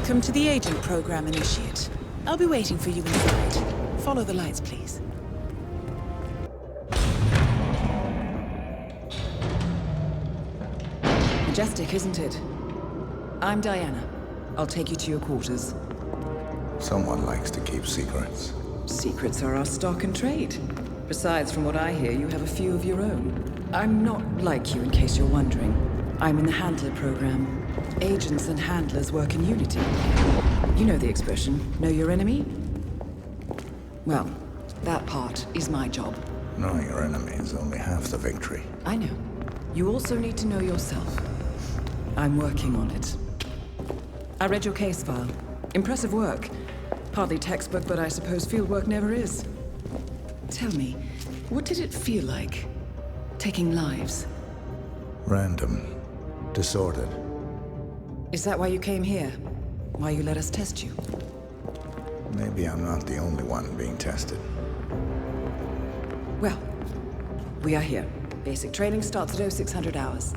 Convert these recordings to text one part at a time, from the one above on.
Welcome to the Agent Program, Initiate. I'll be waiting for you inside. Follow the lights, please. Majestic, isn't it? I'm Diana. I'll take you to your quarters. Someone likes to keep secrets. Secrets are our stock and trade. Besides, from what I hear, you have a few of your own. I'm not like you, in case you're wondering. I'm in the Handler program. Agents and handlers work in unity. You know the expression, know your enemy? Well, that part is my job. Knowing your enemy is only half the victory. I know. You also need to know yourself. I'm working on it. I read your case file. Impressive work. Hardly textbook, but I suppose fieldwork never is. Tell me, what did it feel like, taking lives? Random. Disordered. Is that why you came here? Why you let us test you? Maybe I'm not the only one being tested. Well, we are here. Basic training starts at 0600 hours.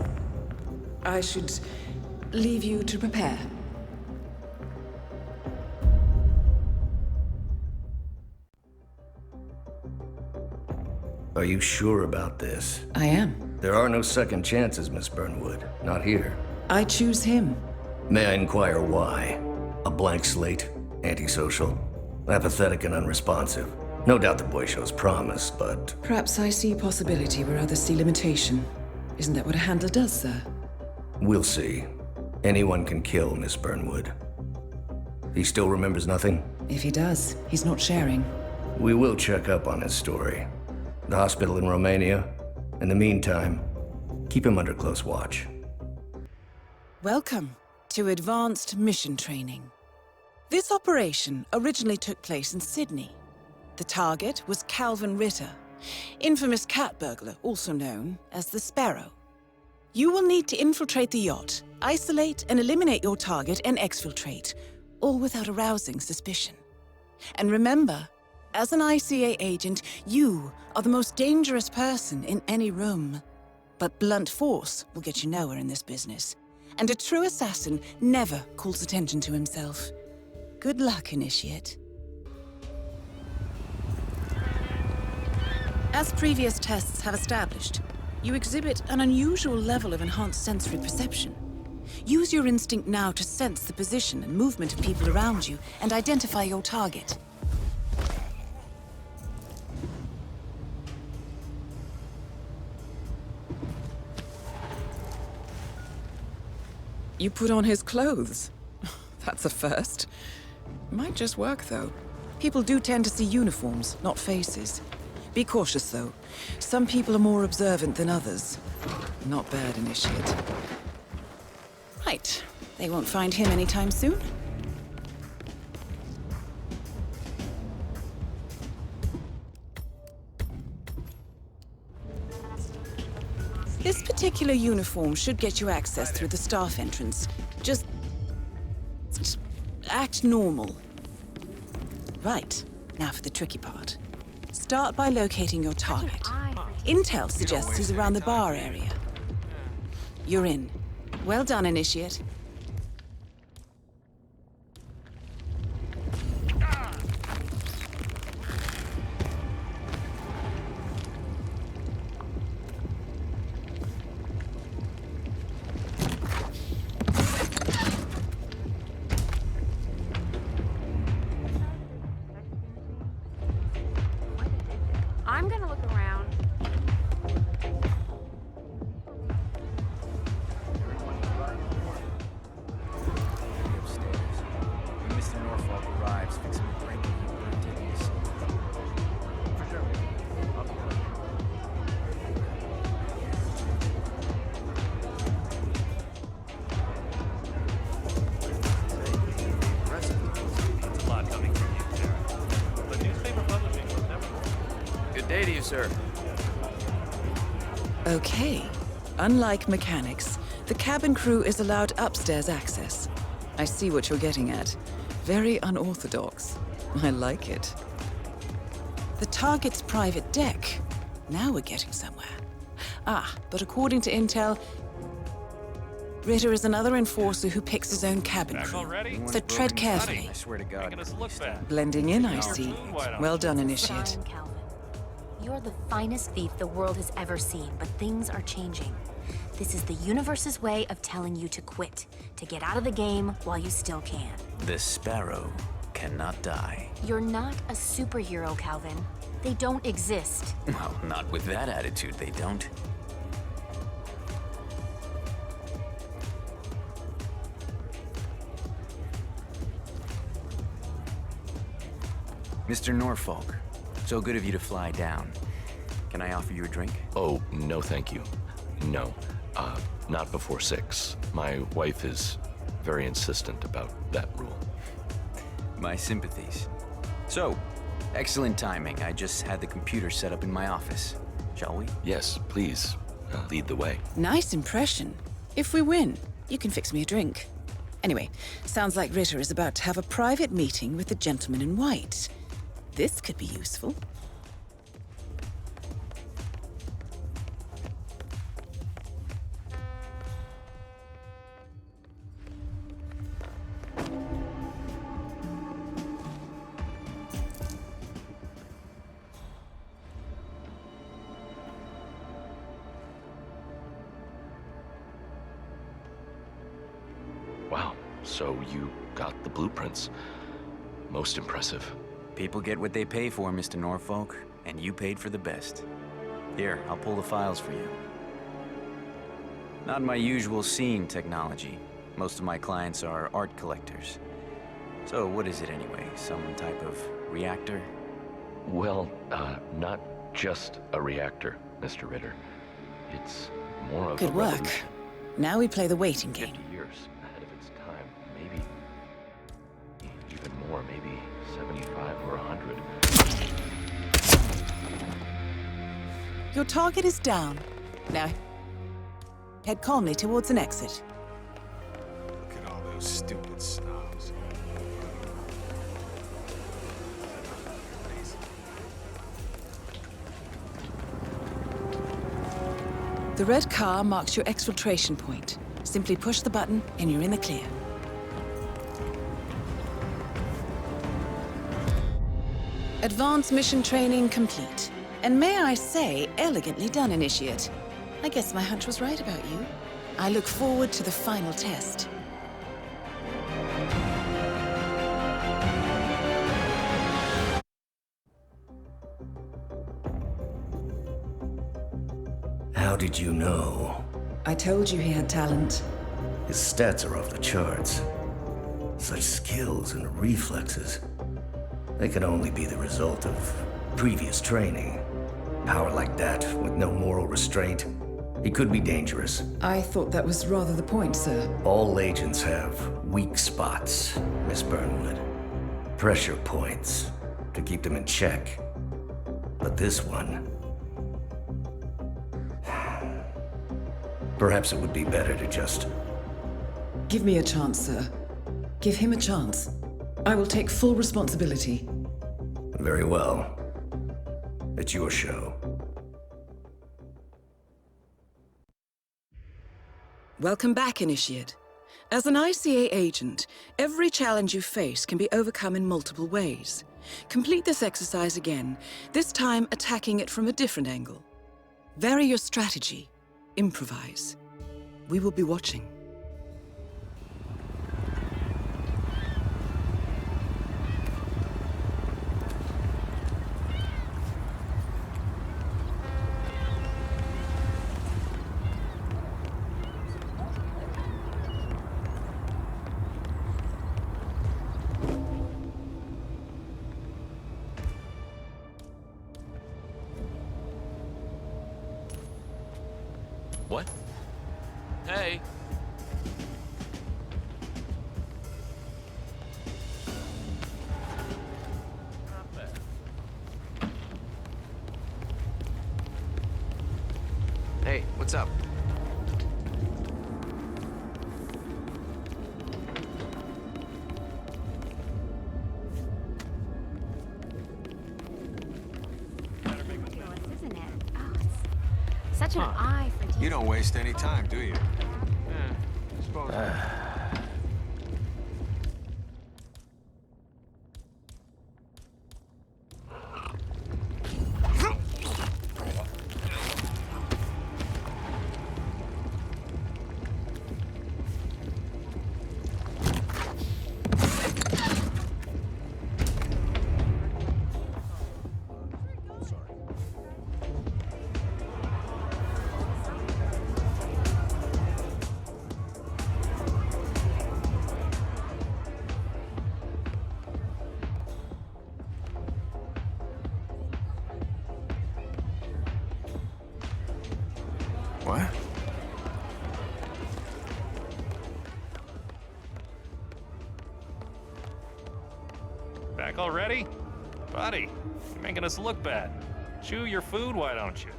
I should leave you to prepare. Are you sure about this? I am. There are no second chances, Miss Burnwood. Not here. I choose him. May I inquire why? A blank slate? Antisocial? Apathetic and unresponsive? No doubt the boy shows promise, but... Perhaps I see possibility where others see limitation. Isn't that what a handler does, sir? We'll see. Anyone can kill Miss Burnwood. He still remembers nothing? If he does, he's not sharing. We will check up on his story. The hospital in Romania. In the meantime, keep him under close watch. Welcome to Advanced Mission Training. This operation originally took place in Sydney. The target was Calvin Ritter, infamous cat burglar, also known as the Sparrow. You will need to infiltrate the yacht, isolate and eliminate your target, and exfiltrate, all without arousing suspicion. And remember, as an ICA agent, you are the most dangerous person in any room. But blunt force will get you nowhere in this business. And a true assassin never calls attention to himself. Good luck, Initiate. As previous tests have established, you exhibit an unusual level of enhanced sensory perception. Use your instinct now to sense the position and movement of people around you and identify your target. You put on his clothes. That's a first. Might just work, though. People do tend to see uniforms, not faces. Be cautious, though. Some people are more observant than others. Not bad, Initiate. Right. They won't find him anytime soon. This particular uniform should get you access through the staff entrance. Just act normal. Right, now for the tricky part. Start by locating your target. Intel suggests he's around the bar area. You're in. Well done, Initiate. I'm gonna look around. Upstairs. When Mr. Norfolk arrives, fix him a drink and he'll burn titties. For sure. I'll be right A lot coming from you, Sarah. But newspaper publishing was never... Good day to you, sir. Okay. Unlike mechanics, the cabin crew is allowed upstairs access. I see what you're getting at. Very unorthodox. I like it. The target's private deck. Now we're getting somewhere. Ah, but according to intel, Ritter is another enforcer who picks his own cabin Back crew. already? So tread carefully. I swear to God. Making us look bad. Blending in, I see. Well done, Initiate. Darling Calvin, you're the finest thief the world has ever seen, but things are changing. This is the universe's way of telling you to quit, to get out of the game while you still can. The sparrow cannot die. You're not a superhero, Calvin. They don't exist. Well, not with that attitude, they don't. Mr. Norfolk, so good of you to fly down. Can I offer you a drink? Oh, no thank you. No. Not before 6. My wife is very insistent about that rule. My sympathies. So, excellent timing. I just had the computer set up in my office. Shall we? Yes, please, lead the way. Nice impression. If we win, you can fix me a drink. Anyway, sounds like Ritter is about to have a private meeting with the gentleman in white. This could be useful. Wow, so you got the blueprints. Most impressive. People get what they pay for, Mr. Norfolk, and you paid for the best. Here, I'll pull the files for you. Not my usual scene technology. Most of my clients are art collectors. So what is it anyway? Some type of reactor? Well, not just a reactor, Mr. Ritter. It's more of Good a work. revolution. Now we play the waiting 50 game. years ahead of its time. Maybe even more, maybe 75 or 100. Your target is down. Now, head calmly towards an exit. Look at all those stupid snobs. The red car marks your exfiltration point. Simply push the button and you're in the clear. Advanced mission training complete. And may I say, elegantly done, Initiate. I guess my hunch was right about you. I look forward to the final test. How did you know? I told you he had talent. His stats are off the charts. Such skills and reflexes. They can only be the result of previous training. Power like that, with no moral restraint, he could be dangerous. I thought that was rather the point, sir. All agents have weak spots, Miss Burnwood. Pressure points to keep them in check. But this one... Perhaps it would be better to just... Give me a chance, sir. Give him a chance. I will take full responsibility. Very well. It's your show. Welcome back, Initiate. As an ICA agent, every challenge you face can be overcome in multiple ways. Complete this exercise again, this time attacking it from a different angle. Vary your strategy. Improvise. We will be watching. What? Hey. Not bad. Hey, what's up? Isn't it? Oh, it's such an eye for You don't waste any time, do you? What? Back already? Buddy, you're making us look bad. Chew your food, why don't you?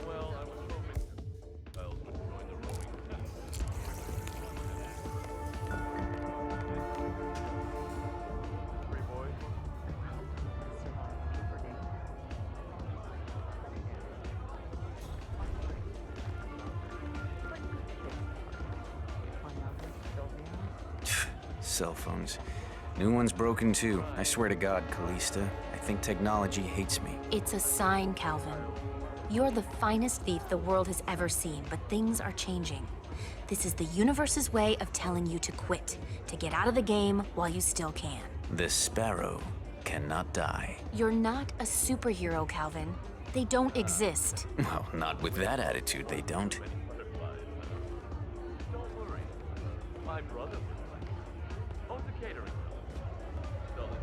Well, I was hoping Giles would join the rowing team. Three boys. Cell phones. New one's broken too. I swear to God, Callista, I think technology hates me. It's a sign, Calvin. You're the finest thief the world has ever seen, but things are changing. This is the universe's way of telling you to quit, to get out of the game while you still can. The sparrow cannot die. You're not a superhero, Calvin. They don't exist. Well, not with that attitude, they don't. Don't worry. My brother was like, owns a catering company.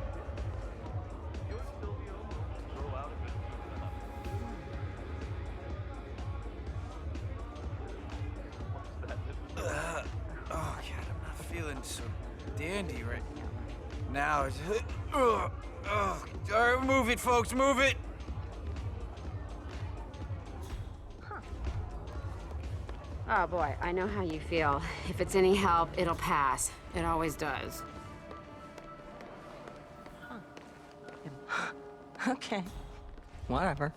You're still the owner. Throw out a bit. Oh, God, I'm not feeling so dandy right now. All right, move it, folks, move it. Oh boy, I know how you feel. If it's any help, it'll pass. It always does. Okay. Whatever.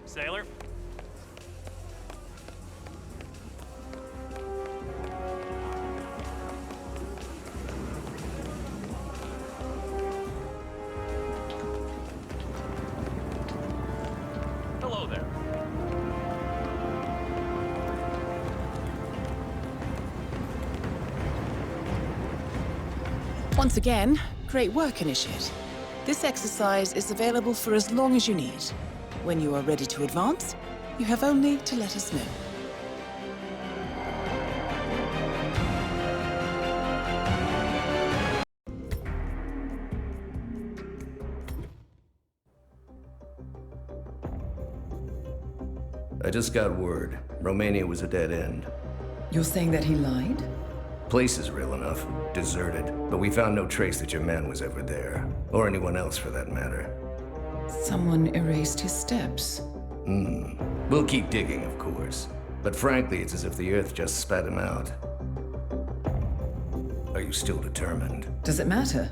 Sailor? Hello there. Once again, great work, Initiate. This exercise is available for as long as you need. When you are ready to advance, you have only to let us know. I just got word. Romania was a dead end. You're saying that he lied? Place is real enough. Deserted. But we found no trace that your man was ever there. Or anyone else for that matter. Someone erased his steps. We'll keep digging, of course. But frankly, it's as if the Earth just spat him out. Are you still determined? Does it matter?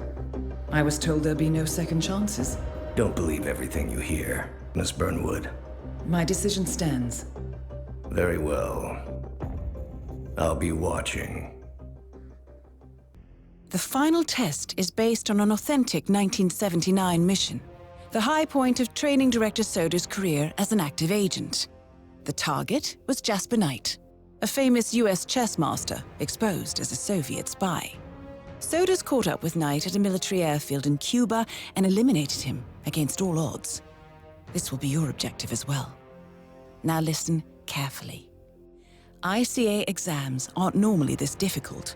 I was told there'd be no second chances. Don't believe everything you hear, Miss Burnwood. My decision stands. Very well. I'll be watching. The final test is based on an authentic 1979 mission, the high point of Training Director Soda's career as an active agent. The target was Jasper Knight, a famous US chess master exposed as a Soviet spy. Soda's caught up with Knight at a military airfield in Cuba and eliminated him against all odds. This will be your objective as well. Now listen carefully. ICA exams aren't normally this difficult.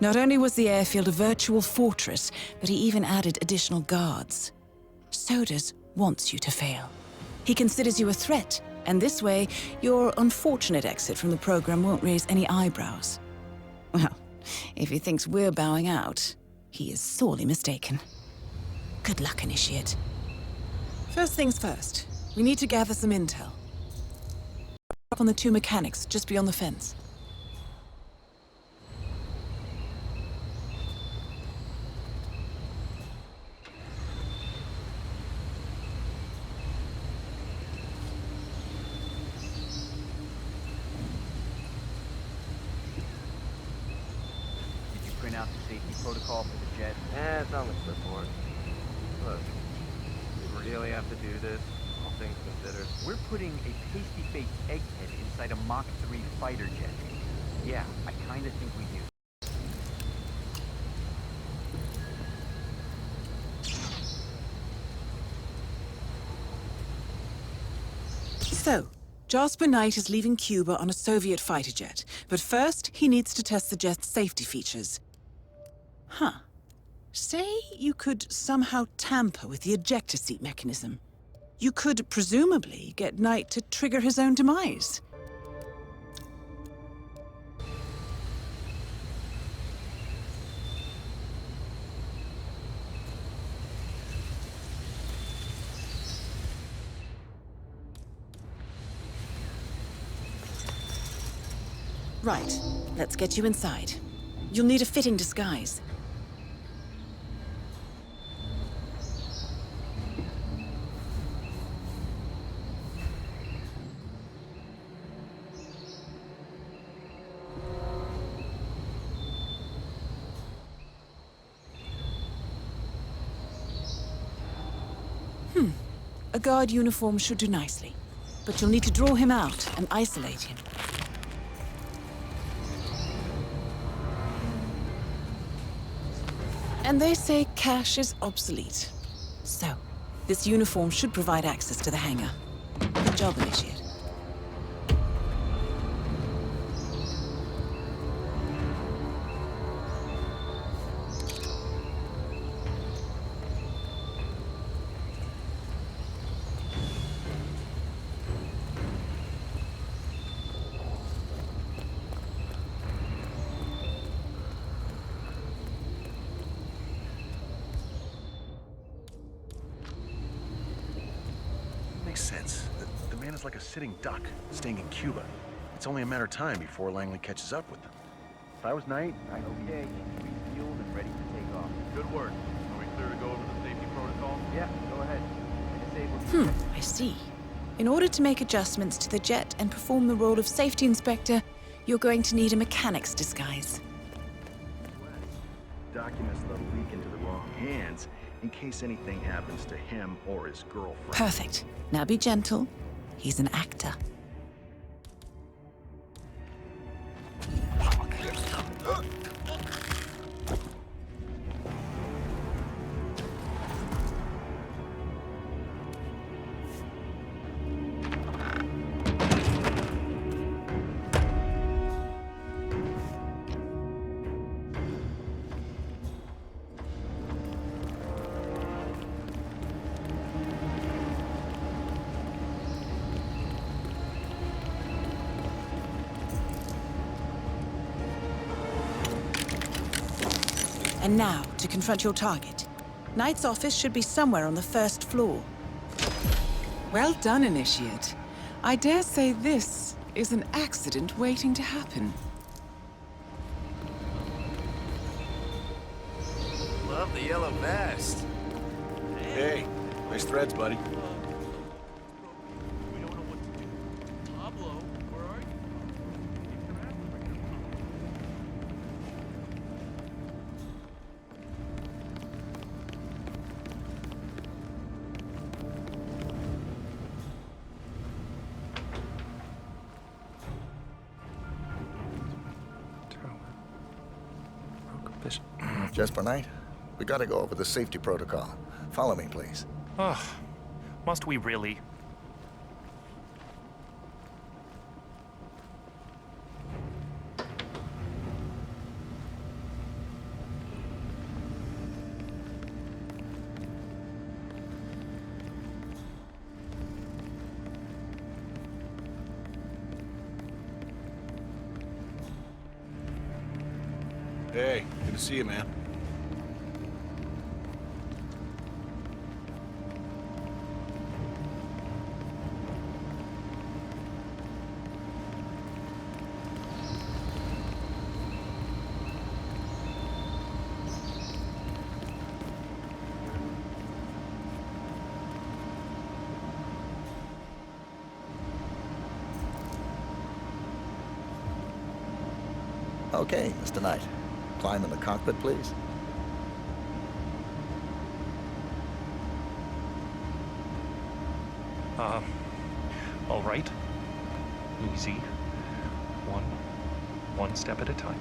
Not only was the airfield a virtual fortress, but he even added additional guards. Sodas wants you to fail. He considers you a threat, and this way, your unfortunate exit from the program won't raise any eyebrows. Well, if he thinks we're bowing out, he is sorely mistaken. Good luck, Initiate. First things first, we need to gather some intel. Up on the 2 mechanics just beyond the fence. Did you print out the safety protocol for the jet? It's on the clipboard. Look, we really have to do this, all things considered. We're putting a pasty-faced egghead inside a Mach 3 fighter jet. Yeah, I kinda think we do. So, Jasper Knight is leaving Cuba on a Soviet fighter jet, but first he needs to test the jet's safety features. Huh. Say you could somehow tamper with the ejector seat mechanism. You could presumably get Knight to trigger his own demise. Right, let's get you inside. You'll need a fitting disguise. A guard uniform should do nicely, but you'll need to draw him out and isolate him. And they say cash is obsolete. So, this uniform should provide access to the hangar. Good job, Initiate. Makes sense. The man is like a sitting duck, staying in Cuba. It's only a matter of time before Langley catches up with them. If I was Knight, I'd... Okay, refueled and ready to take off. Good work. Are we clear to go over the safety protocol? Yeah, go ahead. Disable. I see. In order to make adjustments to the jet and perform the role of safety inspector, you're going to need a mechanic's disguise. Documents that'll leak into the wrong hands in case anything happens to him or his girlfriend. Perfect. Now be gentle. He's an actor. And now, to confront your target. Knight's office should be somewhere on the first floor. Well done, Initiate. I dare say this is an accident waiting to happen. Love the yellow vest. Hey, nice threads, buddy. We don't know what to do. Pablo, where are you? Jasper Knight, we gotta go over the safety protocol. Follow me, please. Ugh. Must we really? Hey, good to see you, man. Okay, Mr. Knight. Climb in the cockpit, please. All right. Easy. One step at a time.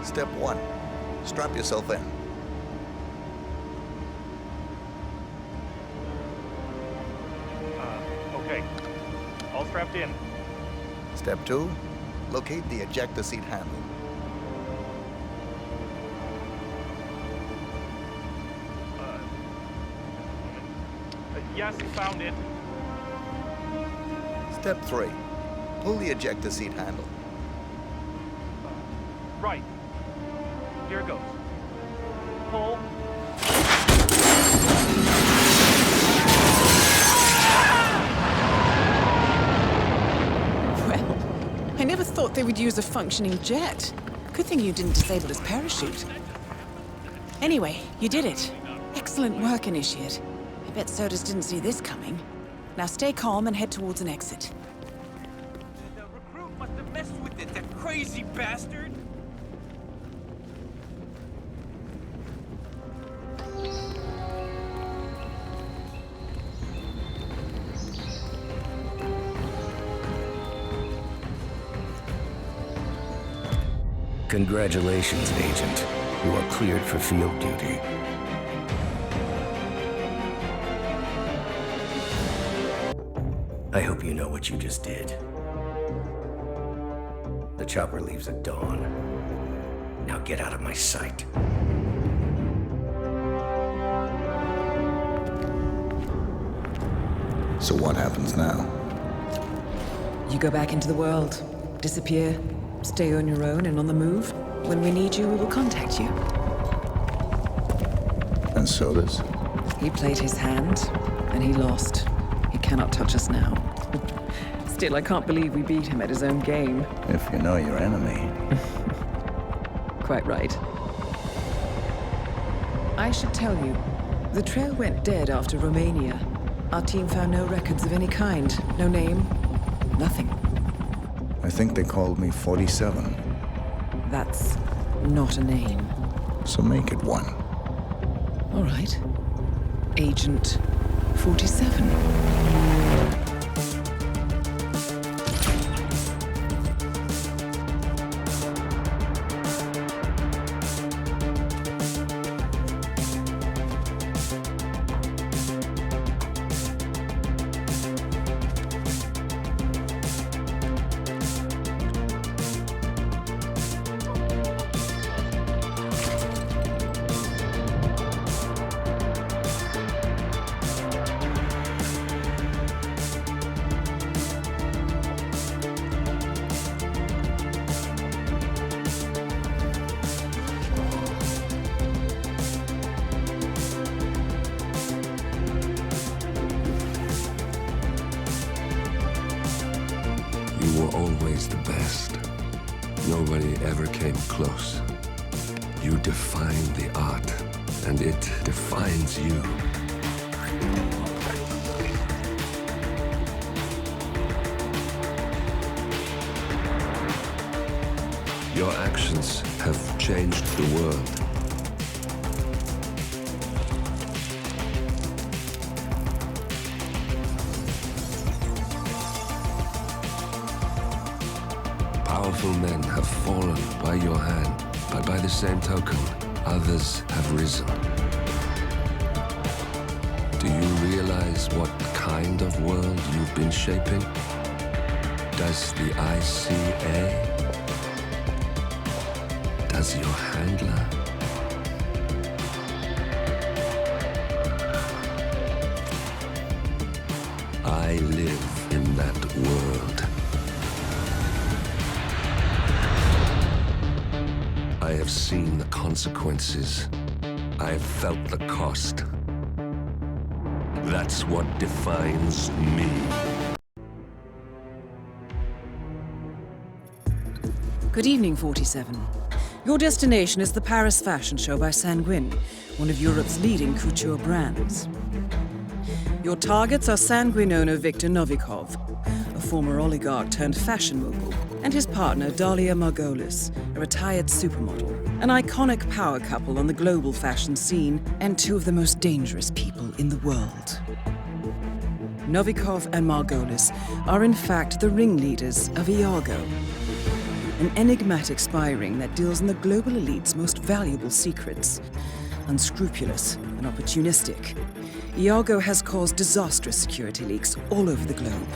Step 1. Strap yourself in. Okay. All strapped in. Step 2. Locate the ejector seat handle. Yes, found it. Step 3. Pull the ejector seat handle. Right. Here goes. Pull. Well, I never thought they would use a functioning jet. Good thing you didn't disable his parachute. Anyway, you did it. Excellent work, Initiate. I bet Situs didn't see this coming. Now stay calm and head towards an exit. The recruit must have messed with it, that crazy bastard! Congratulations, Agent. You are cleared for field duty. I hope you know what you just did. The chopper leaves at dawn. Now get out of my sight. So what happens now? You go back into the world, disappear, stay on your own and on the move. When we need you, we will contact you. And Situs? He played his hand, and he lost. He cannot touch us now. Still, I can't believe we beat him at his own game. If you know your enemy. Quite right. I should tell you, the trail went dead after Romania. Our team found no records of any kind. No name, nothing. I think they called me 47. That's not a name. So make it one. All right. Agent 47. You were always the best. Nobody ever came close. You define the art, and it defines you. Your actions have changed the world. Powerful men have fallen by your hand, but by the same token, others have risen. Do you realize what kind of world you've been shaping? Does the ICA? Does your handler? I live in that world. I have seen the consequences. I have felt the cost. That's what defines me. Good evening, 47. Your destination is the Paris Fashion Show by Sanguine, one of Europe's leading couture brands. Your targets are Sanguine owner Viktor Novikov, a former oligarch turned fashion mogul, and his partner Dalia Margolis, a retired supermodel, an iconic power couple on the global fashion scene, and two of the most dangerous people in the world. Novikov and Margolis are in fact the ringleaders of Iago, an enigmatic spy ring that deals in the global elite's most valuable secrets. Unscrupulous and opportunistic, Iago has caused disastrous security leaks all over the globe.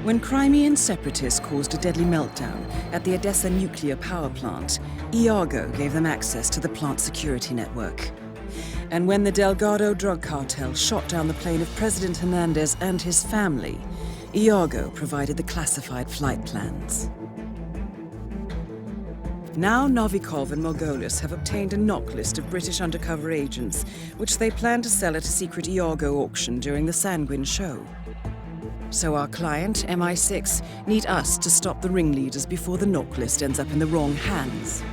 When Crimean separatists caused a deadly meltdown at the Odessa nuclear power plant, Iago gave them access to the plant's security network. And when the Delgado drug cartel shot down the plane of President Hernandez and his family, Iago provided the classified flight plans. Now Novikov and Margolis have obtained a knock list of British undercover agents, which they plan to sell at a secret Iago auction during the Sanguine show. So our client, MI6, need us to stop the ringleaders before the knock list ends up in the wrong hands.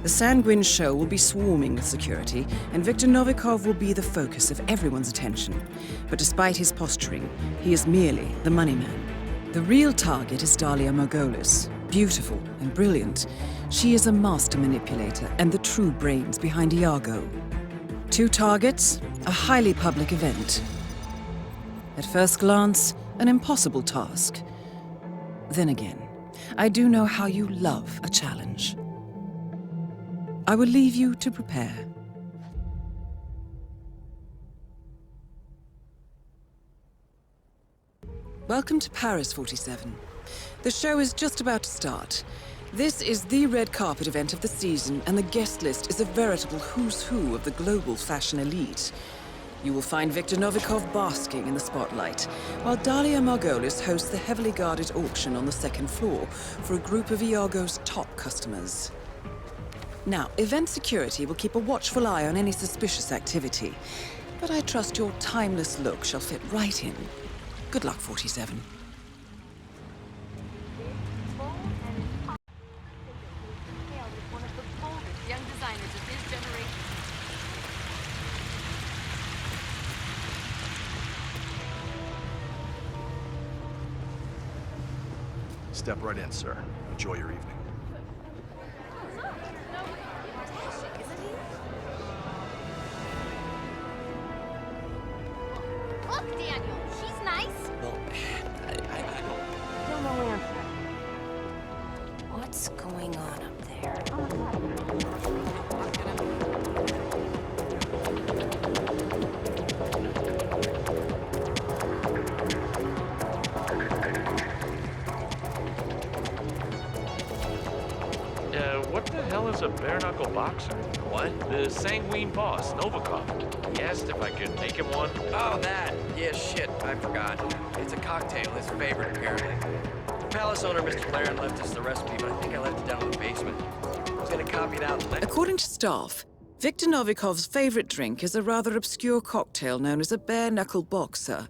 The Sanguine show will be swarming with security, and Viktor Novikov will be the focus of everyone's attention. But despite his posturing, he is merely the money man. The real target is Dalia Margolis. Beautiful and brilliant, she is a master manipulator and the true brains behind Iago. Two targets, a highly public event. At first glance, an impossible task. Then again, I do know how you love a challenge. I will leave you to prepare. Welcome to Paris, 47. The show is just about to start. This is the red carpet event of the season, and the guest list is a veritable who's who of the global fashion elite. You will find Viktor Novikov basking in the spotlight, while Dalia Margolis hosts the heavily guarded auction on the second floor for a group of Iago's top customers. Now, event security will keep a watchful eye on any suspicious activity, but I trust your timeless look shall fit right in. Good luck, 47. Young designers of his generation. Step right in, sir. Enjoy your evening. Look, Daniel, she's nice. Well, I Don't know answer. What's going on up there? What the hell is a bare-knuckle boxer? What? The sanguine boss, Novikov. He asked if I could make him one. Oh, that. Yeah, shit. I forgot. It's a cocktail, his favorite, apparently. The palace owner, Mr. Laren, left us the recipe, but I think I left it down in the basement. I was gonna copy it out. According to staff, Viktor Novikov's favorite drink is a rather obscure cocktail known as a bare-knuckle boxer.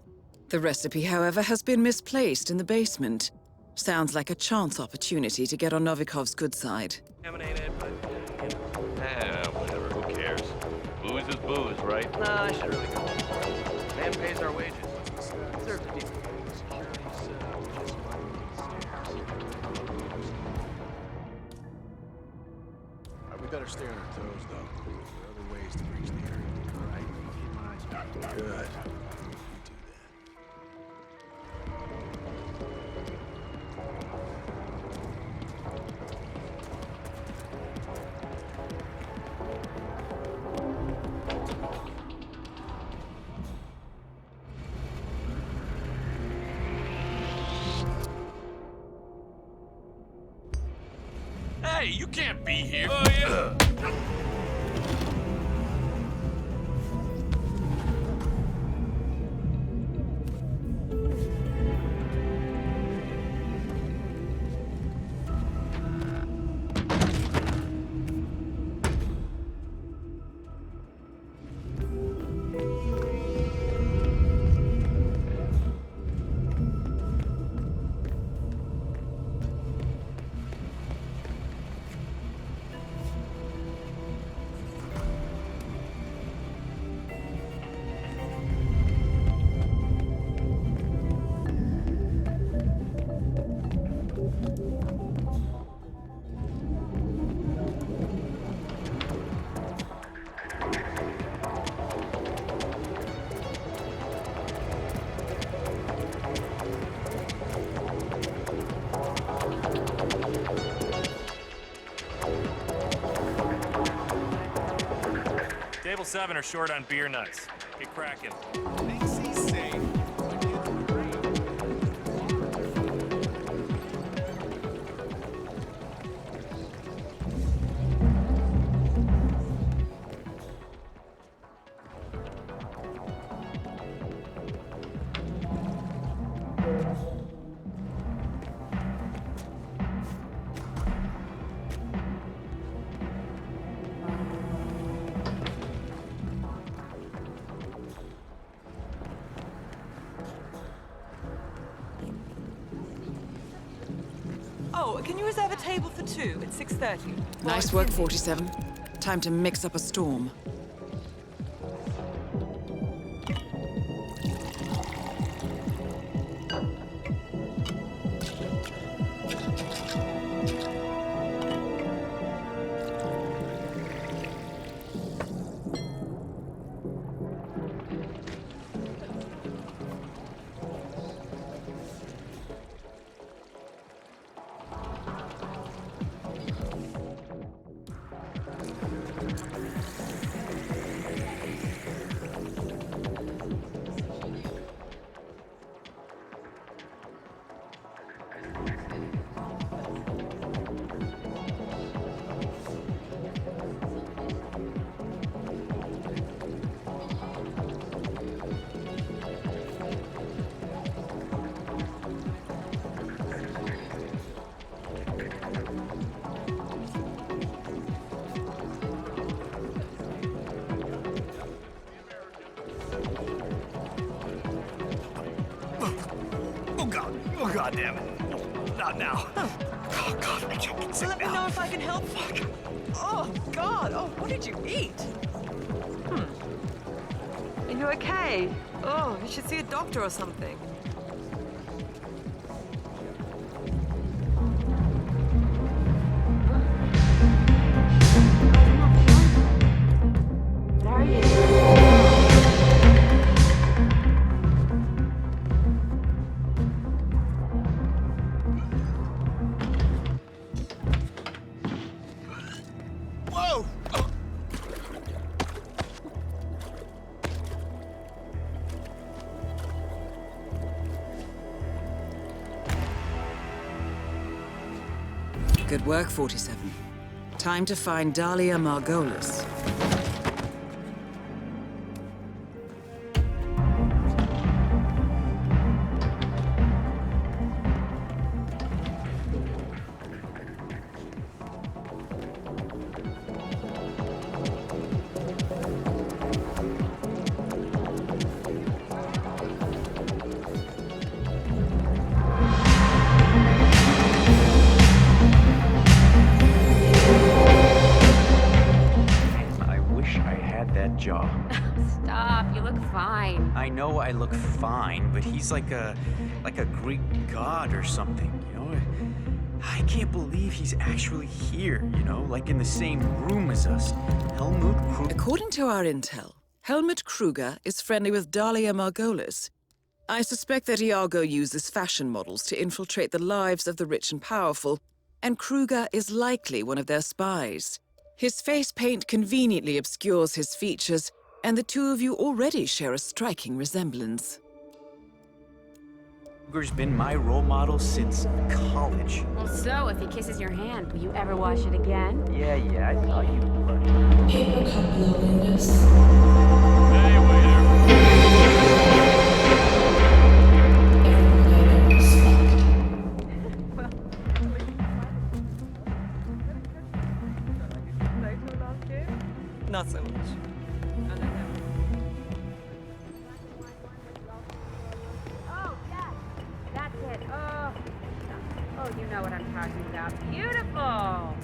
The recipe, however, has been misplaced in the basement. Sounds like a chance opportunity to get on Novikov's good side. Contaminated, but, Whatever, who cares? Booze is booze, right? Nah, I should really go. Man pays our wages. Deserves a deal. We better stay on our toes, though. There are other ways to reach the area. All right? Keep my eyes peeled. Good. Hey, you can't be here. Oh, yeah. 47 are short on beer nuts. Get cracking. Thinks he's safe. Oh, can you reserve a table for two at 6:30? Nice work, 47. Time to mix up a storm. Oh, God damn it. Not now. Oh, God, I'm choking sick Let me now. know if I can help. Fuck. Oh, God. Oh, what did you eat? Are you okay? Oh, you should see a doctor or something. What are you? Whoa! Good work, 47. Time to find Dahlia Margolis. Jaw. Stop, you look fine. I know I look fine, but he's like a Greek god or something, you know? I can't believe he's actually here, you know? Like in the same room as us. Helmut Kruger. According to our intel, Helmut Kruger is friendly with Dahlia Margolis. I suspect that Iago uses fashion models to infiltrate the lives of the rich and powerful, and Kruger is likely one of their spies. His face paint conveniently obscures his features, and the two of you already share a striking resemblance. Kruger's been my role model since college. Well, so if he kisses your hand, will you ever wash it again? Yeah, I thought you would. Paper cup loneliness. Hey, waiter. Not so much. Oh, yes. That's it. Oh, you know what I'm talking about. Beautiful.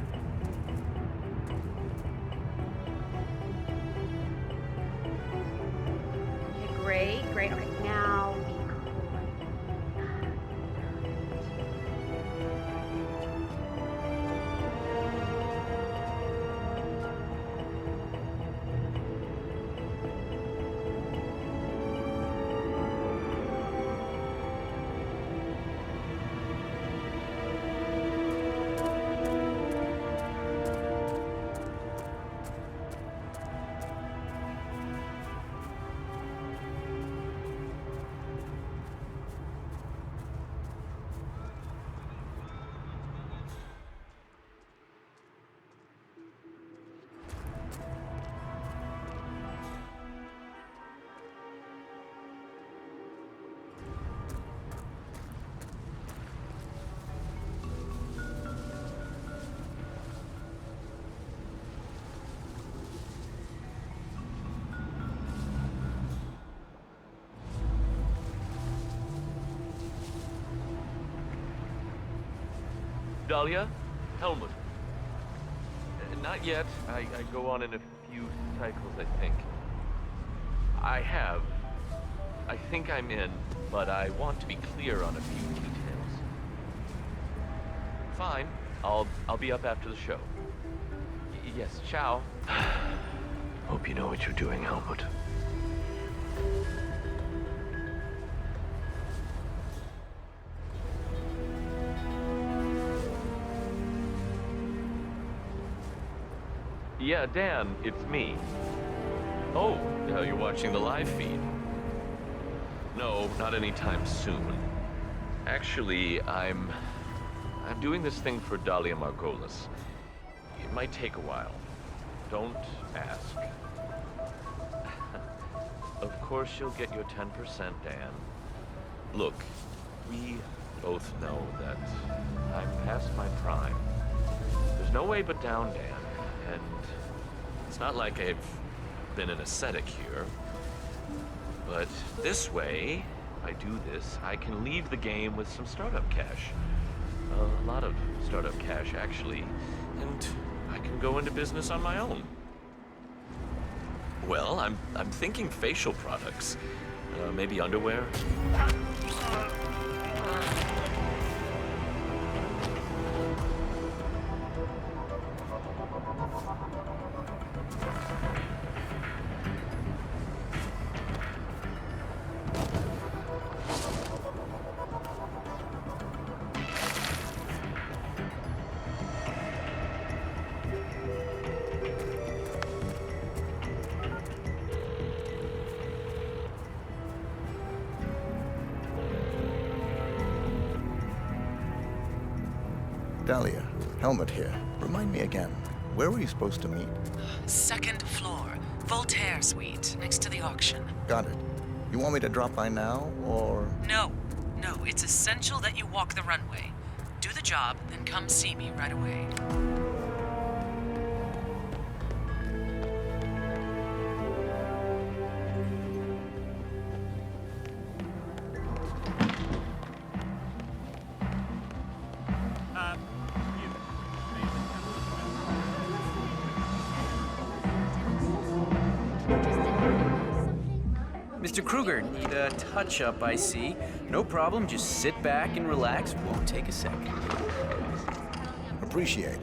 Okay, great. Okay, now be Dahlia? Helmut. Not yet. I go on in a few cycles, I think. I think I'm in, but I want to be clear on a few details. Fine. I'll be up after the show. Yes, ciao. Hope you know what you're doing, Helmut. Yeah, Dan, it's me. Oh, now you're watching the live feed. No, not anytime soon. Actually, I'm doing this thing for Dahlia Margolis. It might take a while. Don't ask. Of course you'll get your 10%, Dan. Look, we both know that I'm past my prime. There's no way but down, Dan. And it's not like I've been an ascetic here. But this way, if I do this, I can leave the game with some startup cash. A lot of startup cash, actually. And I can go into business on my own. Well, I'm thinking facial products. Maybe underwear? Dahlia, Helmut here. Remind me again, where were you supposed to meet? Second floor, Voltaire Suite, next to the auction. Got it. You want me to drop by now, or...? No, it's essential that you walk the runway. Do the job, then come see me right away. Mr. Kruger, need a touch-up, I see. No problem, just sit back and relax. Won't take a second. Appreciate it.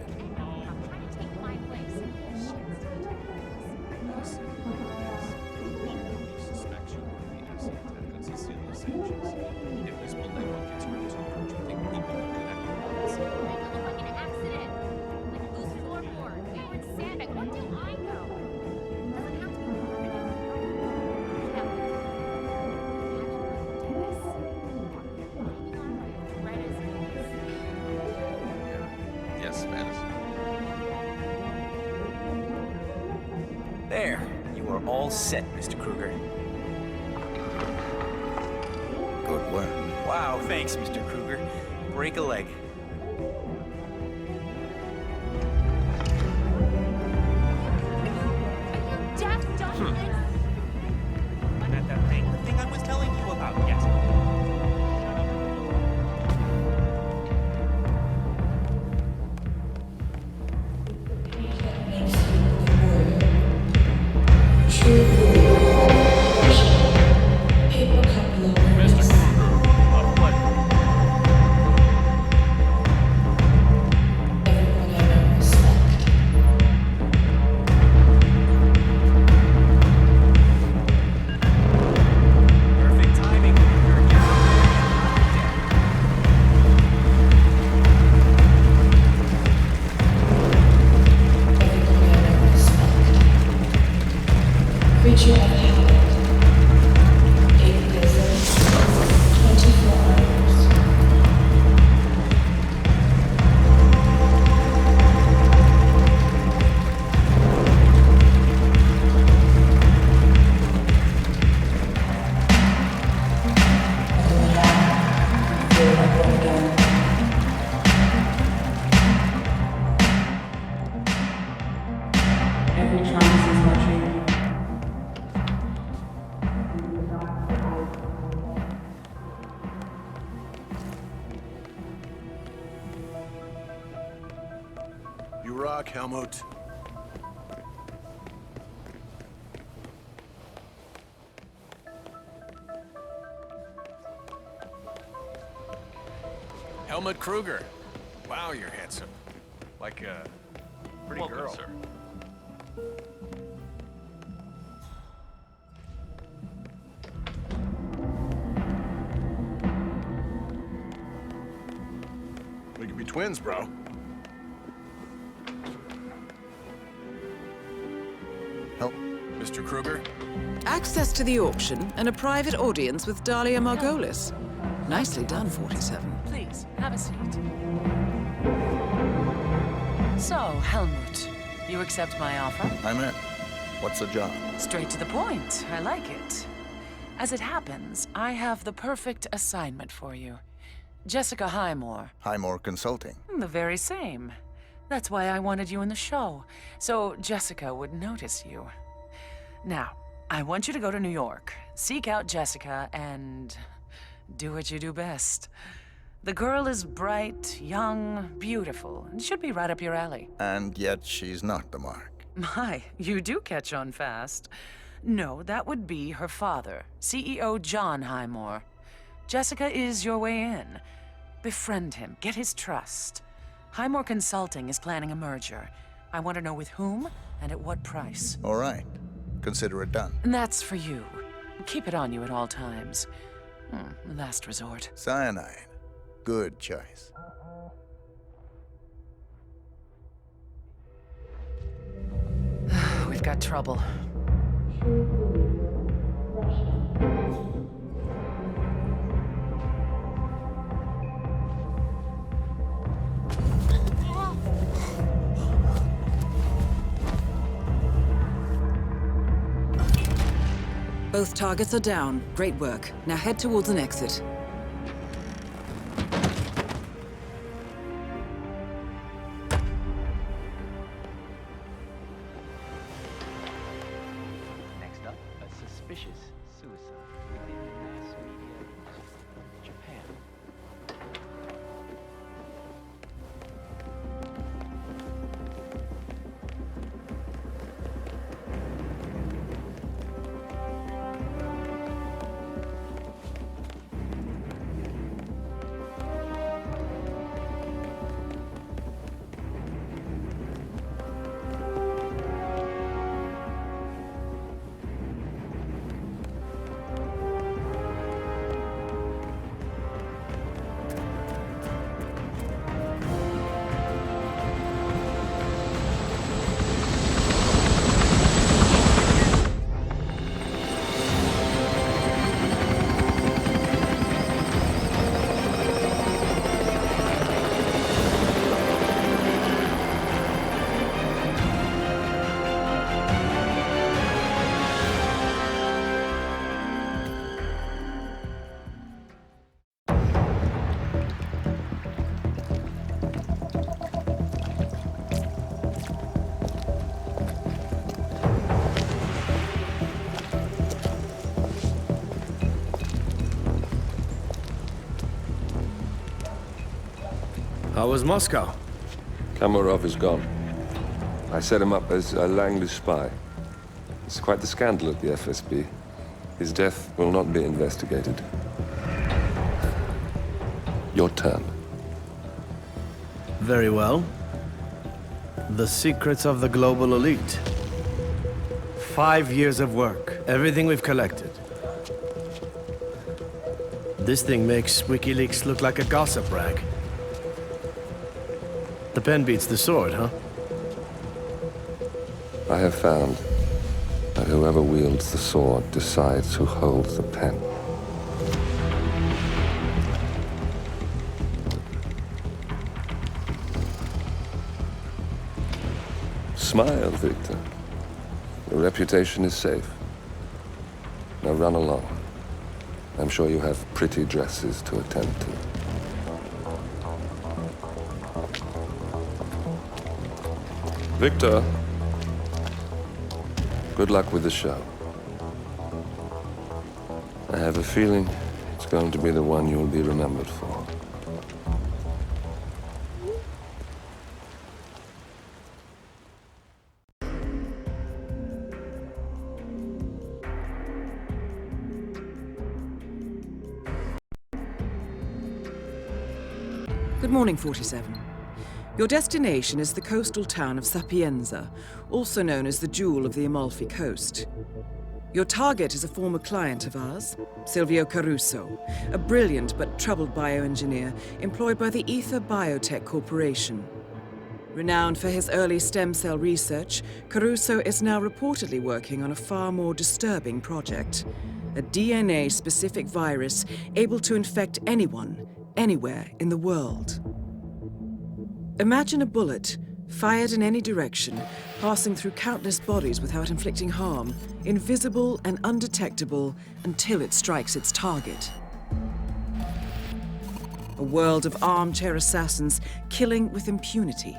There, you are all set, Mr. Kruger. Good work. Wow, thanks, Mr. Kruger. Break a leg. The thing I was telling you about, yes. luck, Helmut. Helmut Kruger. Wow, you're handsome. Like a pretty Welcome, girl. sir. We could be twins, bro. Help. Mr. Kruger? Access to the auction and a private audience with Dahlia Margolis. Nicely done, 47. Please, have a seat. So, Helmut, you accept my offer? I'm in. What's the job? Straight to the point. I like it. As it happens, I have the perfect assignment for you. Jessica Highmore. Highmore Consulting. The very same. That's why I wanted you in the show, so Jessica would notice you. Now, I want you to go to New York, seek out Jessica, and do what you do best. The girl is bright, young, beautiful, and should be right up your alley. And yet she's not the mark. My, you do catch on fast. No, that would be her father, CEO John Highmore. Jessica is your way in. Befriend him, get his trust. Highmore Consulting is planning a merger. I want to know with whom and at what price. All right. Consider it done. And that's for you. Keep it on you at all times. Last resort. Cyanide. Good choice. We've got trouble. Both targets are down. Great work. Now head towards an exit. Next up, a suspicious suicide within mass media news. Japan. How was Moscow? Kamarov is gone. I set him up as a Langley spy. It's quite the scandal at the FSB. His death will not be investigated. Your turn. Very well. The secrets of the global elite. 5 years of work. Everything we've collected. This thing makes WikiLeaks look like a gossip rag. The pen beats the sword, huh? I have found that whoever wields the sword decides who holds the pen. Smile, Victor. Your reputation is safe. Now run along. I'm sure you have pretty dresses to attend to. Victor, good luck with the show. I have a feeling it's going to be the one you'll be remembered for. Good morning, 47. Your destination is the coastal town of Sapienza, also known as the Jewel of the Amalfi Coast. Your target is a former client of ours, Silvio Caruso, a brilliant but troubled bioengineer employed by the Ether Biotech Corporation. Renowned for his early stem cell research, Caruso is now reportedly working on a far more disturbing project. A DNA-specific virus able to infect anyone, anywhere in the world. Imagine a bullet, fired in any direction, passing through countless bodies without inflicting harm, invisible and undetectable until it strikes its target. A world of armchair assassins killing with impunity.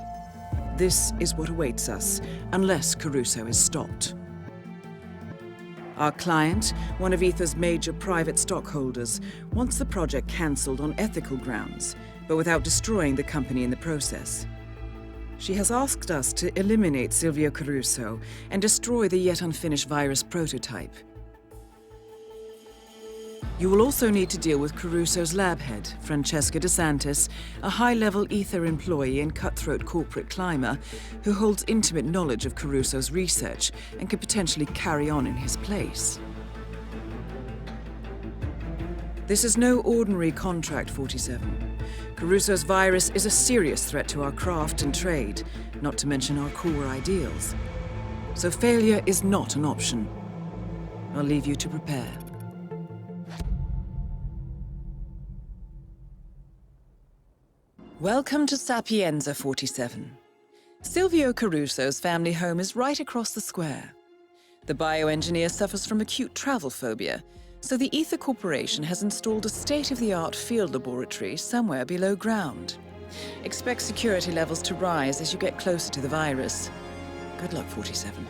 This is what awaits us, unless Caruso is stopped. Our client, one of Ether's major private stockholders, wants the project cancelled on ethical grounds, but without destroying the company in the process. She has asked us to eliminate Silvio Caruso and destroy the yet unfinished virus prototype. You will also need to deal with Caruso's lab head, Francesca DeSantis, a high-level Ether employee and cutthroat corporate climber who holds intimate knowledge of Caruso's research and could potentially carry on in his place. This is no ordinary contract, 47. Caruso's virus is a serious threat to our craft and trade, not to mention our core ideals. So failure is not an option. I'll leave you to prepare. Welcome to Sapienza, 47. Silvio Caruso's family home is right across the square. The bioengineer suffers from acute travel phobia, so the Ether Corporation has installed a state-of-the-art field laboratory somewhere below ground. Expect security levels to rise as you get closer to the virus. Good luck, 47.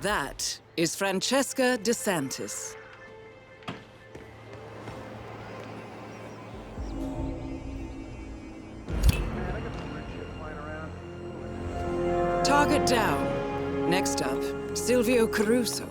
That is Francesca DeSantis. Target down. Next up, Silvio Caruso.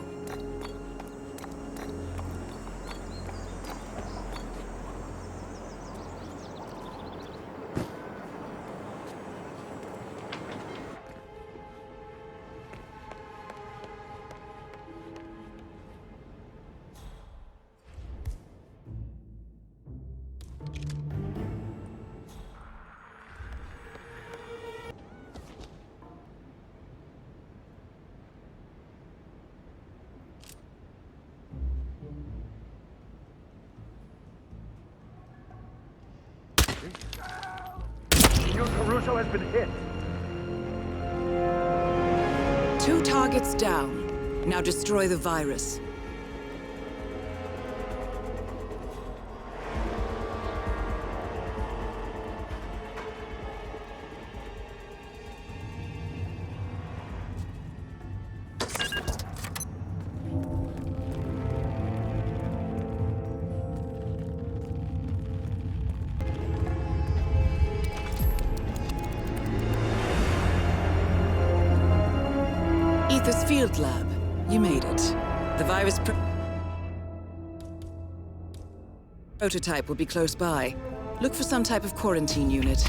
Senor Caruso has been hit. 2 targets down. Now destroy the virus. Ether's field lab. You made it. The virus prototype will be close by. Look for some type of quarantine unit.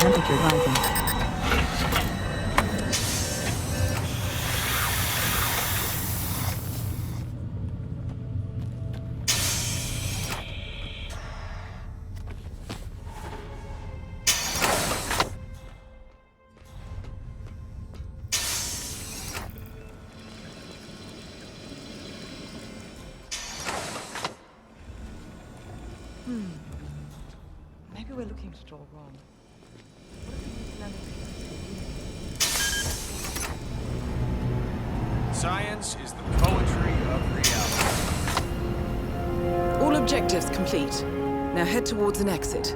Temperature rising. Maybe we're looking at it all wrong. Science is the poetry of reality. All objectives complete. Now head towards an exit.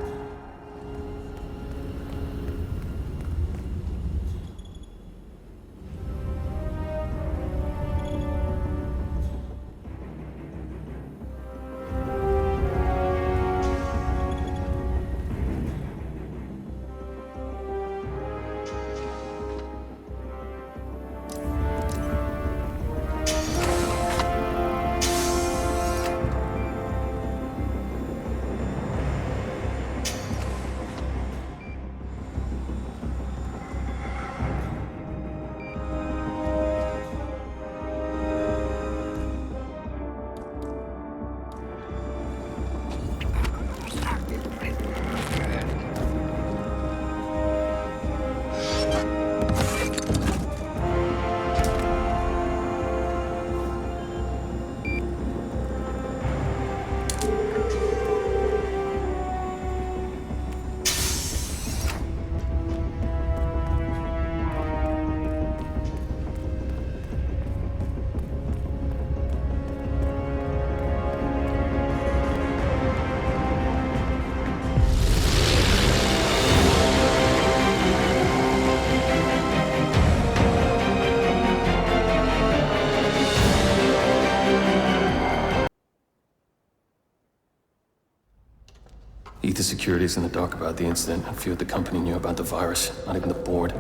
Ether Security's in the dark about the incident. I feared the company knew about the virus, not even the board.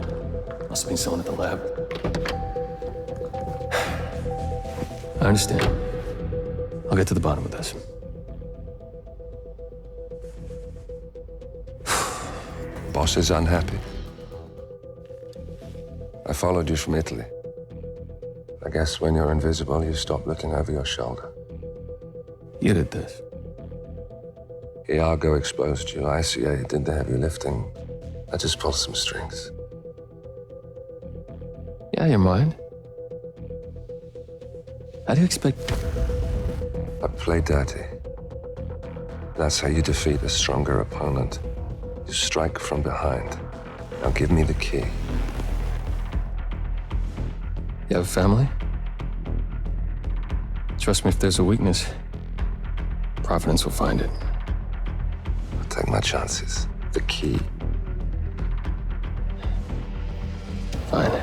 Must have been someone at the lab. I understand. I'll get to the bottom of this. Boss is unhappy. I followed you from Italy. I guess when you're invisible, you stop looking over your shoulder. You did this. Iago exposed you. ICA did the heavy lifting. I just pulled some strings. Yeah, your mind. How do you expect... I play dirty. That's how you defeat a stronger opponent. You strike from behind. Now give me the key. You have a family? Trust me, if there's a weakness, Providence will find it. I'll take my chances. The key. Fine.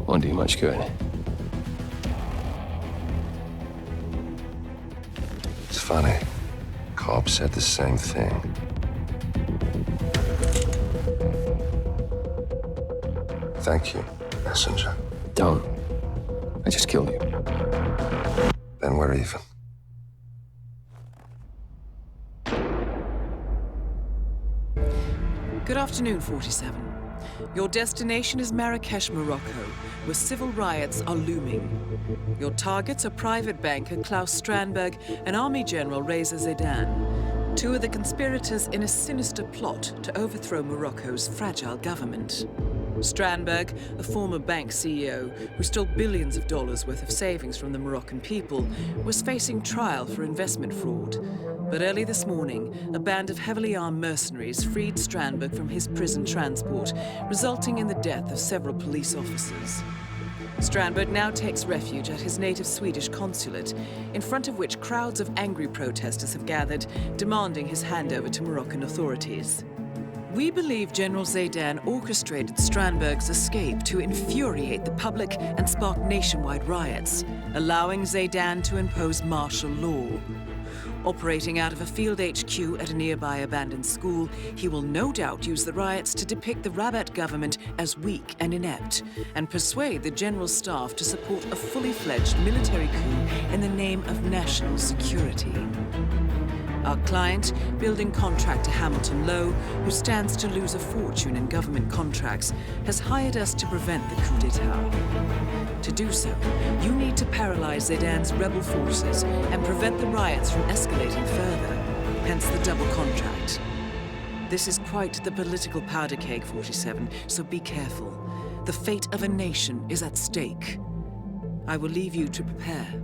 Won't do you much good. It's funny. Cobb said the same thing. Thank you, messenger. Don't. I just killed you. Then we're even. Good afternoon, 47. Your destination is Marrakesh, Morocco, where civil riots are looming. Your targets are private banker Klaus Strandberg and Army General Reza Zaidan, two of the conspirators in a sinister plot to overthrow Morocco's fragile government. Strandberg, a former bank CEO who stole billions of dollars worth of savings from the Moroccan people, was facing trial for investment fraud. But early this morning, a band of heavily armed mercenaries freed Strandberg from his prison transport, resulting in the death of several police officers. Strandberg now takes refuge at his native Swedish consulate, in front of which crowds of angry protesters have gathered, demanding his handover to Moroccan authorities. We believe General Zaidan orchestrated Strandberg's escape to infuriate the public and spark nationwide riots, allowing Zaidan to impose martial law. Operating out of a field HQ at a nearby abandoned school, he will no doubt use the riots to depict the Rabat government as weak and inept, and persuade the general staff to support a fully fledged military coup in the name of national security. Our client, building contractor Hamilton Lowe, who stands to lose a fortune in government contracts, has hired us to prevent the coup d'etat. To do so, you need to paralyze Zaidan's rebel forces and prevent the riots from escalating further, hence the double contract. This is quite the political powder keg, 47, so be careful. The fate of a nation is at stake. I will leave you to prepare.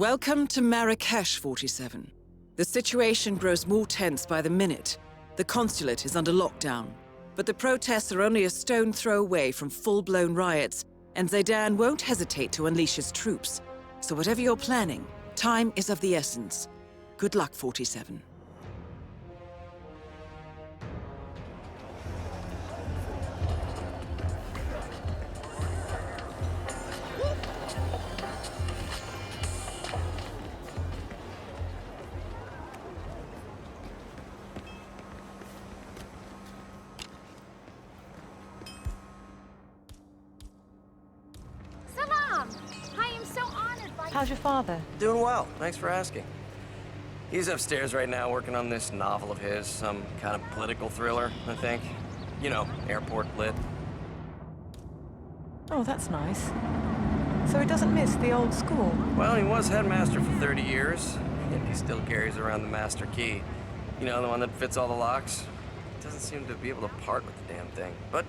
Welcome to Marrakesh, 47. The situation grows more tense by the minute. The consulate is under lockdown, but the protests are only a stone throw away from full-blown riots, and Zaidan won't hesitate to unleash his troops. So whatever you're planning, time is of the essence. Good luck, 47. How's your father? Doing well, thanks for asking. He's upstairs right now working on this novel of his, some kind of political thriller, I think. You know, airport lit. Oh, that's nice. So he doesn't miss the old school? Well, he was headmaster for 30 years, and he still carries around the master key. You know, the one that fits all the locks? Doesn't seem to be able to part with the damn thing, but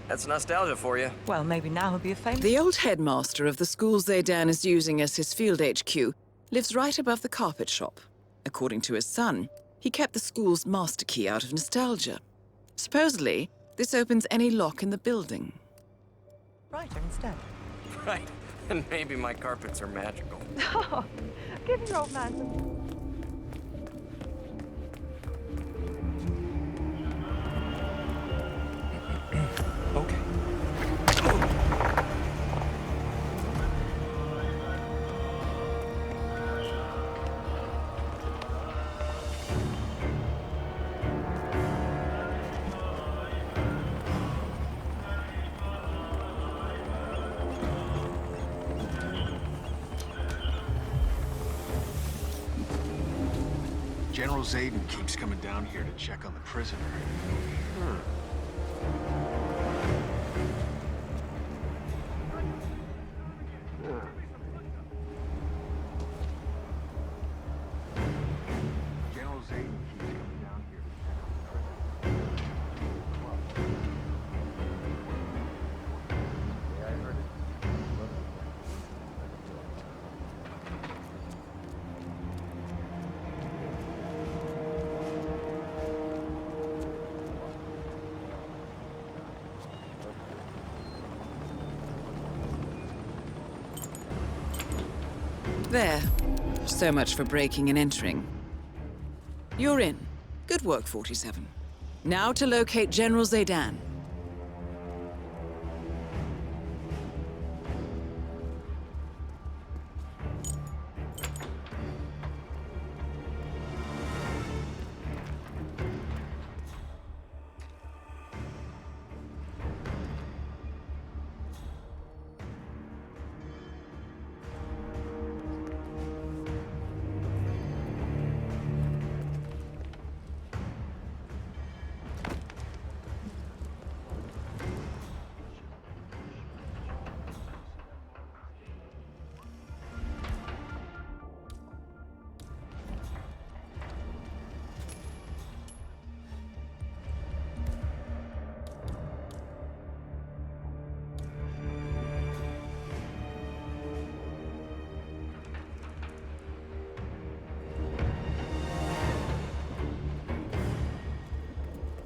that's nostalgia for you. Well, maybe now he'll be a famous... The old headmaster of the school Zaidan is using as his field HQ lives right above the carpet shop. According to his son, he kept the school's master key out of nostalgia. Supposedly, this opens any lock in the building. Right, instead. Right. And maybe my carpets are magical. Oh, give your old man some... Okay. General Zayden keeps coming down here to check on the prisoner. General Zayden keeps coming down here to check on the prisoner. Yeah, I heard it. There. So much for breaking and entering. You're in. Good work, 47. Now to locate General Zaydan.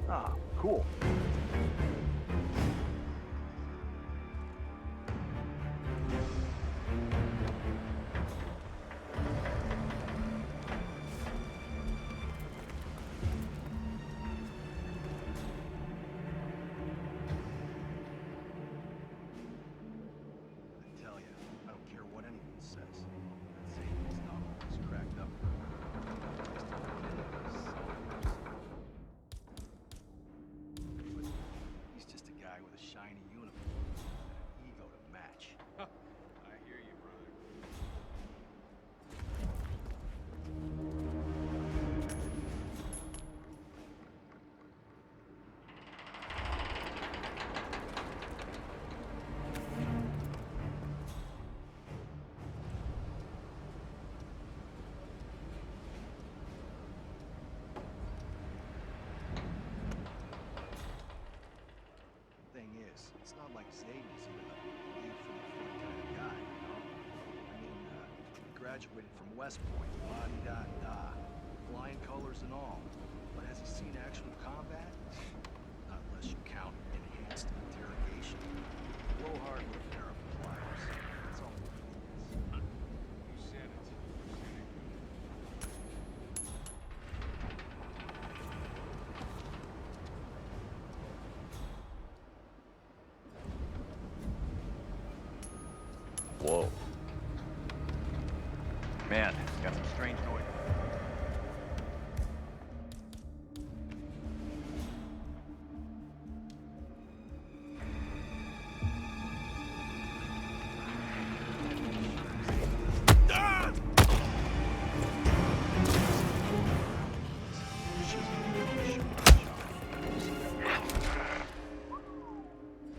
Ah, cool. I tell you, I don't care what anyone says. Zayden's not always cracked up. He's just a guy with a shiny uniform and an ego to match. I hear you, brother. Thing is, it's not like Zayden's even a lead from the front kind of guy, you know? I mean, he graduated from West Point, la-di-da-da, flying colors and all. But has he seen actual combat? Not unless you count enhanced interrogation. Blowhard with a pair of pliers. That's all it is. You said it. Whoa. Man, got some strange noise.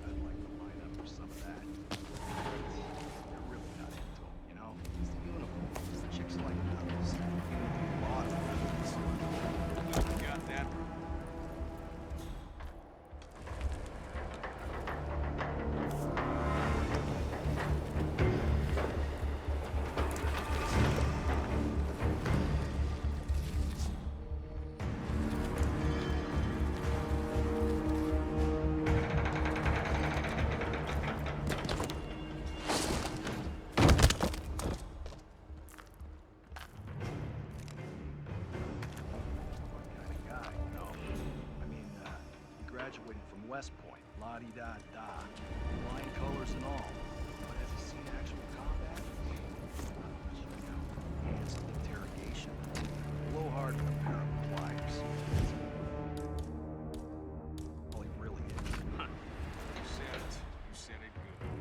I'd like to line up for some of that. They're really not into him, you know? It's the uniform. Chicks like those. La-di-da-da. Flying colors and all. But has he seen actual combat? Hands of interrogation. Blowhard with a pair of pliers. All he really is. You said it. You said it good.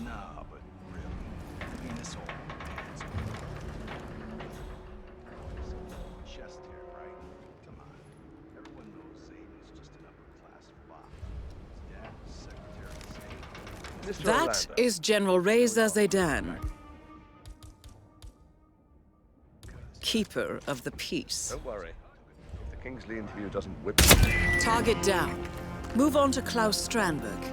Nah, but really. I mean, this whole man's chest hair, right? Come on. Everyone knows Zane is just an upper-class fop. His dad was Secretary of State. That is General Reza Zaidan, Keeper of the Peace. Don't worry. If the Kingsley interview doesn't whip... Target down. Move on to Klaus Strandberg.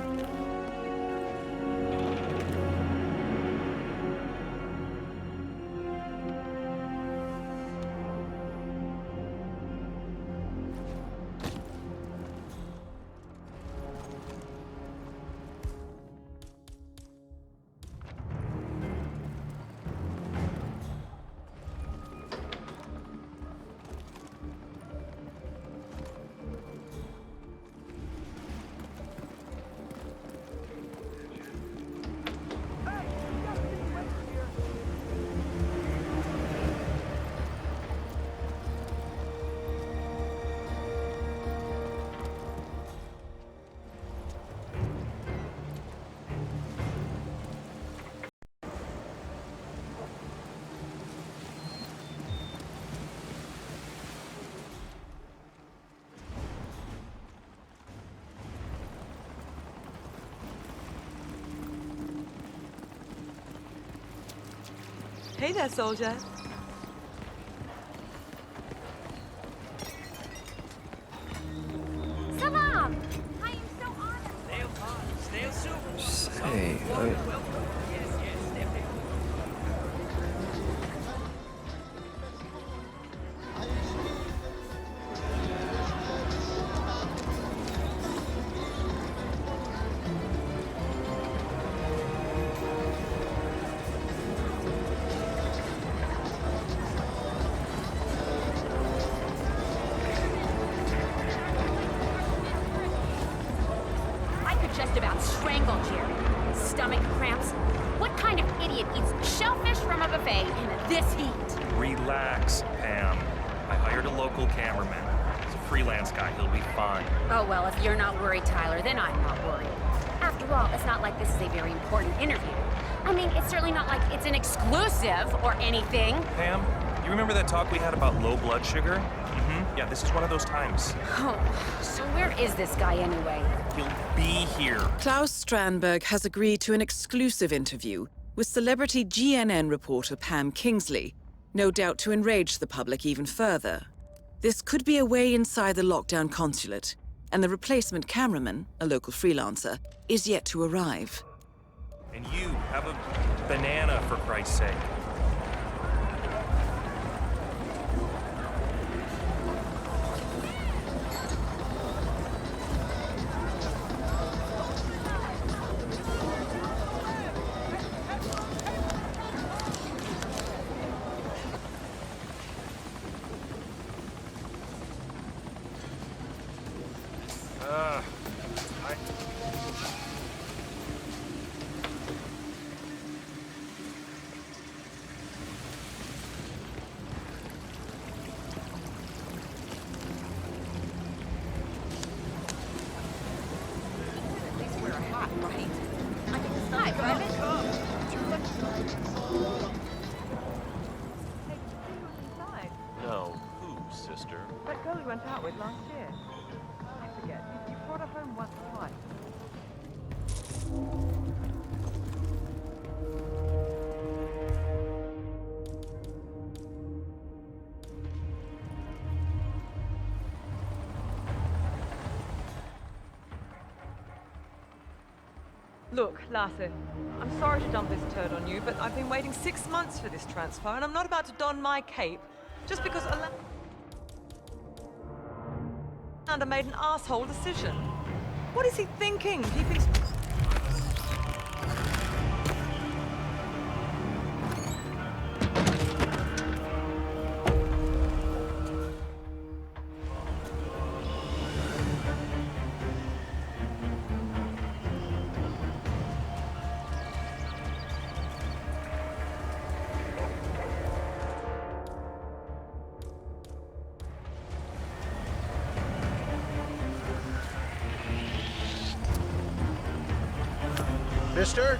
Hey there, soldier. Salam! I am so honored. Say, I could just about strangle Jerry. Stomach cramps. What kind of idiot eats shellfish from a buffet in this heat? Relax, Pam. I hired a local cameraman. He's a freelance guy. He'll be fine. Oh, well, if you're not worried, Tyler, then I'm not worried. After all, it's not like this is a very important interview. I mean, it's certainly not like it's an exclusive or anything. Pam, you remember that talk we had about low blood sugar? Mm-hmm. Yeah, this is one of those times. Oh, so where is this guy anyway? He'll be here. Klaus Strandberg has agreed to an exclusive interview with celebrity GNN reporter Pam Kingsley, no doubt to enrage the public even further. This could be a way inside the lockdown consulate, and the replacement cameraman, a local freelancer, is yet to arrive. And you, have a banana, for Christ's sake. No, who, sister? That girl you went out with last year. I forget. You brought her home once or twice. Look, Lasse, I'm sorry to dump this turd on you, but I've been waiting 6 months for this transfer, and I'm not about to don my cape just because Amanda made an asshole decision. What is he thinking? Keeping... Mister?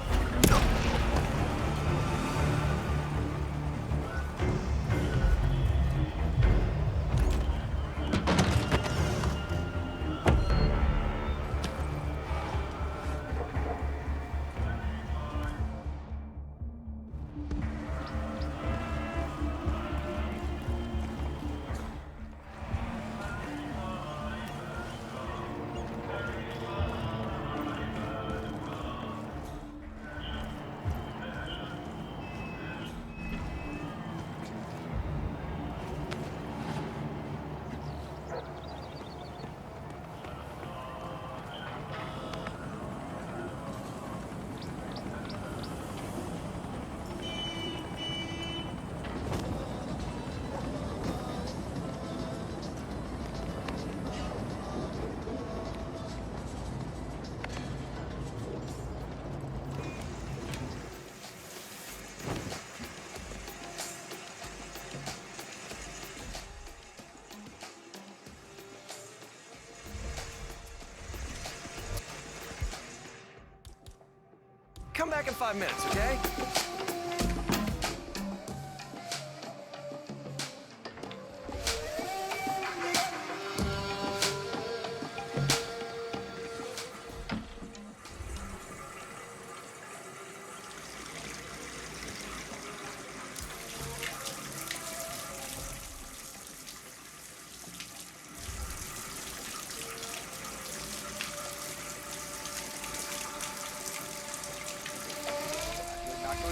Come back in 5 minutes, okay?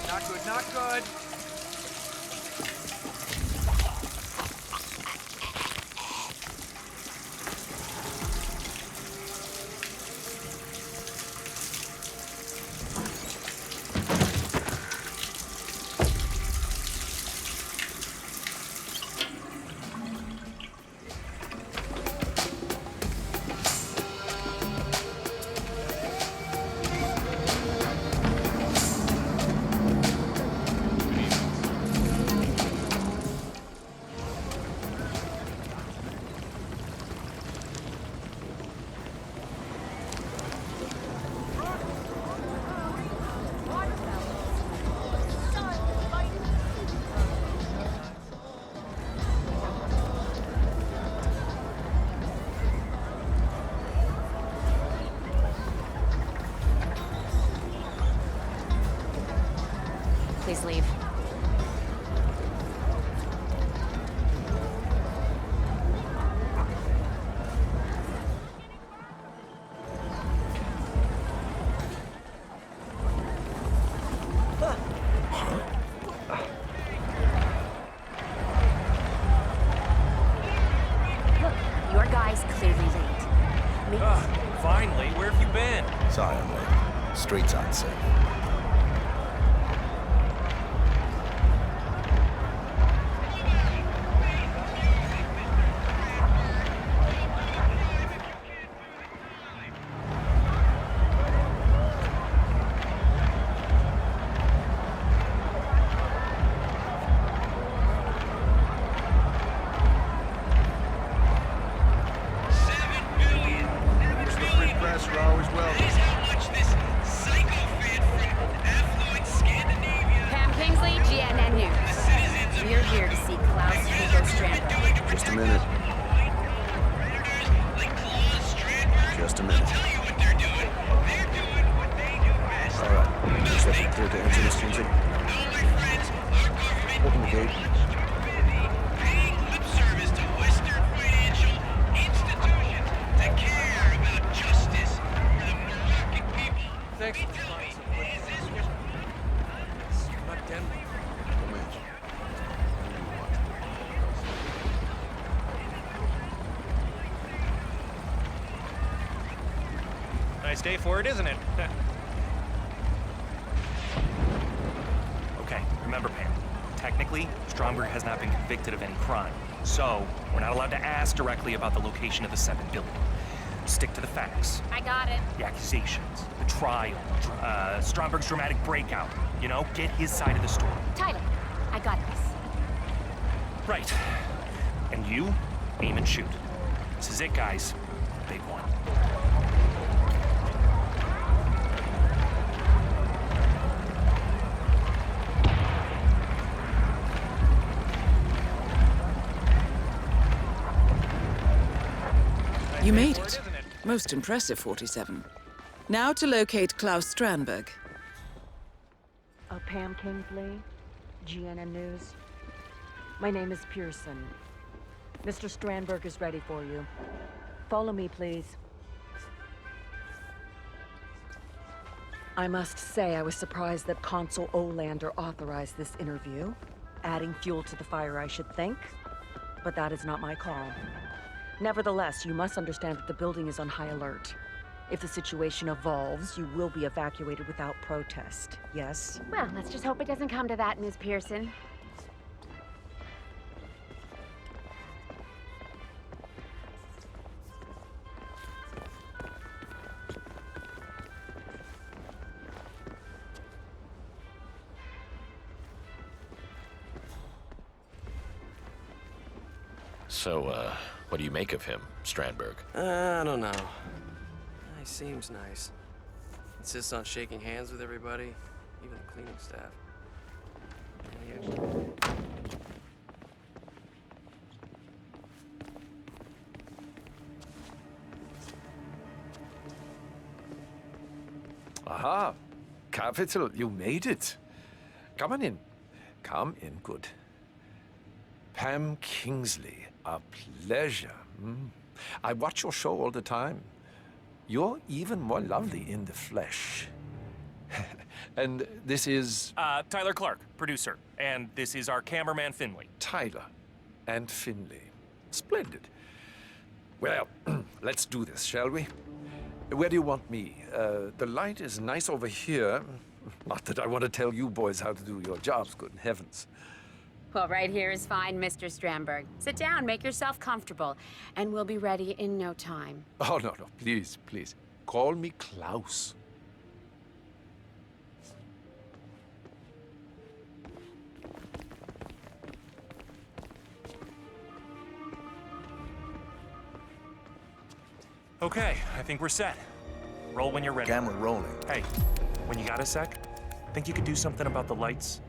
Not good, not good. Please leave. Look, your guy's clearly late. Finally, where have you been? Sorry I'm late. Streets aren't safe. Thanks for nice day for it, isn't it? Okay, remember, Pam. Technically, Stromberg has not been convicted of any crime. So, we're not allowed to ask directly about the location of the 7 building. Stick to the facts. I got it. The accusations, the trial, Stromberg's dramatic breakout. You know, get his side of the story. Tyler, I got this. Right. And you, aim and shoot. This is it, guys. Big one. You made it. Most impressive, 47. Now to locate Klaus Strandberg. Pam Kingsley, GNN News. My name is Pearson. Mr. Strandberg is ready for you. Follow me, please. I must say I was surprised that Consul Olander authorized this interview. Adding fuel to the fire, I should think. But that is not my call. Nevertheless, you must understand that the building is on high alert. If the situation evolves, you will be evacuated without protest, yes? Well, let's just hope it doesn't come to that, Ms. Pearson. So, what do you make of him, Strandberg? I don't know. He seems nice. Insists on shaking hands with everybody, even the cleaning staff. And he actually... Aha! Capital, you made it. Come on in. Come in, good. Pam Kingsley, a pleasure. I watch your show all the time. You're even more lovely in the flesh. And this is... Tyler Clark, producer. And this is our cameraman, Finley. Tyler and Finley. Splendid. Well, let's do this, shall we? Where do you want me? The light is nice over here. Not that I want to tell you boys how to do your jobs, good heavens. Well, right here is fine, Mr. Strandberg. Sit down, make yourself comfortable, and we'll be ready in no time. Oh, no, please, please. Call me Klaus. Okay, I think we're set. Roll when you're ready. Camera rolling. Hey, when you got a sec, think you could do something about the lights?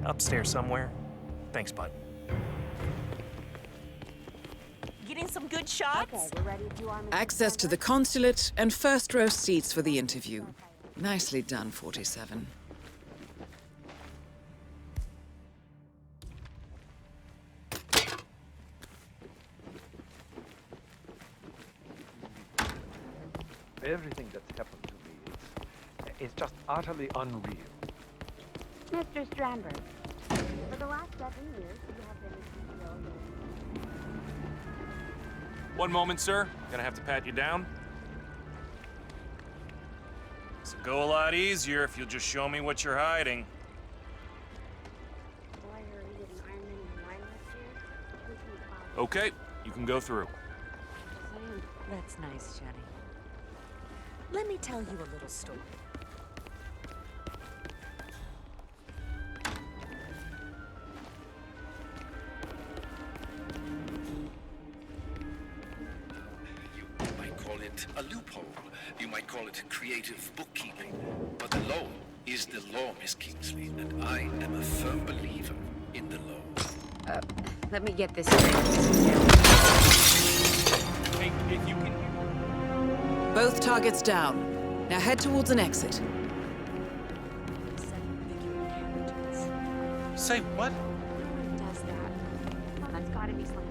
Upstairs somewhere? Thanks, bud. Getting some good shots? Okay, we're ready to do our... Access to the consulate and first-row seats for the interview. Nicely done, 47. Everything that's happened to me is just utterly unreal. Mr. Strandberg, for the last 7 years, you have been a CEO. One moment, sir. Gonna have to pat you down. This'll go a lot easier if you'll just show me what you're hiding. Okay, you can go through. That's nice, Jenny. Let me tell you a little story. You might call it a loophole. You might call it creative bookkeeping. But the law is the law, Miss Kingsley, and I am a firm believer in the law. Let me get this straight. Hey, if you can... Both targets down. Now head towards an exit. Say what? Who does that? Well, that's gotta be something.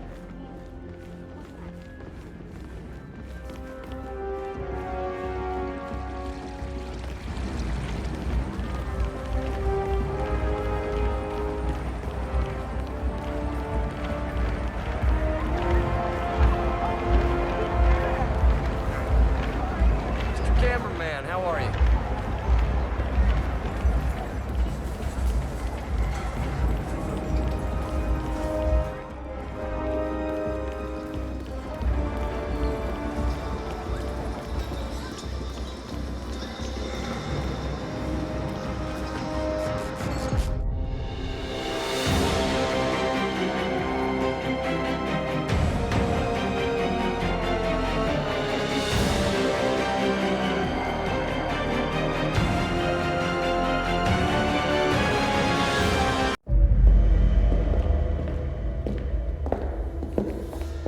Mr. Cameraman.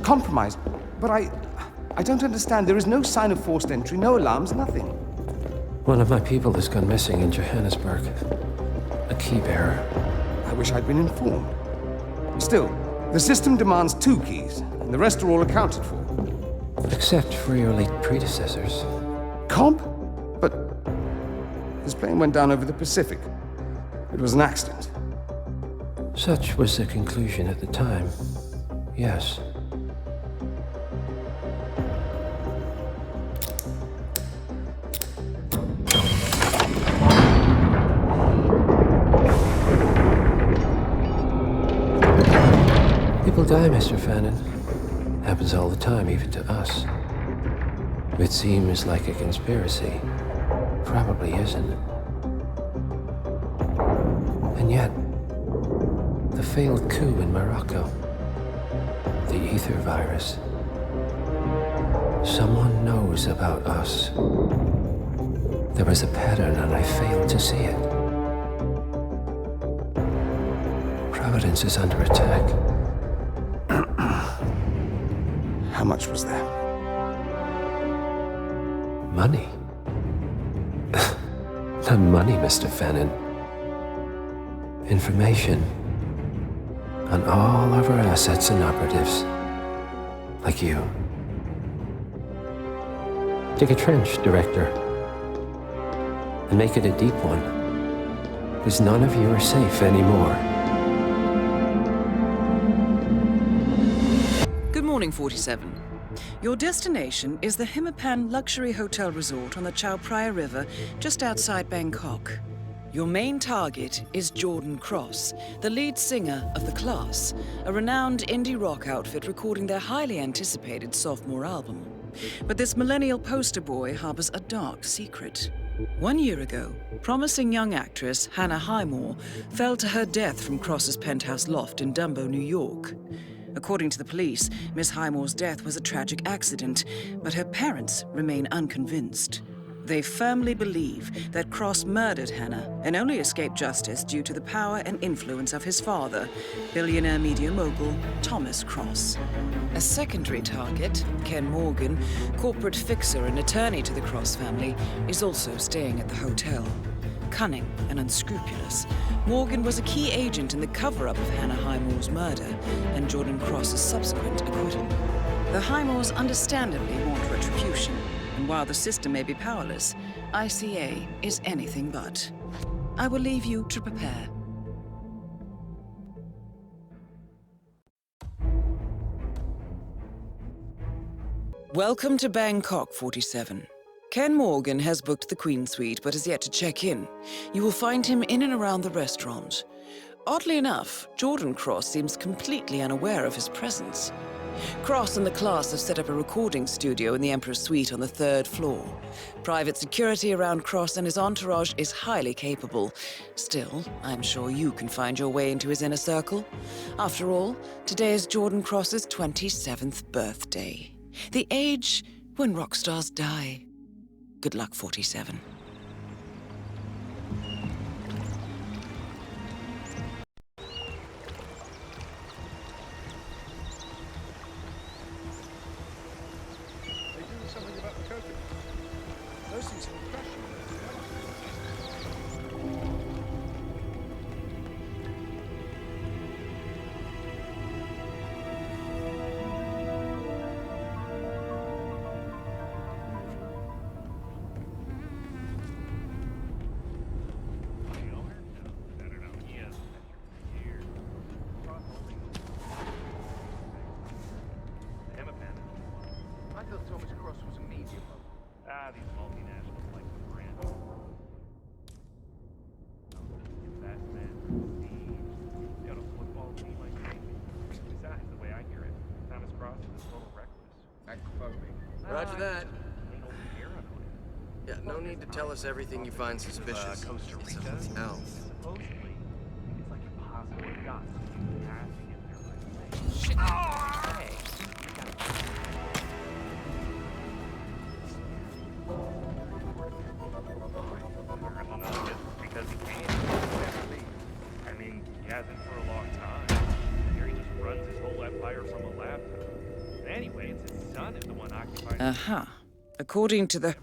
compromised. But I don't understand. There is no sign of forced entry, no alarms, nothing. One of my people has gone missing in Johannesburg. A key bearer. I wish I'd been informed. Still, the system demands 2 keys, and the rest are all accounted for. Except for your late predecessors. Cobb? But his plane went down over the Pacific. It was an accident. Such was the conclusion at the time. Yes. People die, Mr. Fannin. Happens all the time, even to us. It seems like a conspiracy. Probably isn't. And yet, the failed coup in Morocco, the ether virus. Someone knows about us. There was a pattern and I failed to see it. Providence is under attack. How much was there? Money? Not money, Mr. Fannin. Information on all of our assets and operatives. Like you. Dig a trench, Director. And make it a deep one. Because none of you are safe anymore. Good morning, 47. Your destination is the Hitman luxury hotel resort on the Chao Phraya River, just outside Bangkok. Your main target is Jordan Cross, the lead singer of The Class, a renowned indie rock outfit recording their highly anticipated sophomore album. But this millennial poster boy harbors a dark secret. 1 year ago, promising young actress Hannah Highmore fell to her death from Cross's penthouse loft in Dumbo, New York. According to the police, Miss Highmore's death was a tragic accident, but her parents remain unconvinced. They firmly believe that Cross murdered Hannah and only escaped justice due to the power and influence of his father, billionaire media mogul Thomas Cross. A secondary target, Ken Morgan, corporate fixer and attorney to the Cross family, is also staying at the hotel. Cunning and unscrupulous, Morgan was a key agent in the cover-up of Hannah Highmore's murder and Jordan Cross's subsequent acquittal. The Highmores understandably want retribution, and while the system may be powerless, ICA is anything but. I will leave you to prepare. Welcome to Bangkok, 47. Ken Morgan has booked the Queen Suite, but has yet to check in. You will find him in and around the restaurant. Oddly enough, Jordan Cross seems completely unaware of his presence. Cross and the Class have set up a recording studio in the Emperor's Suite on the 3rd floor. Private security around Cross and his entourage is highly capable. Still, I'm sure you can find your way into his inner circle. After all, today is Jordan Cross's 27th birthday. The age when rock stars die. Good luck, 47. These multinationals like the brand. That man, you got a football team like crazy. Besides, the way I hear it, Thomas Cross is a total reckless. Roger that. Yeah, no need to tell us everything you find suspicious. Costa Rica? Something else. Supposedly, it's like impossible yachts passing in there like shit. Oh! Hey. Because he can't. I mean, he hasn't for a long time. Here he just runs his whole empire from a laptop. Anyway, it's his son is the one occupying. Uh-huh. According to the...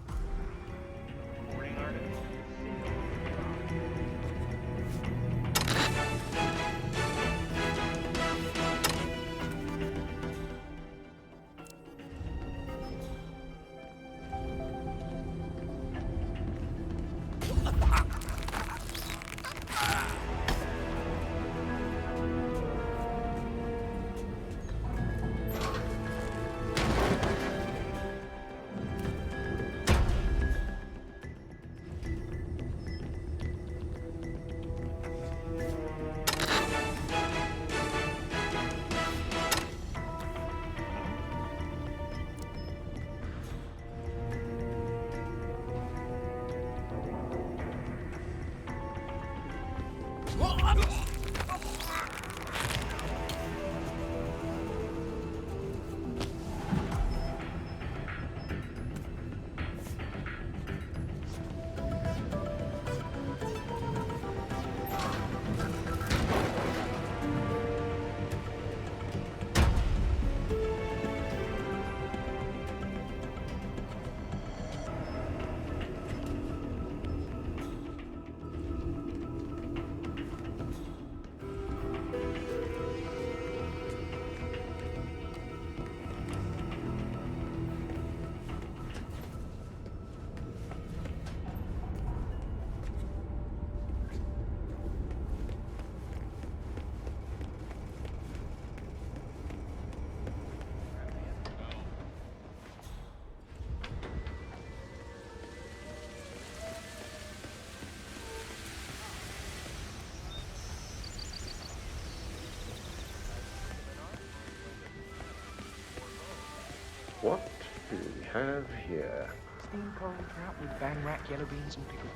What do we have here? Steamed coral trout with bang rack, yellow beans, and pickled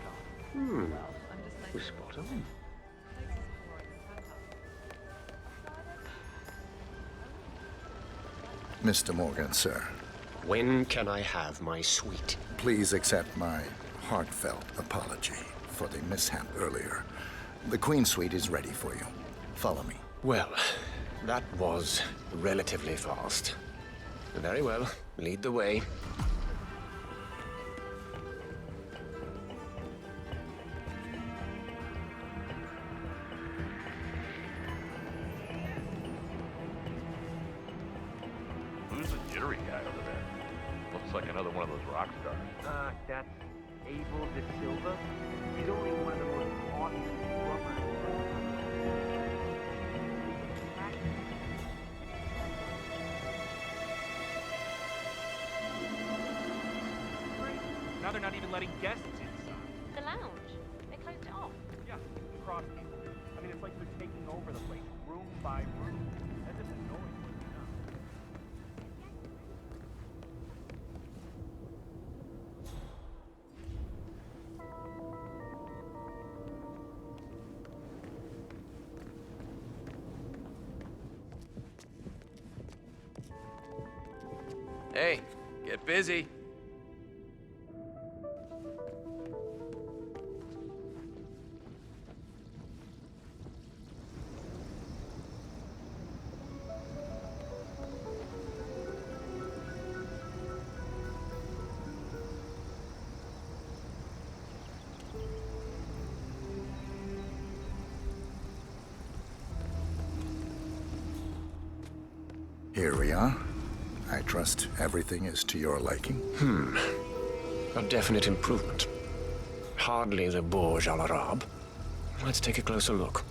garlic. We're spot on. Mr. Morgan, sir. When can I have my suite? Please accept my heartfelt apology for the mishap earlier. The Queen Suite is ready for you. Follow me. Well, that was relatively fast. Very well. Lead the way. Who's the jittery guy over there? Looks like another one of those rock stars. That's Abel De Silva. He's only one of the most awesome drummers. Now they're not even letting guests inside. The lounge. They closed it off. Yeah, cross people. I mean, it's like they're taking over the place, room by room. That doesn't know anyone enough. Hey, get busy. Here we are. I trust everything is to your liking. A definite improvement. Hardly the Burj Al Arab. Let's take a closer look.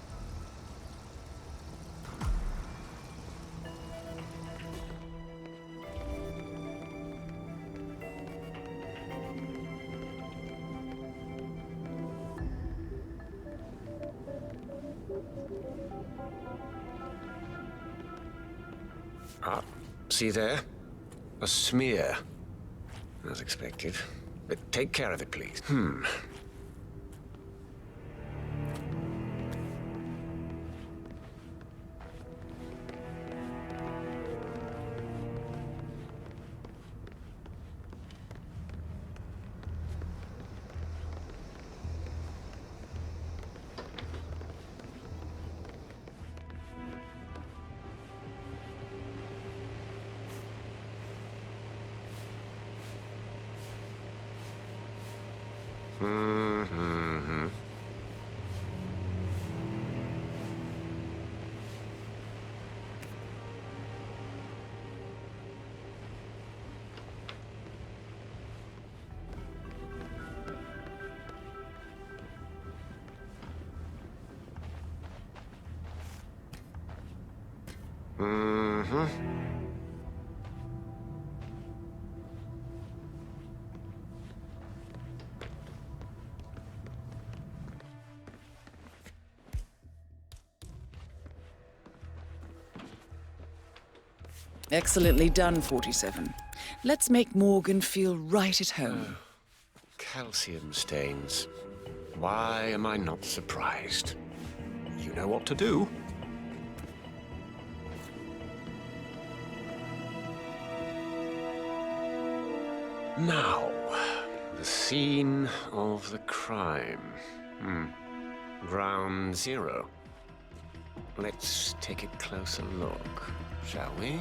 Ah, see there? A smear. As expected. But take care of it, please. Mm-hmm. Mm-hmm. Excellently done, 47. Let's make Morgan feel right at home. Calcium stains. Why am I not surprised? You know what to do. Now, the scene of the crime. Ground zero. Let's take a closer look, shall we?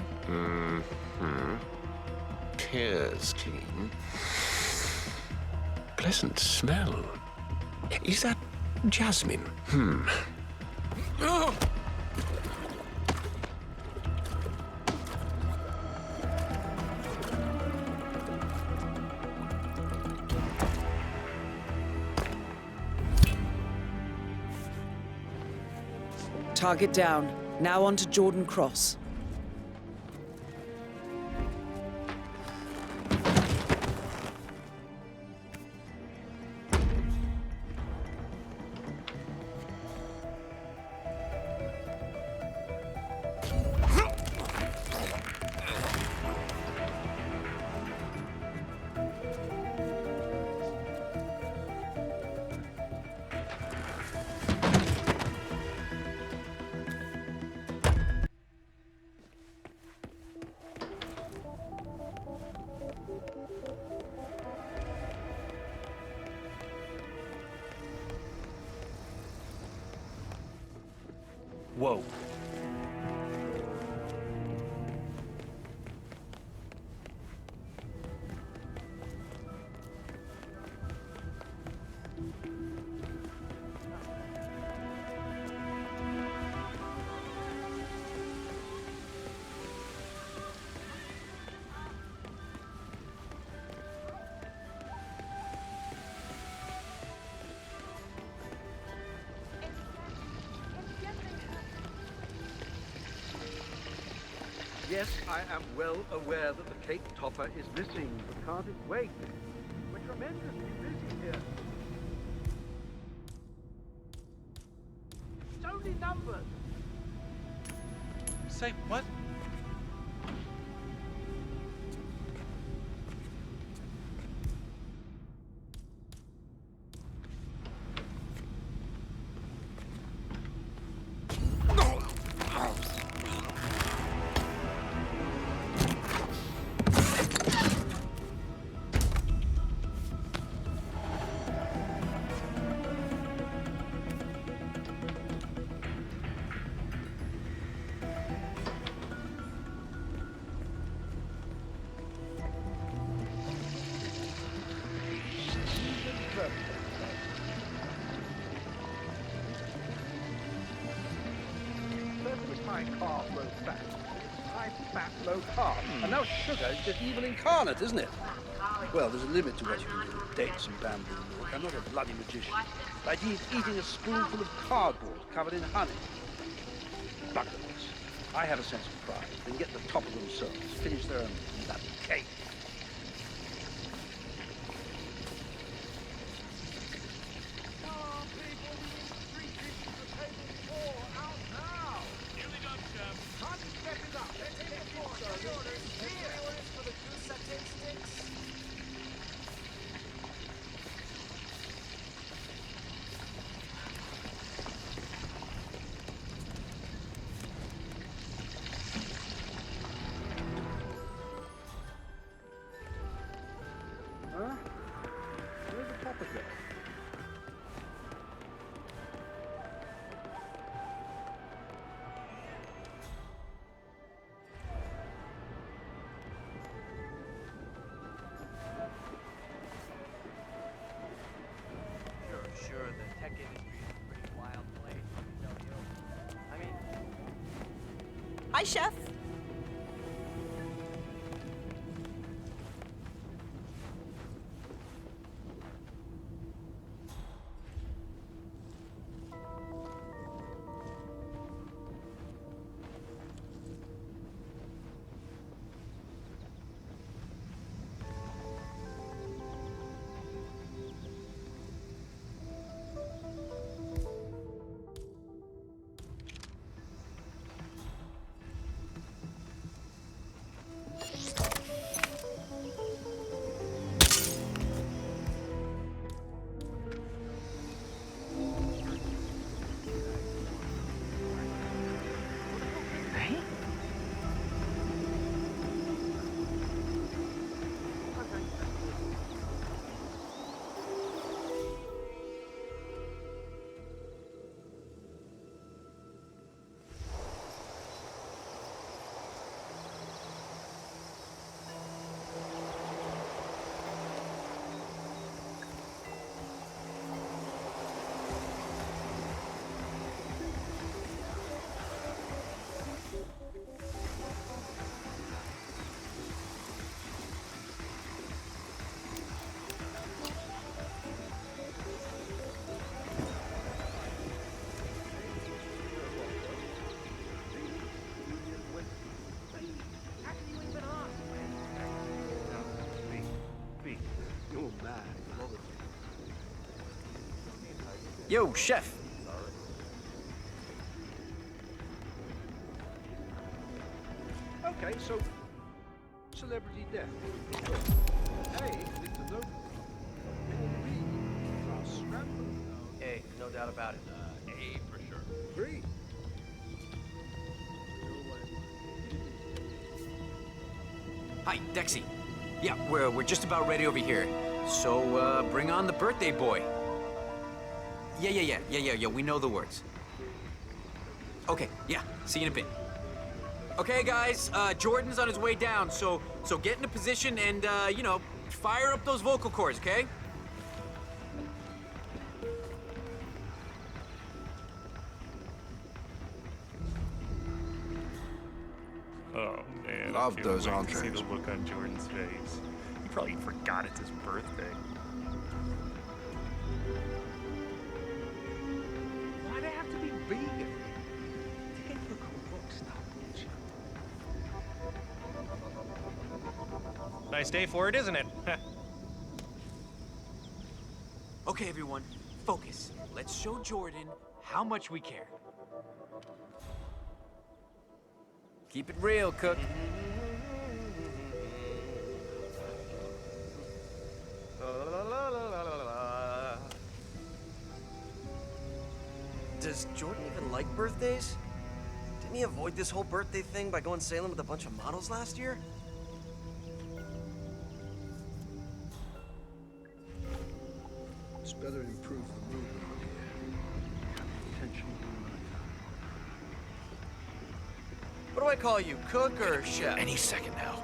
Appears clean. Pleasant smell. Is that jasmine? Oh! Target down. Now on to Jordan Cross. Whoa. Yes, I am well aware that the Cape Topper is missing, but can't it wait? We're tremendously busy here. It's only numbers. Say what? My carb low fat. It's high fat, low carb. And now sugar is just evil incarnate, isn't it? Well, there's a limit to what you can do with dates and bamboo milk. I'm not a bloody magician. But eating a spoonful of cardboard covered in honey. Buggers. I have a sense of pride. They can get to the top of themselves, finish their own bloody cake. Hi, Chef. Yo, Chef. Okay, so celebrity death. Hey, it's a no. Hey, no doubt about it. A for sure. Three. Hi, Dexy. Yeah, we're just about ready over here. So, bring on the birthday boy. Yeah, we know the words. Okay, yeah, see you in a bit. Okay, guys, Jordan's on his way down, so get into position and, you know, fire up those vocal cords, okay? Oh, man. Love I can't those wait to entrees. see the look on Jordan's face. He probably forgot it's his birthday. Why'd it have to be vegan? Typical rockstar bullshit. Nice day for it, isn't it? Okay, everyone, focus. Let's show Jordan how much we care. Keep it real, Cook. Does Jordan even like birthdays? Didn't he avoid this whole birthday thing by going sailing with a bunch of models last year? It's better improve the movement here. Attention. What do I call you, cook or chef? Any second now.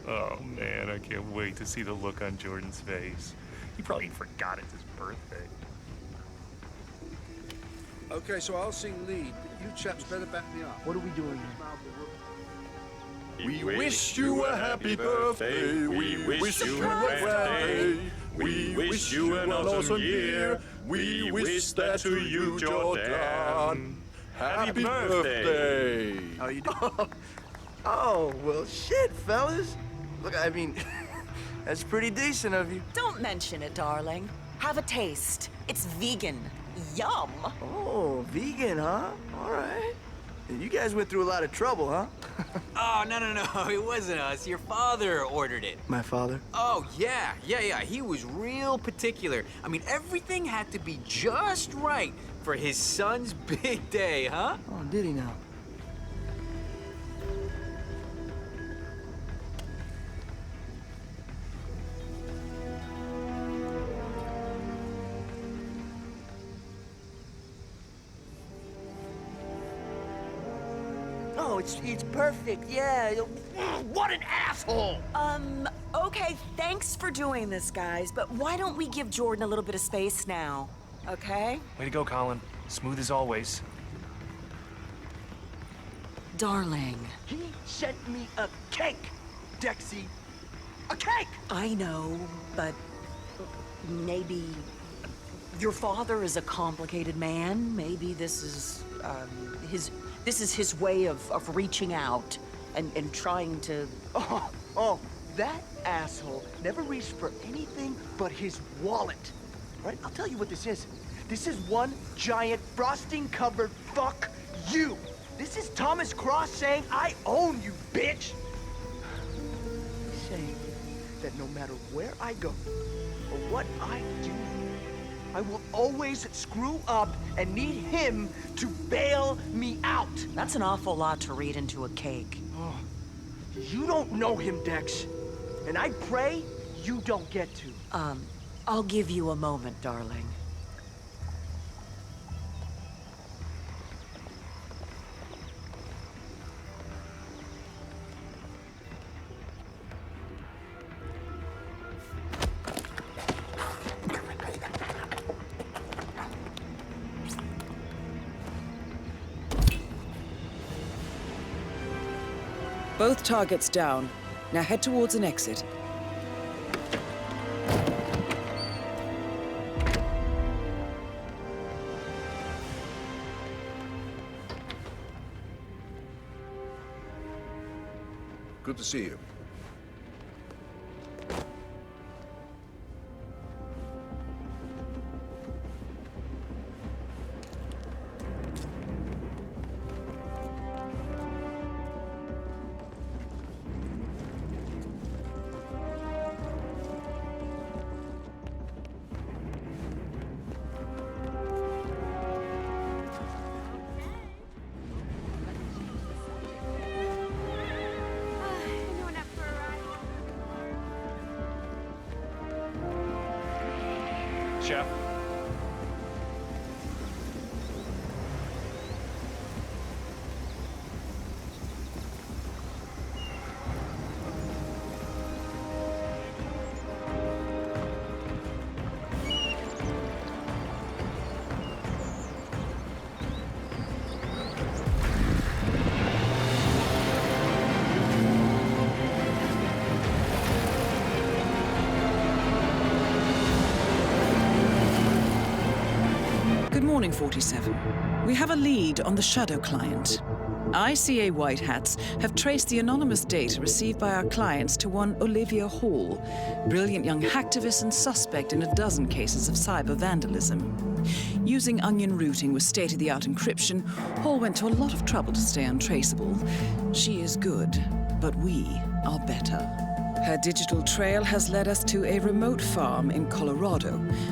Oh, man, I can't wait to see the look on Jordan's face. He probably forgot it's his birthday. Okay, so I'll sing lead, but you chaps better back me up. What are we doing here? We wish you a happy birthday. We wish you a birthday. We wish you an awesome year. We wish that to you, Jordan. Happy birthday. How you doing? Oh, well, shit, fellas. Look, I mean, that's pretty decent of you. Don't mention it, darling. Have a taste. It's vegan. Yum. Oh, vegan, huh? All right. You guys went through a lot of trouble, huh? Oh, no, it wasn't us. Your father ordered it. My father? Oh, yeah. He was real particular. I mean, everything had to be just right for his son's big day, huh? Oh, did he now? No, it's perfect, yeah. What an asshole! Okay, thanks for doing this, guys, but why don't we give Jordan a little bit of space now, okay? Way to go, Colin. Smooth as always. Darling. He sent me a cake, Dexy. A cake! I know, but maybe your father is a complicated man. Maybe this is his way of reaching out and trying to... Oh, that asshole never reached for anything but his wallet. All right, I'll tell you what this is. This is one giant frosting-covered fuck you. This is Thomas Cross saying, I own you, bitch. He's saying that no matter where I go or what I do, I will always screw up and need him to bail me out. That's an awful lot to read into a cake. Oh, you don't know him, Dex. And I pray you don't get to. I'll give you a moment, darling. Both targets down. Now head towards an exit. Good to see you. Chef. Good morning, 47. We have a lead on the Shadow client. ICA White Hats have traced the anonymous data received by our clients to one Olivia Hall, brilliant young hacktivist and suspect in a dozen cases of cyber vandalism. Using onion routing with state-of-the-art encryption, Hall went to a lot of trouble to stay untraceable. She is good, but we are better. Her digital trail has led us to a remote farm in Colorado,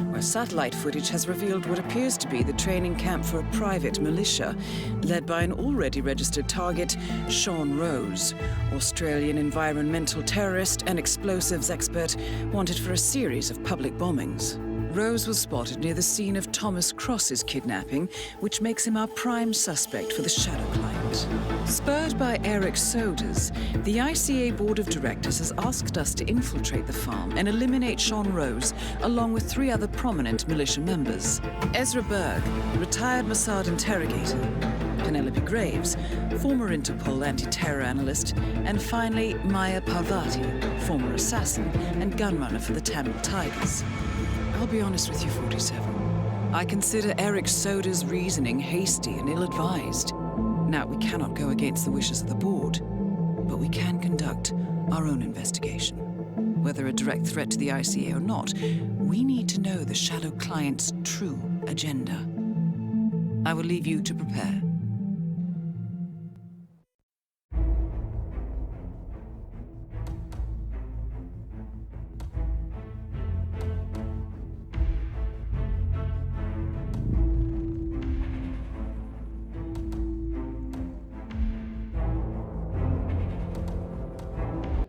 where satellite footage has revealed what appears to be the training camp for a private militia, led by an already registered target, Sean Rose, Australian environmental terrorist and explosives expert wanted for a series of public bombings. Rose was spotted near the scene of Thomas Cross's kidnapping, which makes him our prime suspect for the Shadow client. Spurred by ARK Sodas, the ICA Board of Directors has asked us to infiltrate the farm and eliminate Sean Rose, along with 3 other prominent militia members. Ezra Berg, retired Mossad interrogator, Penelope Graves, former Interpol anti-terror analyst, and finally Maya Parvati, former assassin and gunrunner for the Tamil Tigers. I'll be honest with you, 47. I consider ARK Soda's reasoning hasty and ill-advised. Now, we cannot go against the wishes of the board, but we can conduct our own investigation. Whether a direct threat to the ICA or not, we need to know the Shadow client's true agenda. I will leave you to prepare.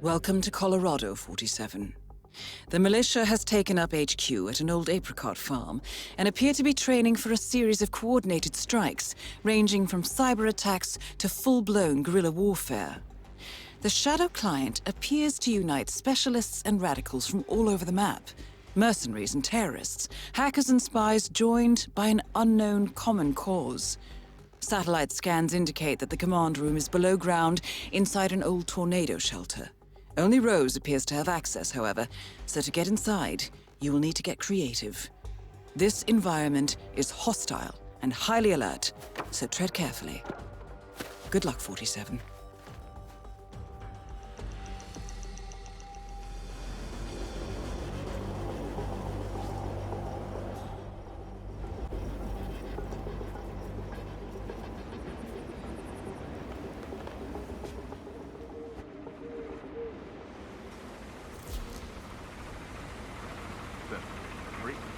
Welcome to Colorado, 47. The militia has taken up HQ at an old apricot farm and appear to be training for a series of coordinated strikes, ranging from cyber attacks to full-blown guerrilla warfare. The Shadow Client appears to unite specialists and radicals from all over the map. Mercenaries and terrorists, hackers and spies joined by an unknown common cause. Satellite scans indicate that the command room is below ground inside an old tornado shelter. Only Rose appears to have access, however, so to get inside, you will need to get creative. This environment is hostile and highly alert, so tread carefully. Good luck, 47.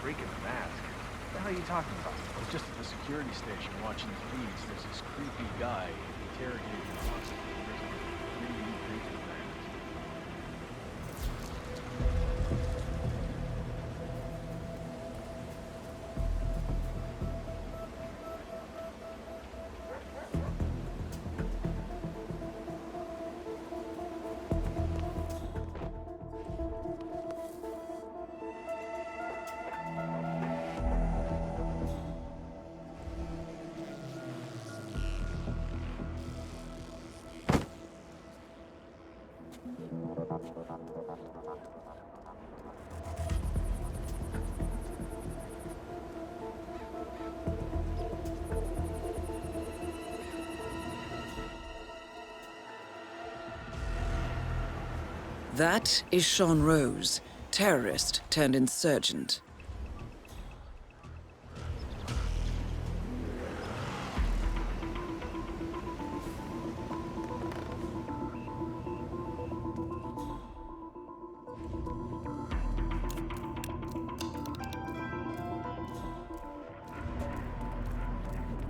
Freaking mask. What the hell are you talking about? I was just at the security station watching the feeds. There's this creepy guy interrogating the hospital. There's a really creepy man. That is Sean Rose, terrorist turned insurgent.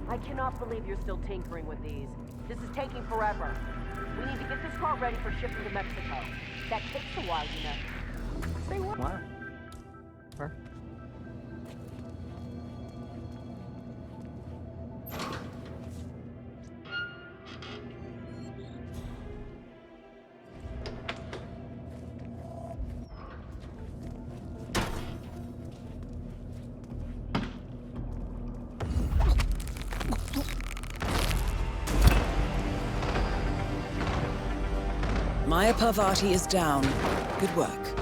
I cannot believe you're still tinkering with these. This is taking forever. We need to get this car ready for shipping to Mexico. That takes a while, you know. Say what? Wow. Where? Maya Parvati is down. Good work.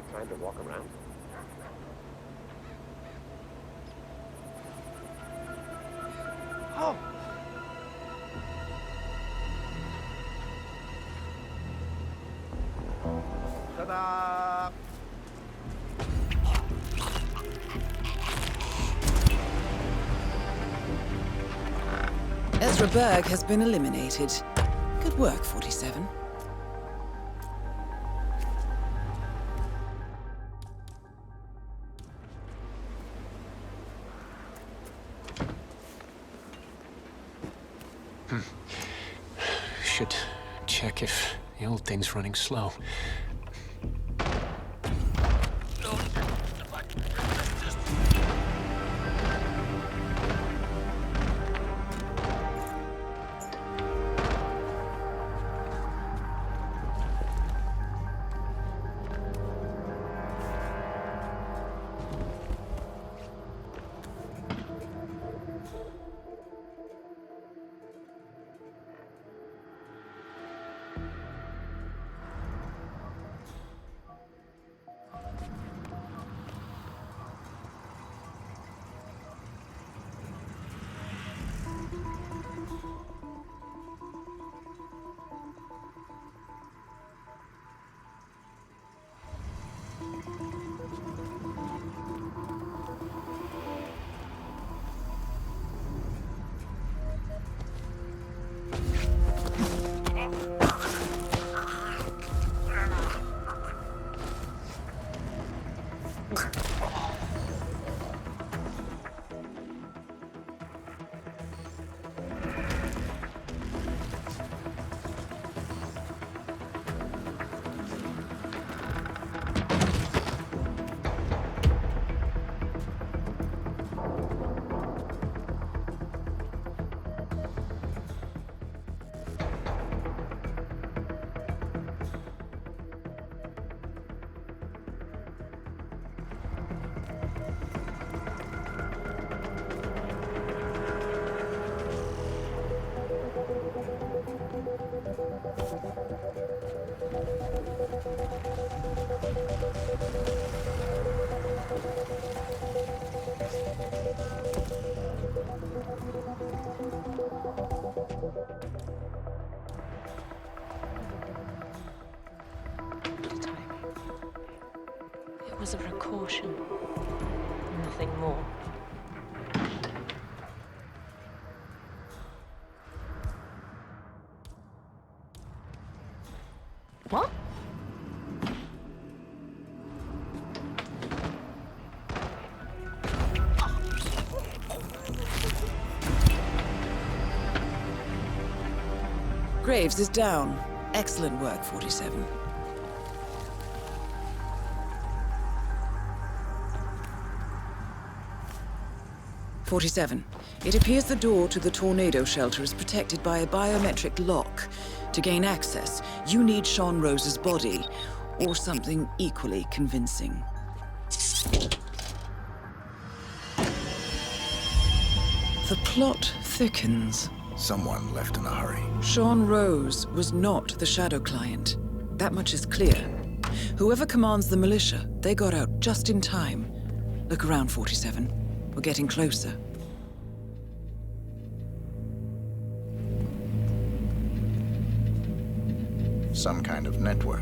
enough time to walk around? Oh! Ta-da! Ezra Berg has been eliminated. Good work, 47. Should check if the old thing's running slow. It was a precaution. Nothing more. What? Graves is down. Excellent work, 47. It appears the door to the tornado shelter is protected by a biometric lock. To gain access, you need Sean Rose's body, or something equally convincing. The plot thickens. Someone left in a hurry. Sean Rose was not the Shadow Client. That much is clear. Whoever commands the militia, they got out just in time. Look around, 47. We're getting closer. Some kind of network.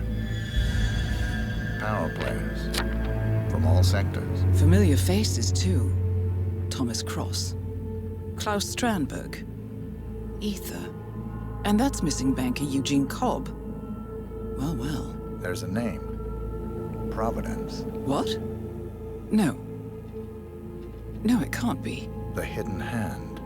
Power players. From all sectors. Familiar faces, too. Thomas Cross. Klaus Strandberg. Ether. And that's missing banker Eugene Cobb. Well, well. There's a name. Providence. What? No. No, it can't be. The Hidden Hand.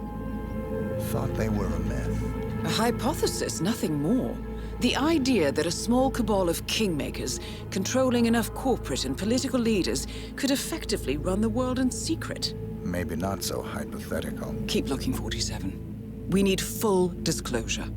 Thought they were a myth. A hypothesis, nothing more. The idea that a small cabal of kingmakers, controlling enough corporate and political leaders, could effectively run the world in secret. Maybe not so hypothetical. Keep looking, 47. We need full disclosure.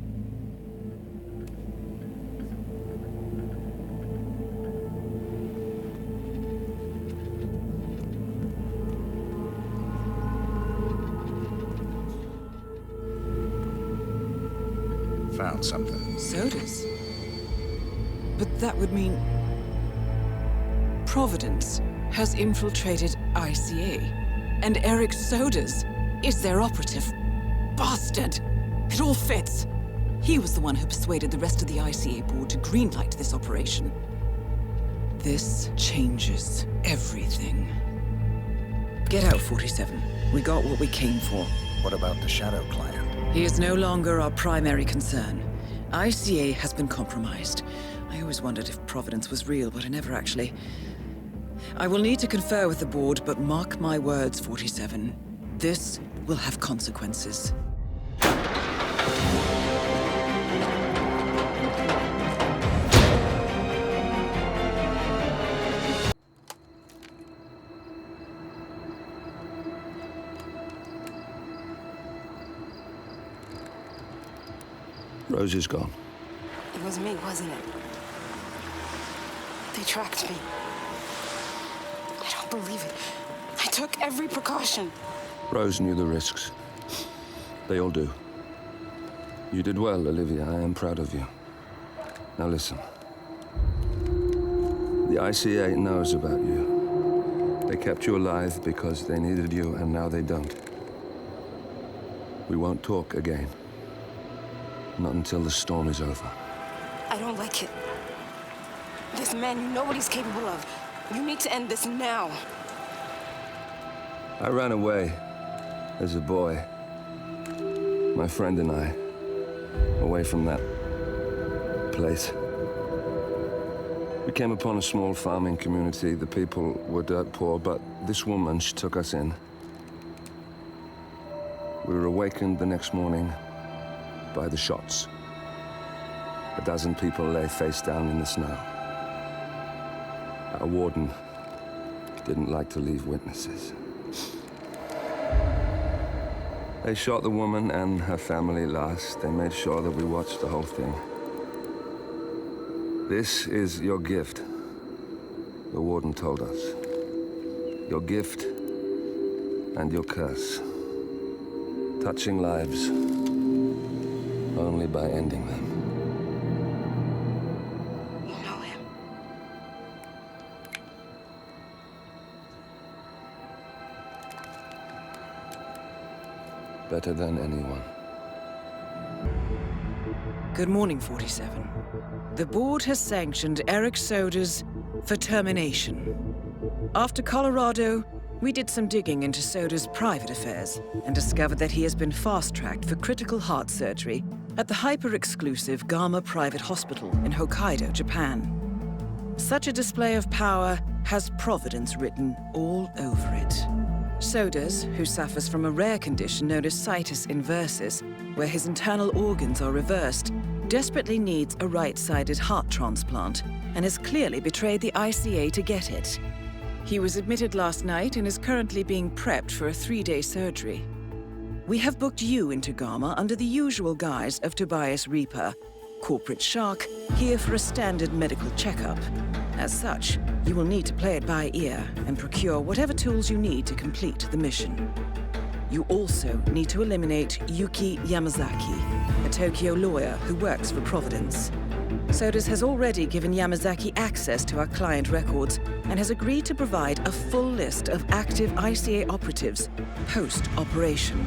Found something. Sodas? But that would mean... Providence has infiltrated ICA, and Eric Sodas is their operative. Bastard! It all fits. He was the one who persuaded the rest of the ICA board to greenlight this operation. This changes everything. Get out, 47. We got what we came for. What about the Shadow client? He is no longer our primary concern. ICA has been compromised. I always wondered if Providence was real, but I never actually... I will need to confer with the board, but mark my words, 47. This will have consequences. Rose is gone. It was me, wasn't it? They tracked me. I don't believe it. I took every precaution. Rose knew the risks. They all do. You did well, Olivia. I am proud of you. Now listen. The ICA knows about you. They kept you alive because they needed you, and now they don't. We won't talk again. Not until the storm is over. I don't like it. This man you know what he's capable of. You need to end this now. I ran away as a boy. My friend and I. Away from that place. We came upon a small farming community. The people were dirt poor, but this woman, she took us in. We were awakened the next morning by the shots. A dozen people lay face down in the snow. Our warden didn't like to leave witnesses. They shot the woman and her family last. They made sure that we watched the whole thing. This is your gift, the warden told us. Your gift and your curse. Touching lives only by ending them. You know him. Better than anyone. Good morning, 47. The board has sanctioned Eric Sodas for termination. After Colorado, we did some digging into Soda's private affairs and discovered that he has been fast-tracked for critical heart surgery at the hyper-exclusive Gama Private Hospital in Hokkaido, Japan. Such a display of power has Providence written all over it. Sodas, who suffers from a rare condition known as Situs Inversus, where his internal organs are reversed, desperately needs a right-sided heart transplant and has clearly betrayed the ICA to get it. He was admitted last night and is currently being prepped for a 3-day surgery. We have booked you into Gama under the usual guise of Tobias Reaper, corporate shark, here for a standard medical checkup. As such, you will need to play it by ear and procure whatever tools you need to complete the mission. You also need to eliminate Yuki Yamazaki, a Tokyo lawyer who works for Providence. Sodas has already given Yamazaki access to our client records and has agreed to provide a full list of active ICA operatives post-operation.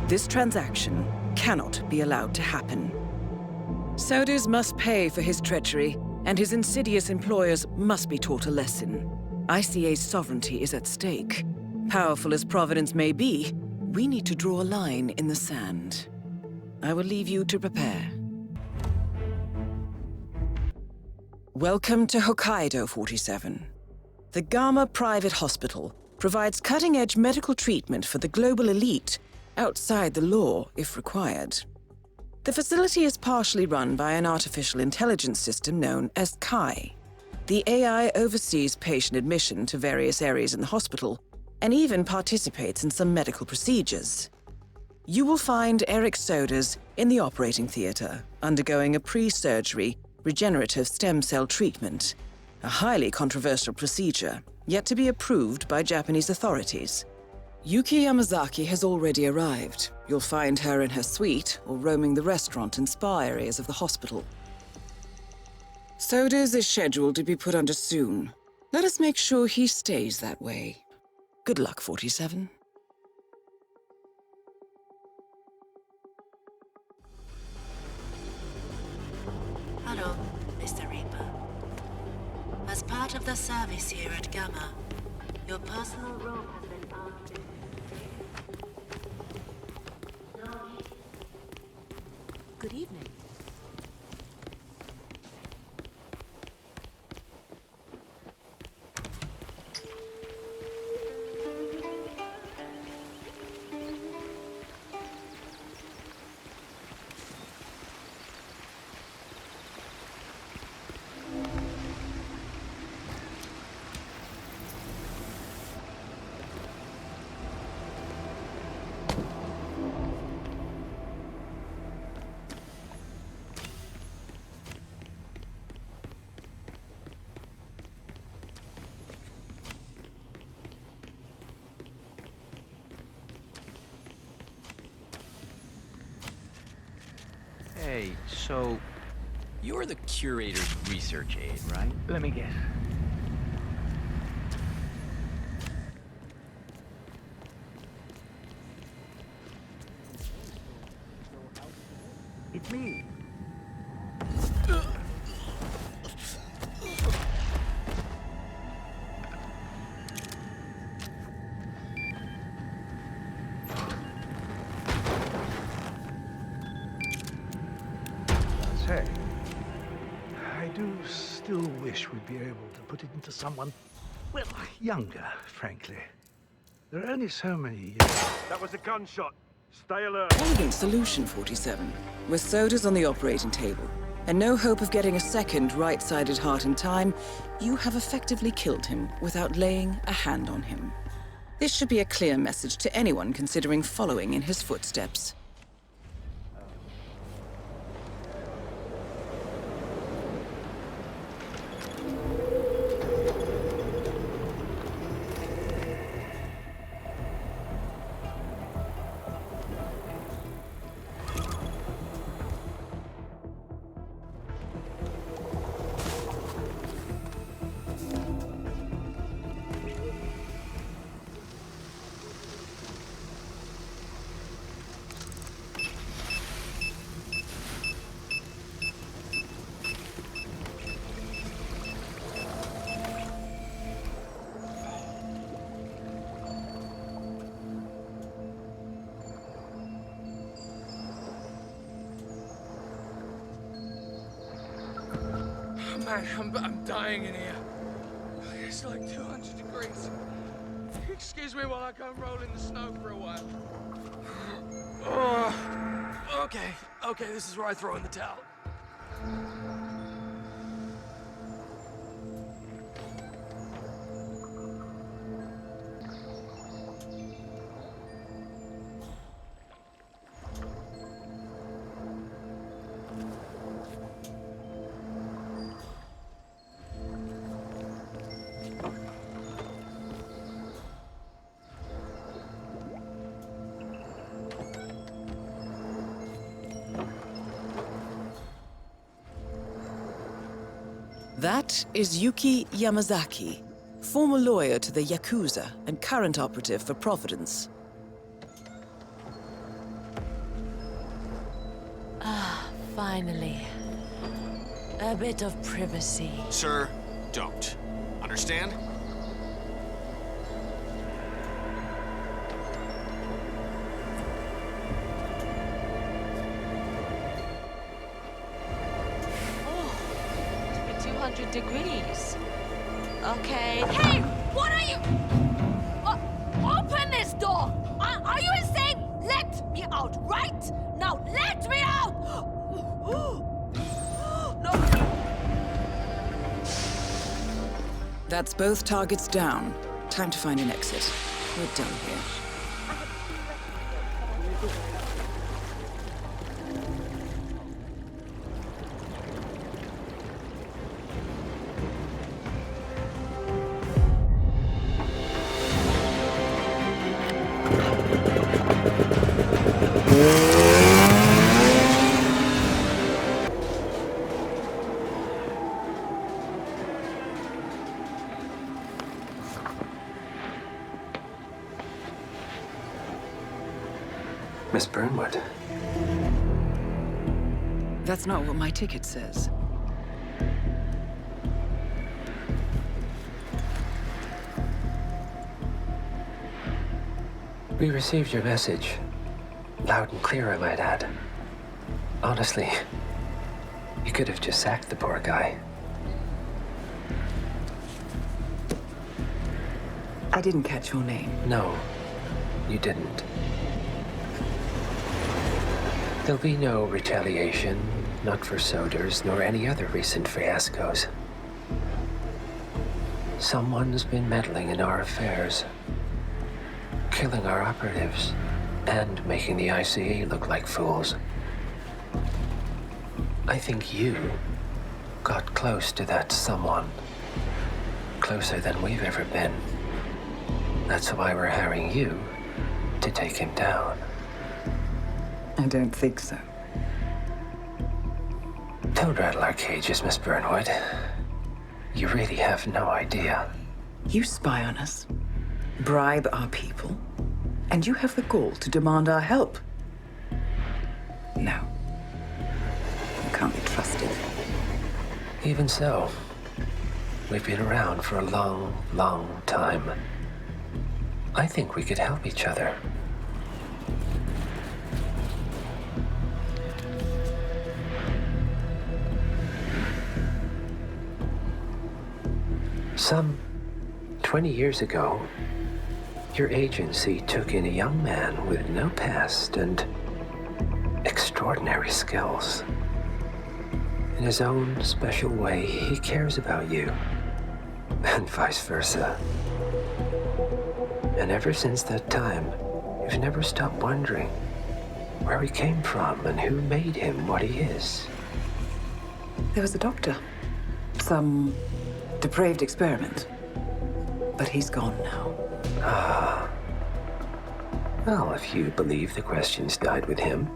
This transaction cannot be allowed to happen. Sodas must pay for his treachery, and his insidious employers must be taught a lesson. ICA's sovereignty is at stake. Powerful as Providence may be, we need to draw a line in the sand. I will leave you to prepare. Welcome to Hokkaido, 47. The Gama Private Hospital provides cutting-edge medical treatment for the global elite, outside the law if required. The facility is partially run by an artificial intelligence system known as Kai. The AI oversees patient admission to various areas in the hospital and even participates in some medical procedures. You will find Eric Sodas in the operating theater, undergoing a pre-surgery regenerative stem cell treatment, a highly controversial procedure, yet to be approved by Japanese authorities. Yuki Yamazaki has already arrived. You'll find her in her suite or roaming the restaurant and spa areas of the hospital. Sodas is scheduled to be put under soon. Let us make sure he stays that way. Good luck, 47. Hello, Mr. Reaper. As part of the service here at Gamma, your personal room has been asked. Good evening. Hey, so you're the curator's research aide, right? Let me guess. It's me. Say, I do still wish we'd be able to put it into someone, well, younger, frankly. There are only so many. That was a gunshot. Stay alert. Elegant solution, 47. With sodas on the operating table, and no hope of getting a second right-sided heart in time, you have effectively killed him without laying a hand on him. This should be a clear message to anyone considering following in his footsteps. Man, I'm dying in here. It's like 200 degrees. Excuse me while I go and roll in the snow for a while. Oh, okay, this is where I throw in the towel. That is Yuki Yamazaki, former lawyer to the Yakuza and current operative for Providence. Ah, finally. A bit of privacy. Sir, don't. Understand? Degrees. Okay. Hey! What are you? Open this door! Are you insane? Let me out, right? Now let me out! No! That's both targets down. Time to find an exit. We're done here. Miss Burnwood. That's not what my ticket says. We received your message. Loud and clear, I might add. Honestly, you could have just sacked the poor guy. I didn't catch your name. No, you didn't. There'll be no retaliation, not for Soders, nor any other recent fiascos. Someone's been meddling in our affairs, killing our operatives, and making the ICA look like fools. I think you got close to that someone. Closer than we've ever been. That's why we're hiring you to take him down. I don't think so. Don't rattle our cages, Miss Burnwood. You really have no idea. You spy on us, bribe our people, and you have the gall to demand our help. No. You can't be trusted. Even so, we've been around for a long, long time. I think we could help each other. Some 20 years ago, your agency took in a young man with no past and extraordinary skills. In his own special way, he cares about you, and vice versa. And ever since that time, you've never stopped wondering where he came from and who made him what he is. There was a doctor. Some depraved experiment. But he's gone now. Ah. Well, if you believe the questions died with him,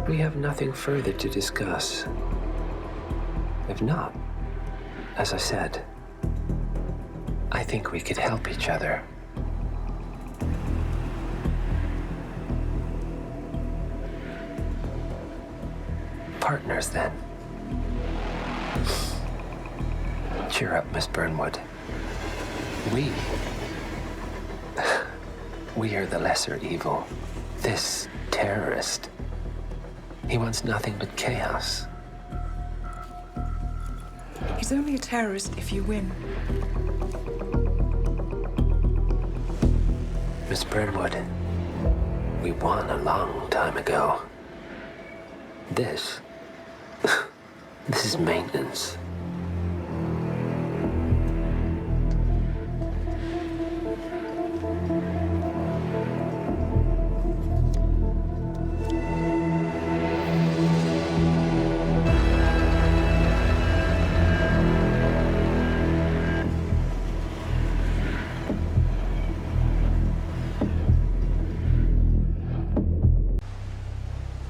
we have nothing further to discuss. If not, as I said, I think we could help each other. Partners, then. Cheer up, Miss Burnwood. We are the lesser evil. This terrorist. He wants nothing but chaos. He's only a terrorist if you win. Miss Burnwood, we won a long time ago. This is maintenance.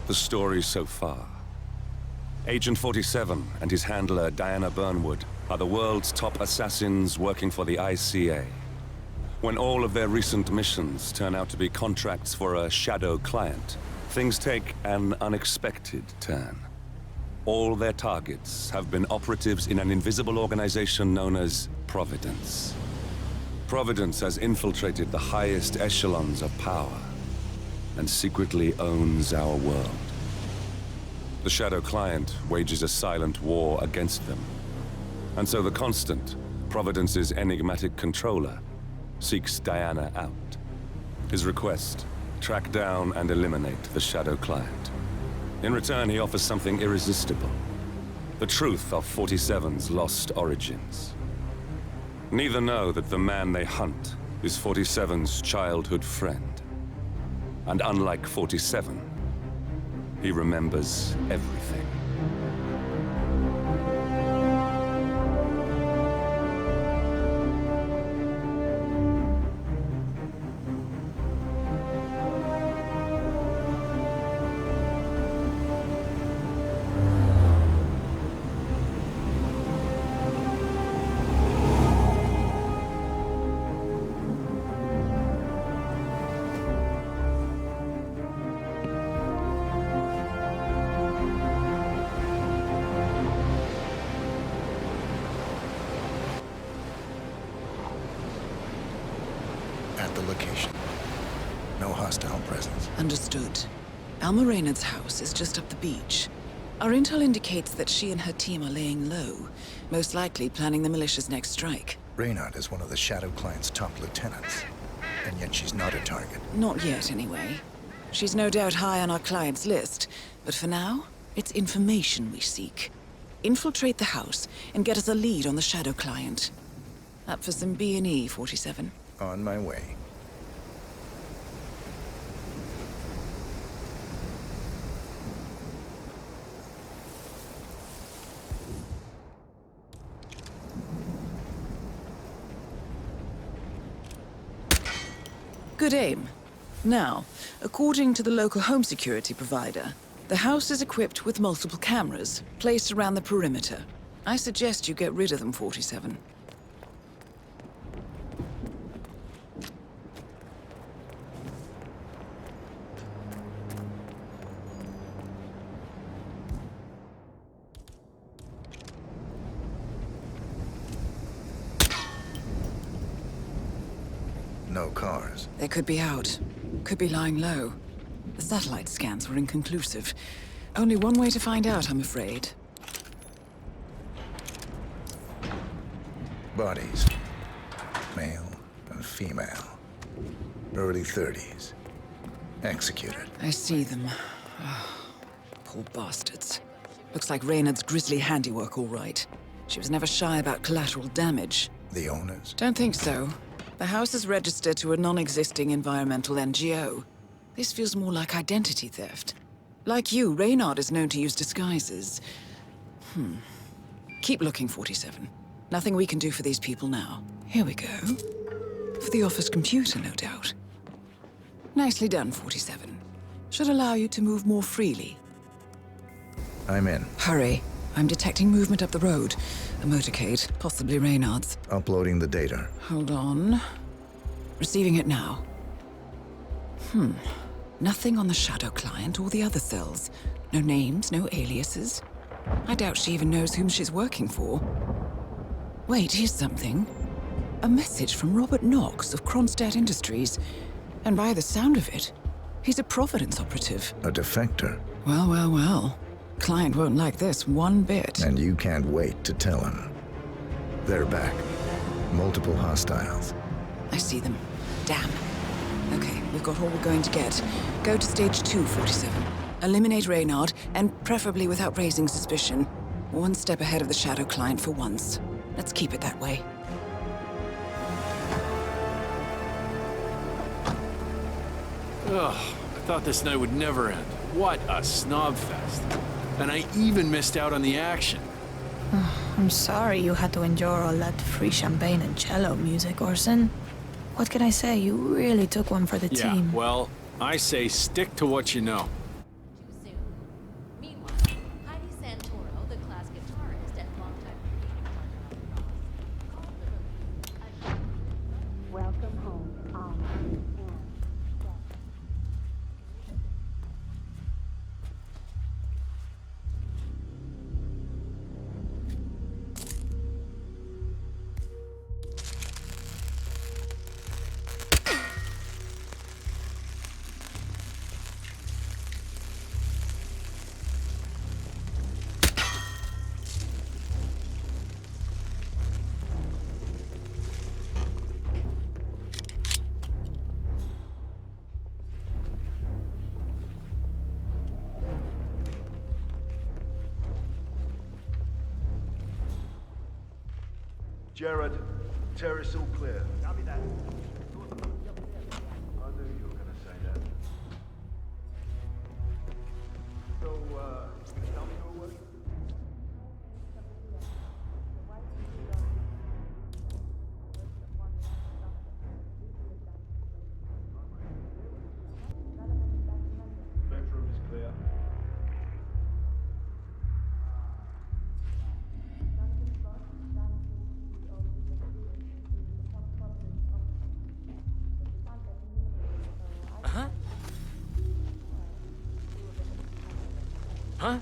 The story so far. Agent 47 and his handler Diana Burnwood are the world's top assassins working for the ICA. When all of their recent missions turn out to be contracts for a shadow client, things take an unexpected turn. All their targets have been operatives in an invisible organization known as Providence. Providence has infiltrated the highest echelons of power and secretly owns our world. The Shadow Client wages a silent war against them. And so the Constant, Providence's enigmatic controller, seeks Diana out. His request, track down and eliminate the Shadow Client. In return, he offers something irresistible. The truth of 47's lost origins. Neither know that the man they hunt is 47's childhood friend. And unlike 47, he remembers everything. location. No hostile presence. Understood. Alma Reynard's house is just up the beach. Our intel indicates that she and her team are laying low, most likely planning the militia's next strike. Reynard is one of the Shadow Client's top lieutenants, and yet she's not a target. Not yet, anyway. She's no doubt high on our client's list, but for now, it's information we seek. Infiltrate the house and get us a lead on the Shadow Client. Up for some B&E, 47. On my way. Good aim. Now, according to the local home security provider, the house is equipped with multiple cameras placed around the perimeter. I suggest you get rid of them, 47. No cars. They could be out. Could be lying low. The satellite scans were inconclusive. Only one way to find out, I'm afraid. Bodies. Male and female. Early 30s. Executed. I see them. Oh, poor bastards. Looks like Reynard's grisly handiwork, all right. She was never shy about collateral damage. The owners? Don't think so. The house is registered to a non-existing environmental NGO. This feels more like identity theft. Like you, Reynard is known to use disguises. Keep looking, 47. Nothing we can do for these people now. Here we go. For the office computer, no doubt. Nicely done, 47. Should allow you to move more freely. I'm in. Hurry. I'm detecting movement up the road. A motorcade, possibly Reynard's. Uploading the data. Hold on. Receiving it now. Nothing on the Shadow Client or the other cells. No names, no aliases. I doubt she even knows whom she's working for. Wait, here's something. A message from Robert Knox of Kronstadt Industries. And by the sound of it, he's a Providence operative. A defector. Well, well, well. Client won't like this one bit. And you can't wait to tell him. They're back. Multiple hostiles. I see them. Damn. Okay, we've got all we're going to get. Go to stage 2, 47. Eliminate Reynard, and preferably without raising suspicion. One step ahead of the Shadow Client for once. Let's keep it that way. Ugh, I thought this night would never end. What a snob fest. And I even missed out on the action. I'm sorry you had to endure all that free champagne and cello music, Orson. What can I say? You really took one for the team. Yeah, well, I say stick to what you know. Welcome home, Jared, terrace all clear. Copy that. I knew you were gonna say that. So, tell me who it was? Bedroom is clear. Huh?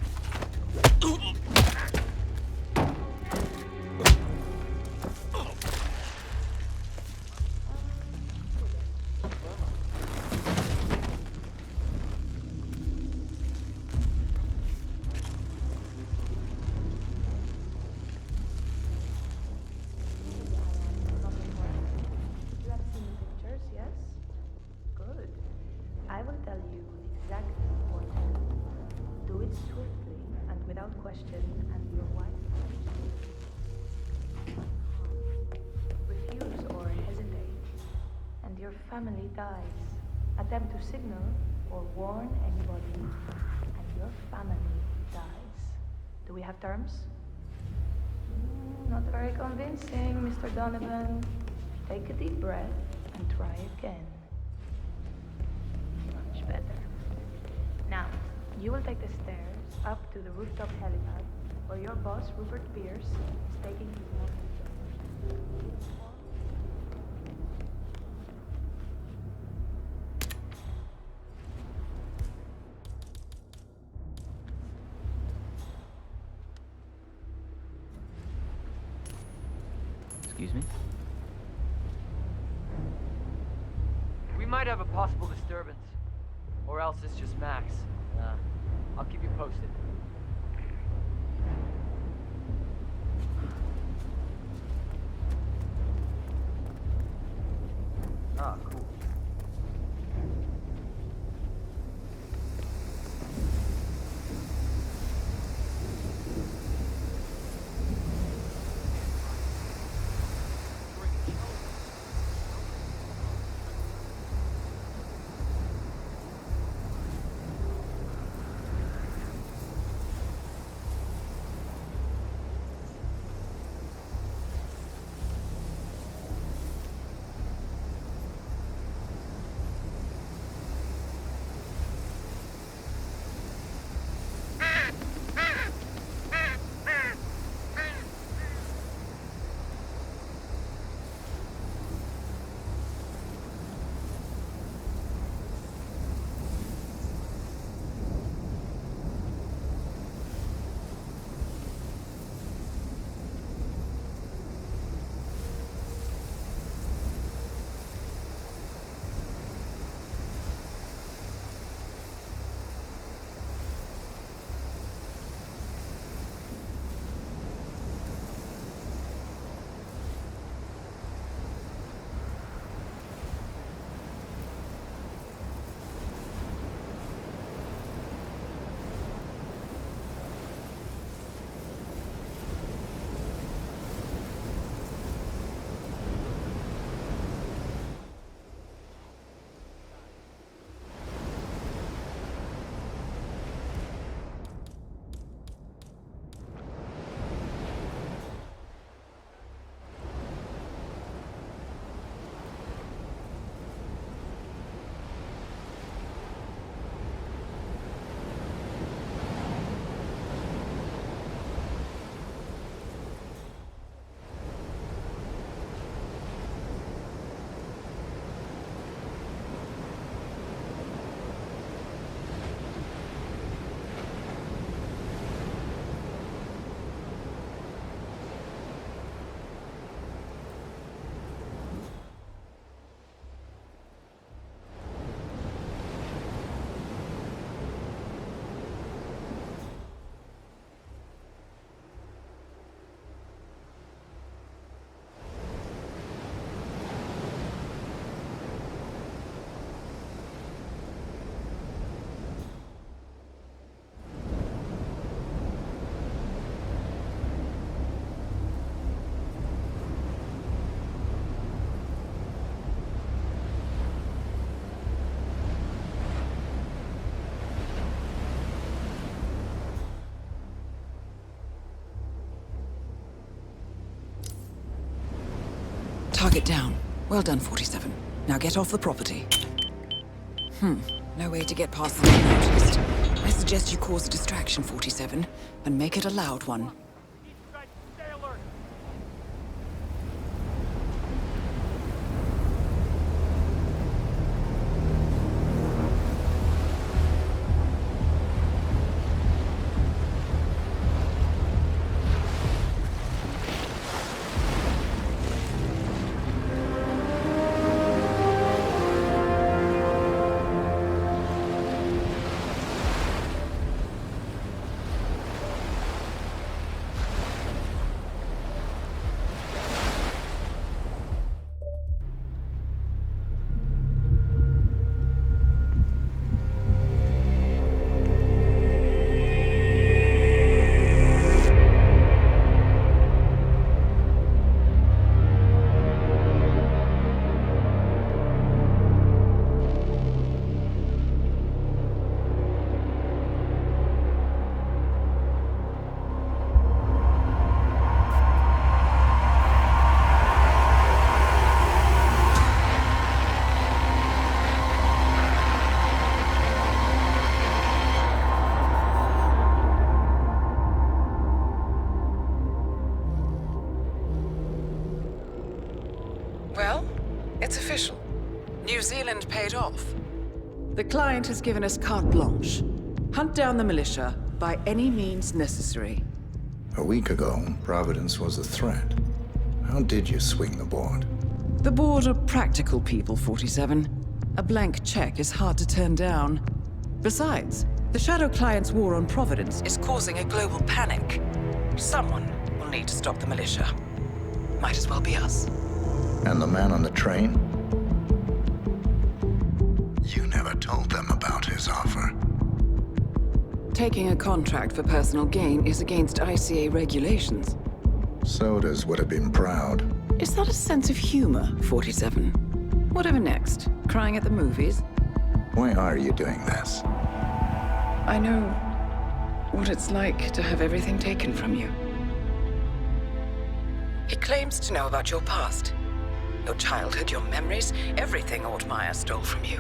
question and your wife refuse or hesitate, and your family dies. Attempt to signal or warn anybody, and your family dies. Do we have terms? Not very convincing, Mr. Donovan. Take a deep breath and try again. Much better. Now, you will take the stairs up to the rooftop helipad, where your boss, Rupert Pierce, is taking his morning. Excuse me? We might have a possible disturbance. Or else it's just Max. I'll keep you posted. Ah, cool. Target down. Well done, 47. Now get off the property. No way to get past the unnoticed. I suggest you cause a distraction, 47, and make it a loud one. It's official. New Zealand paid off. The client has given us carte blanche. Hunt down the militia by any means necessary. A week ago, Providence was a threat. How did you swing the board? The board are practical people, 47. A blank check is hard to turn down. Besides, the Shadow Client's war on Providence is causing a global panic. Someone will need to stop the militia. Might as well be us. And the man on the train? You never told them about his offer. Taking a contract for personal gain is against ICA regulations. Sodas would have been proud. Is that a sense of humor, 47? Whatever next? Crying at the movies? Why are you doing this? I know what it's like to have everything taken from you. He claims to know about your past. Your childhood, your memories, everything Altmaier stole from you.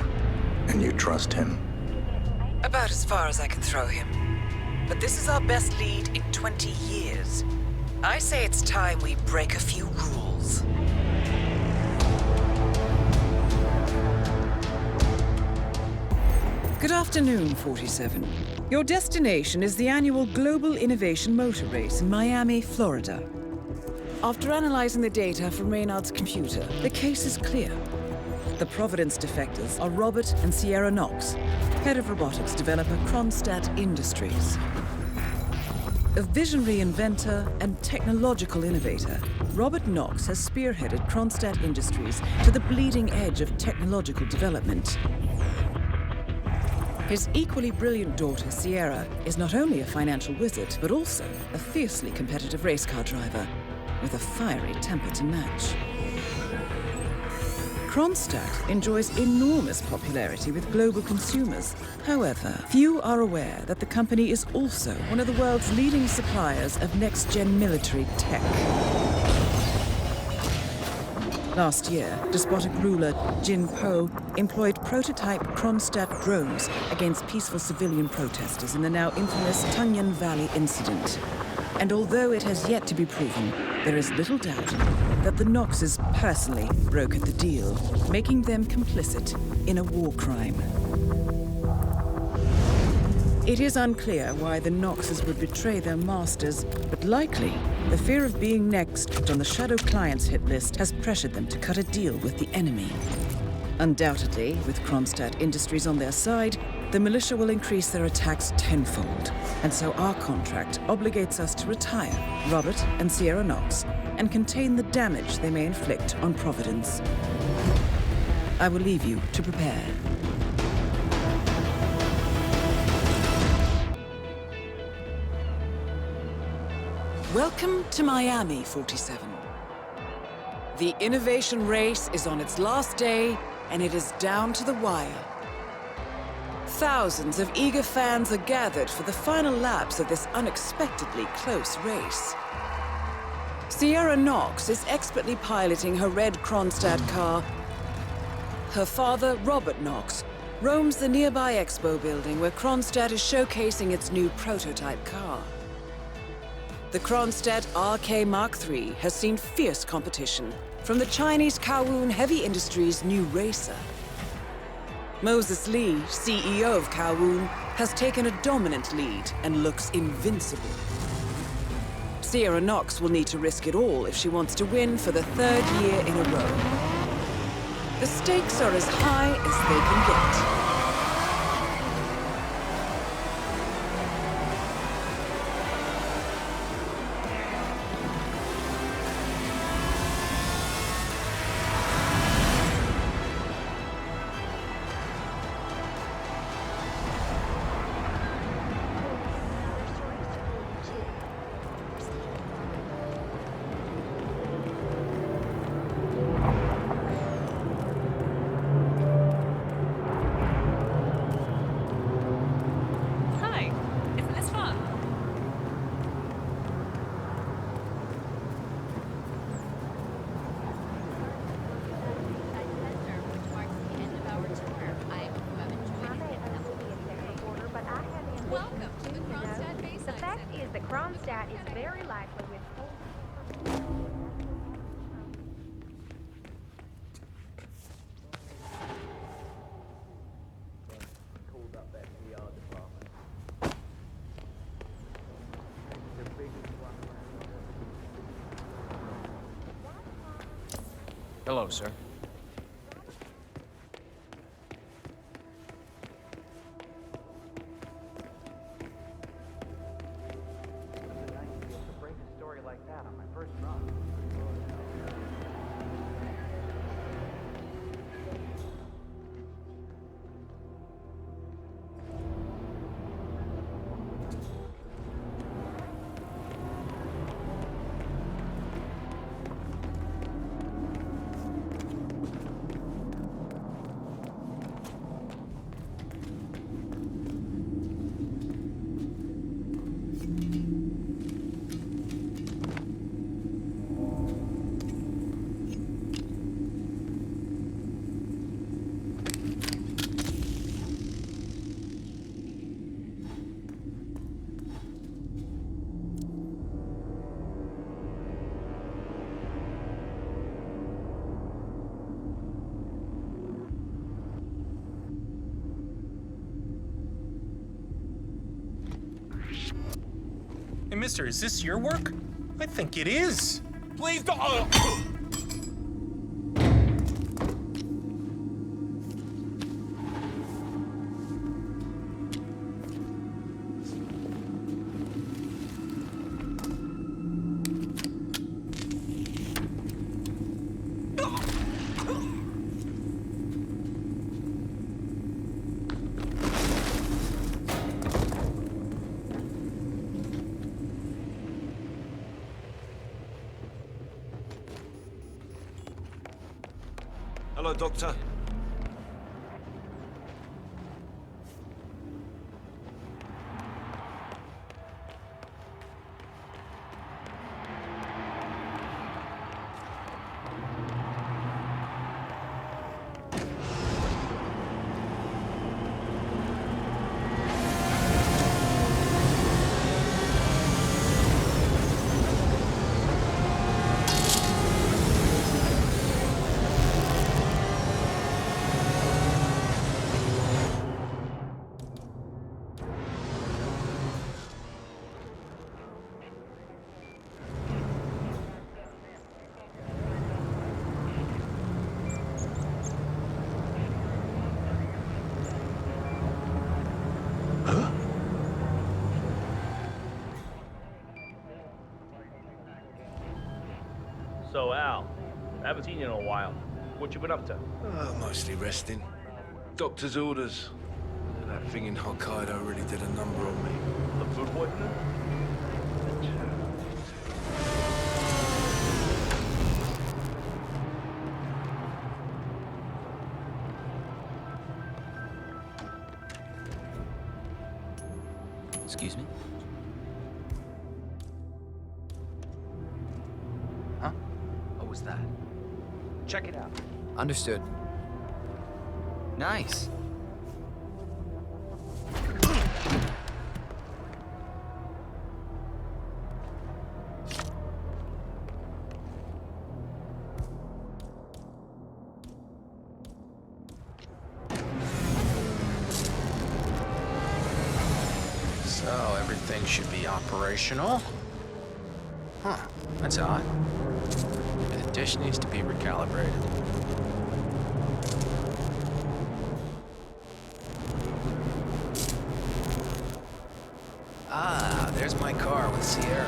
And you trust him? About as far as I can throw him. But this is our best lead in 20 years. I say it's time we break a few rules. Good afternoon, 47. Your destination is the annual Global Innovation Motor Race in Miami, Florida. After analyzing the data from Reynard's computer, the case is clear. The Providence defectors are Robert and Sierra Knox, head of robotics developer Kronstadt Industries. A visionary inventor and technological innovator, Robert Knox has spearheaded Kronstadt Industries to the bleeding edge of technological development. His equally brilliant daughter, Sierra, is not only a financial wizard, but also a fiercely competitive race car driver, with a fiery temper to match. Kronstadt enjoys enormous popularity with global consumers. However, few are aware that the company is also one of the world's leading suppliers of next-gen military tech. Last year, despotic ruler Jin Po employed prototype Kronstadt drones against peaceful civilian protesters in the now infamous Tunyan Valley incident. And although it has yet to be proven, there is little doubt that the Knoxes personally brokered the deal, making them complicit in a war crime. It is unclear why the Knoxes would betray their masters, but likely the fear of being next on the Shadow Client's hit list has pressured them to cut a deal with the enemy. Undoubtedly, with Kronstadt Industries on their side, the militia will increase their attacks tenfold, and so our contract obligates us to retire Robert and Sierra Knox and contain the damage they may inflict on Providence. I will leave you to prepare. Welcome to Miami, 47. The innovation race is on its last day, and it is down to the wire. Thousands of eager fans are gathered for the final laps of this unexpectedly close race. Sierra Knox is expertly piloting her red Kronstadt car. Her father, Robert Knox, roams the nearby expo building where Kronstadt is showcasing its new prototype car. The Kronstadt RK Mark III has seen fierce competition from the Chinese Kowloon Heavy Industries' new racer. Moses Lee, CEO of Kowloon, has taken a dominant lead and looks invincible. Sierra Knox will need to risk it all if she wants to win for the third year in a row. The stakes are as high as they can get. Hello, sir. Hey, mister, is this your work? I think it is. Please don't. Hello, Doctor. So, Al, I haven't seen you in a while. What you been up to? Mostly resting. Doctor's orders. That thing in Hokkaido really did a number on me. The food poisoning? Excuse me? Huh? What was that? Check it out. Understood. Nice. So, everything should be operational. Huh, that's odd. The dish needs to be recalibrated. Ah, there's my car with Sierra.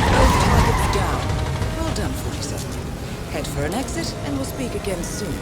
Both targets down. Well done, 47. Head for an exit, and we'll speak again soon.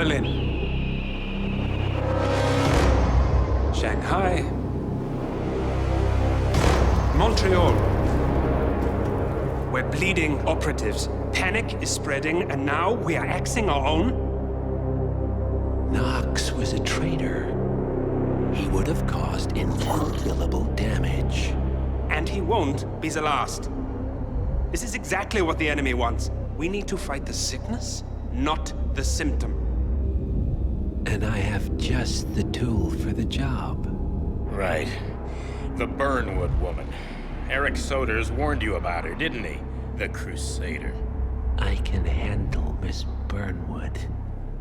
Berlin. Shanghai. Montreal. We're bleeding operatives. Panic is spreading, and now we are axing our own? Knox was a traitor. He would have caused incalculable damage. And he won't be the last. This is exactly what the enemy wants. We need to fight the sickness, not the symptom. And I have just the tool for the job. Right. The Burnwood woman. Eric Soders warned you about her, didn't he? The Crusader. I can handle Miss Burnwood.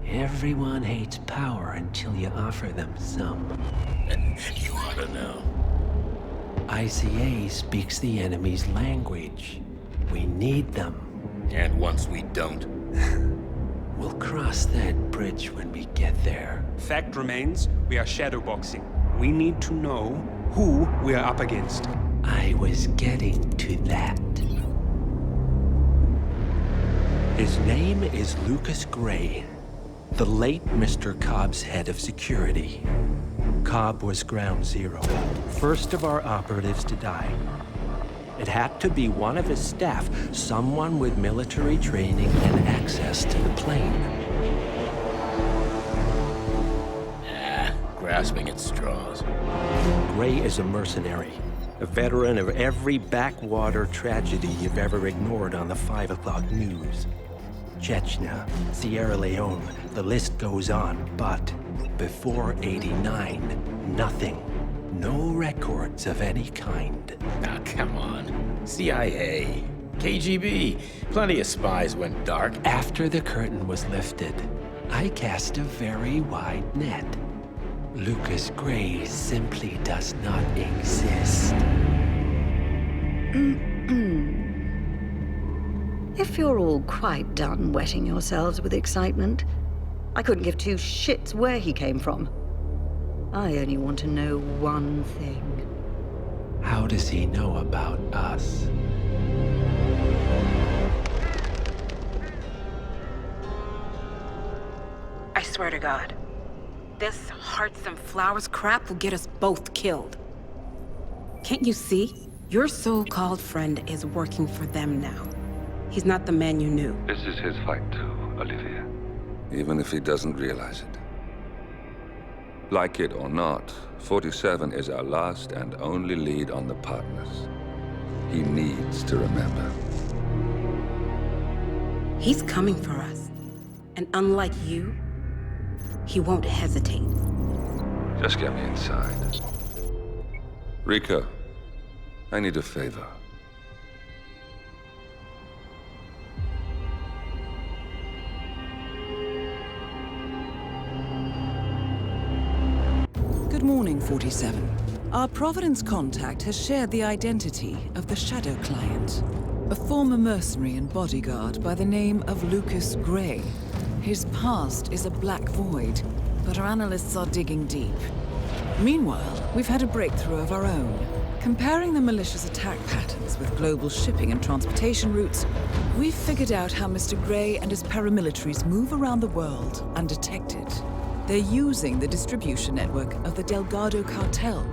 Everyone hates power until you offer them some. You ought to know. ICA speaks the enemy's language. We need them. And once we don't? We'll cross that bridge when we get there. Fact remains, we are shadowboxing. We need to know who we are up against. I was getting to that. His name is Lucas Gray, the late Mr. Cobb's head of security. Cobb was ground zero, first of our operatives to die. It had to be one of his staff, someone with military training and access to the plane. Grasping at straws. Gray is a mercenary, a veteran of every backwater tragedy you've ever ignored on the 5 o'clock news. Chechnya, Sierra Leone, the list goes on, but before '89, nothing. No records of any kind. Now, come on. CIA, KGB, plenty of spies went dark. After the curtain was lifted, I cast a very wide net. Lucas Gray simply does not exist. If you're all quite done wetting yourselves with excitement, I couldn't give two shits where he came from. I only want to know one thing. How does he know about us? I swear to God, this hearts and flowers crap will get us both killed. Can't you see? Your so-called friend is working for them now. He's not the man you knew. This is his fight too, Olivia. Even if he doesn't realize it. Like it or not, 47 is our last and only lead on the partners. He needs to remember. He's coming for us. And unlike you, he won't hesitate. Just get me inside. Rico, I need a favor. Good morning, 47. Our Providence contact has shared the identity of the Shadow Client, a former mercenary and bodyguard by the name of Lucas Gray. His past is a black void, but our analysts are digging deep. Meanwhile, we've had a breakthrough of our own. Comparing the malicious attack patterns with global shipping and transportation routes, we've figured out how Mr. Gray and his paramilitaries move around the world undetected. They're using the distribution network of the Delgado cartel,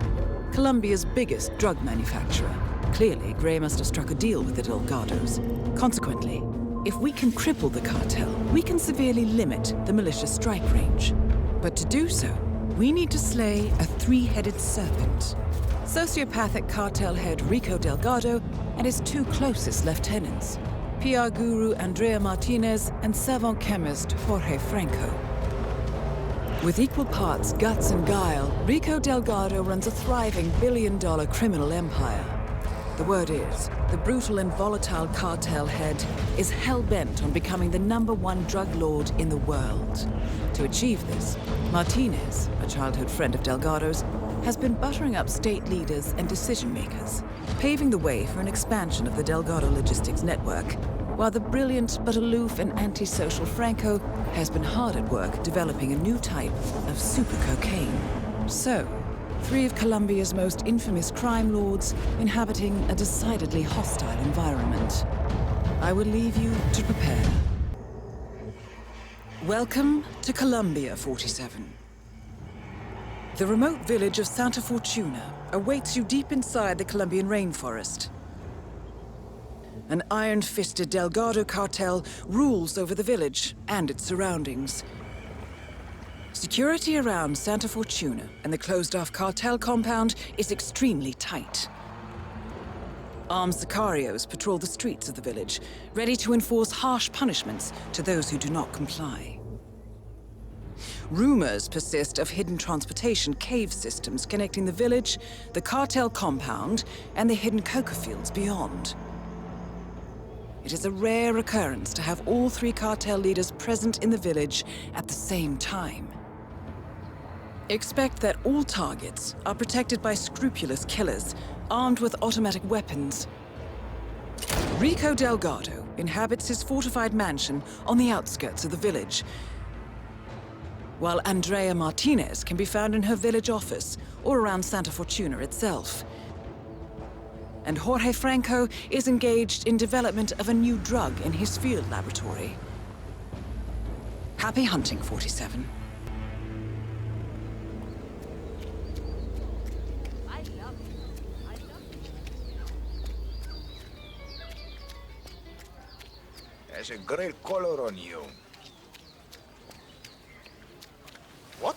Colombia's biggest drug manufacturer. Clearly, Gray must have struck a deal with the Delgados. Consequently, if we can cripple the cartel, we can severely limit the malicious strike range. But to do so, we need to slay a three-headed serpent. Sociopathic cartel head Rico Delgado and his two closest lieutenants, PR guru Andrea Martinez and savant chemist Jorge Franco. With equal parts guts and guile, Rico Delgado runs a thriving billion-dollar criminal empire. The word is, the brutal and volatile cartel head is hell-bent on becoming the #1 drug lord in the world. To achieve this, Martinez, a childhood friend of Delgado's, has been buttering up state leaders and decision-makers, paving the way for an expansion of the Delgado logistics network, while the brilliant but aloof and antisocial Franco has been hard at work developing a new type of super cocaine. So, three of Colombia's most infamous crime lords inhabiting a decidedly hostile environment. I will leave you to prepare. Welcome to Colombia, 47. The remote village of Santa Fortuna awaits you deep inside the Colombian rainforest. An iron-fisted Delgado cartel rules over the village and its surroundings. Security around Santa Fortuna and the closed-off cartel compound is extremely tight. Armed sicarios patrol the streets of the village, ready to enforce harsh punishments to those who do not comply. Rumors persist of hidden transportation cave systems connecting the village, the cartel compound, and the hidden coca fields beyond. It is a rare occurrence to have all three cartel leaders present in the village at the same time. Expect that all targets are protected by scrupulous killers, armed with automatic weapons. Rico Delgado inhabits his fortified mansion on the outskirts of the village, while Andrea Martinez can be found in her village office or around Santa Fortuna itself. And Jorge Franco is engaged in development of a new drug in his field laboratory. Happy hunting, 47. There's a great color on you. What?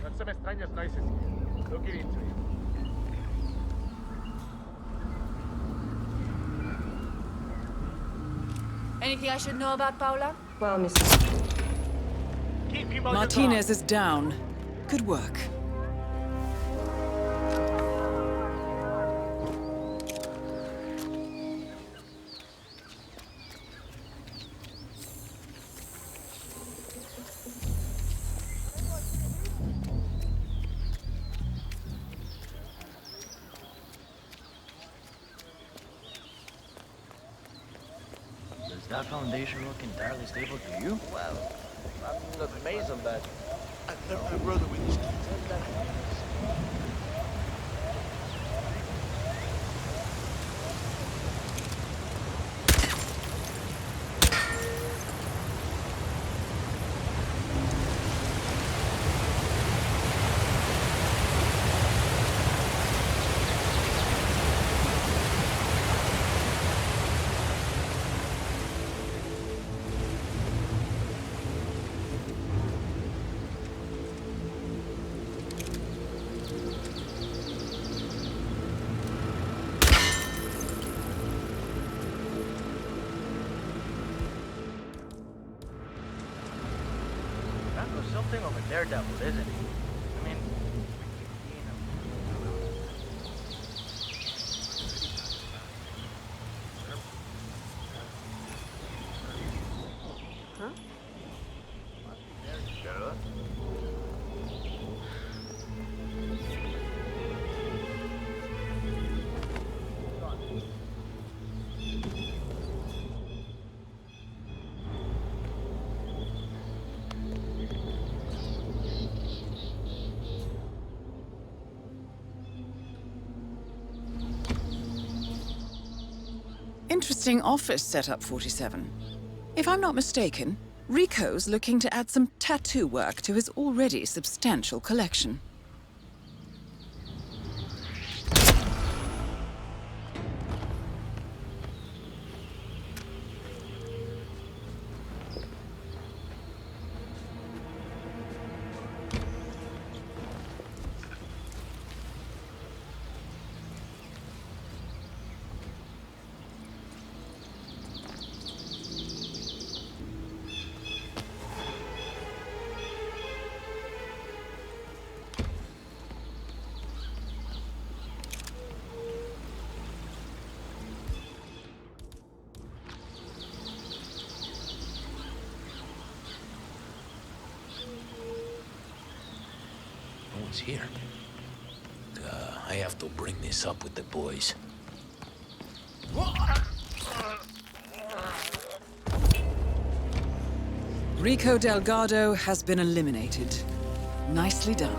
Got some extrañas noises here. Looking into it. Anything I should know about Paula? Well, Miss... Martinez is down. Good work. Does that foundation look entirely stable to you? Well, I'm not amazing, but I left my brother with his kids. Something of a daredevil, isn't he? I mean, Huh? Interesting office setup, 47. If I'm not mistaken, Rico's looking to add some tattoo work to his already substantial collection. No one's here. I have to bring this up with the boys. Rico Delgado has been eliminated. Nicely done.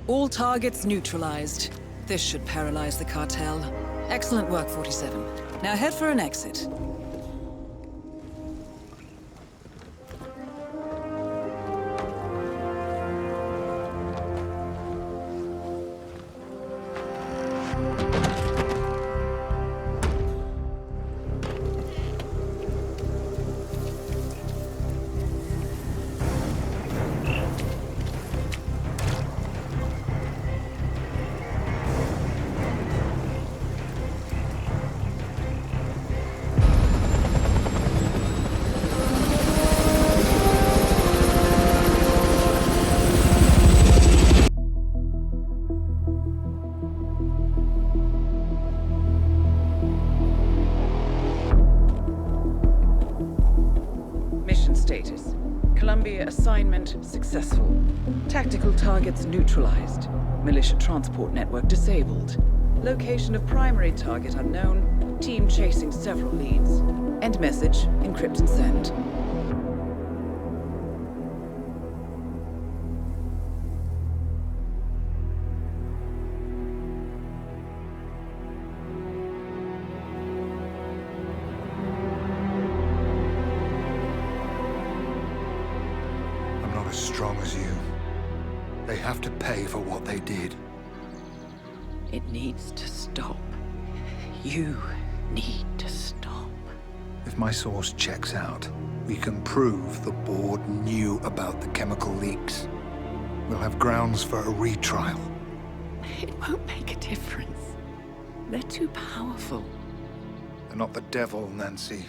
All targets neutralized. This should paralyze the cartel. Excellent work, 47. Now head for an exit. Status. Columbia assignment successful. Tactical targets neutralized. Militia transport network disabled. Location of primary target unknown. Team chasing several leads. End message, encrypt and send. As strong as you. They have to pay for what they did. It needs to stop. You need to stop. If my source checks out, we can prove the board knew about the chemical leaks. We'll have grounds for a retrial. It won't make a difference. They're too powerful. They're not the devil, Nancy.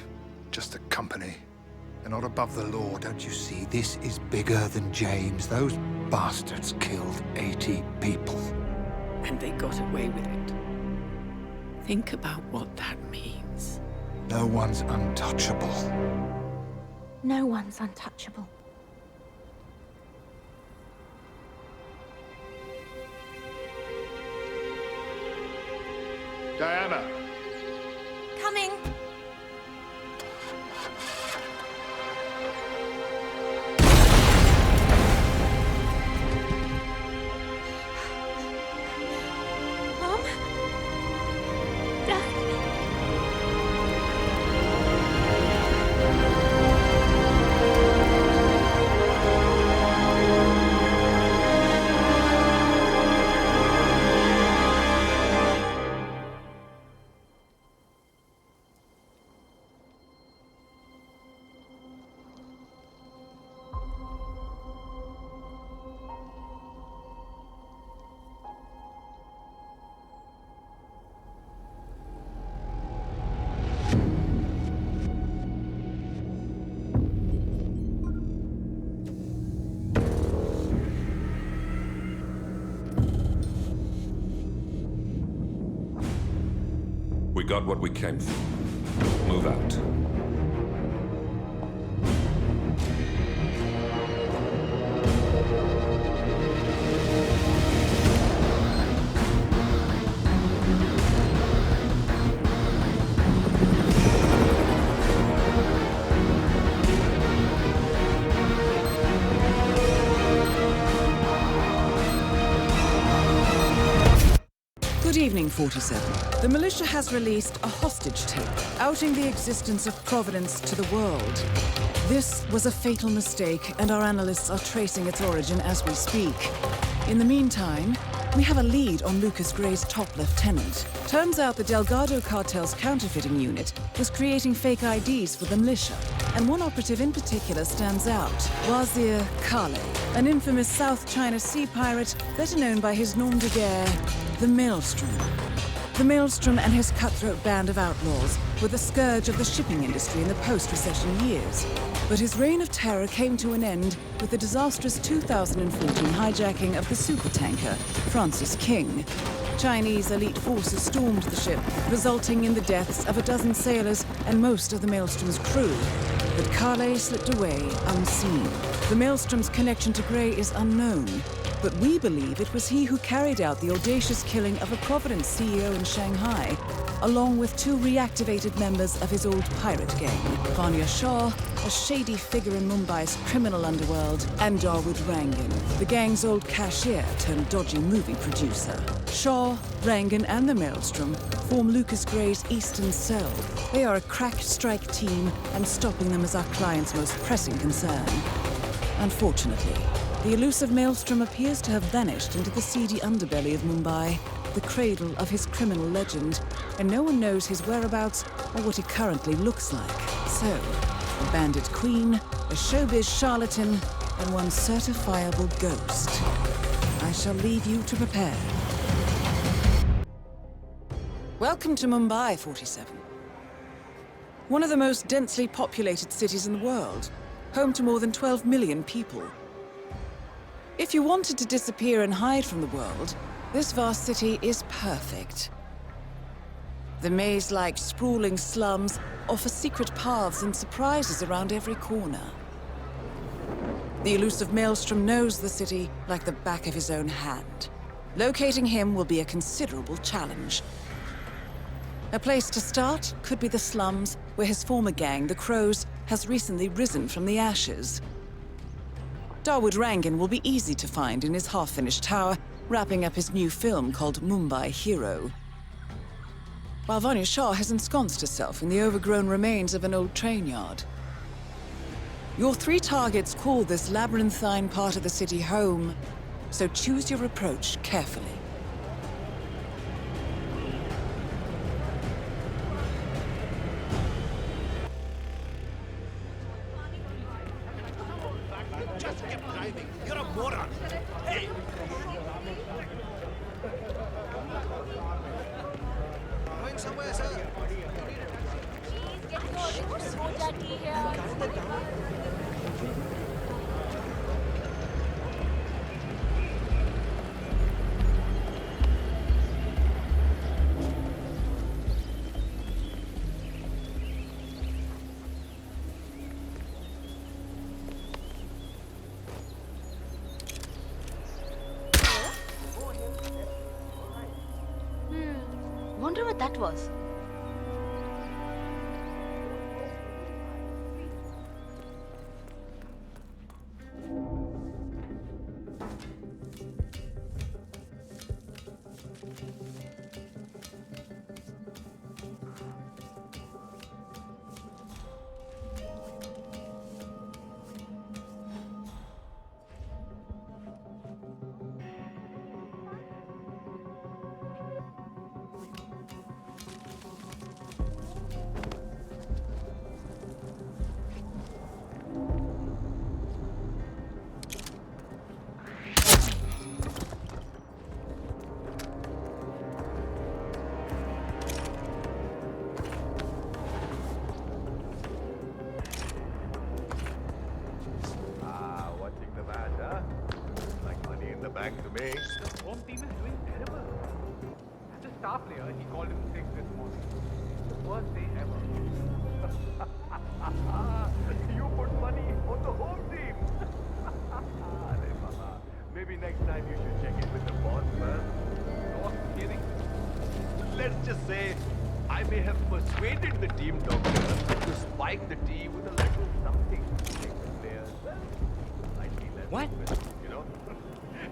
Just a company. They're not above the law, don't you see? This is bigger than James. Those bastards killed 80 people. And they got away with it. Think about what that means. No one's untouchable. No one's untouchable. Diana! Coming! Mom? Dad? We got what we came for. Move out. Good evening, 47. The militia has released a hostage tape, outing the existence of Providence to the world. This was a fatal mistake, and our analysts are tracing its origin as we speak. In the meantime, we have a lead on Lucas Gray's top lieutenant. Turns out the Delgado cartel's counterfeiting unit was creating fake IDs for the militia, and one operative in particular stands out, Wazir Kale, an infamous South China Sea pirate better known by his nom de guerre, the Maelstrom. The Maelstrom and his cutthroat band of outlaws were the scourge of the shipping industry in the post-recession years. But his reign of terror came to an end with the disastrous 2014 hijacking of the supertanker Francis King. Chinese elite forces stormed the ship, resulting in the deaths of a dozen sailors and most of the Maelstrom's crew. But Kale slipped away unseen. The Maelstrom's connection to Gray is unknown, but we believe it was he who carried out the audacious killing of a Providence CEO in Shanghai, along with two reactivated members of his old pirate gang, Vanya Shah, a shady figure in Mumbai's criminal underworld, and Dawood Rangan, the gang's old cashier turned dodgy movie producer. Shah, Rangan, and the Maelstrom form Lucas Gray's Eastern Cell. They are a crack strike team, and stopping them is our client's most pressing concern. Unfortunately, the elusive Maelstrom appears to have vanished into the seedy underbelly of Mumbai, the cradle of his criminal legend, and no one knows his whereabouts or what he currently looks like. So, a bandit queen, a showbiz charlatan, and one certifiable ghost. I shall leave you to prepare. Welcome to Mumbai, 47. One of the most densely populated cities in the world, home to more than 12 million people. If you wanted to disappear and hide from the world, this vast city is perfect. The maze-like sprawling slums offer secret paths and surprises around every corner. The elusive Maelstrom knows the city like the back of his own hand. Locating him will be a considerable challenge. A place to start could be the slums, where his former gang, the Crows, has recently risen from the ashes. Dawood Rangan will be easy to find in his half-finished tower, wrapping up his new film called Mumbai Hero. While Vanya Shah has ensconced herself in the overgrown remains of an old train yard. Your three targets call this labyrinthine part of the city home, so choose your approach carefully. Just keep driving. You're a moron. Hey! Going somewhere, sir? whatever that was. To me. The home team is doing terrible. As a star player, he called him sick this morning. The worst day ever. You put money on the home team. Maybe next time you should check in with the boss first. No kidding. Let's just say I may have persuaded the team doctor to spike the tea with a little something to make the players slightly less aggressive, you know?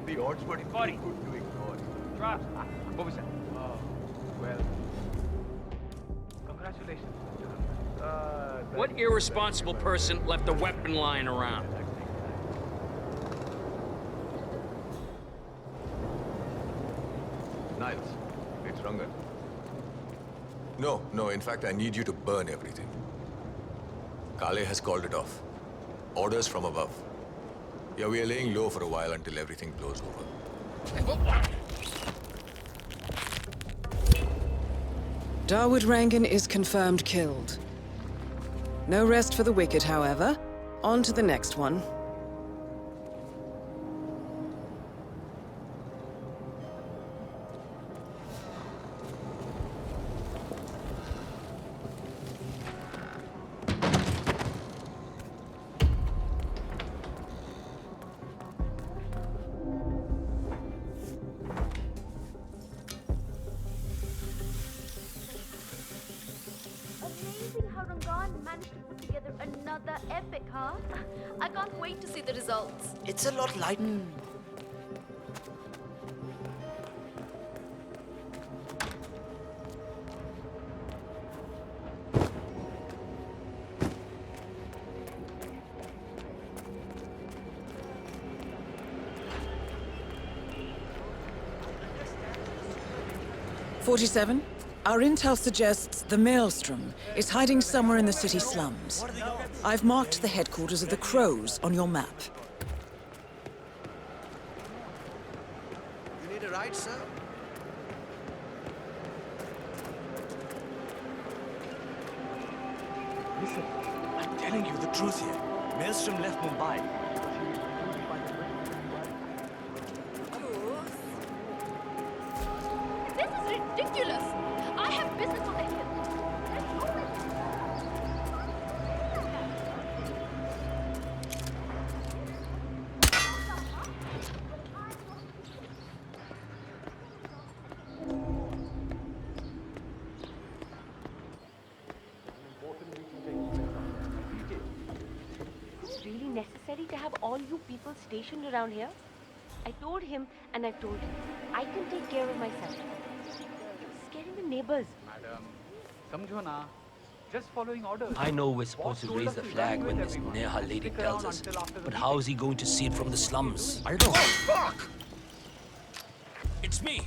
The odds were too good to ignore. Trust. What was that? Oh, well. Congratulations. What irresponsible person left a weapon lying around? Niles, it's Rangan. No, in fact, I need you to burn everything. Kale has called it off. Orders from above. Yeah, we are laying low for a while until everything blows over. Dawood Rangan is confirmed killed. No rest for the wicked, however. On to the next one. Another epic, huh? I can't wait to see the results. It's a lot lighter. "47. Our intel suggests the Maelstrom is hiding somewhere in the city slums. I've marked the headquarters of the Crows on your map. You need a ride, sir? Listen, I'm telling you the truth here. Maelstrom left Mumbai. This is ridiculous. I have business on the hill. It's really necessary to have all you people stationed around here? I told him and I told him. I can take care of myself. Scaring the neighbors. Madam, samjho na. Just following orders. I know we're supposed to raise the flag when this Neha lady tells us, but how is he going to see it from the slums? I don't know. Fuck! It's me.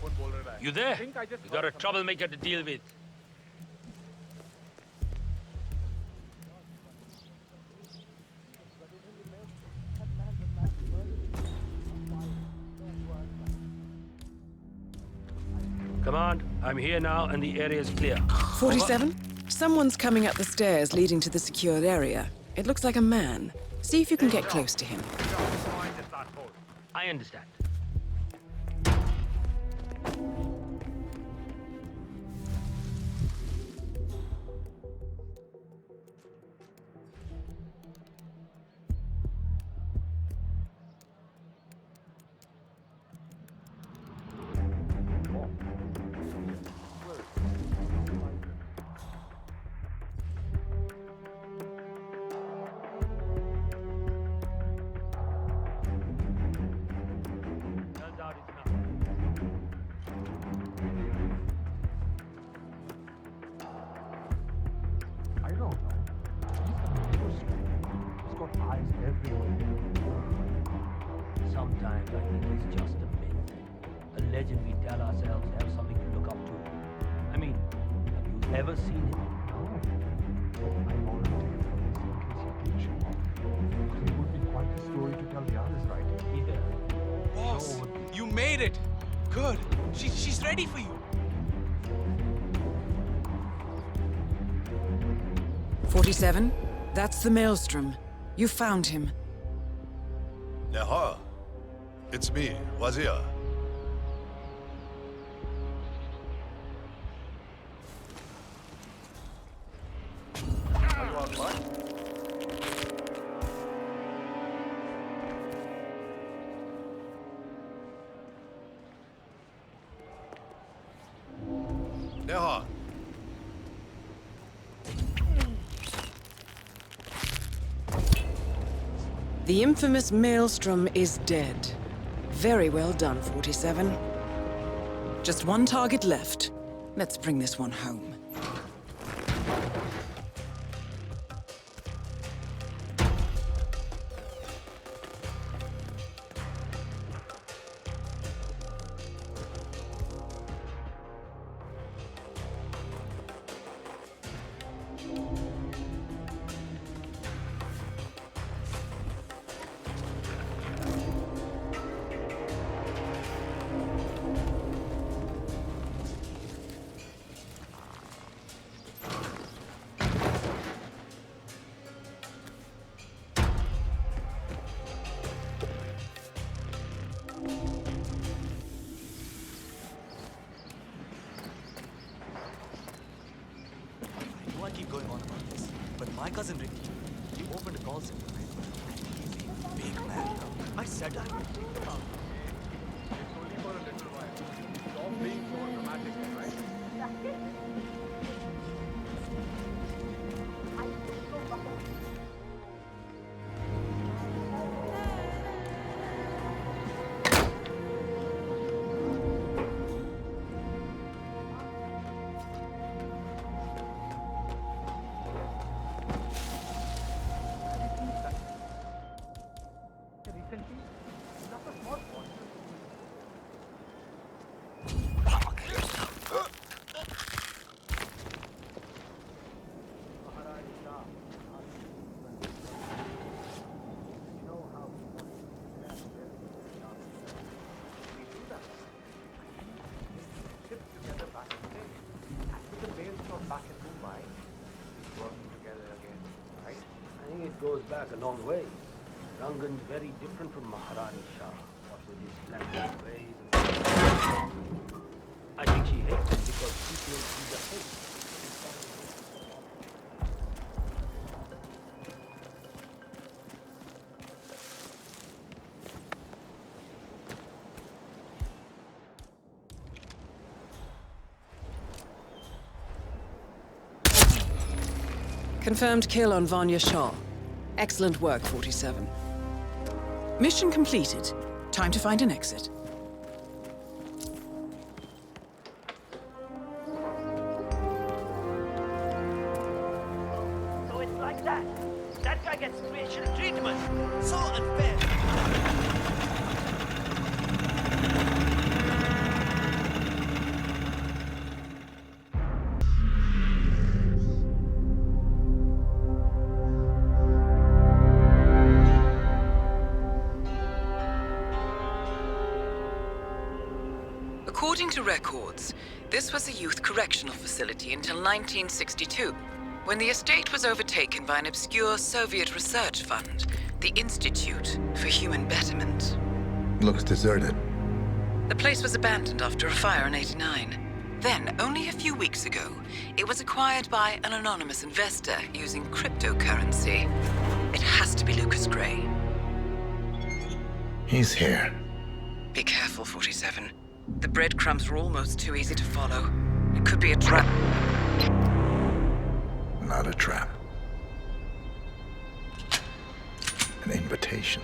You there? You got a troublemaker to deal with. Command, I'm here now and the area is clear. 47. Someone's coming up the stairs leading to the secured area. It looks like a man. See if you can get close to him. I understand. legend we tell ourselves to have something to look up to. I mean, have you ever seen him? It would be quite a story to tell the others, right? Yeah. Boss, you made it. Good. She's ready for you. 47, that's the Maelstrom. You found him. Neha, it's me, Wazir. Are you all right? Neha. The infamous Maelstrom is dead. Very well done, 47. Just one target left. Let's bring this one home. I keep going on about this, but my cousin Ricky, he opened a call center. He's a big man. I said I would take him out. It's only for a little while. Stop being so dramatic, right? Goes back a long way. Rangan's very different from Maharani Shah. What with his splendid ways and... I think she hates him because she feels he's a hate. Confirmed kill on Vanya Shah. Excellent work, 47. Mission completed. Time to find an exit. So it's like that. That guy gets special treatment. So unfair. According to records, this was a youth correctional facility until 1962, when the estate was overtaken by an obscure Soviet research fund, the Institute for Human Betterment. Looks deserted. The place was abandoned after a fire in '89. Then, only a few weeks ago, it was acquired by an anonymous investor using cryptocurrency. It has to be Lucas Gray. He's here. Be careful, 47. The breadcrumbs were almost too easy to follow. It could be a trap. Not a trap. An invitation.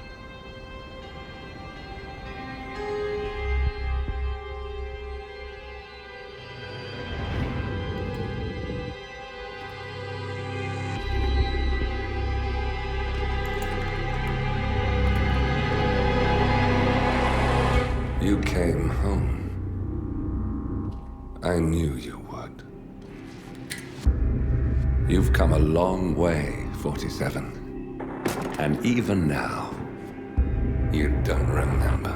You came home. I knew you would. You've come a long way, 47. And even now, you don't remember.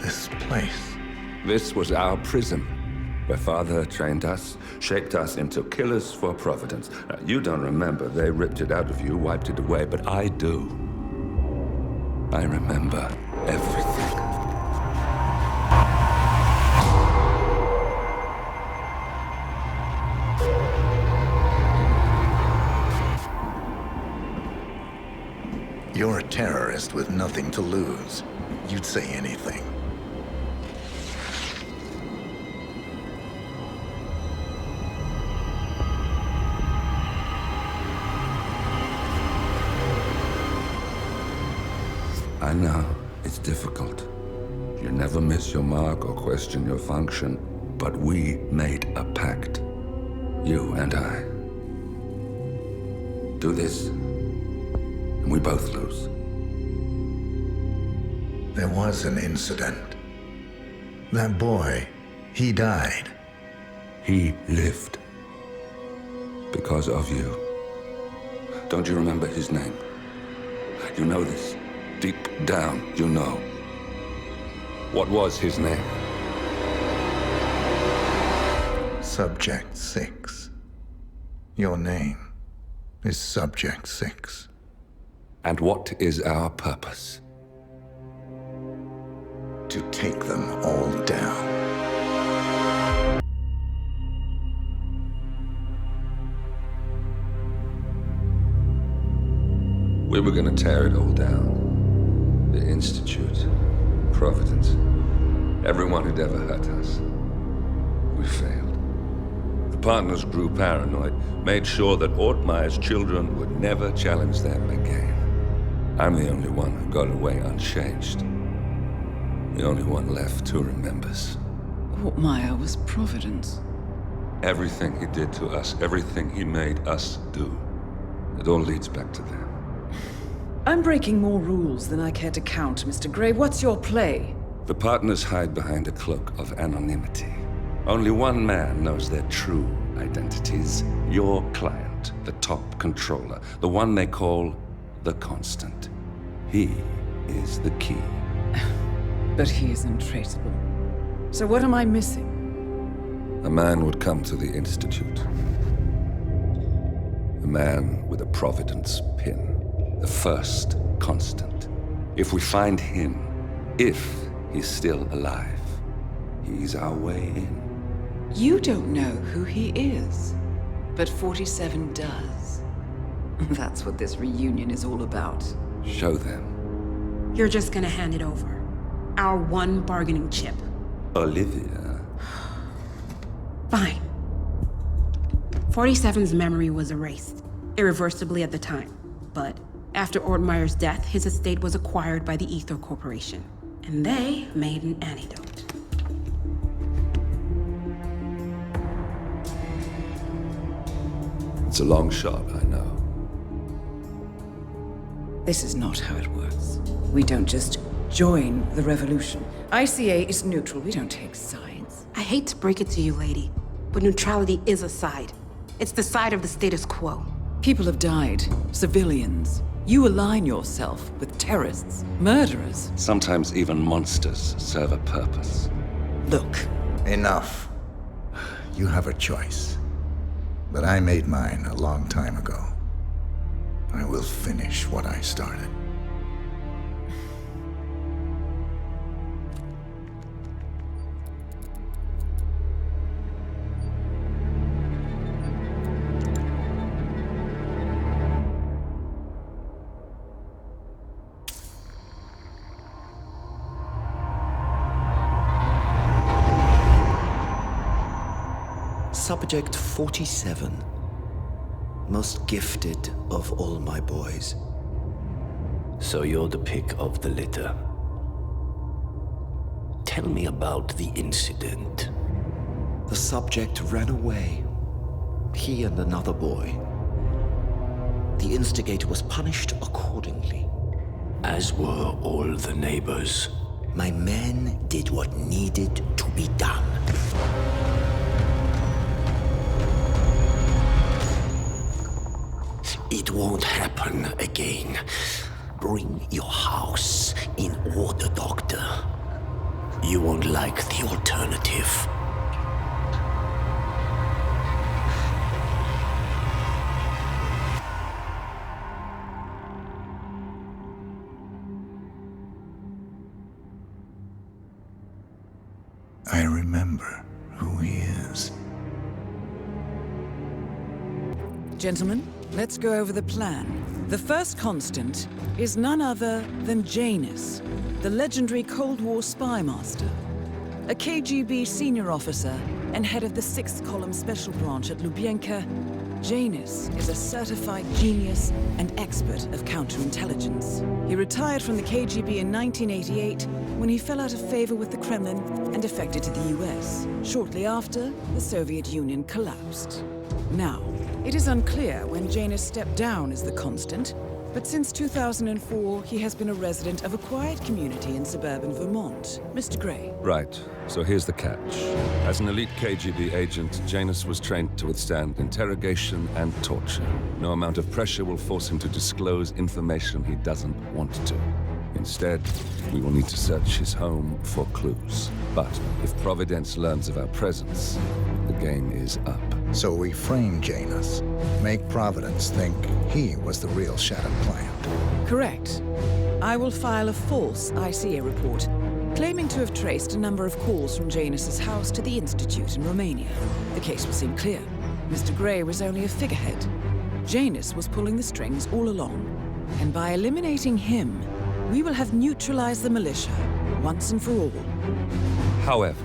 This place. This was our prison, where Father trained us, shaped us into killers for Providence. Now, you don't remember. They ripped it out of you, wiped it away, but I do. I remember everything. You're a terrorist with nothing to lose. You'd say anything. I know, it's difficult. You never miss your mark or question your function, but we made a pact. You and I. Do this, and we both lose. There was an incident. That boy, he died. He lived. Because of you. Don't you remember his name? You know this. Deep down, you know. What was his name? Subject 6. Your name is Subject 6. And what is our purpose? To take them all down. We were gonna tear it all down. The Institute, Providence, everyone who'd ever hurt us. We failed. The partners grew paranoid, made sure that Ortmeyer's children would never challenge them again. I'm the only one who got away unchanged. The only one left who remembers. Ortmeyer was Providence. Everything he did to us, everything he made us do, it all leads back to them. I'm breaking more rules than I care to count, Mr. Gray. What's your play? The partners hide behind a cloak of anonymity. Only one man knows their true identities. Your client, the top controller, the one they call the Constant. He is the key. But he is untraceable. So what am I missing? A man would come to the Institute. A man with a Providence pin. The first Constant. If we find him, if he's still alive, he's our way in. You don't know who he is, but 47 does. That's what this reunion is all about. Show them. You're just gonna hand it over. Our one bargaining chip. Olivia. Fine. 47's memory was erased, irreversibly at the time. But after Ortmeyer's death, his estate was acquired by the Ether Corporation. And they made an antidote. It's a long shot, I know. This is not how it works. We don't just join the revolution. ICA is neutral. We don't take sides. I hate to break it to you, lady, but neutrality is a side. It's the side of the status quo. People have died. Civilians. You align yourself with terrorists, murderers. Sometimes even monsters serve a purpose. Look. Enough. You have a choice. But I made mine a long time ago. I will finish what I started. Subject 47. Most gifted of all my boys. So you're the pick of the litter. Tell me about the incident. The subject ran away. He and another boy. The instigator was punished accordingly. As were all the neighbors. My men did what needed to be done. It won't happen again. Bring your house in order, Doctor. You won't like the alternative. I remember who he is. Gentlemen, let's go over the plan. The first constant is none other than Janus, the legendary Cold War spy master. A KGB senior officer and head of the 6th Column Special Branch at Lubyanka, Janus is a certified genius and expert of counterintelligence. He retired from the KGB in 1988 when he fell out of favor with the Kremlin and defected to the US. Shortly after, the Soviet Union collapsed. Now, it is unclear when Janus stepped down as the constant, but since 2004, he has been a resident of a quiet community in suburban Vermont. Mr. Gray. Right. So here's the catch. As an elite KGB agent, Janus was trained to withstand interrogation and torture. No amount of pressure will force him to disclose information he doesn't want to. Instead, we will need to search his home for clues. But if Providence learns of our presence, the game is up. So we frame Janus, make Providence think he was the real Shattered plant. Correct. I will file a false ICA report, claiming to have traced a number of calls from Janus's house to the Institute in Romania. The case will seem clear. Mr. Gray was only a figurehead. Janus was pulling the strings all along. And by eliminating him, we will have neutralized the militia, once and for all. However,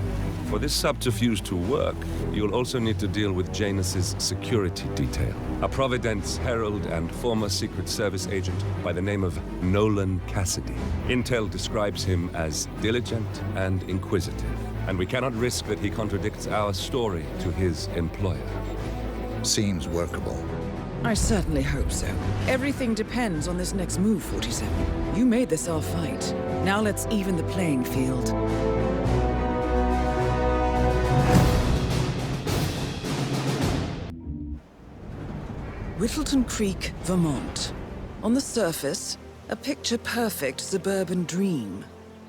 for this subterfuge to work, you'll also need to deal with Janus's security detail. A Providence herald and former Secret Service agent by the name of Nolan Cassidy. Intel describes him as diligent and inquisitive, and we cannot risk that he contradicts our story to his employer. Seems workable. I certainly hope so. Everything depends on this next move, 47. You made this our fight. Now let's even the playing field. Whittleton Creek, Vermont. On the surface, a picture-perfect suburban dream.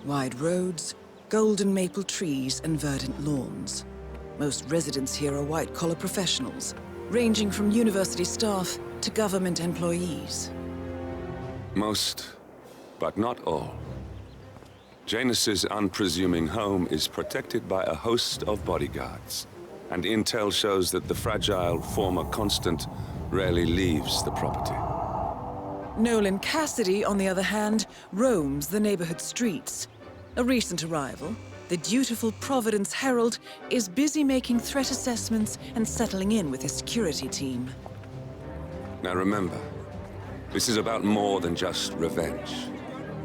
Wide roads, golden maple trees, and verdant lawns. Most residents here are white-collar professionals, ranging from university staff to government employees. Most, but not all. Janus's unpresuming home is protected by a host of bodyguards, and intel shows that the fragile former constant rarely leaves the property. Nolan Cassidy, on the other hand, roams the neighborhood streets. A recent arrival, the dutiful Providence Herald is busy making threat assessments and settling in with his security team. Now remember, this is about more than just revenge.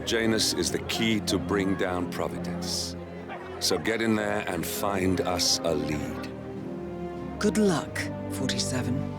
Janus is the key to bring down Providence. So get in there and find us a lead. Good luck, 47.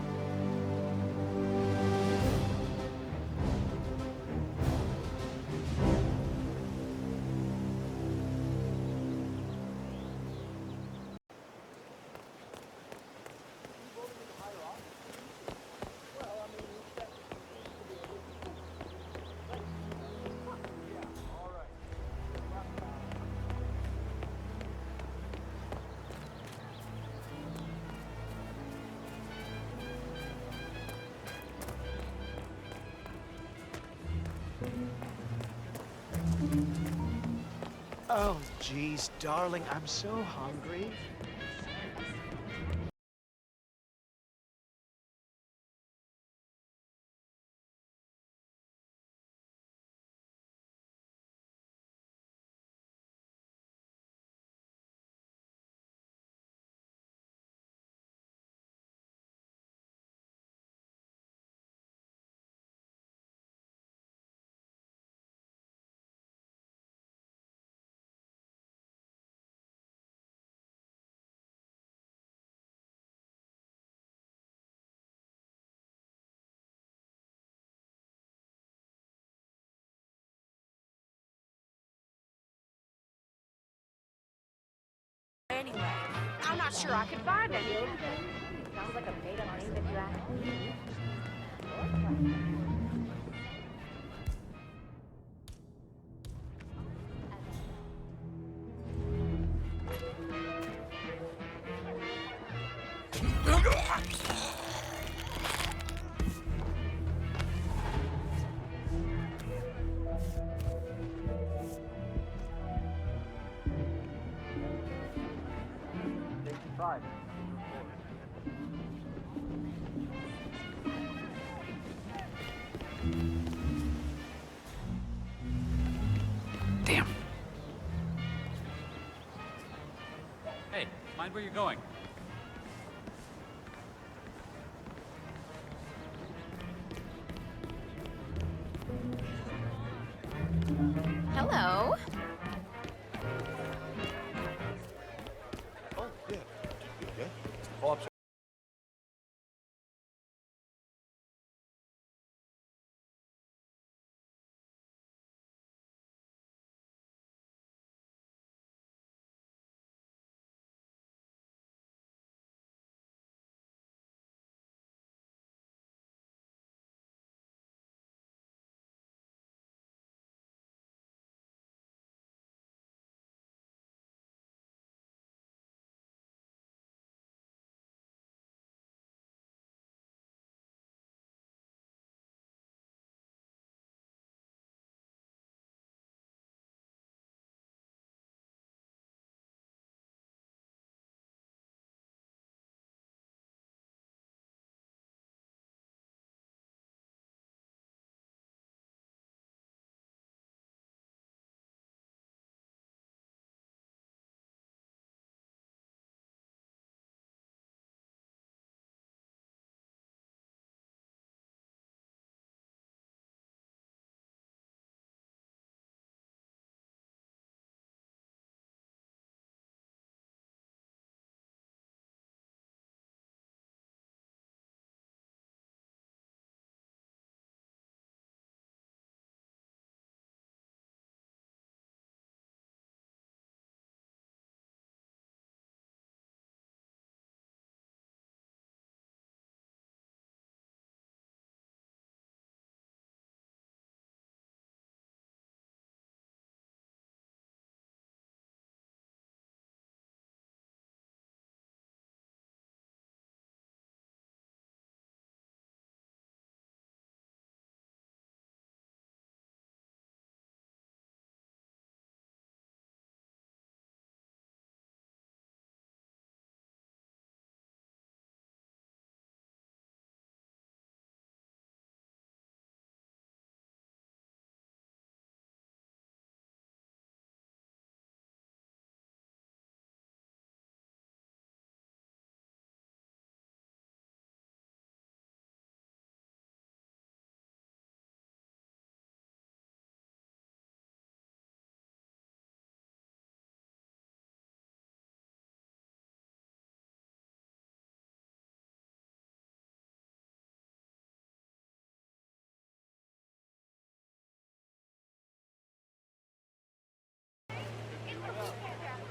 Oh, geez, darling, I'm so hungry. not sure I could find any. Sounds like a made-up name that you asked. Damn. Hey, mind where you're going. Hello. Oh, yeah. Yeah. Oh, I'm sorry.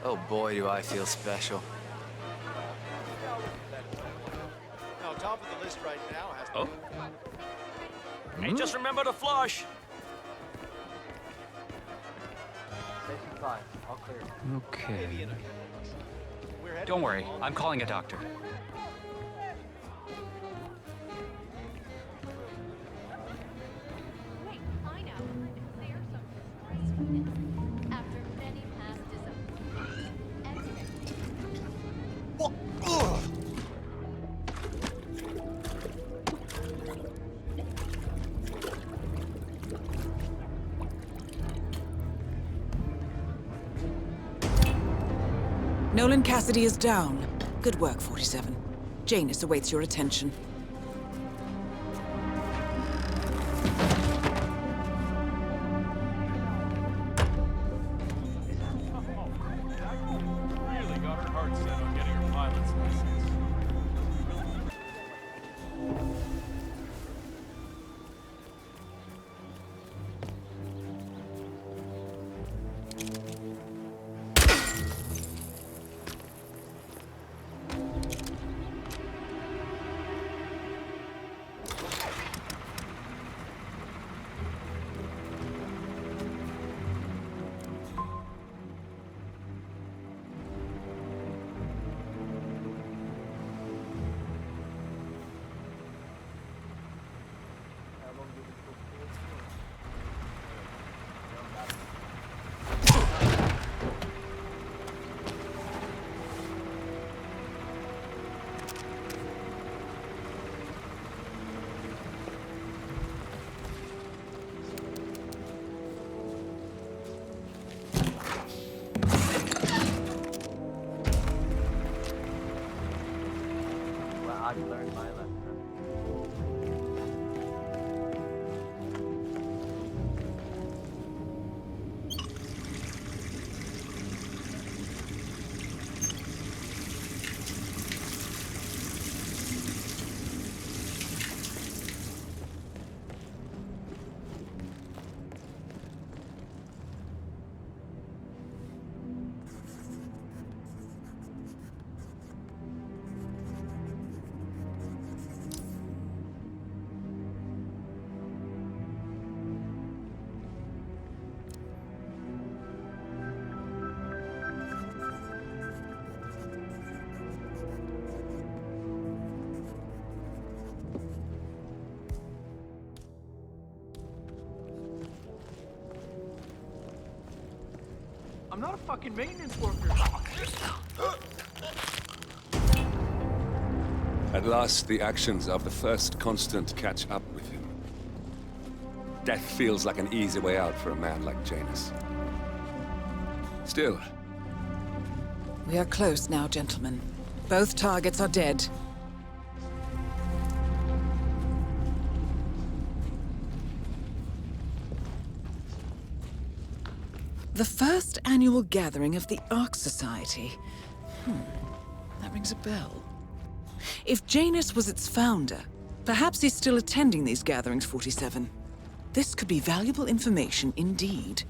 Oh boy, do I feel special. No, top of the list right now has to Hey, just remember to flush. Station 5, all clear. Okay. Don't worry, I'm calling a doctor. Wait, I know. They are some after many past disappointments. What? Nolan Cassidy is down. Good work, 47. Janus awaits your attention. Really got her heart set on getting her pilot's license. I've learned my lesson. I'm not a fucking maintenance worker. At last, the actions of the first constant catch up with him. Death feels like an easy way out for a man like Janus. Still. We are close now, gentlemen. Both targets are dead. The first annual gathering of the ARK Society. That rings a bell. If Janus was its founder, perhaps he's still attending these gatherings, 47. This could be valuable information indeed.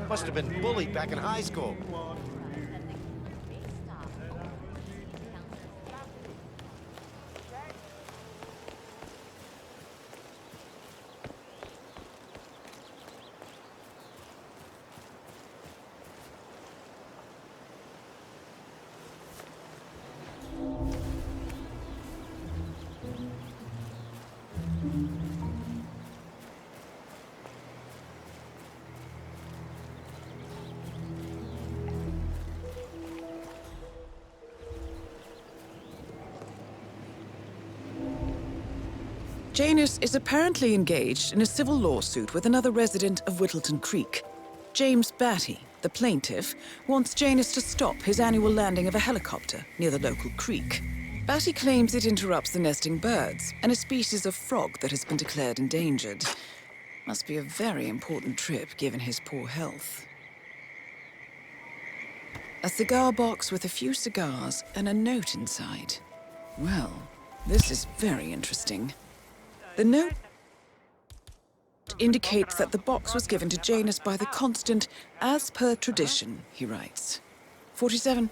Must have been bullied back in high school. Janus is apparently engaged in a civil lawsuit with another resident of Whittleton Creek. James Batty, the plaintiff, wants Janus to stop his annual landing of a helicopter near the local creek. Batty claims it interrupts the nesting birds and a species of frog that has been declared endangered. Must be a very important trip given his poor health. A cigar box with a few cigars and a note inside. Well, this is very interesting. The note indicates that the box was given to Janus by the Constant, as per tradition, he writes. 47.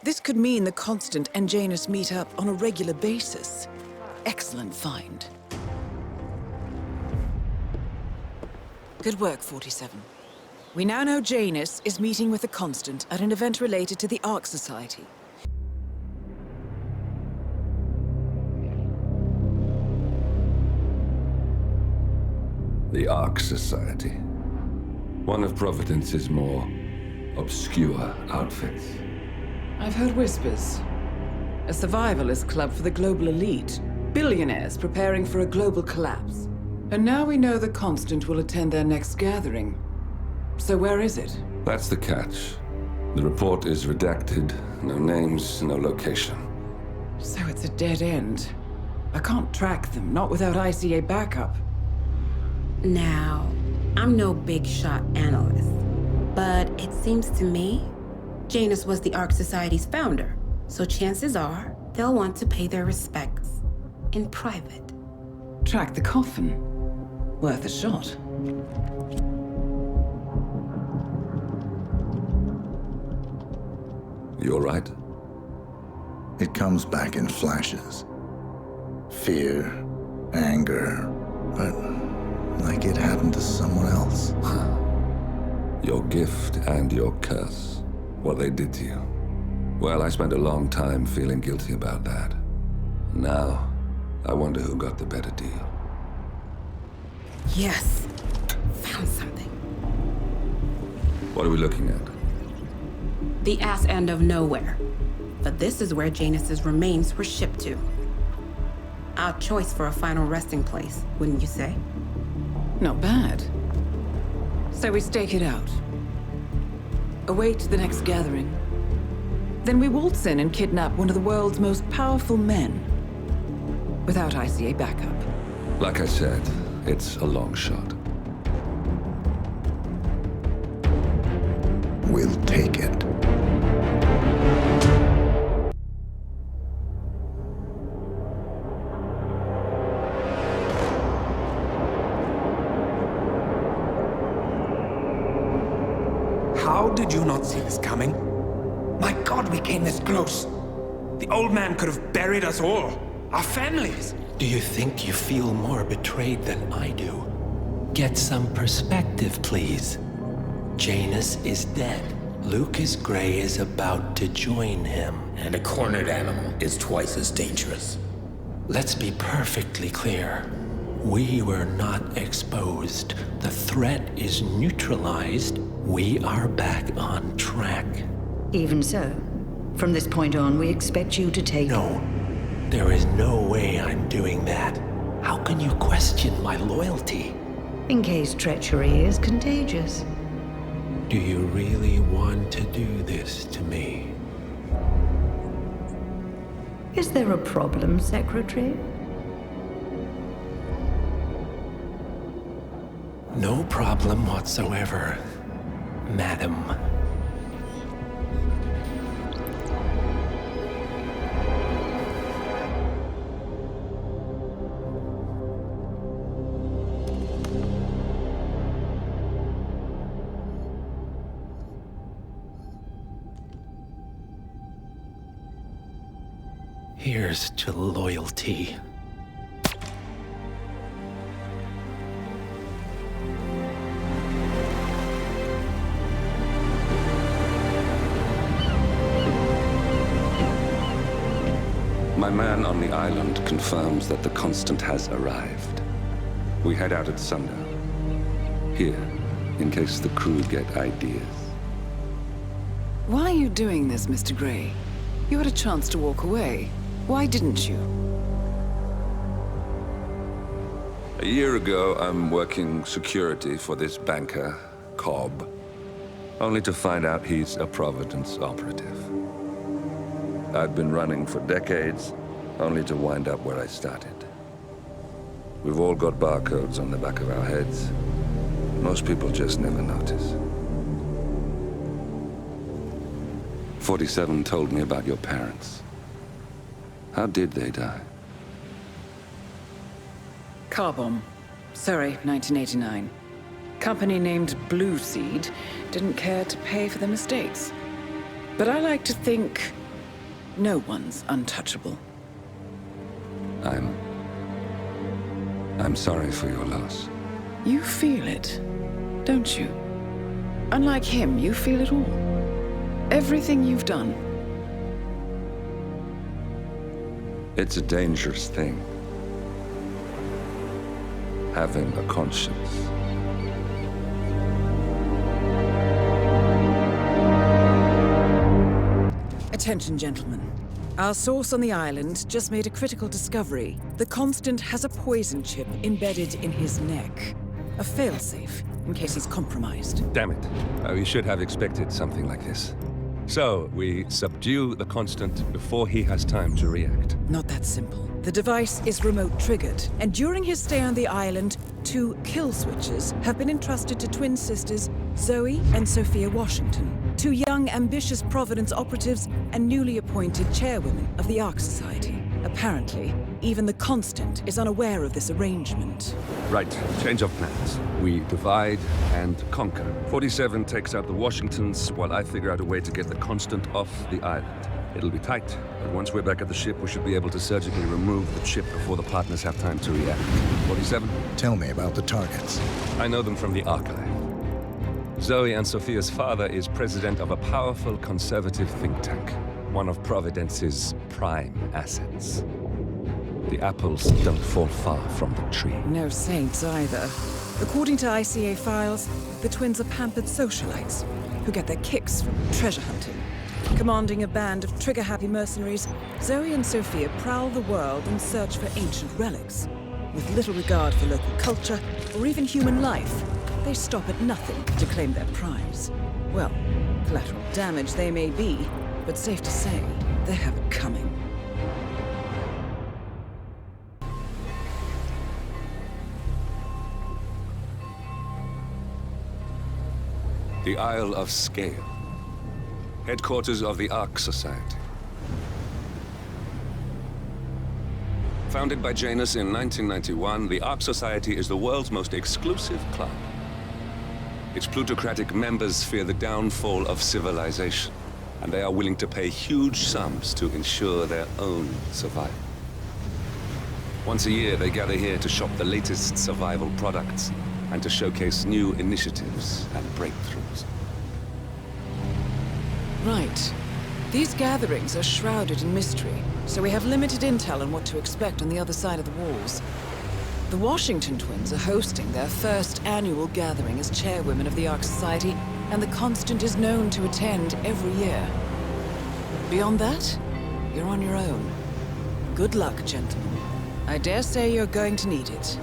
This could mean the Constant and Janus meet up on a regular basis. Excellent find. Good work, 47. We now know Janus is meeting with the Constant at an event related to the ARK Society. The ARK Society. One of Providence's more obscure outfits. I've heard whispers. A survivalist club for the global elite. Billionaires preparing for a global collapse. And now we know the Constant will attend their next gathering. So where is it? That's the catch. The report is redacted. No names, no location. So it's a dead end. I can't track them, not without ICA backup. Now, I'm no big shot analyst, but it seems to me Janus was the ARK Society's founder, so chances are they'll want to pay their respects in private. Track the coffin. Worth a shot. You all right? It comes back in flashes. Fear, anger, but like it happened to someone else. Your gift and your curse. What they did to you. Well, I spent a long time feeling guilty about that. Now, I wonder who got the better deal. Yes. Found something. What are we looking at? The ass end of nowhere. But this is where Janus's remains were shipped to. Odd choice for a final resting place, wouldn't you say? Not bad. So we stake it out. Await the next gathering. Then we waltz in and kidnap one of the world's most powerful men. Without ICA backup. Like I said, it's a long shot. We'll take it. How did you not see this coming? My God, we came this close. The old man could have buried us all. Our families. Do you think you feel more betrayed than I do? Get some perspective, please. Janus is dead. Lucas Gray is about to join him. And a cornered animal is twice as dangerous. Let's be perfectly clear. We were not exposed. The threat is neutralized. We are back on track. Even so, from this point on, we expect you to take... No. There is no way I'm doing that. How can you question my loyalty? In case treachery is contagious. Do you really want to do this to me? Is there a problem, Secretary? No problem whatsoever, Madam. Here's to loyalty. My man on the island confirms that the Constant has arrived. We head out at sundown. Here, in case the crew get ideas. Why are you doing this, Mr. Gray? You had a chance to walk away. Why didn't you? A year ago, I'm working security for this banker, Cobb, only to find out he's a Providence operative. I'd been running for decades, only to wind up where I started. We've all got barcodes on the back of our heads. Most people just never notice. 47 told me about your parents. How did they die? Car bomb. Surrey, 1989. Company named Blue Seed didn't care to pay for the mistakes. But I like to think no one's untouchable. I'm sorry for your loss. You feel it, don't you? Unlike him, you feel it all. Everything you've done. It's a dangerous thing. Having a conscience. Attention, gentlemen. Our source on the island just made a critical discovery. The Constant has a poison chip embedded in his neck. A failsafe, in case he's compromised. Damn it. We should have expected something like this. So, we subdue the Constant before he has time to react. Not that simple. The device is remote triggered, and during his stay on the island, 2 kill switches have been entrusted to twin sisters Zoe and Sophia Washington, 2 young, ambitious Providence operatives and newly appointed chairwomen of the ARK Society. Apparently, even the Constant is unaware of this arrangement. Right, change of plans. We divide and conquer. 47 takes out the Washingtons, while I figure out a way to get the Constant off the island. It'll be tight, but once we're back at the ship, we should be able to surgically remove the chip before the partners have time to react. 47? Tell me about the targets. I know them from the archive. Zoe and Sophia's father is president of a powerful conservative think tank, one of Providence's prime assets. The apples don't fall far from the tree. No saints either. According to ICA files, the twins are pampered socialites who get their kicks from treasure hunting. Commanding a band of trigger-happy mercenaries, Zoe and Sophia prowl the world in search for ancient relics. With little regard for local culture or even human life, they stop at nothing to claim their prize. Well, collateral damage they may be, but safe to say, they have it coming. The Isle of Scale. Headquarters of the ARK Society. Founded by Janus in 1991, the ARK Society is the world's most exclusive club. Its plutocratic members fear the downfall of civilization, and they are willing to pay huge sums to ensure their own survival. Once a year, they gather here to shop the latest survival products and to showcase new initiatives and breakthroughs. Right. These gatherings are shrouded in mystery, so we have limited intel on what to expect on the other side of the walls. The Washington twins are hosting their first annual gathering as chairwomen of the ARK Society, and the Constant is known to attend every year. Beyond that, you're on your own. Good luck, gentlemen. I dare say you're going to need it.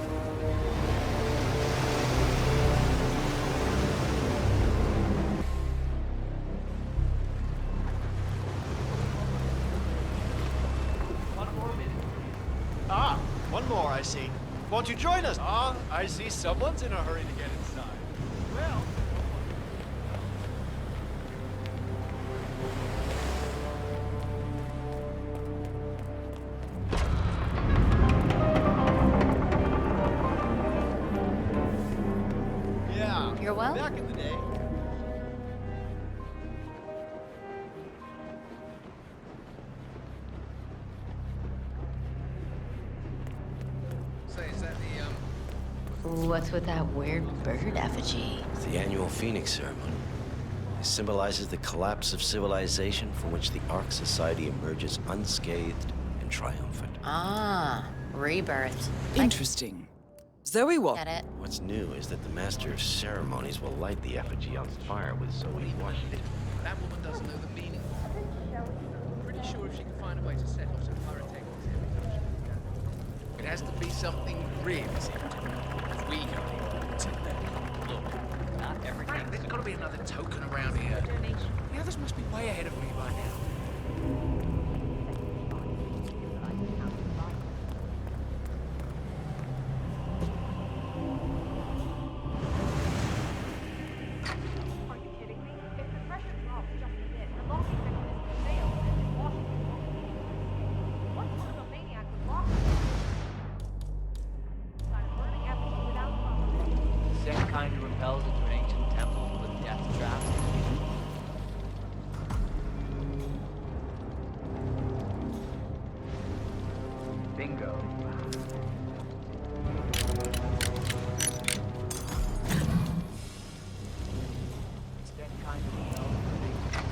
One more, I see. Won't you join us? I see someone's in a hurry to get inside. Well... Yeah. You're well? Back in the day. What's with that weird bird effigy? It's the annual Phoenix ceremony. It symbolizes the collapse of civilization from which the ARK Society emerges unscathed and triumphant. Ah, rebirth. Interesting. Zoe what? Get it? What's new is that the Master of Ceremonies will light the effigy on fire with Zoe Washington. That woman doesn't know the meaning. Pretty sure if she can find a way to set off some pyrotechnics, it has to be something really significant. If we go here, it's in there. Look, not everything. There's got to be another token around here. The others must be way ahead of me by now. Same kind who repels into an ancient temple with death traps. Bingo. Same kind who repels into an ancient temple.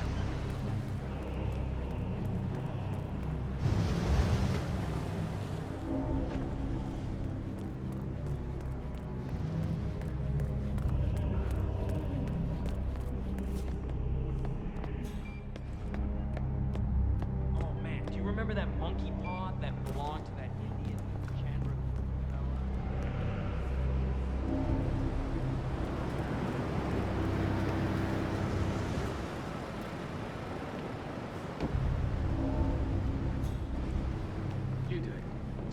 Remember that monkey paw that belonged to that Indian Chandra fella?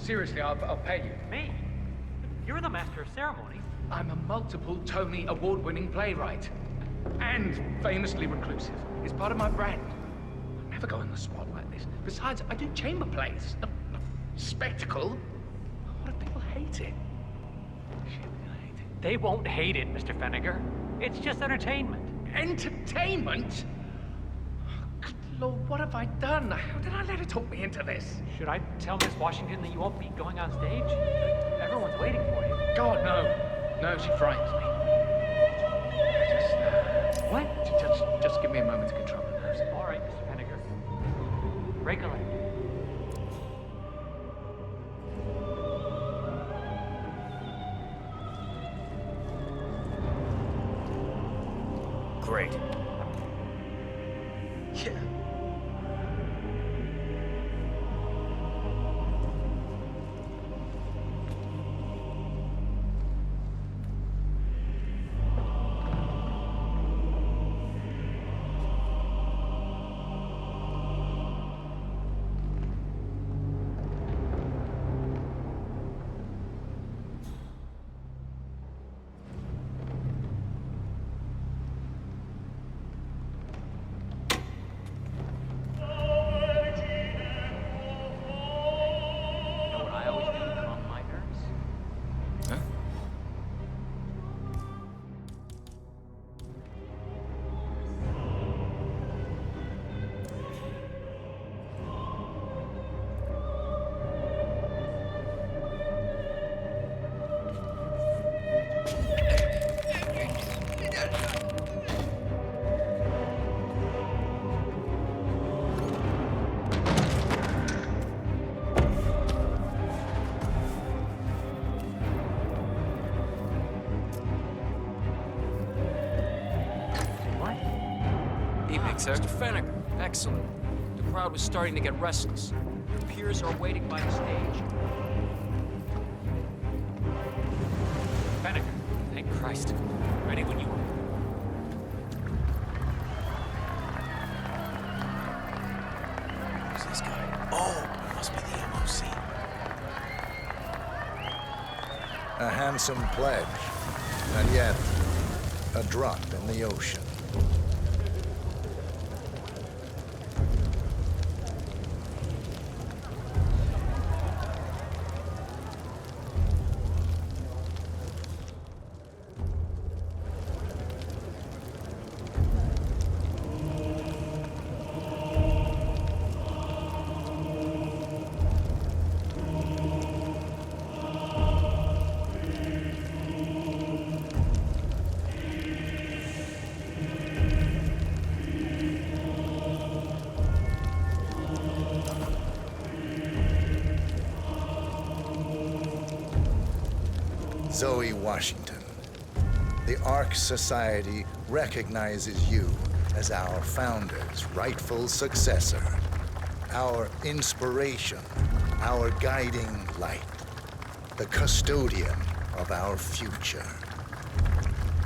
Seriously, I'll pay you. Me? You're the master of ceremonies. I'm a multiple Tony award-winning playwright. And famously reclusive. It's part of my brand. I never go in the spot like this. Besides, I do chamber plays. No spectacle. What if people hate it? Shit, they'll hate it. They won't hate it, Mr. Fenniger. It's just entertainment. Entertainment? Good Lord, what have I done? How did I let her talk me into this? Should I tell Miss Washington that you won't be going on stage? Everyone's waiting for you. God, no. No, she frightens me. What? Just give me a moment to control the nerves. All right, Mr. Fenniger. Break a leg. Great. Yeah. Sir? Mr. Fenniger, excellent. The crowd was starting to get restless. Your peers are waiting by the stage. Fenniger, thank Christ. Ready when you are. Who's this guy? Oh, it must be the MOC. A handsome pledge, and yet a drop in the ocean. Zoe Washington, the ARK Society recognizes you as our founder's rightful successor, our inspiration, our guiding light, the custodian of our future.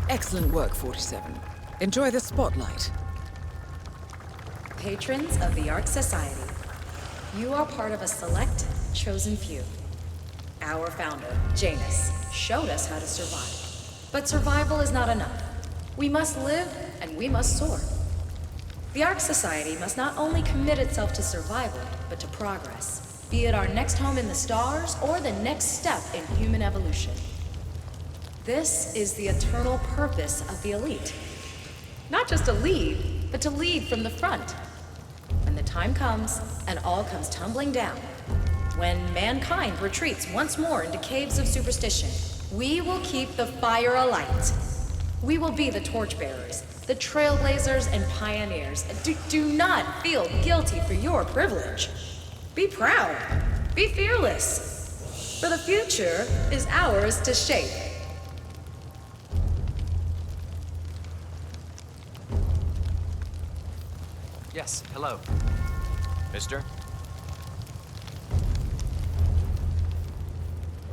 Excellent work, 47. Enjoy the spotlight. Patrons of the ARK Society, you are part of a select, chosen few. Our founder, Janus, showed us how to survive. But survival is not enough. We must live and we must soar. The ARK Society must not only commit itself to survival, but to progress, be it our next home in the stars or the next step in human evolution. This is the eternal purpose of the elite. Not just to lead, but to lead from the front. When the time comes and all comes tumbling down, when mankind retreats once more into caves of superstition, we will keep the fire alight. We will be the torchbearers, the trailblazers and pioneers. Do not feel guilty for your privilege. Be proud. Be fearless. For the future is ours to shape. Yes, hello. Mister?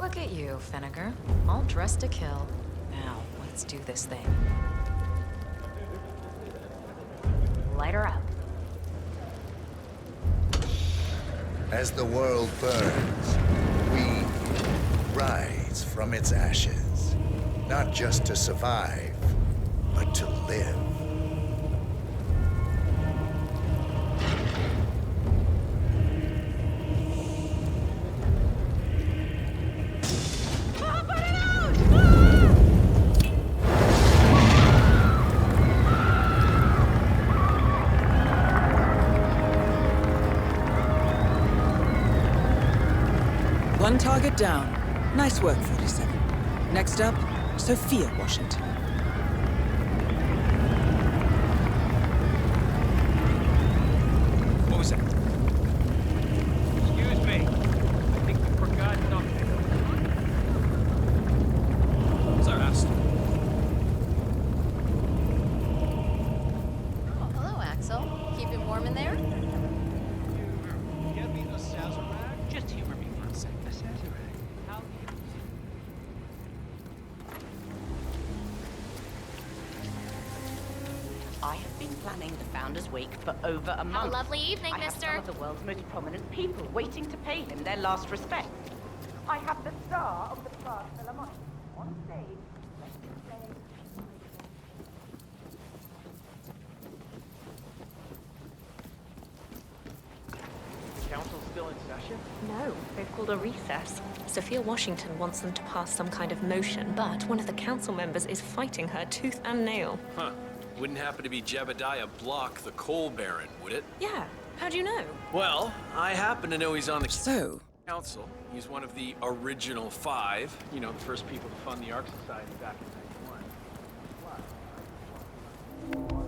Look at you, Fenniger. All dressed to kill. Now, let's do this thing. Light her up. As the world burns, we rise from its ashes. Not just to survive, but to live. One target down. Nice work, 47. Next up, Sophia Washington. What was that? Excuse me. I think we forgot something. What's our ask? Oh, hello, Axel. Keep it warm in there? Get me a Sazerac? Just humor me for a second. A Sazerac? How I have been planning the Founders Week for over a month. Have a lovely evening, I mister. have some of the world's most prominent people waiting to pay him their last respect. I have the star of the Prague Philharmonic on stage. Let's play. Council's still in session? No, they've called a recess. Sophia Washington wants them to pass some kind of motion, but one of the council members is fighting her tooth and nail. Huh. Wouldn't happen to be Jebediah Block, the coal baron, would it? Yeah, how'd you know? Well, I happen to know he's on the council. He's one of the original 5. You know, the first people to fund the ARK Society back in 91.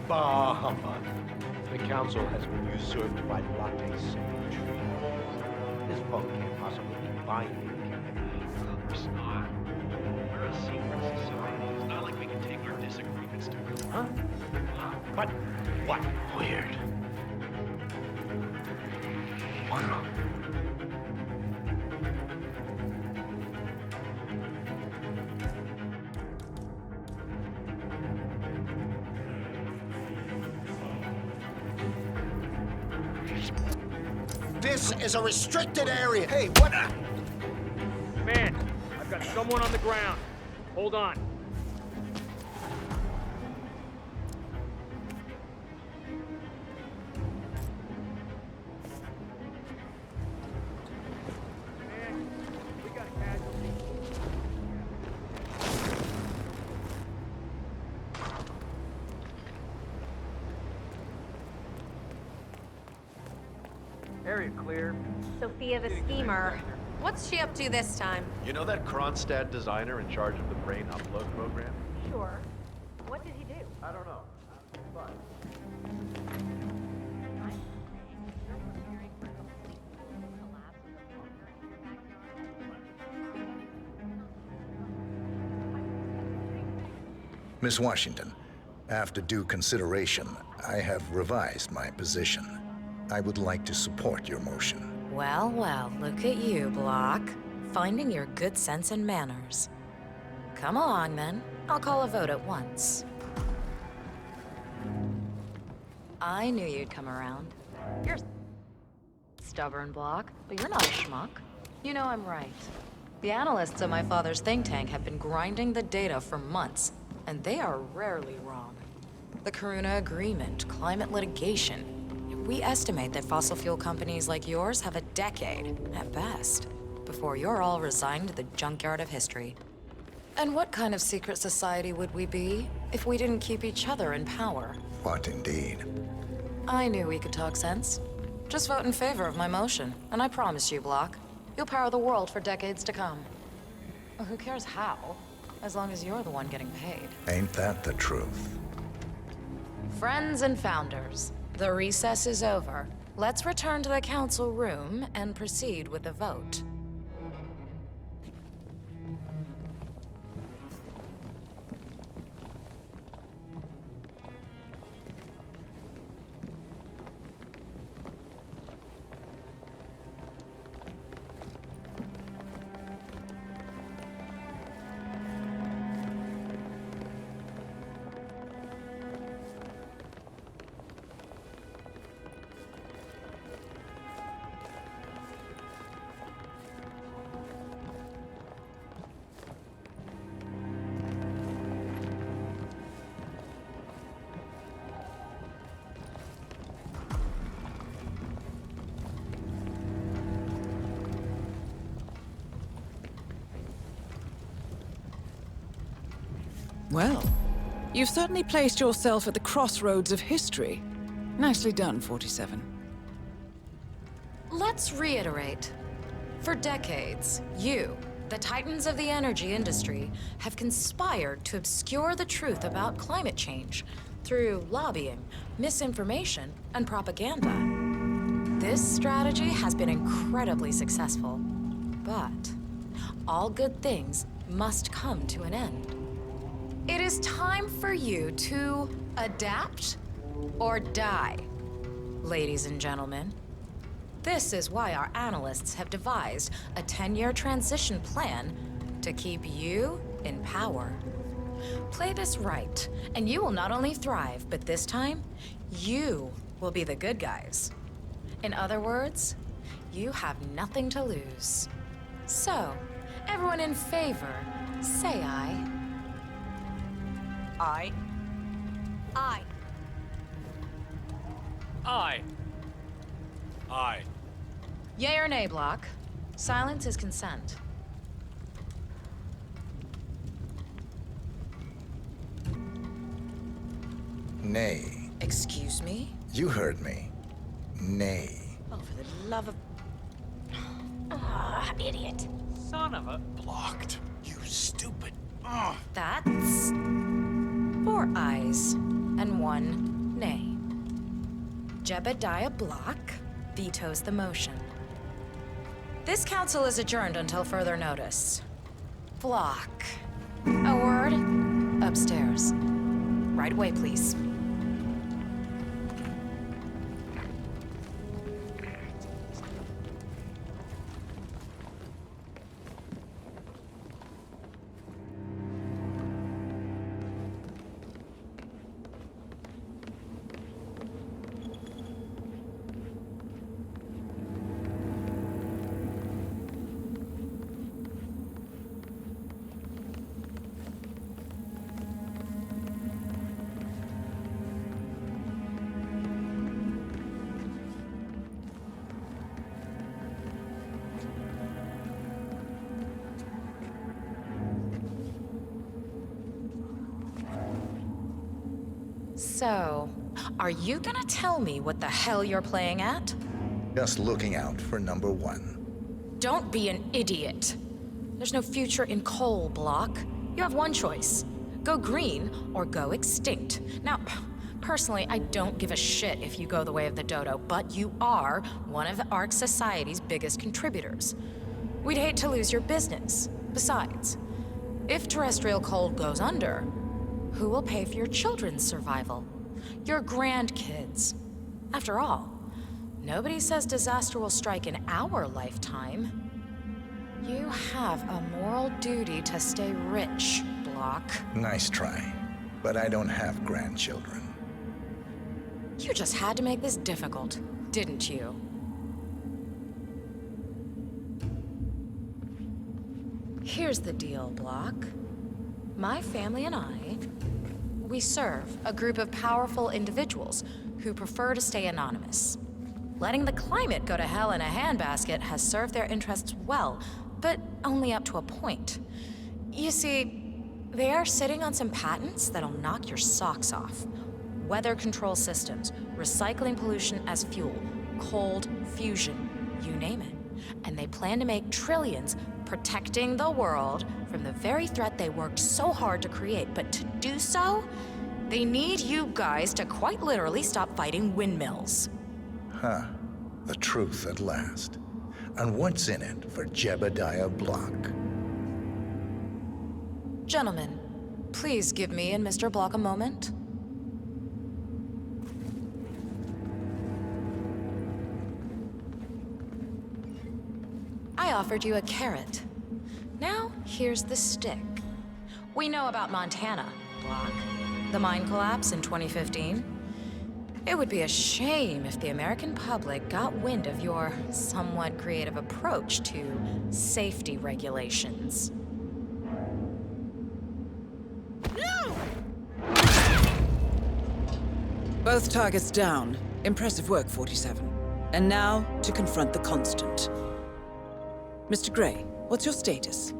Bah humbug. The council has been usurped by latte sage. This vote can't possibly be binding, can it? Of course not. We're a secret society. It's not like we can take our disagreements to court. Huh? But what? Weird. Wow. This is a restricted area. Hey, what? Man, I've got someone on the ground. Hold on. Area clear. Sophia the schemer. What's she up to this time? You know that Kronstadt designer in charge of the brain upload program? Sure. What did he do? I don't know. But... Miss Washington, after due consideration, I have revised my position. I would like to support your motion. Well, well, look at you, Block. Finding your good sense and manners. Come along, then. I'll call a vote at once. I knew you'd come around. You're stubborn, Block, but you're not a schmuck. You know I'm right. The analysts at my father's think tank have been grinding the data for months, and they are rarely wrong. The Karuna Agreement, climate litigation. We estimate that fossil fuel companies like yours have a decade, at best, before you're all resigned to the junkyard of history. And what kind of secret society would we be if we didn't keep each other in power? What indeed? I knew we could talk sense. Just vote in favor of my motion, and I promise you, Block, you'll power the world for decades to come. Well, who cares how, as long as you're the one getting paid. Ain't that the truth? Friends and founders, the recess is over. Let's return to the council room and proceed with the vote. Well, you've certainly placed yourself at the crossroads of history. Nicely done, 47. Let's reiterate. For decades, you, the titans of the energy industry, have conspired to obscure the truth about climate change through lobbying, misinformation, and propaganda. This strategy has been incredibly successful, but all good things must come to an end. It is time for you to adapt or die, ladies and gentlemen. This is why our analysts have devised a 10-year transition plan to keep you in power. Play this right, and you will not only thrive, but this time, you will be the good guys. In other words, you have nothing to lose. So, everyone in favor, say aye. Aye. Aye. Aye. Aye. Yay or nay, Block? Silence is consent. Nay. Excuse me? You heard me. Nay. Oh, for the love of... Ah, idiot. Son of a... Blocked. You stupid. That's... 4 ayes and 1 nay. Jebediah Block vetoes the motion. This council is adjourned until further notice. Block. A word? Upstairs. Right away, please. So, are you gonna tell me what the hell you're playing at? Just looking out for number 1. Don't be an idiot. There's no future in coal, Block. You have one choice. Go green or go extinct. Now, personally, I don't give a shit if you go the way of the dodo, but you are one of the ARK Society's biggest contributors. We'd hate to lose your business. Besides, if terrestrial coal goes under, who will pay for your children's survival? Your grandkids. After all, nobody says disaster will strike in our lifetime. You have a moral duty to stay rich, Block. Nice try. But I don't have grandchildren. You just had to make this difficult, didn't you? Here's the deal, Block. My family and I, We serve a group of powerful individuals who prefer to stay anonymous. Letting the climate go to hell in a handbasket has served their interests well, but only up to a point. You see, they are sitting on some patents that'll knock your socks off. Weather control systems, recycling pollution as fuel, cold fusion, you name it. And they plan to make trillions protecting the world from the very threat they worked so hard to create. But to do so, they need you guys to quite literally stop fighting windmills. Huh. The truth at last. And what's in it for Jebediah Block? Gentlemen, please give me and Mr. Block a moment. I offered you a carrot. Now, here's the stick. We know about Montana, Block. The mine collapse in 2015. It would be a shame if the American public got wind of your somewhat creative approach to safety regulations. No! Both targets down. Impressive work, 47. And now, to confront the Constant. Mr. Gray, what's your status?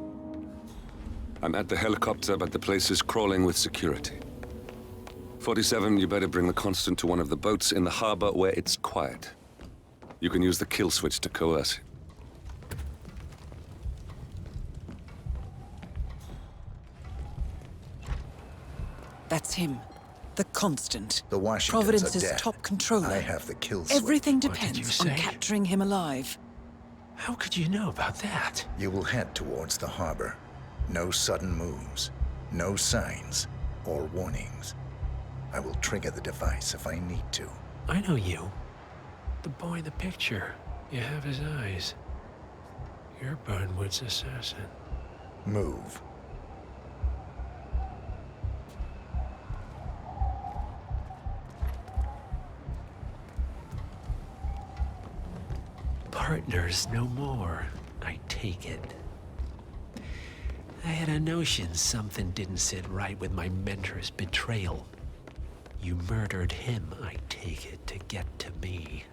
I'm at the helicopter, but the place is crawling with security. 47, you better bring the Constant to one of the boats in the harbor where it's quiet. You can use the kill switch to coerce it. That's him. The Constant. The Washingtons Providence's are dead. top controller. I have the kill switch. Everything What did depends you on say? capturing him alive. How could you know about that? You will head towards the harbor. No sudden moves, no signs or warnings. I will trigger the device if I need to. I know you. The boy in the picture. You have his eyes. You're Burnwood's assassin. Move. Partners no more, I take it. I had a notion something didn't sit right with my mentor's betrayal. You murdered him, I take it, to get to me.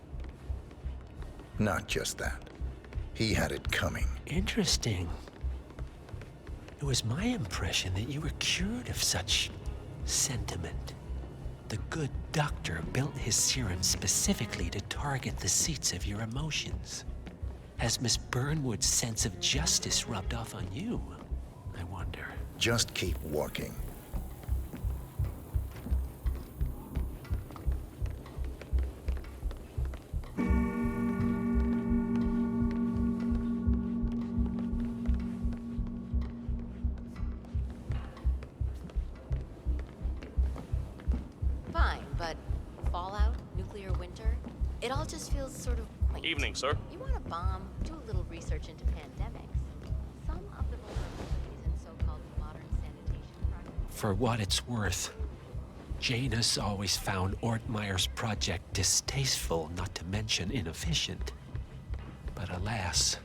Not just that. He had it coming. Interesting. It was my impression that you were cured of such sentiment. The good doctor built his serum specifically to target the seats of your emotions. Has Miss Burnwood's sense of justice rubbed off on you? I wonder. Just keep walking. Fine, but fallout, nuclear winter, it all just feels sort of quaint. Evening, sir. You want a bomb? Do a little research into pandemics. Some of the vulnerabilities in so-called modern sanitation projects. For what it's worth, Janus always found Ortmeyer's project distasteful, not to mention inefficient. But alas,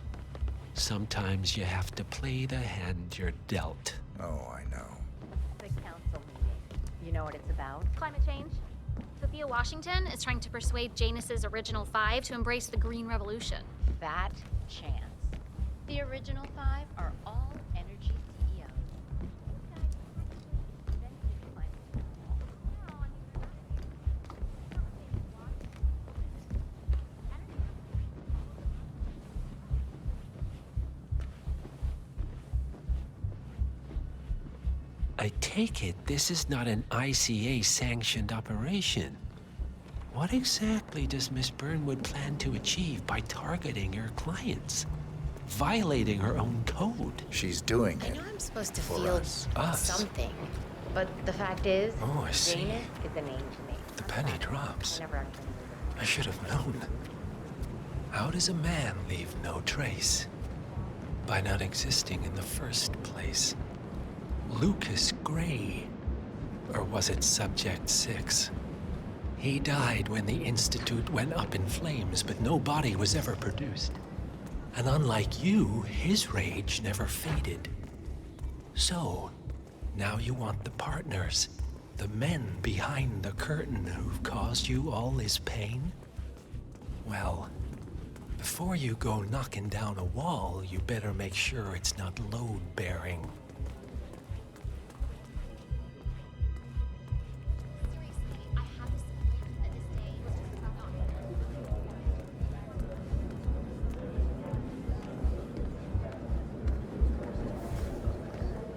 sometimes you have to play the hand you're dealt. Oh, I know. The council meeting. You know what it's about? Climate change. Sophia Washington is trying to persuade Janus's original 5 to embrace the Green Revolution. Fat chance. The original 5 are all energy CEOs. I take it this is not an ICA-sanctioned operation. What exactly does Miss Burnwood plan to achieve by targeting her clients? Violating her own code? She's doing I it. know I'm supposed to for feel us. something, but the fact is, Oh, I see. Janus is a name to me. The penny drops. I never actually I should have known. How does a man leave no trace? By not existing in the first place. Lucas Gray. Or was it Subject 6? He died when the Institute went up in flames, but no body was ever produced. And unlike you, his rage never faded. So, now you want the partners. The men behind the curtain who've caused you all this pain? Well, before you go knocking down a wall, you better make sure it's not load-bearing.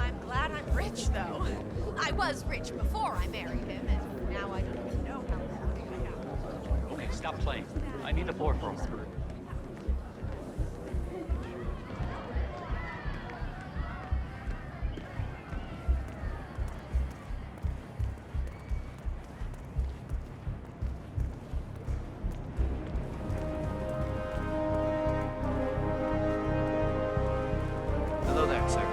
I'm glad I'm rich, though. I was rich before I married him, and now I don't even know how lucky I am. Okay, stop playing. I need the floor for a moment. Hello there, sir.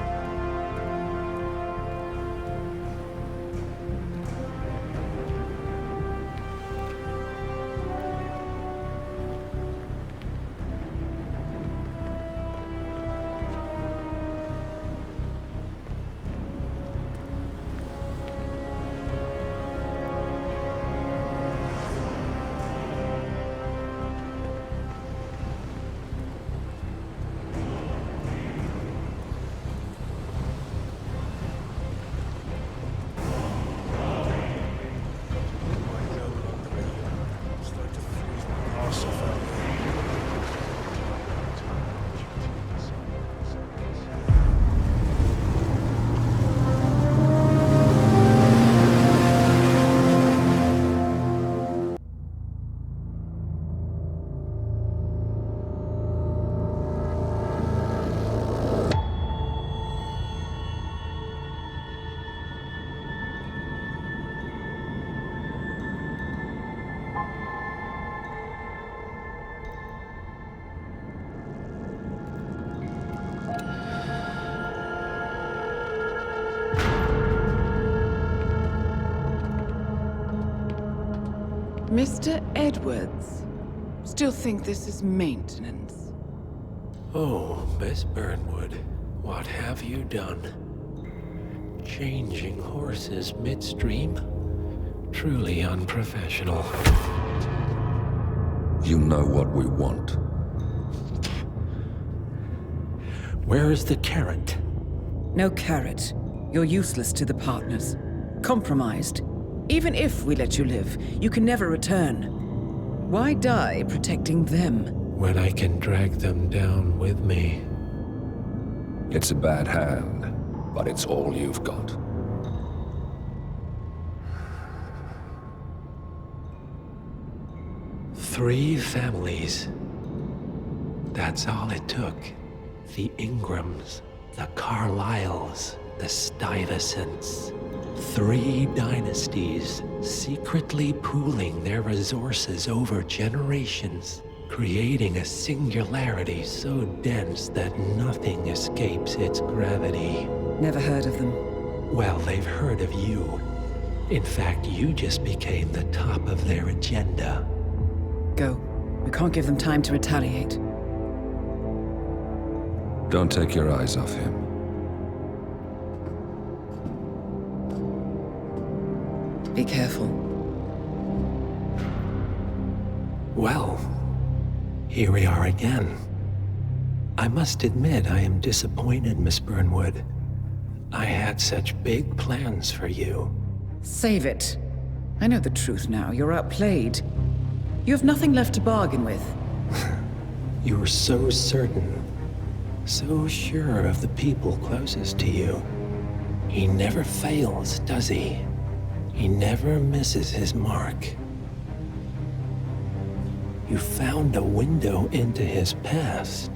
Mr. Edwards, still think this is maintenance? Oh, Miss Burnwood, what have you done? Changing horses midstream? Truly unprofessional. You know what we want. Where is the carrot? No carrot. You're useless to the partners. Compromised. Even if we let you live, you can never return. Why die protecting them? When I can drag them down with me. It's a bad hand, but it's all you've got. Three families. That's all it took. The Ingrams, the Carlyles, the Stuyvesants. 3 dynasties secretly pooling their resources over generations, creating a singularity so dense that nothing escapes its gravity. Never heard of them. Well, they've heard of you. In fact, you just became the top of their agenda. Go. We can't give them time to retaliate. Don't take your eyes off him. Be careful. Well, here we are again. I must admit I am disappointed, Miss Burnwood. I had such big plans for you. Save it. I know the truth now. You're outplayed. You have nothing left to bargain with. You were so certain, so sure of the people closest to you. He never fails, does he? He never misses his mark. You found a window into his past.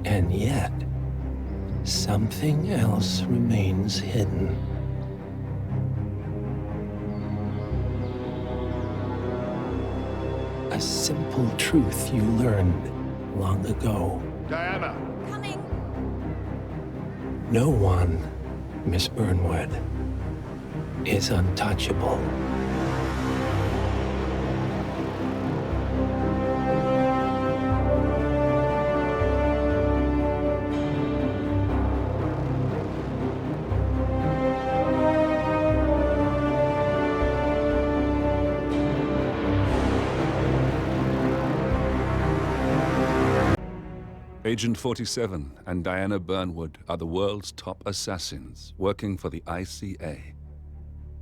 And yet, something else remains hidden. A simple truth you learned long ago. Diana! Coming! No one, Miss Burnwood, is untouchable. Agent 47 and Diana Burnwood are the world's top assassins working for the ICA.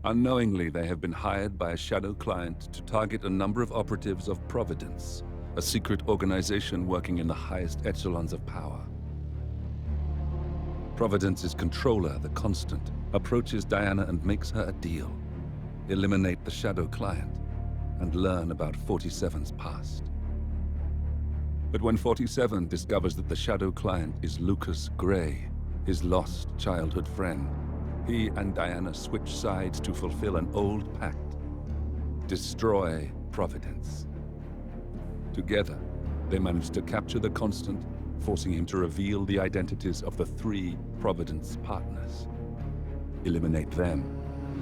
Unknowingly, they have been hired by a shadow client to target a number of operatives of Providence, a secret organization working in the highest echelons of power. Providence's controller, the Constant, approaches Diana and makes her a deal. Eliminate the shadow client and learn about 47's past. But when 47 discovers that the shadow client is Lucas Gray, his lost childhood friend, he and Diana switch sides to fulfill an old pact: destroy Providence. Together, they manage to capture the Constant, forcing him to reveal the identities of the 3 Providence partners. Eliminate them,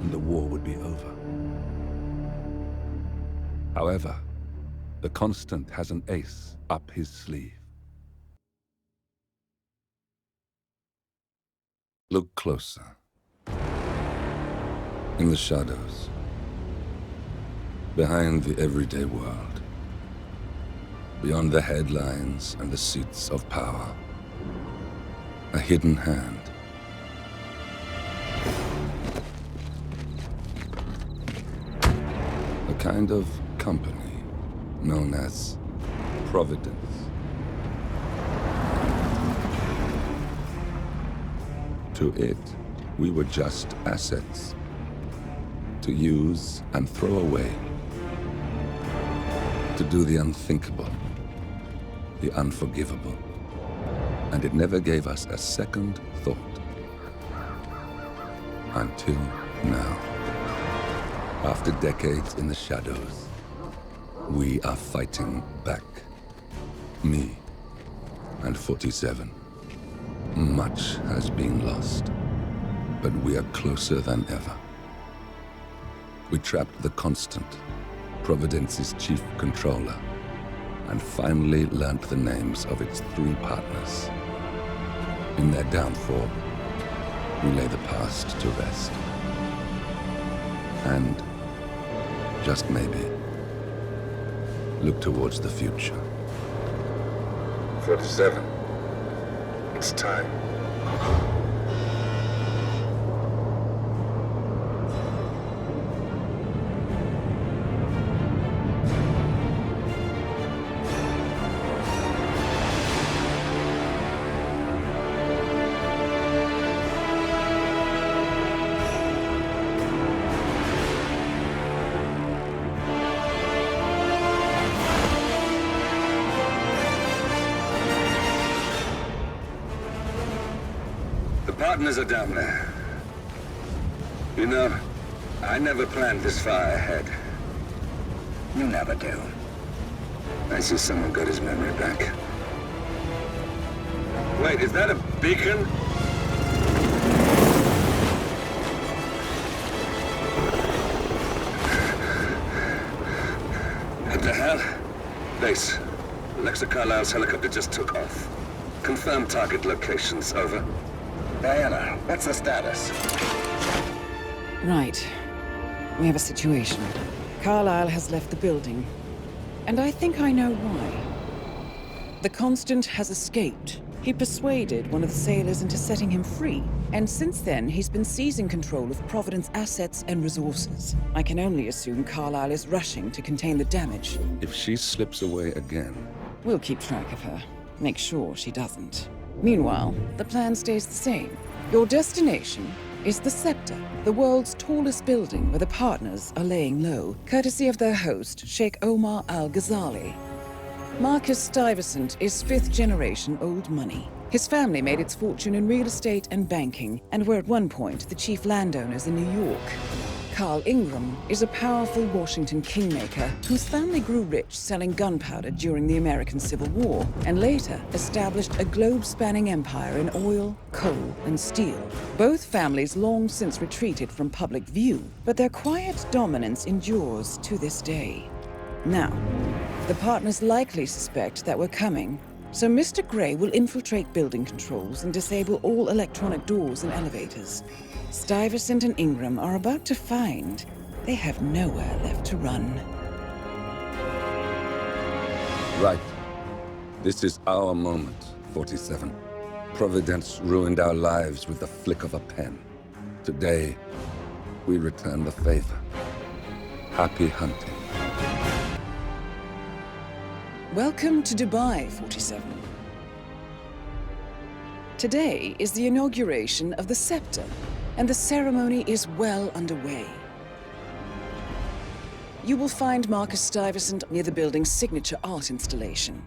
and the war would be over. However, the Constant has an ace up his sleeve. Look closer. In the shadows, behind the everyday world, beyond the headlines and the seats of power, a hidden hand. A kind of company known as Providence. To it, we were just assets, to use and throw away, to do the unthinkable, the unforgivable, and it never gave us a second thought. Until now. After decades in the shadows, we are fighting back. Me and 47. Much has been lost, but we are closer than ever. We trapped the Constant, Providence's chief controller, and finally learnt the names of its 3 partners. In their downfall, we lay the past to rest. And, just maybe, look towards the future. 47. It's time. Partners are down there. You know, I never planned this far ahead. You never do. I see someone got his memory back. Wait, is that a beacon? What the hell? Base. Alexa Carlisle's helicopter just took off. Confirm target locations, over. Diana, what's the status? Right. We have a situation. Carlisle has left the building. And I think I know why. The Constant has escaped. He persuaded one of the sailors into setting him free. And since then, he's been seizing control of Providence assets and resources. I can only assume Carlisle is rushing to contain the damage. If she slips away again... We'll keep track of her. Make sure she doesn't. Meanwhile, the plan stays the same. Your destination is the Scepter, the world's tallest building where the partners are laying low, courtesy of their host, Sheikh Omar Al-Ghazali. Marcus Stuyvesant is 5th-generation old money. His family made its fortune in real estate and banking, and were at one point the chief landowners in New York. Carl Ingram is a powerful Washington kingmaker whose family grew rich selling gunpowder during the American Civil War, and later established a globe-spanning empire in oil, coal, and steel. Both families long since retreated from public view, but their quiet dominance endures to this day. Now, the partners likely suspect that we're coming, so Mr. Gray will infiltrate building controls and disable all electronic doors and elevators. Stuyvesant and Ingram are about to find they have nowhere left to run. Right. This is our moment. 47. Providence ruined our lives with the flick of a pen. Today, we return the favor. Happy hunting. Welcome to Dubai, 47. Today is the inauguration of the scepter, and the ceremony is well underway. You will find Marcus Stuyvesant near the building's signature art installation.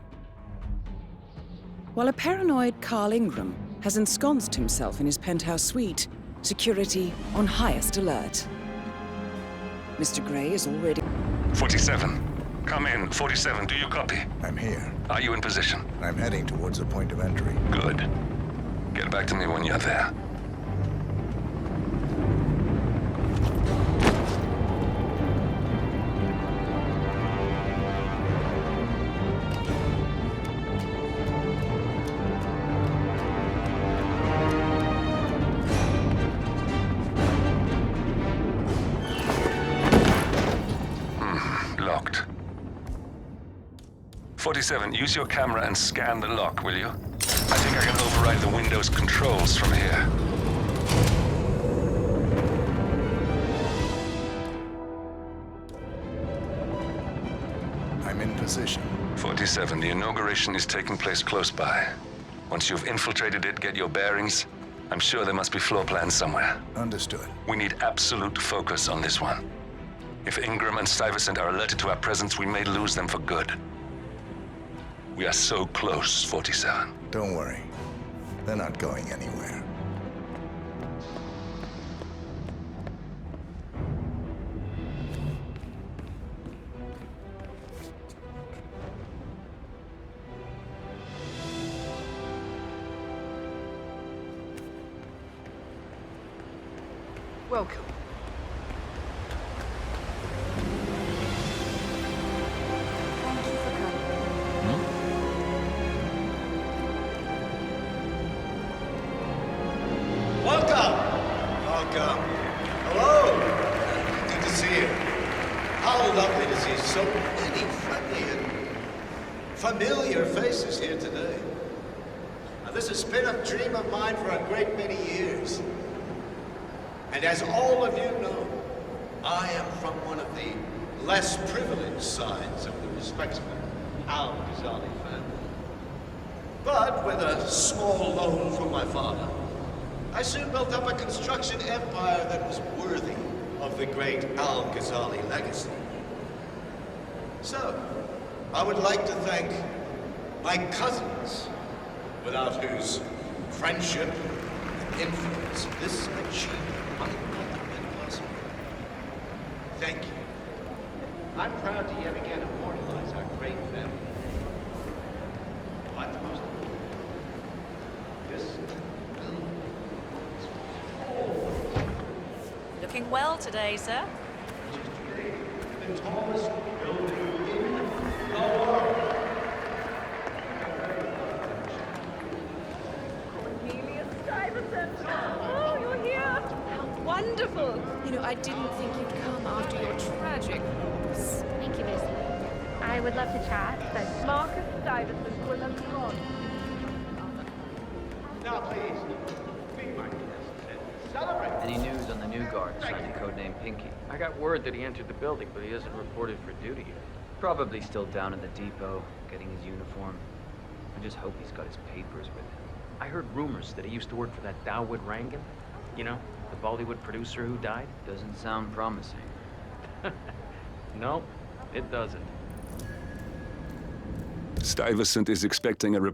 While a paranoid Carl Ingram has ensconced himself in his penthouse suite, security on highest alert. Mr. Gray is already... 47. Come in. 47, do you copy? I'm here. Are you in position? I'm heading towards the point of entry. Good. Get back to me when you're there. Locked. 47, use your camera and scan the lock, will you? I think I can override the Windows controls from here. I'm in position. 47, the inauguration is taking place close by. Once you've infiltrated it, get your bearings. I'm sure there must be floor plans somewhere. Understood. We need absolute focus on this one. If Ingram and Stuyvesant are alerted to our presence, we may lose them for good. We are so close, 47. Don't worry. They're not going anywhere. Welcome. Welcome. Hello. Good to see you. How lovely to see so many friendly and familiar faces here today. Now, this has been a dream of mine for a great many years. And as all of you know, I am from one of the less privileged sides of the respectable Al Ghazali family. But with a small loan from my father, I soon built up a construction empire that was worthy of the great Al Ghazali legacy. So, I would like to thank my cousins, without whose friendship and influence this achievement might not have been possible. Thank you. I'm proud to yet again immortalize our great family. But most of all, this Looking well today, sir. the tallest building in the world. Cornelia Stuyvesant! Oh, you're here! How wonderful! You know, I didn't think you'd come after your tragic loss. Thank you, Lucy. I would love to chat, but Marcus Stuyvesant will have gone. Now, please, be my guest and celebrate. Any news on the new guard assigned to codename Pinky? I got word that he entered the building, but he isn't reported for duty yet. Probably still down in the depot, getting his uniform. I just hope he's got his papers with him. I heard rumors that he used to work for that Dawood Rangan. You know, the Bollywood producer who died. Doesn't sound promising. No, it doesn't. Stuyvesant is expecting a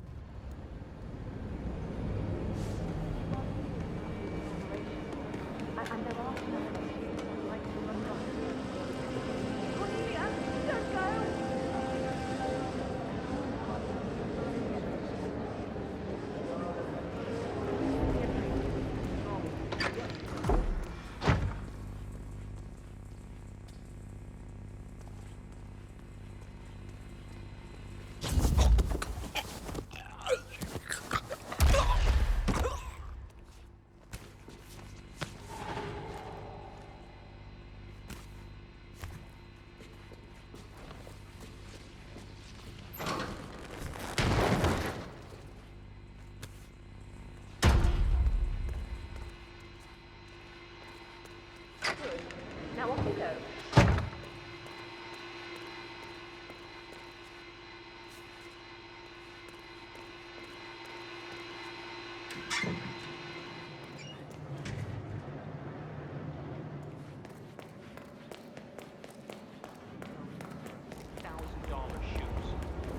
Now off you go.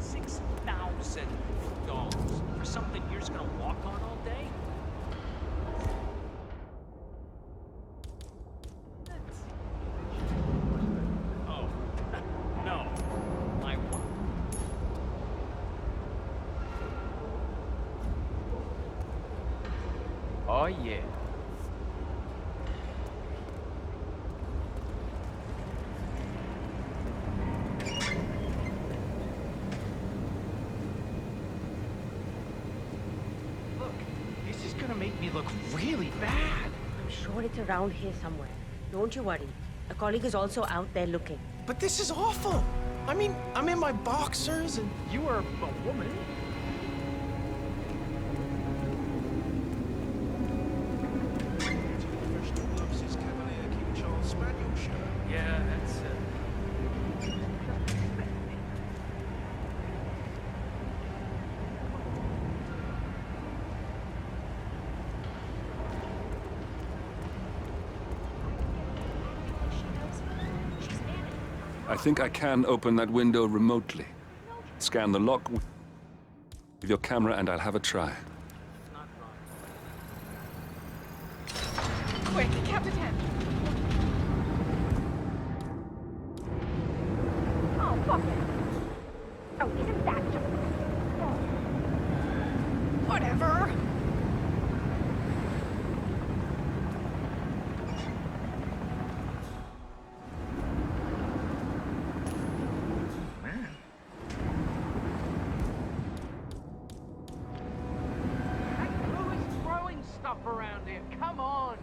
$6,000 for something you're just gonna walk on all day? Oh, no. I want. Oh, yeah. This is gonna make me look really bad. I'm sure it's around here somewhere. Don't you worry. A colleague is also out there looking. But this is awful. I mean, I'm in my boxers and you are a woman. Yeah, that's I think I can open that window remotely. Scan the lock with your camera and I'll have a try. Quick, Captain 10. Oh, fuck it. Oh, isn't that just... Whatever. Who is throwing stuff around here? Come on!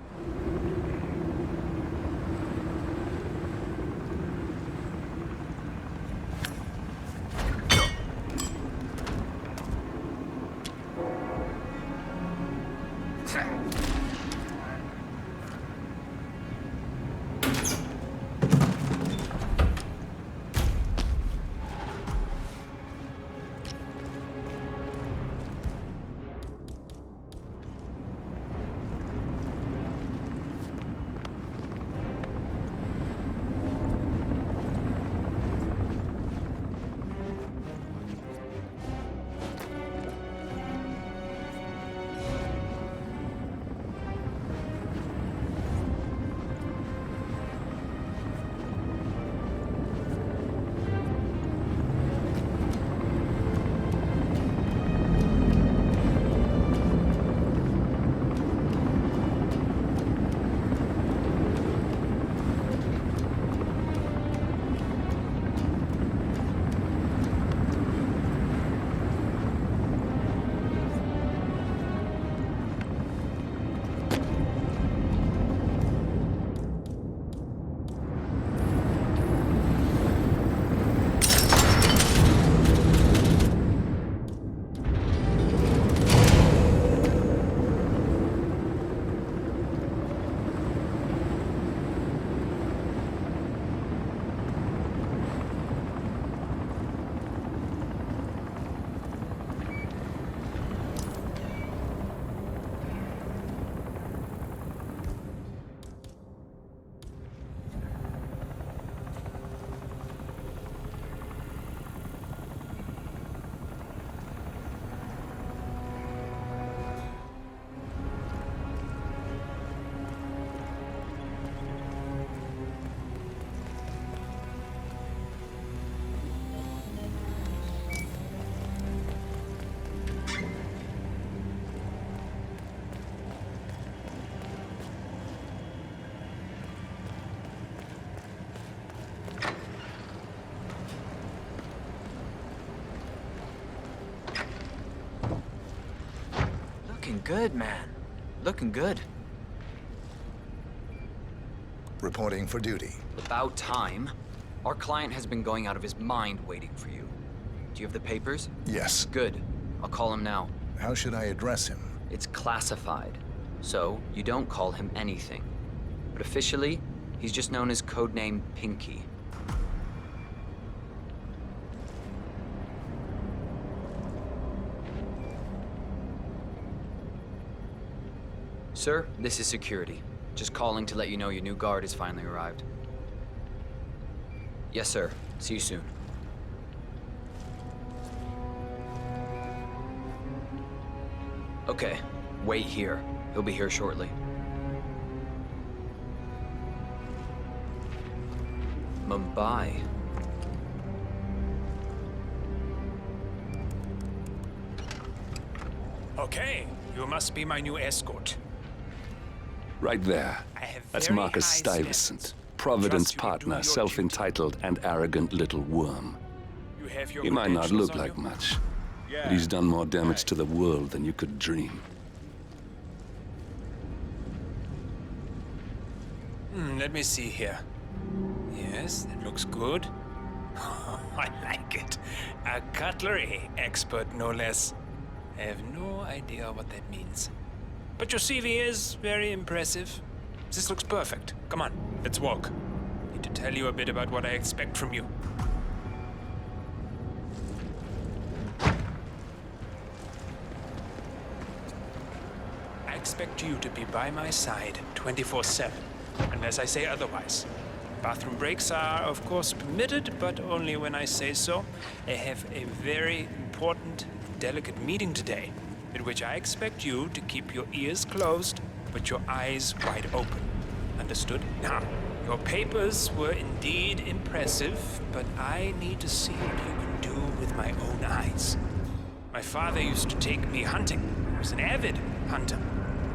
Looking good, man. Looking good. Reporting for duty. About time. Our client has been going out of his mind waiting for you. Do you have the papers? Yes. Good. I'll call him now. How should I address him? It's classified. So, you don't call him anything. But officially, He's just known as codename Pinky. Sir, this is security. Just calling to let you know your new guard has finally arrived. Yes, sir. See you soon. Okay, wait here. He'll be here shortly. Mumbai. Okay, you must be my new escort. Right there. That's very Marcus high Stuyvesant, Providence Trust you will do partner, your self-entitled and arrogant little worm. You have your He might not credentials look on like you? much, Yeah. but he's done more damage to the world than you could dream. Let me see here. Yes, that looks good. I like it. A cutlery expert, no less. I have no idea what that means. But your CV is very impressive. This looks perfect. Come on, let's walk. Need to tell you a bit about what I expect from you. I expect you to be by my side 24/7, unless I say otherwise. Bathroom breaks are, of course, permitted, but only when I say so. I have a very important, delicate meeting today, in which I expect you to keep your ears closed, but your eyes wide open. Understood? Now, your papers were indeed impressive, but I need to see what you can do with my own eyes. My father used to take me hunting. He was an avid hunter.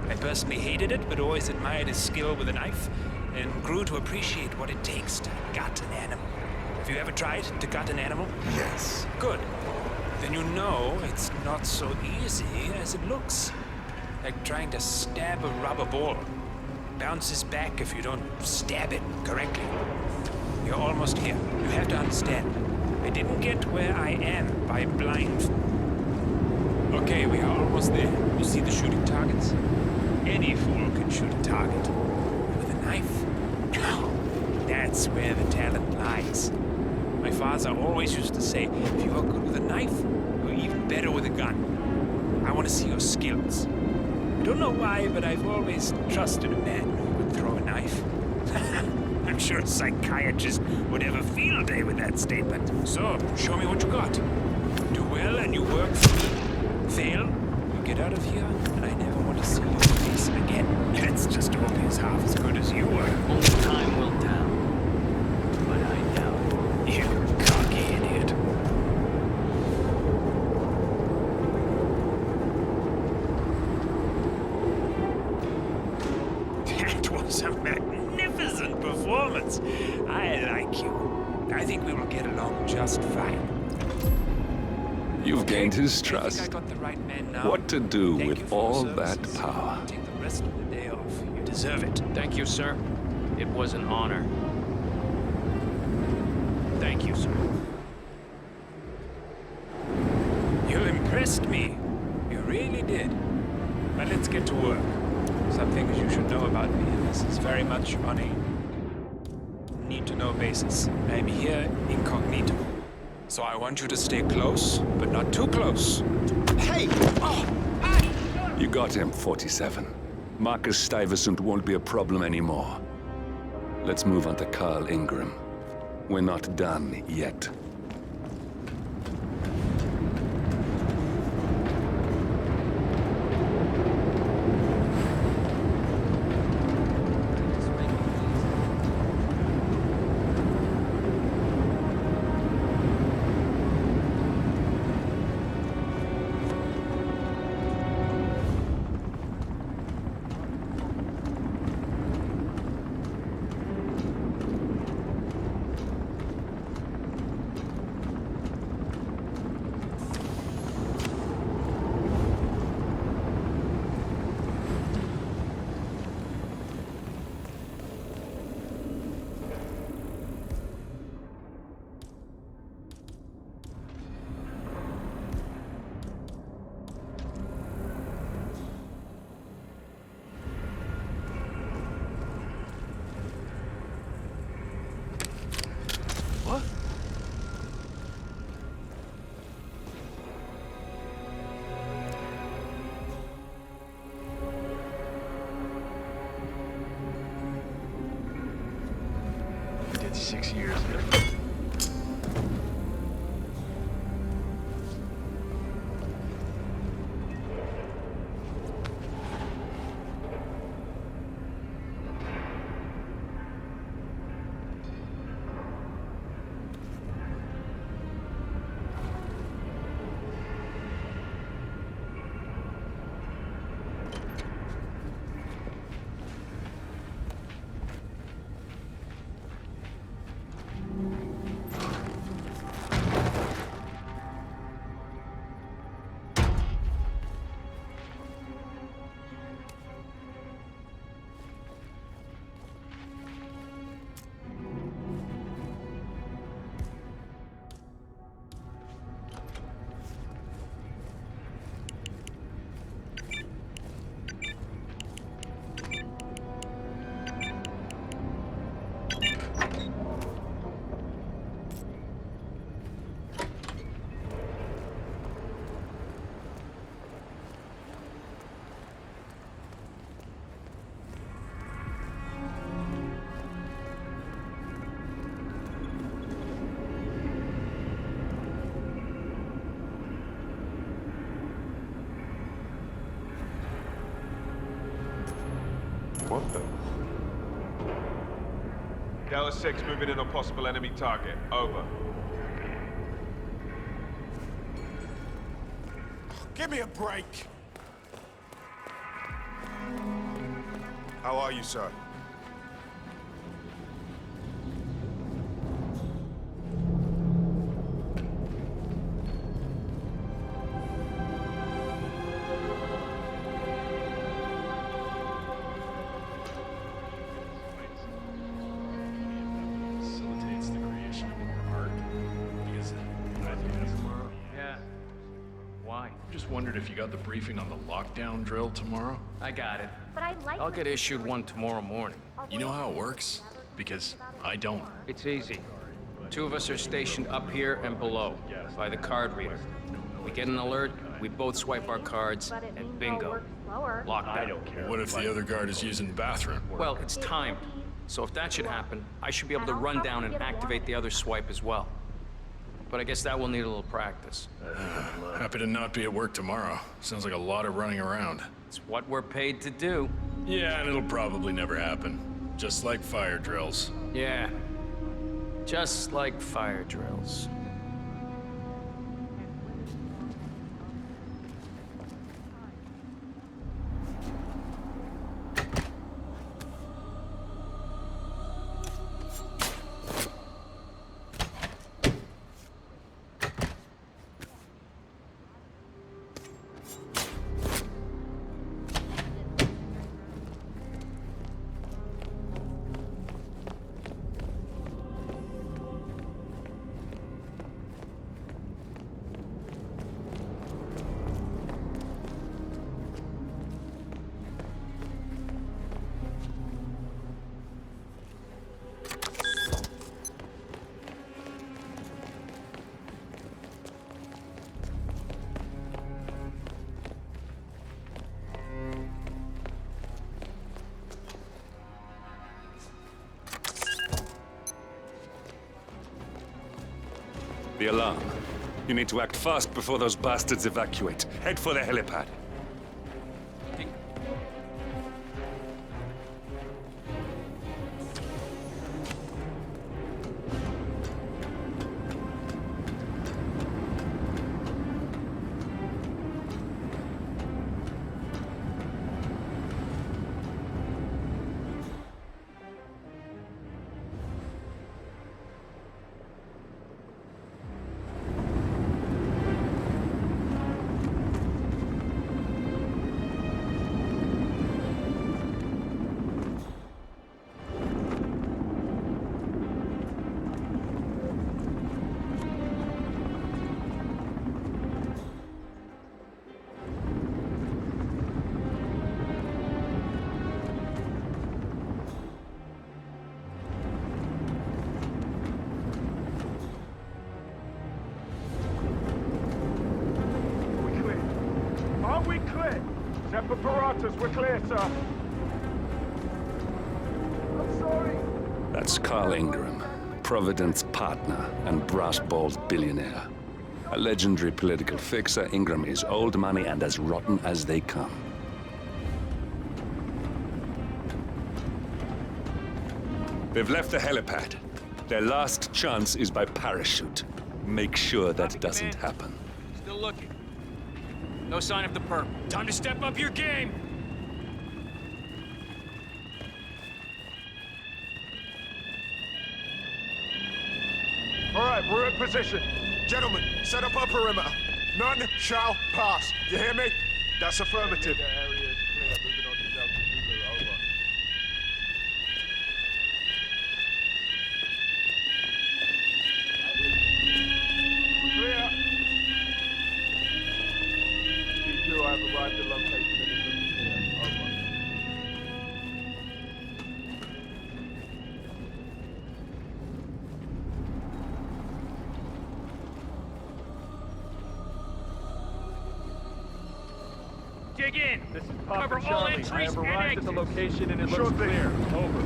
I personally hated it, but always admired his skill with a knife, and grew to appreciate what it takes to gut an animal. Have you ever tried to gut an animal? Yes. Good. Then you know it's not so easy as it looks. Like trying to stab a rubber ball. Bounces back if you don't stab it correctly. You're almost here. You have to understand. I didn't get where I am by blind. Okay, we are almost there. You see the shooting targets? Any fool can shoot a target. With a knife? That's where the talent lies. My father always used to say, if you are good with a knife, you're even better with a gun. I want to see your skills. I don't know why, but I've always trusted a man who could throw a knife. I'm sure a psychiatrist would have a field day with that statement. So, show me what you got. Do well and you work for me. Fail, you get out of here, and I never want to see your face again. Let's just hope he's half as good as you were. Only time will tell. But I doubt it. You cocky idiot. That was a magnificent performance. I like you. I think we will get along just fine. You've gained his I trust. think I got the right man now. What to do Thank you with for all your that services. power? Take the rest of the day off. You deserve it. Thank you, sir. It was an honor. Thank you, sir. You impressed me. You really did. But let's get to work. Some things you should know about me, and this is very much on a need-to-know basis. I'm here incognito. So I want you to stay close, but not too close. Hey! Oh! You got him, 47. Marcus Stuyvesant won't be a problem anymore. Let's move on to Carl Ingram. We're not done yet. 6 years. What the? Delta 6 moving in on possible enemy target. Over. Give me a break! How are you, sir? If you got the briefing on the lockdown drill tomorrow? I got it. But I'd like I'll get issued one tomorrow morning. You know how it works? Because I don't. It's easy. 2 of us are stationed up here and below, by the card reader. We get an alert, we both swipe our cards, and bingo. Lockdown. I don't care. What if the other guard is using the bathroom? Well, it's timed. So if that should happen, I should be able to run down and activate the other swipe as well. But I guess that will need a little practice. Happy to not be at work tomorrow. Sounds like a lot of running around. It's what we're paid to do. Yeah, and it'll probably never happen. Just like fire drills. Yeah. Just like fire drills. The alarm. You need to act fast before those bastards evacuate. Head for the helipad. We're clear, sir. I'm sorry. That's Carl Ingram, Providence partner and brass-balled billionaire. A legendary political fixer, Ingram is old money and as rotten as they come. They've left the helipad. Their last chance is by parachute. Make sure that doesn't happen. Still looking. No sign of the perp. Time to step up your game! All right, we're in position. Gentlemen, set up our perimeter. None shall pass. You hear me? That's affirmative. The area is clear. Moving on to Delta Zulu. Over. Clear. C2, I have arrived at location and it looks clear. Over. Dig in! This is Cover Papa all Charlie. entries I have and arrived at the exits. location and it looks clear. Over.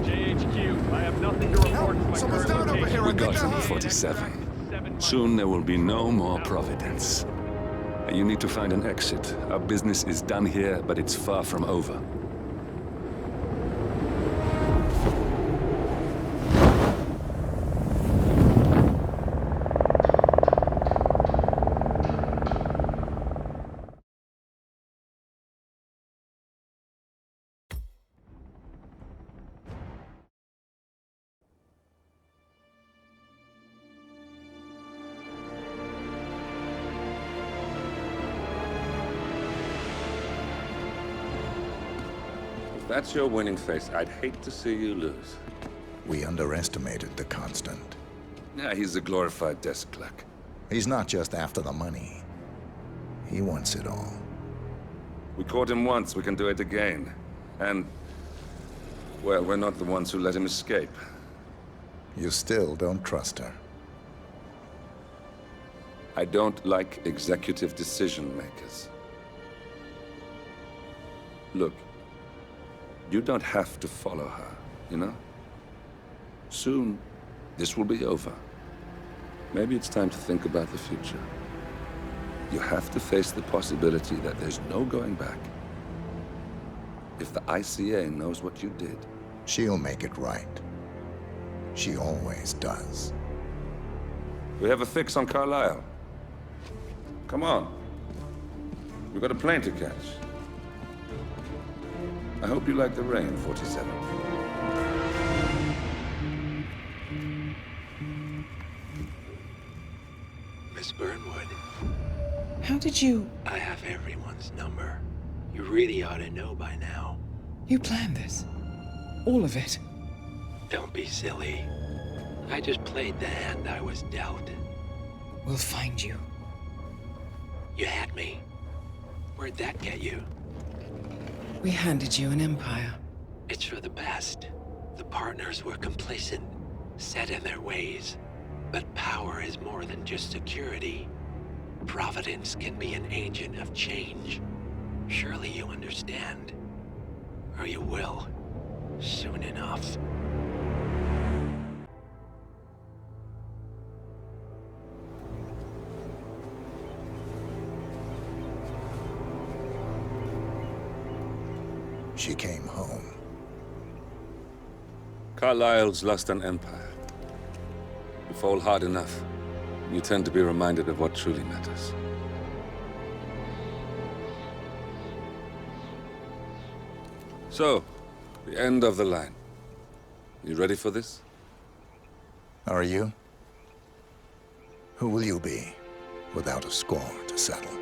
JHQ, I have nothing to report to my current location. We got him, 47. Soon there will be no more Providence. You need to find an exit. Our business is done here, but it's far from over. If that's your winning face, I'd hate to see you lose. We underestimated the Constant. Yeah, he's a glorified desk clerk. He's not just after the money. He wants it all. We caught him once, we can do it again. And, well, we're not the ones who let him escape. You still don't trust her. I don't like executive decision makers. Look, you don't have to follow her, you know? Soon, this will be over. Maybe it's time to think about the future. You have to face the possibility that there's no going back. If the ICA knows what you did... She'll make it right. She always does. We have a fix on Carlisle. Come on. We've got a plane to catch. I hope you like the rain, 47. Miss Burnwood. How did you... I have everyone's number. You really ought to know by now. You planned this? All of it? Don't be silly. I just played the hand I was dealt. We'll find you. You had me. Where'd that get you? We handed you an empire. It's for the best. The partners were complacent, set in their ways. But power is more than just security. Providence can be an agent of change. Surely you understand. Or you will. Soon enough. She came home. Carlisle's lost an empire. You fall hard enough, you tend to be reminded of what truly matters. So, the end of the line. You ready for this? Are you? Who will you be, without a score to settle?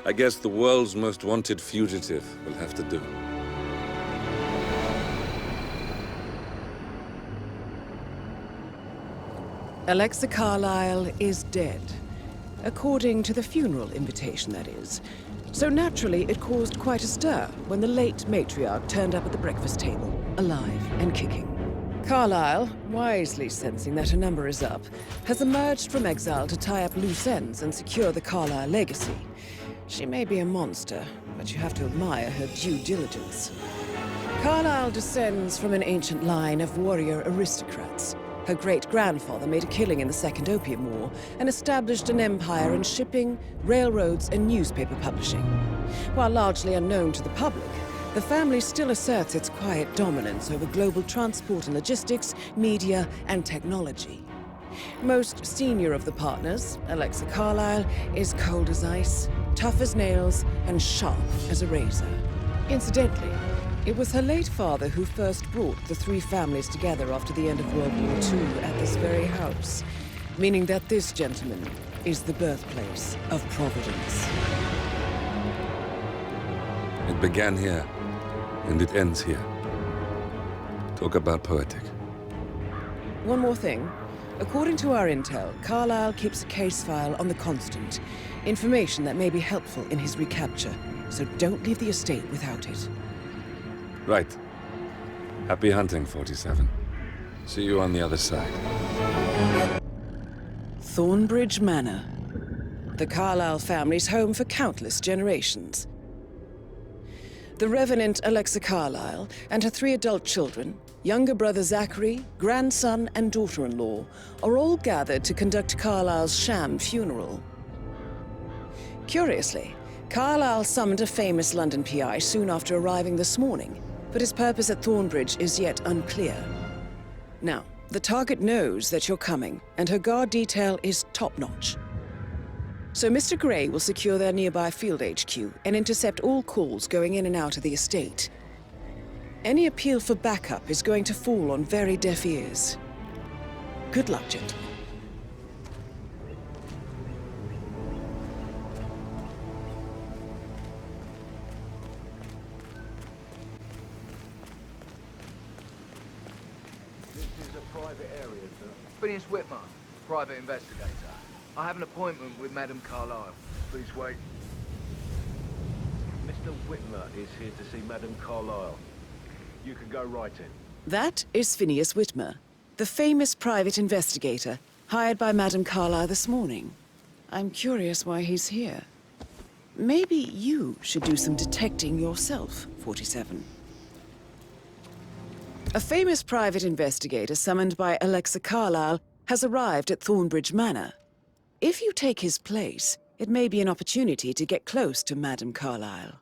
I guess the world's most wanted fugitive will have to do. Alexa Carlisle is dead. According to the funeral invitation, that is. So naturally, it caused quite a stir when the late matriarch turned up at the breakfast table, alive and kicking. Carlyle, wisely sensing that her number is up, has emerged from exile to tie up loose ends and secure the Carlyle legacy. She may be a monster, but you have to admire her due diligence. Carlyle descends from an ancient line of warrior aristocrats. Her great-grandfather made a killing in the Second Opium War and established an empire in shipping, railroads, and newspaper publishing. While largely unknown to the public, the family still asserts its quiet dominance over global transport and logistics, media, and technology. Most senior of the partners, Alexa Carlyle, is cold as ice, tough as nails, and sharp as a razor. Incidentally, it was her late father who first brought the three families together after the end of World War II at this very house, meaning that this gentleman is the birthplace of Providence. It began here, and it ends here. Talk about poetic. One more thing. According to our intel, Carlyle keeps a case file on the Constant. Information that may be helpful in his recapture, so don't leave the estate without it. Right. Happy hunting, 47. See you on the other side. Thornbridge Manor. The Carlyle family's home for countless generations. The Revenant Alexa Carlyle and her 3 adult children, younger brother Zachary, grandson, and daughter-in-law, are all gathered to conduct Carlyle's sham funeral. Curiously, Carlyle summoned a famous London PI soon after arriving this morning, but his purpose at Thornbridge is yet unclear. Now, the target knows that you're coming, and her guard detail is top-notch. So Mr. Gray will secure their nearby field HQ and intercept all calls going in and out of the estate. Any appeal for backup is going to fall on very deaf ears. Good luck, gentlemen. Phineas Whitmer, private investigator. I have an appointment with Madame Carlyle. Please wait. Mr. Whitmer is here to see Madame Carlyle. You can go right in. That is Phineas Whitmer, the famous private investigator hired by Madame Carlyle this morning. I'm curious why he's here. Maybe you should do some detecting yourself, 47. A famous private investigator summoned by Alexa Carlyle has arrived at Thornbridge Manor. If you take his place, it may be an opportunity to get close to Madame Carlyle.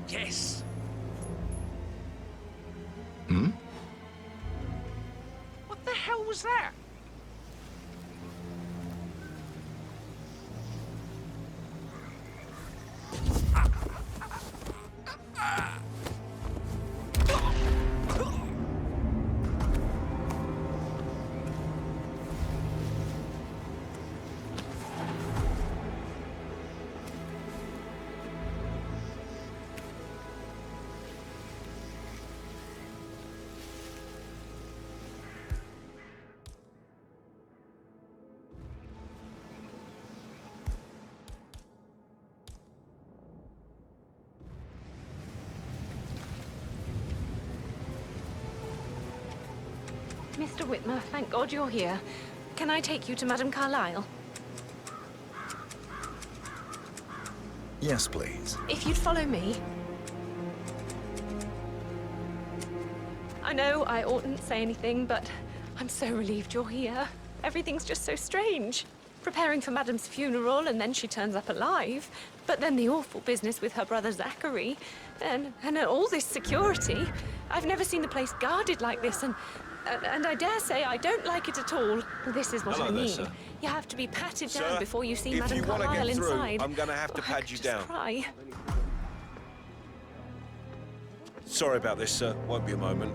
Yes. What the hell was that? Mr. Whitmer, thank God you're here. Can I take you to Madame Carlyle? Yes, please. If you'd follow me. I know I oughtn't say anything, but I'm so relieved you're here. Everything's just so strange. Preparing for Madame's funeral, and then she turns up alive. But then the awful business with her brother Zachary. And all this security. I've never seen the place guarded like this, and I dare say I don't like it at all. This is what I mean. Sir. You have to be patted Sir, down before you see if Madame you want to Carlyle get through, inside. I'm going to have to pad you down. Cry. Sorry about this, sir. Won't be a moment.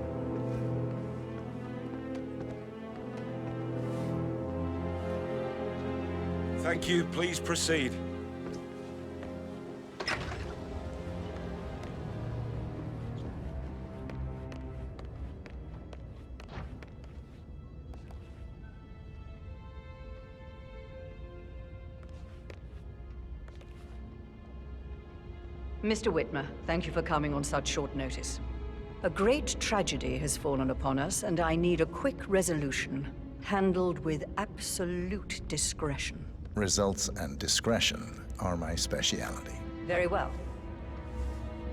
Thank you. Please proceed. Mr. Whitmer, thank you for coming on such short notice. A great tragedy has fallen upon us, and I need a quick resolution, handled with absolute discretion. Results and discretion are my speciality. Very well.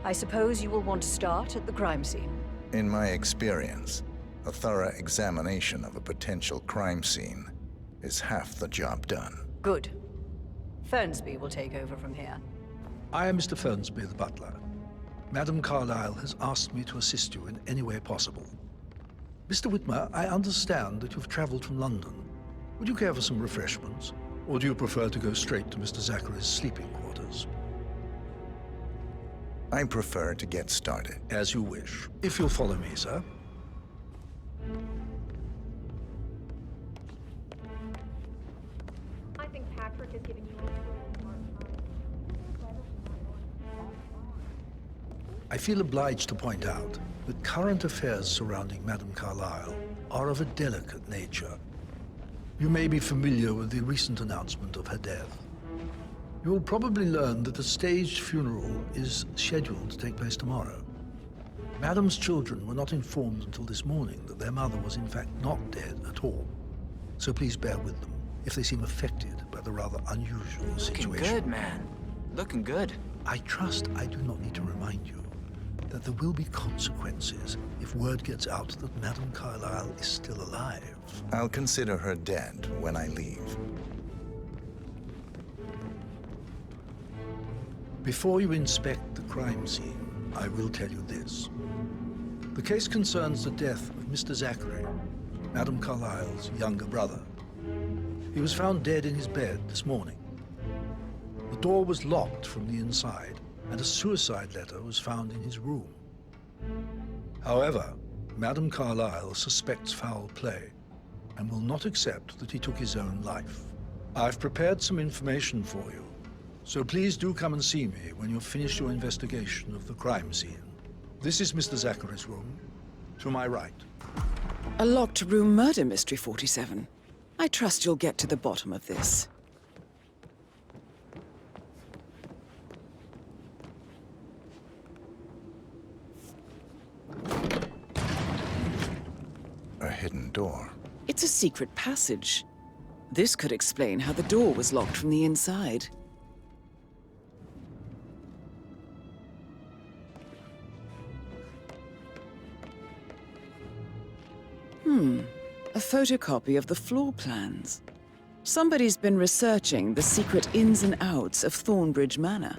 I suppose you will want to start at the crime scene. In my experience, a thorough examination of a potential crime scene is half the job done. Good. Fernsby will take over from here. I am Mr. Fernsby, the butler. Madam Carlyle has asked me to assist you in any way possible. Mr. Whitmer, I understand that you've traveled from London. Would you care for some refreshments? Or do you prefer to go straight to Mr. Zachary's sleeping quarters? I prefer to get started. As you wish. If you'll follow me, sir. I think Patrick is giving you I feel obliged to point out that current affairs surrounding Madame Carlyle are of a delicate nature. You may be familiar with the recent announcement of her death. You will probably learn that a staged funeral is scheduled to take place tomorrow. Madame's children were not informed until this morning that their mother was in fact not dead at all. So please bear with them if they seem affected by the rather unusual situation. Looking good, man. Looking good. I trust I do not need to remind you that there will be consequences if word gets out that Madame Carlyle is still alive. I'll consider her dead when I leave. Before you inspect the crime scene, I will tell you this. The case concerns the death of Mr. Zachary, Madame Carlyle's younger brother. He was found dead in his bed this morning. The door was locked from the inside, and a suicide letter was found in his room. However, Madame Carlyle suspects foul play and will not accept that he took his own life. I've prepared some information for you, so please do come and see me when you've finished your investigation of the crime scene. This is Mr. Zachary's room, to my right. A locked room murder mystery, 47. I trust you'll get to the bottom of this. A hidden door. It's a secret passage. This could explain how the door was locked from the inside. A photocopy of the floor plans. Somebody's been researching the secret ins and outs of Thornbridge Manor.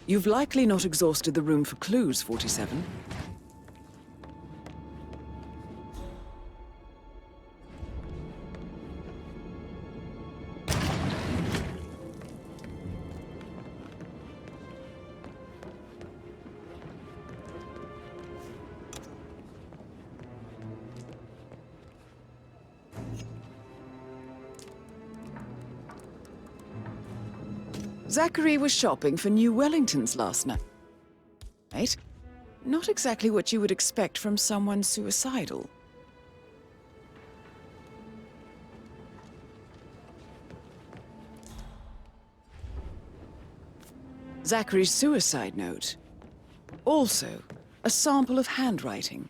You've likely not exhausted the room for clues, 47. Zachary was shopping for New Wellingtons last night. Right? Not exactly what you would expect from someone suicidal. Zachary's suicide note. Also, a sample of handwriting.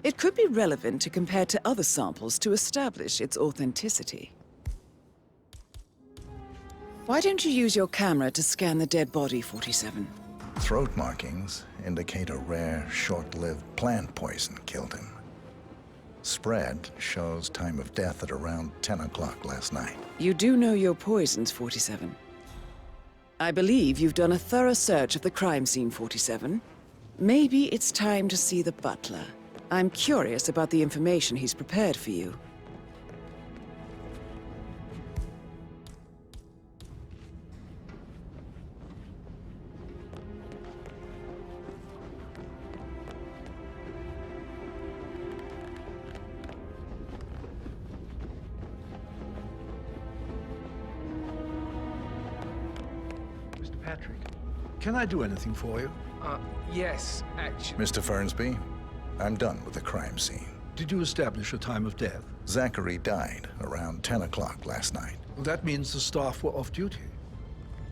It could be relevant to compare to other samples to establish its authenticity. Why don't you use your camera to scan the dead body, 47? Throat markings indicate a rare, short-lived plant poison killed him. Spread shows time of death at around 10 o'clock last night. You do know your poisons, 47. I believe you've done a thorough search of the crime scene, 47. Maybe it's time to see the butler. I'm curious about the information he's prepared for you. Patrick. Can I do anything for you? Yes, actually. Mr. Fernsby, I'm done with the crime scene. Did you establish a time of death? Zachary died around 10 o'clock last night. Well, that means the staff were off duty.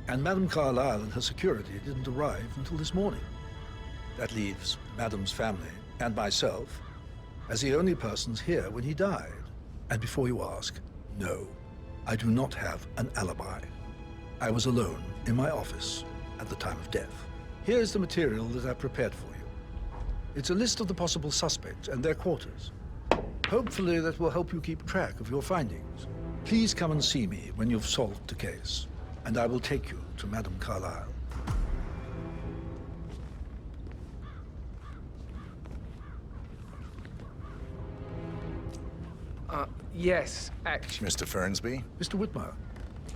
And Madame Carlyle and her security didn't arrive until this morning. That leaves Madame's family and myself as the only persons here when he died. And before you ask, no, I do not have an alibi. I was alone in my office at the time of death. Here's the material that I've prepared for you. It's a list of the possible suspects and their quarters. Hopefully that will help you keep track of your findings. Please come and see me when you've solved the case, and I will take you to Madame Carlyle. Yes, actually. Mr. Fernsby? Mr. Whitmer,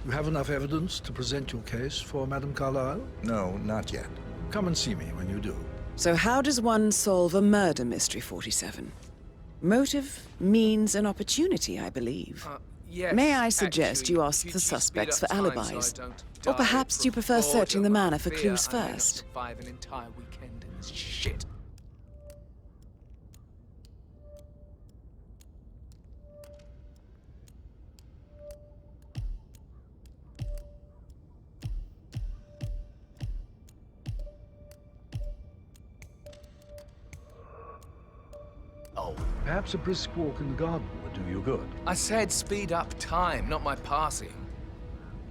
you have enough evidence to present your case for Madame Carlyle? No, not yet. Come and see me when you do. So how does one solve a murder mystery, 47? Motive, means, and opportunity, I believe. Yes, May I suggest actually, you ask could the you speed suspects up for time alibis? so I don't Or die perhaps from do you prefer searching the boredom manor and for fear? clues I may not first? survive an entire weekend in this shit. Perhaps a brisk walk in the garden would do you good. I said speed up time, not my passing.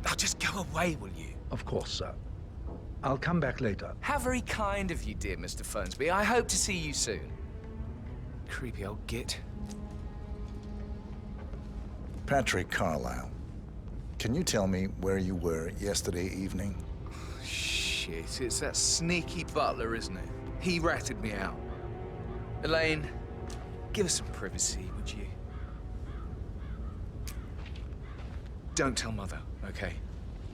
Now just go away, will you? Of course, sir. I'll come back later. How very kind of you, dear Mr. Fernsby. I hope to see you soon. Creepy old git. Patrick Carlyle, can you tell me where you were yesterday evening? Shit, it's that sneaky butler, isn't it? He ratted me out. Elaine, give us some privacy, would you? Don't tell Mother, okay?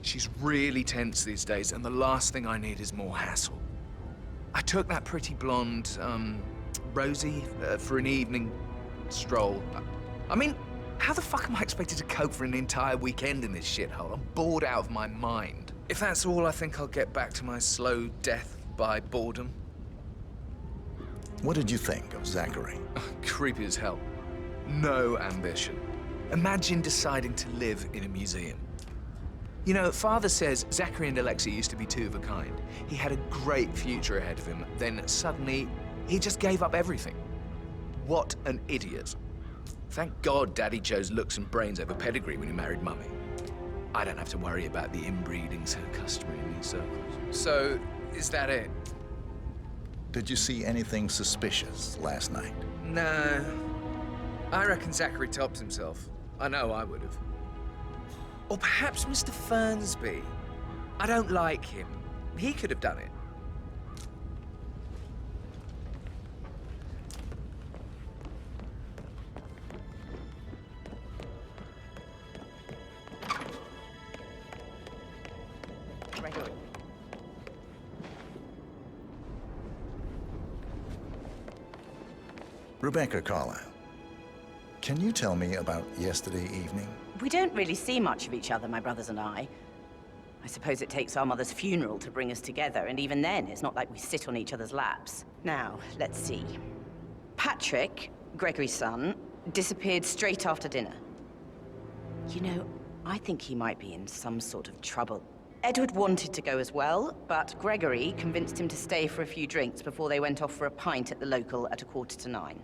She's really tense these days, and the last thing I need is more hassle. I took that pretty blonde, Rosie, for an evening stroll. I mean, how the fuck am I expected to cope for an entire weekend in this shithole? I'm bored out of my mind. If that's all, I think I'll get back to my slow death by boredom. What did you think of Zachary? Creepy as hell. No ambition. Imagine deciding to live in a museum. You know, Father says Zachary and Alexei used to be two of a kind. He had a great future ahead of him. Then suddenly, he just gave up everything. What an idiot. Thank God Daddy chose looks and brains over pedigree when he married Mummy. I don't have to worry about the inbreeding so customary in these circles. So, is that it? Did you see anything suspicious last night? No. I reckon Zachary topped himself. I know I would have. Or perhaps Mr. Fernsby. I don't like him. He could have done it. Gregory. Rebecca Carlyle, can you tell me about yesterday evening? We don't really see much of each other, my brothers and I. I suppose it takes our mother's funeral to bring us together, and even then, it's not like we sit on each other's laps. Now, let's see. Patrick, Gregory's son, disappeared straight after dinner. You know, I think he might be in some sort of trouble. Edward wanted to go as well, but Gregory convinced him to stay for a few drinks before they went off for a pint at the local at 9:15.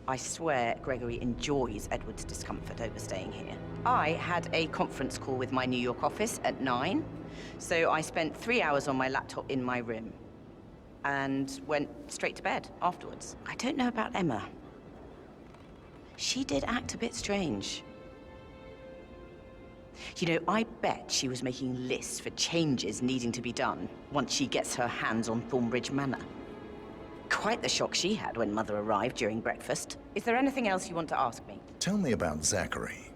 I swear Gregory enjoys Edward's discomfort over staying here. I had a conference call with my New York office at 9, so I spent 3 hours on my laptop in my room and went straight to bed afterwards. I don't know about Emma. She did act a bit strange. You know, I bet she was making lists for changes needing to be done once she gets her hands on Thornbridge Manor. Quite the shock she had when Mother arrived during breakfast. Is there anything else you want to ask me? Tell me about Zachary.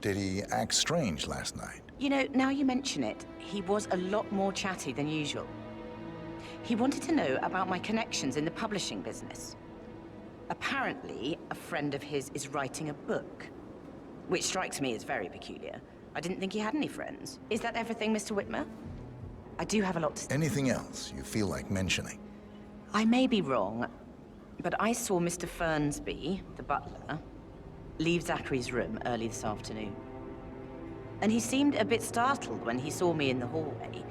Did he act strange last night? You know, now you mention it, he was a lot more chatty than usual. He wanted to know about my connections in the publishing business. Apparently, a friend of his is writing a book, which strikes me as very peculiar. I didn't think he had any friends. Is that everything, Mr. Whitmer? I do have a lot to say. Anything else you feel like mentioning? I may be wrong, but I saw Mr. Fernsby, the butler, leave Zachary's room early this afternoon. And he seemed a bit startled when he saw me in the hallway.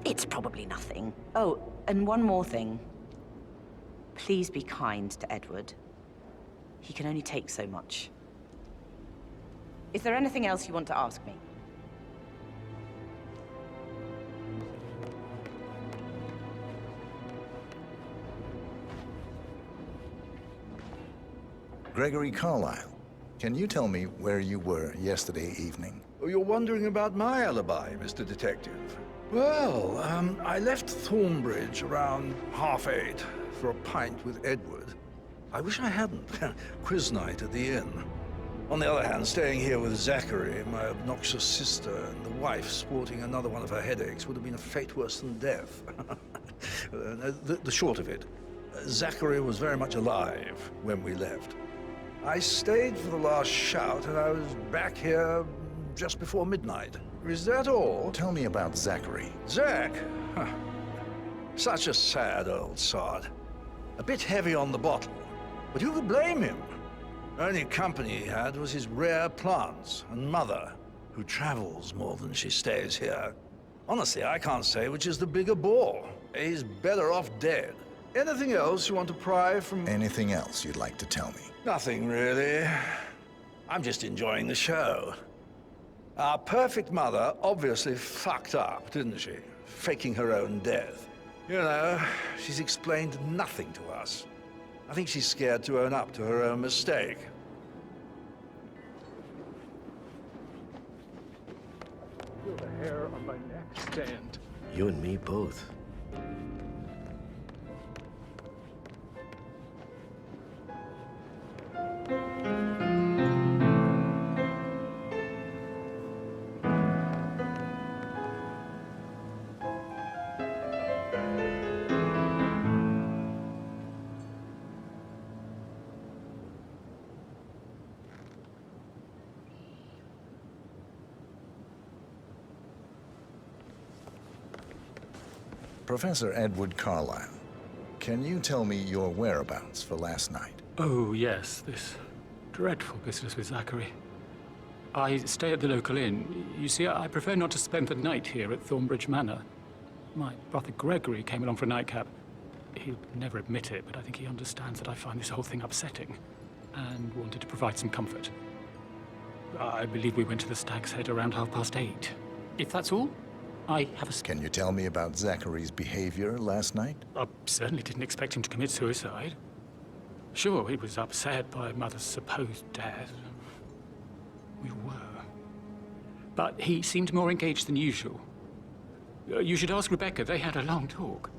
It's probably nothing. Oh, and one more thing. Please be kind to Edward. He can only take so much. Is there anything else you want to ask me? Gregory Carlyle, can you tell me where you were yesterday evening? Oh, you're wondering about my alibi, Mr. Detective. Well, I left Thornbridge around 8:30 for a pint with Edward. I wish I hadn't. Quiz night at the inn. On the other hand, staying here with Zachary, my obnoxious sister, and the wife sporting another one of her headaches would have been a fate worse than death. The short of it, Zachary was very much alive when we left. I stayed for the last shout, and I was back here just before midnight. Is that all? Tell me about Zachary. Zach? Huh. Such a sad old sod. A bit heavy on the bottle, but who could blame him? Only company he had was his rare plants and mother, who travels more than she stays here. Honestly, I can't say which is the bigger bore. He's better off dead. Anything else you want to pry from... Anything else you'd like to tell me? Nothing, really. I'm just enjoying the show. Our perfect mother obviously fucked up, didn't she? Faking her own death. You know, she's explained nothing to us. I think she's scared to own up to her own mistake. Feel the hair on my neck stand. You and me both. Professor Edward Carlyle, can you tell me your whereabouts for last night? Oh, yes, this dreadful business with Zachary. I stay at the local inn. You see, I prefer not to spend the night here at Thornbridge Manor. My brother Gregory came along for a nightcap. He'll never admit it, but I think he understands that I find this whole thing upsetting and wanted to provide some comfort. I believe we went to the Stag's Head around 8:30. If that's all, I have a... Can you tell me about Zachary's behavior last night? I certainly didn't expect him to commit suicide. Sure, he was upset by Mother's supposed death. We were. But he seemed more engaged than usual. You should ask Rebecca. They had a long talk.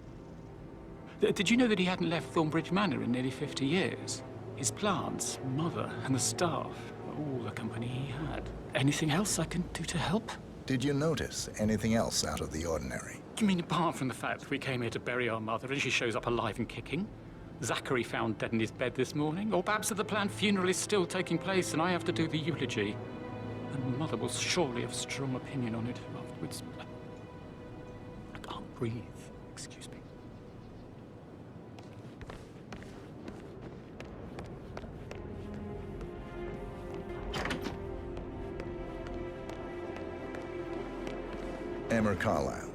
Did you know that he hadn't left Thornbridge Manor in nearly 50 years? His plants, Mother, and the staff, all the company he had. Anything else I can do to help? Did you notice anything else out of the ordinary? You mean apart from the fact that we came here to bury our mother and she shows up alive and kicking? Zachary found dead in his bed this morning? Or perhaps that the planned funeral is still taking place and I have to do the eulogy? And Mother will surely have a strong opinion on it afterwards. I can't breathe. Excuse me. Emma Carlyle,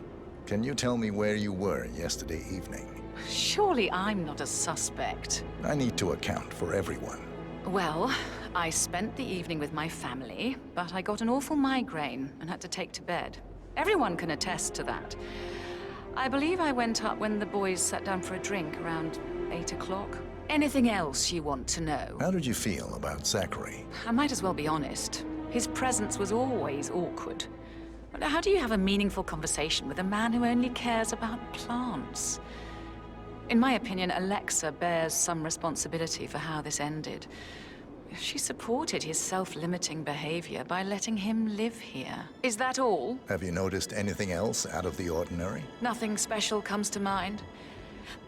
can you tell me where you were yesterday evening? Surely I'm not a suspect. I need to account for everyone. Well, I spent the evening with my family, but I got an awful migraine and had to take to bed. Everyone can attest to that. I believe I went up when the boys sat down for a drink around 8 o'clock. Anything else you want to know? How did you feel about Zachary? I might as well be honest. His presence was always awkward. How do you have a meaningful conversation with a man who only cares about plants? In my opinion, Alexa bears some responsibility for how this ended. She supported his self-limiting behavior by letting him live here. Is that all? Have you noticed anything else out of the ordinary? Nothing special comes to mind.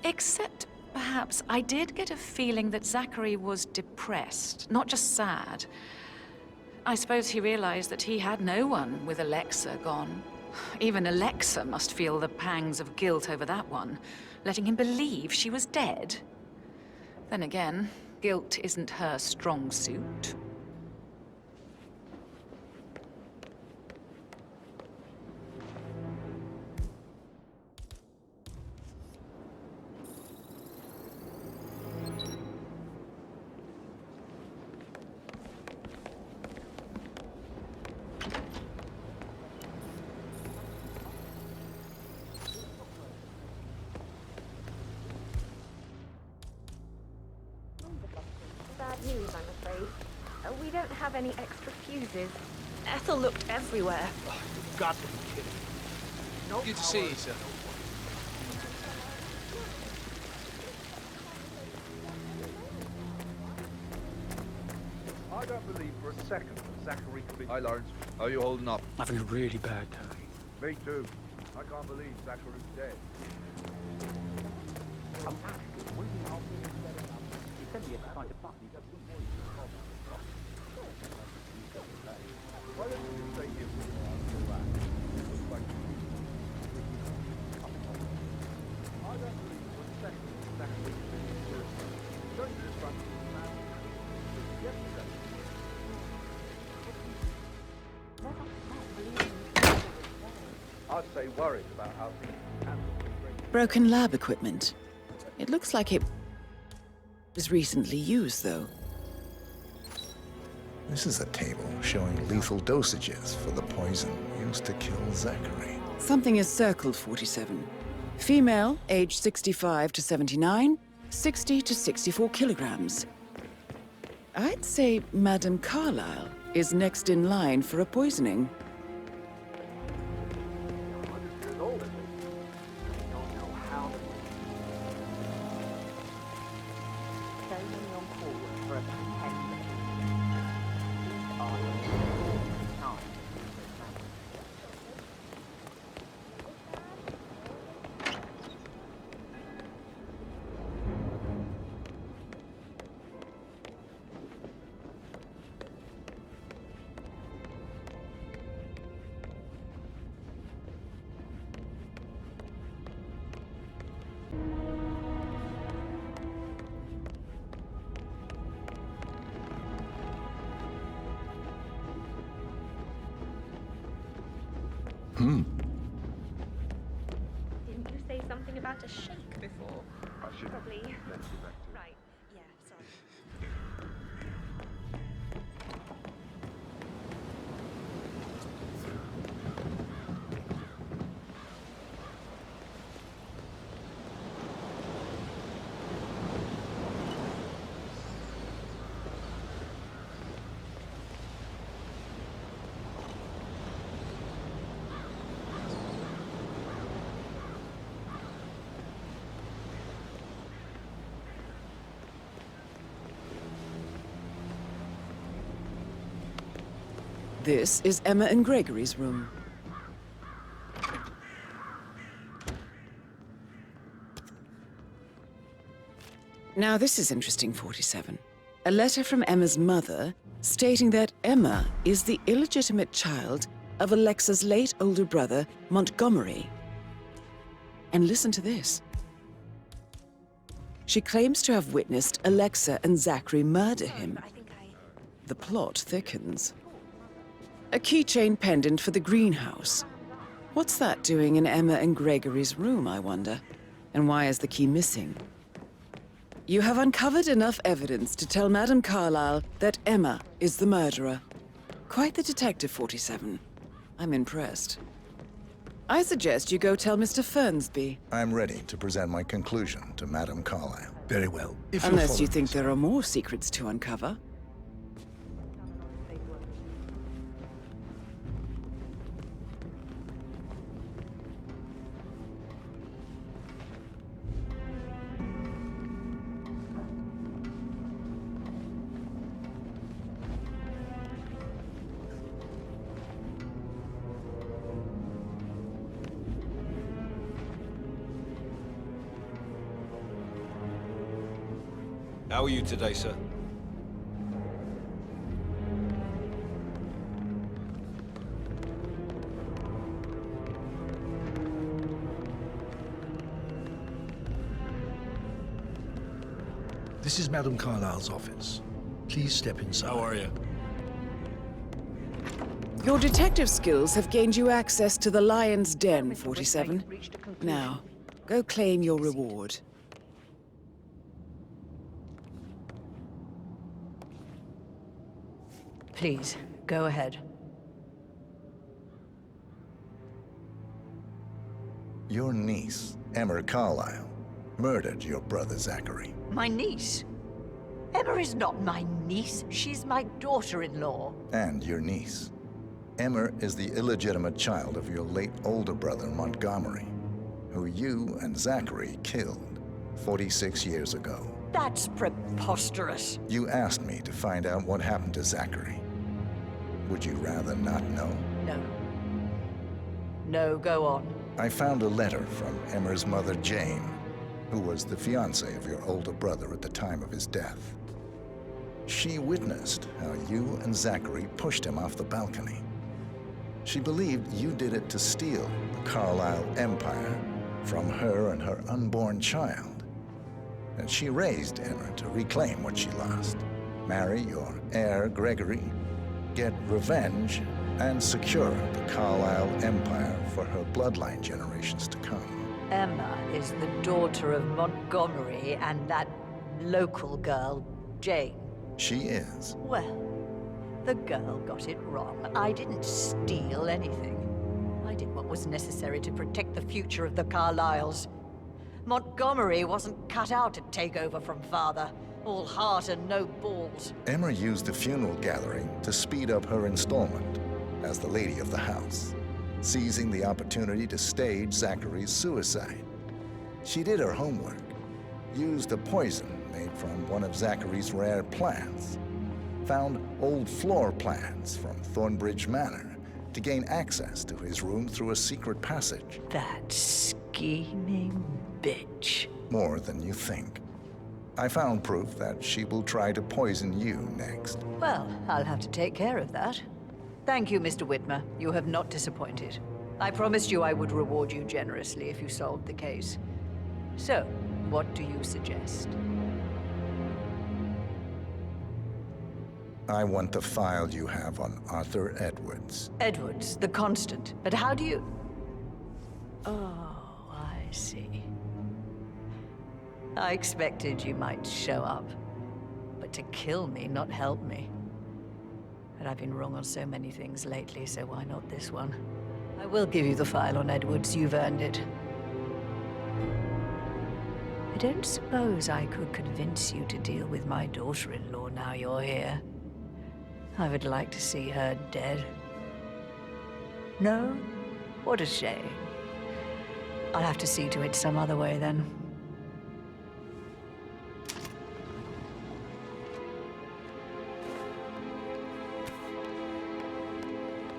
Except, perhaps, I did get a feeling that Zachary was depressed, not just sad. I suppose he realized that he had no one with Alexa gone. Even Alexa must feel the pangs of guilt over that one, letting him believe she was dead. Then again, guilt isn't her strong suit. Bad news, I'm afraid. We don't have any extra fuses. Ethel looked everywhere. You've got to be kidding. No Good to see you, sir. I don't believe for a second that Zachary could be... Hi, Lawrence. How are you holding up? Having a really bad day. Me too. I can't believe Zachary's dead. Why don't you stay here with me and relax? Looks like I don't believe for a second that Zachary could be suicide. Don't you just run to the man? Yesterday. I'd say worried about how things handled. Broken lab equipment. It looks like it was recently used, though. This is a table showing lethal dosages for the poison used to kill Zachary. Something is circled, 47. Female, age 65 to 79, 60 to 64 kilograms. I'd say Madame Carlyle is next in line for a poisoning. Didn't you say something about a shake before? I should Probably. Right. Yeah, sorry. This is Emma and Gregory's room. Now this is interesting, 47. A letter from Emma's mother stating that Emma is the illegitimate child of Alexa's late older brother, Montgomery. And listen to this. She claims to have witnessed Alexa and Zachary murder him. The plot thickens. A keychain pendant for the greenhouse. What's that doing in Emma and Gregory's room, I wonder? And why is the key missing? You have uncovered enough evidence to tell Madame Carlyle that Emma is the murderer. Quite the detective, 47. I'm impressed. I suggest you go tell Mr. Fernsby. I'm ready to present my conclusion to Madame Carlyle. Very well. Unless you think there are more secrets to uncover. How are you today, sir? This is Madame Carlyle's office. Please step inside. How are you? Your detective skills have gained you access to the Lion's Den, 47. Now, go claim your reward. Please, go ahead. Your niece, Emma Carlyle, murdered your brother Zachary. My niece? Emma is not my niece. She's my daughter-in-law. And your niece. Emma is the illegitimate child of your late older brother, Montgomery, who you and Zachary killed 46 years ago. That's preposterous. You asked me to find out what happened to Zachary. Would you rather not know? No. No, go on. I found a letter from Emma's mother, Jane, who was the fiancée of your older brother at the time of his death. She witnessed how you and Zachary pushed him off the balcony. She believed you did it to steal the Carlyle empire from her and her unborn child. And she raised Emma to reclaim what she lost. Marry your heir, Gregory, get revenge, and secure the Carlyle empire for her bloodline generations to come. Emma is the daughter of Montgomery and that local girl, Jane. She is. Well, the girl got it wrong. I didn't steal anything. I did what was necessary to protect the future of the Carlyles. Montgomery wasn't cut out to take over from father. All heart and no balls. Emma used the funeral gathering to speed up her installment as the lady of the house, seizing the opportunity to stage Zachary's suicide. She did her homework, used a poison made from one of Zachary's rare plants, found old floor plans from Thornbridge Manor to gain access to his room through a secret passage. That scheming bitch. More than you think. I found proof that she will try to poison you next. Well, I'll have to take care of that. Thank you, Mr. Whitmer. You have not disappointed. I promised you I would reward you generously if you solved the case. So, what do you suggest? I want the file you have on Arthur Edwards. Edwards, the Constant. But how do you... Oh, I see. I expected you might show up. But to kill me, not help me. But I've been wrong on so many things lately, so why not this one? I will give you the file on Edwards. You've earned it. I don't suppose I could convince you to deal with my daughter-in-law now you're here. I would like to see her dead. No? What a shame. I'll have to see to it some other way, then.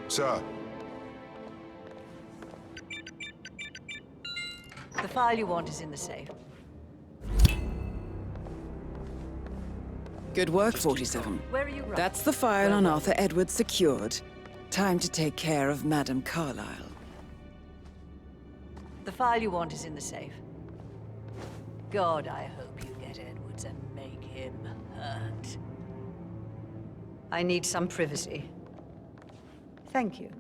Sir. The file you want is in the safe. Good work, 47. Where are you right? That's the file on Arthur Edwards secured. Time to take care of Madame Carlyle. The file you want is in the safe. God, I hope you get Edwards and make him hurt. I need some privacy. Thank you.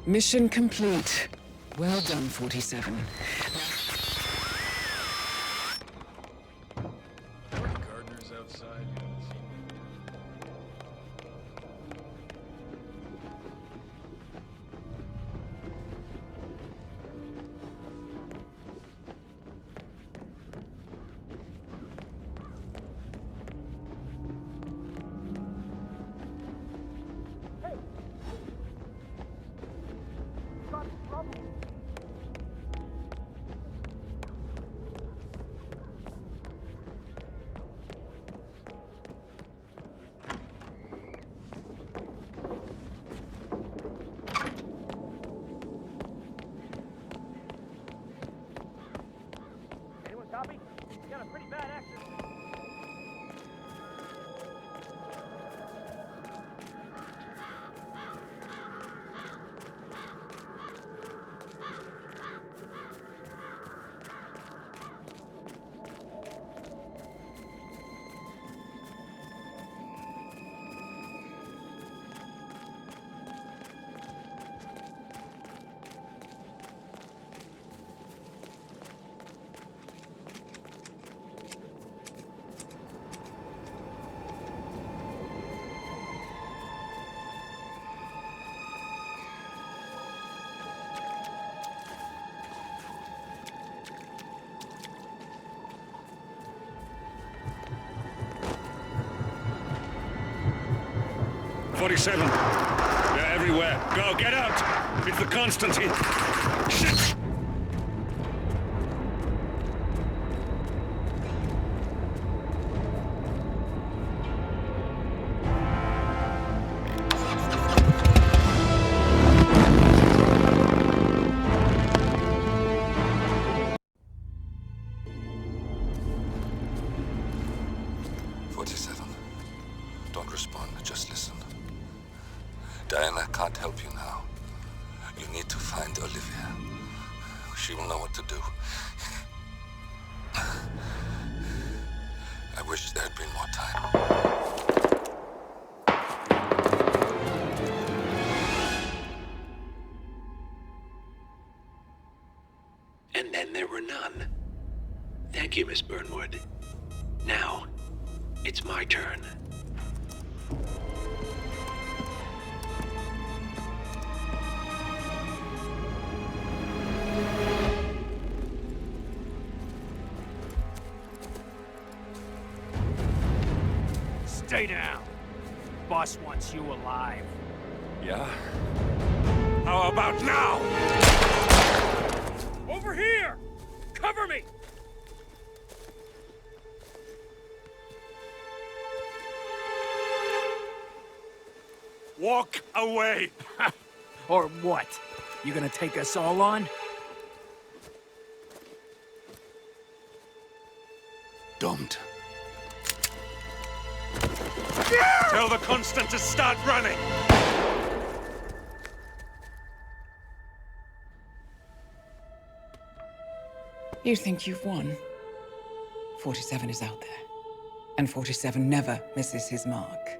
Mission complete. Well done, 47. Gardeners outside. '47. They're everywhere. Go, get out! It's the Constantine. Shit! Don't respond, just listen. Diana can't help you now. You need to find Olivia. She will know what to do. I wish there had been more time. And then there were none. Thank you, Miss Burnwood. Now, it's my turn. Stay down. Boss wants you alive. Yeah? How about now? Over here! Cover me! Walk away! Or what? You gonna take us all on? Don't. Tell the Constant to start running! You think you've won? 47 is out there. And 47 never misses his mark.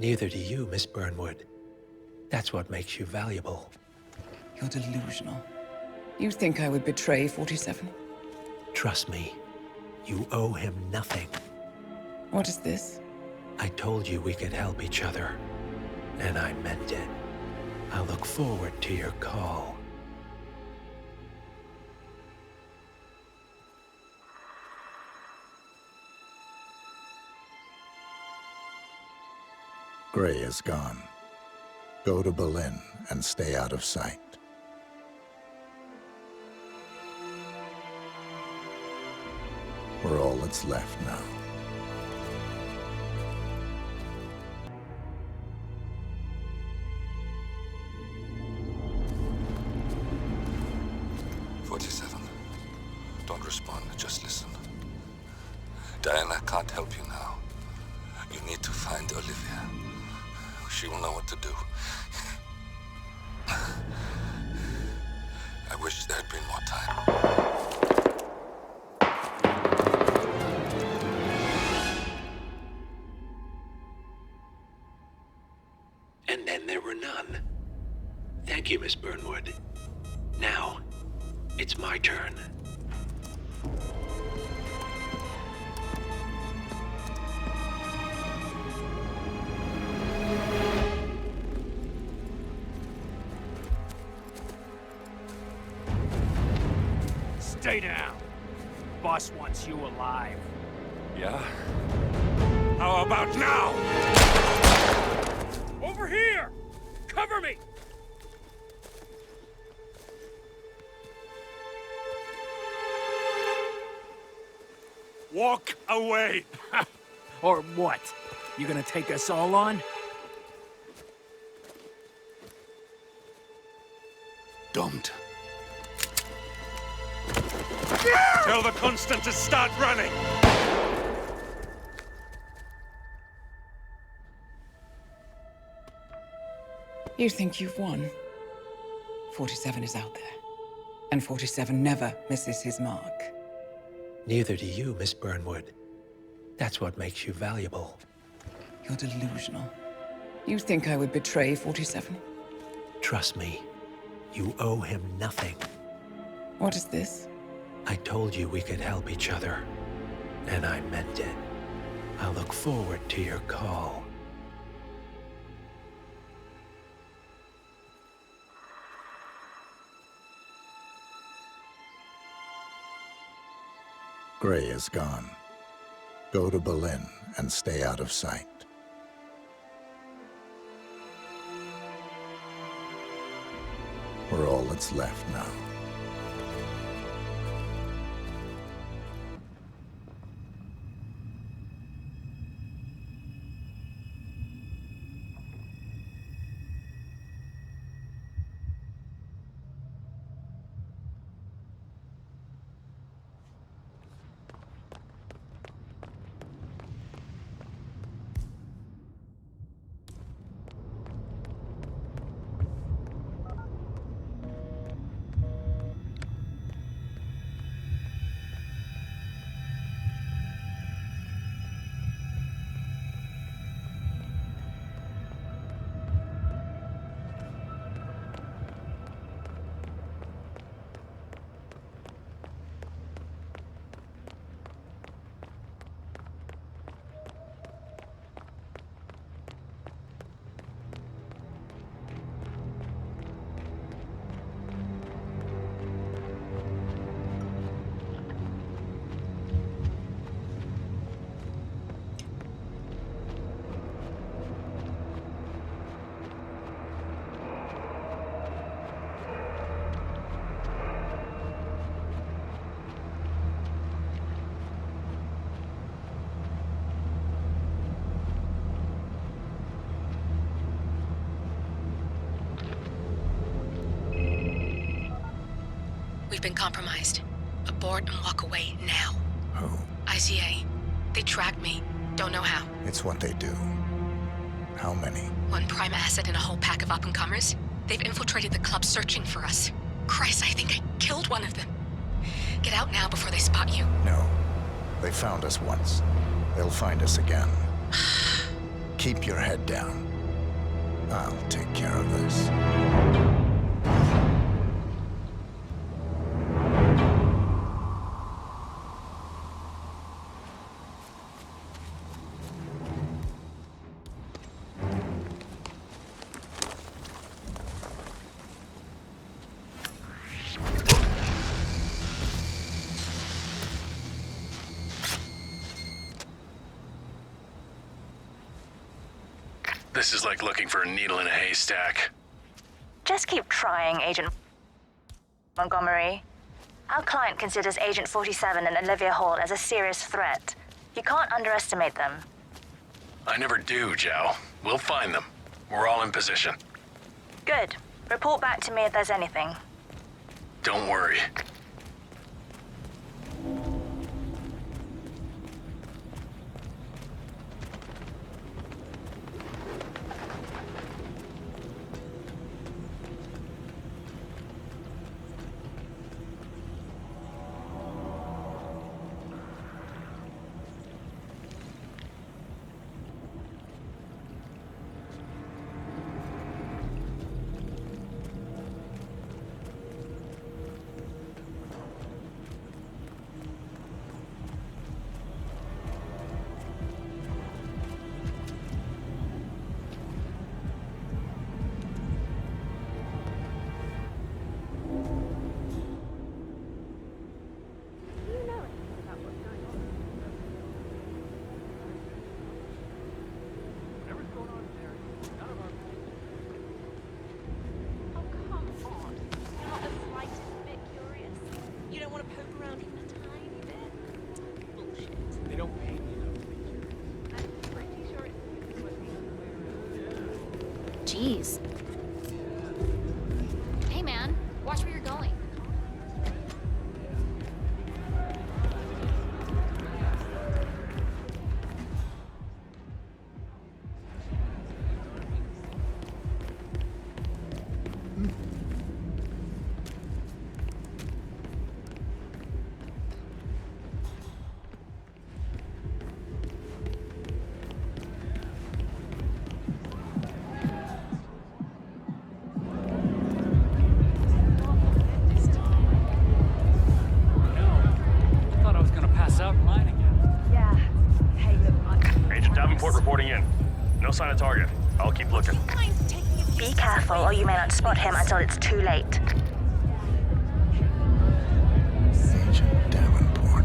Neither do you, Miss Burnwood. That's what makes you valuable. You're delusional. You think I would betray 47? Trust me, you owe him nothing. What is this? I told you we could help each other, and I meant it. I'll look forward to your call. Gray is gone. Go to Berlin and stay out of sight. We're all that's left now. Don't respond, just listen. Diana can't help you now. You need to find Olivia. She will know what to do. I wish there had been more time. And then there were none. Thank you, Miss Burnwood. Now, it's my turn. Stay down. Boss wants you alive. Yeah? How about now? Over here! Cover me! Walk away! Or what? You gonna take us all on? Don't. Tell the Constant to start running! You think you've won? 47 is out there. And 47 never misses his mark. Neither do you, Miss Burnwood. That's what makes you valuable. You're delusional. You think I would betray 47? Trust me, you owe him nothing. What is this? I told you we could help each other, and I meant it. I look forward to your call. Gray is gone. Go to Berlin and stay out of sight. We're all that's left now. We've been compromised. Abort and walk away now. Who? ICA. They tracked me. Don't know how. It's what they do. How many? One prime asset and a whole pack of up-and-comers. They've infiltrated the club searching for us. Christ, I think I killed one of them. Get out now before they spot you. No. They found us once. They'll find us again. Keep your head down. I'll take care of this. This is like looking for a needle in a haystack. Just keep trying, Agent Montgomery. Our client considers Agent 47 and Olivia Hall as a serious threat. You can't underestimate them. I never do, Zhao. We'll find them. We're all in position. Good. Report back to me if there's anything. Don't worry. Jeez. Hey man, watch where you're going. out in line again. Yeah. Hey, look, Agent Davenport reporting in. No sign of target. I'll keep looking. Be careful, or you may not spot him until it's too late. Agent Davenport.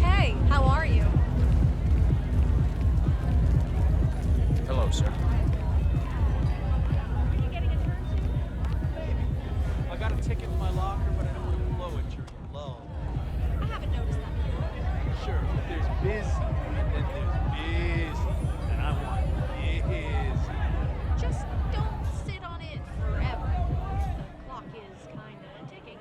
Hey, how are you? Hello, sir. I got a ticket in my locker, but I don't want to blow it during your lull. I haven't noticed that before. Sure, but there's busy, and then there's busy, and I want busy. Just don't sit on it forever. The clock is kinda ticking.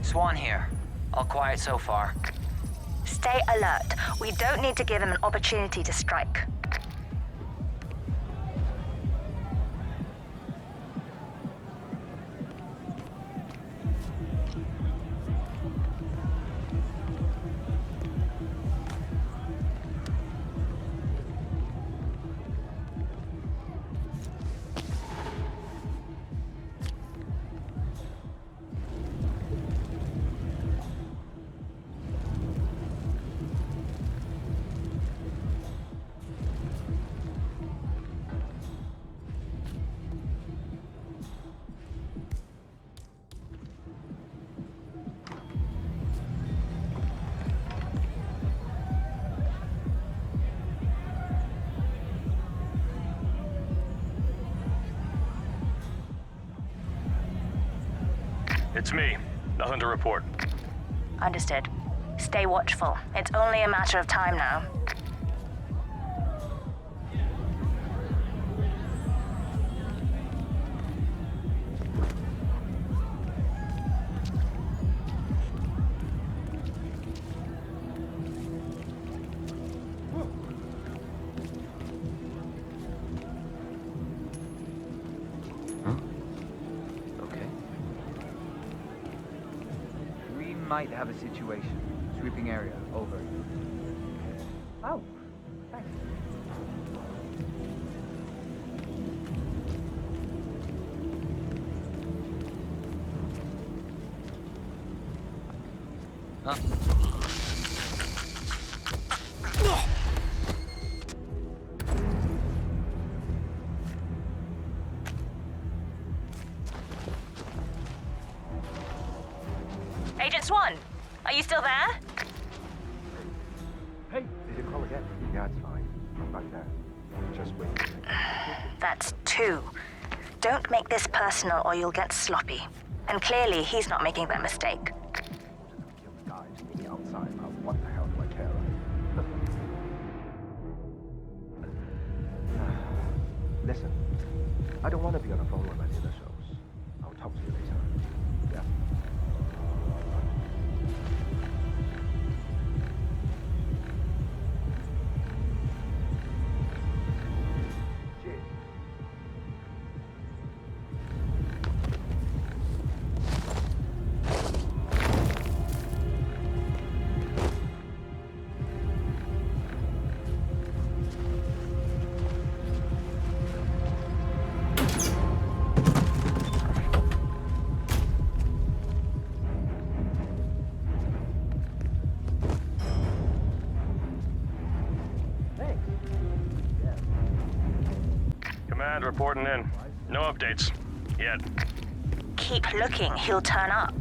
Swan here. All quiet so far. Stay alert. We don't need to give him an opportunity to strike. It's me. Nothing to report. Understood. Stay watchful. It's only a matter of time now. Might have a situation. Sweeping area. Over. Oh, thanks. Huh? Agent Swan, are you still there? Hey, did you call again? Yeah, it's fine. I'm back there. Just wait. That's two. Don't make this personal or you'll get sloppy. And clearly, he's not making that mistake. Guys, meeting outside. What the hell do I care? Listen, I don't want to be on the phone when I do the shows. I'll talk to you later. Yeah. Command reporting in. No updates. Yet. Keep looking, he'll turn up.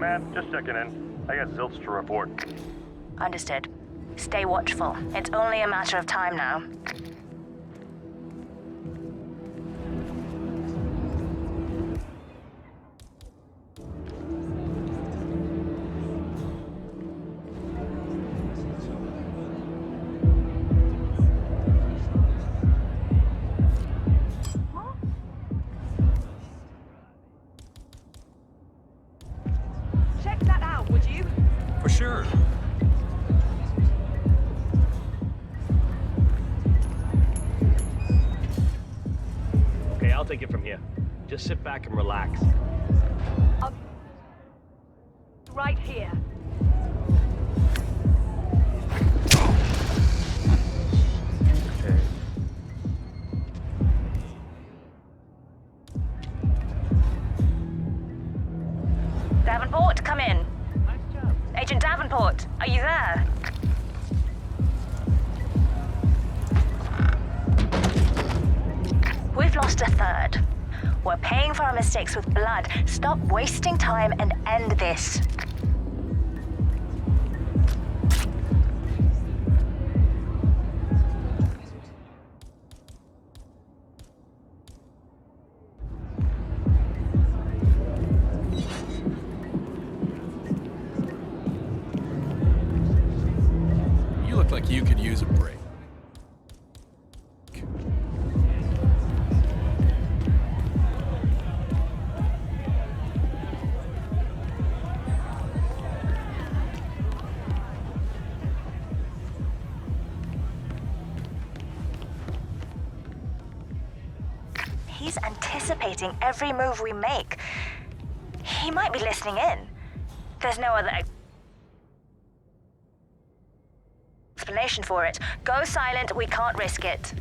Command, just checking in. I got zilch to report. Understood. Stay watchful. It's only a matter of time now. Check that out, would you? For sure. Okay, I'll take it from here. Just sit back and relax. Right here. Okay. Davenport, come in. Agent Davenport, are you there? We've lost a third. We're paying for our mistakes with blood. Stop wasting time and end this. You look like you could use a break. He's anticipating every move we make. He might be listening in. There's no other explanation for it. Go silent, we can't risk it.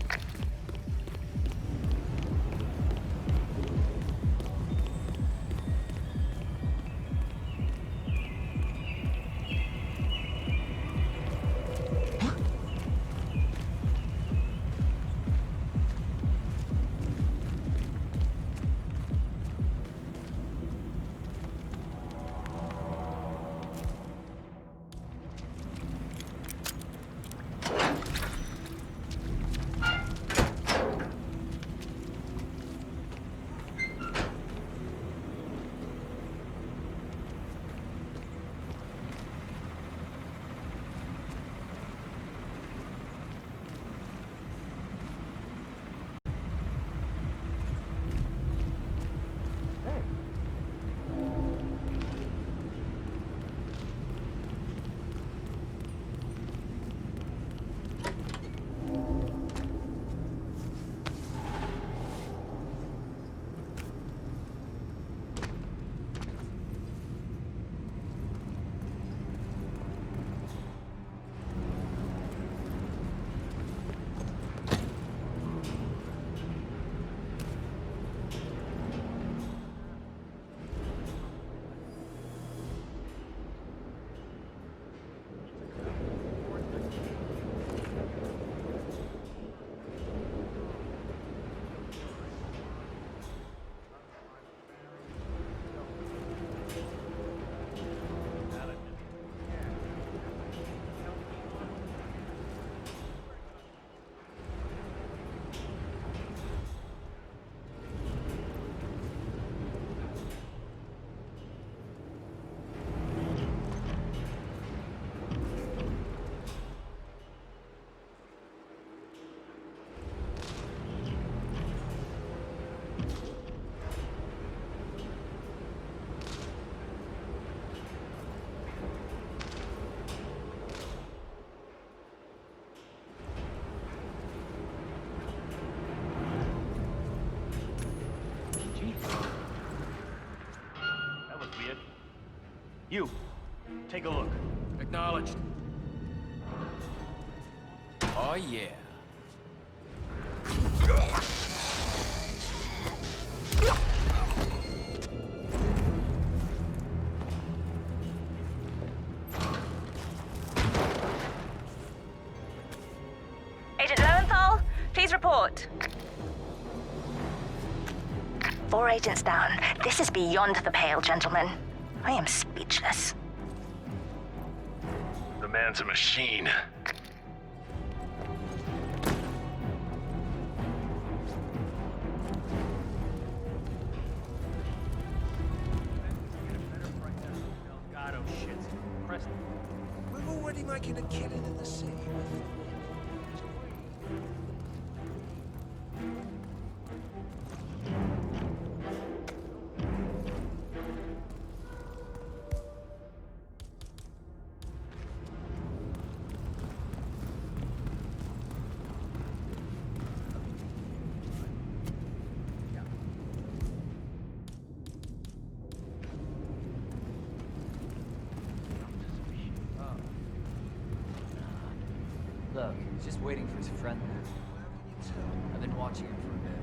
You, take a look. Acknowledged. Oh, yeah. Agent Lowenthal, please report. 4 agents down. This is beyond the pale, gentlemen. I am speechless. The man's a machine. God, oh shit. Press. We're already making a killing in the city. Look, he's just waiting for his friend there. I've been watching him for a bit.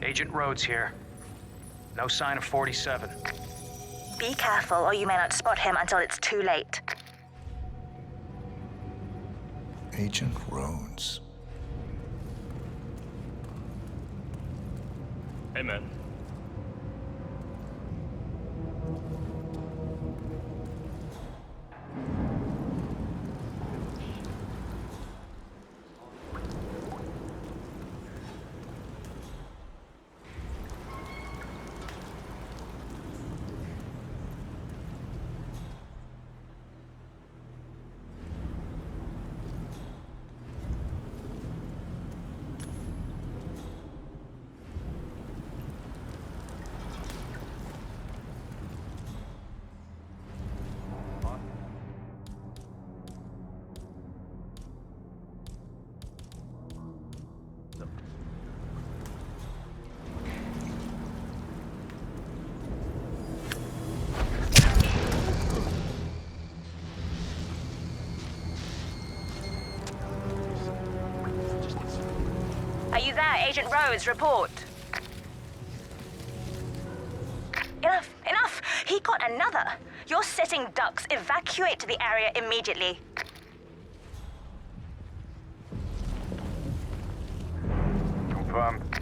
Agent Rhodes here. No sign of 47. Be careful, or you may not spot him until it's too late. Agent Rhodes. Hey, man. Are you there, Agent Rhodes? Report. Enough! Enough! He got another! You're sitting ducks. Evacuate to the area immediately. Confirmed.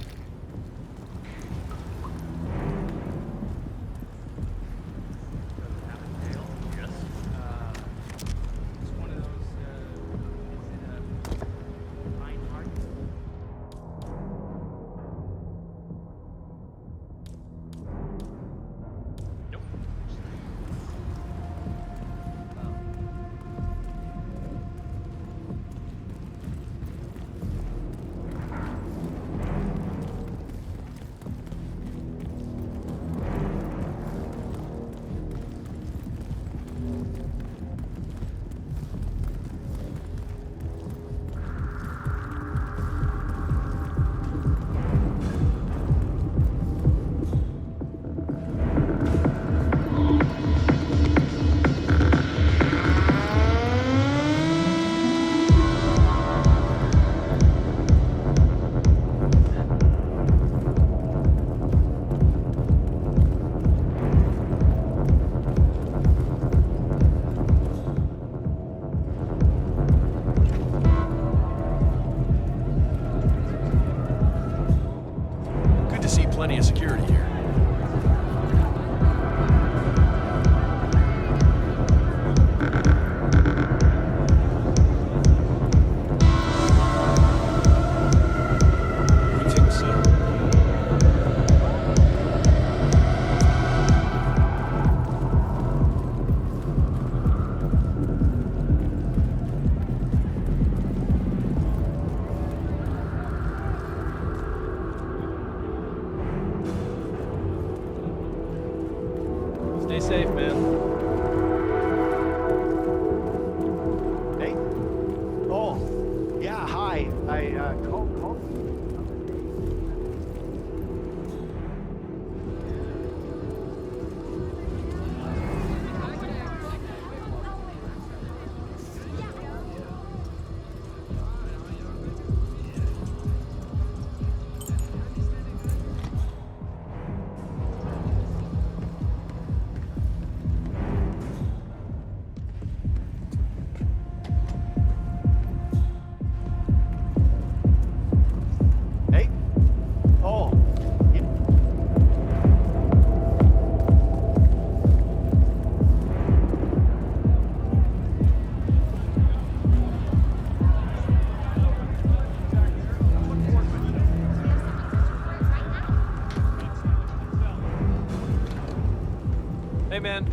Hey, man.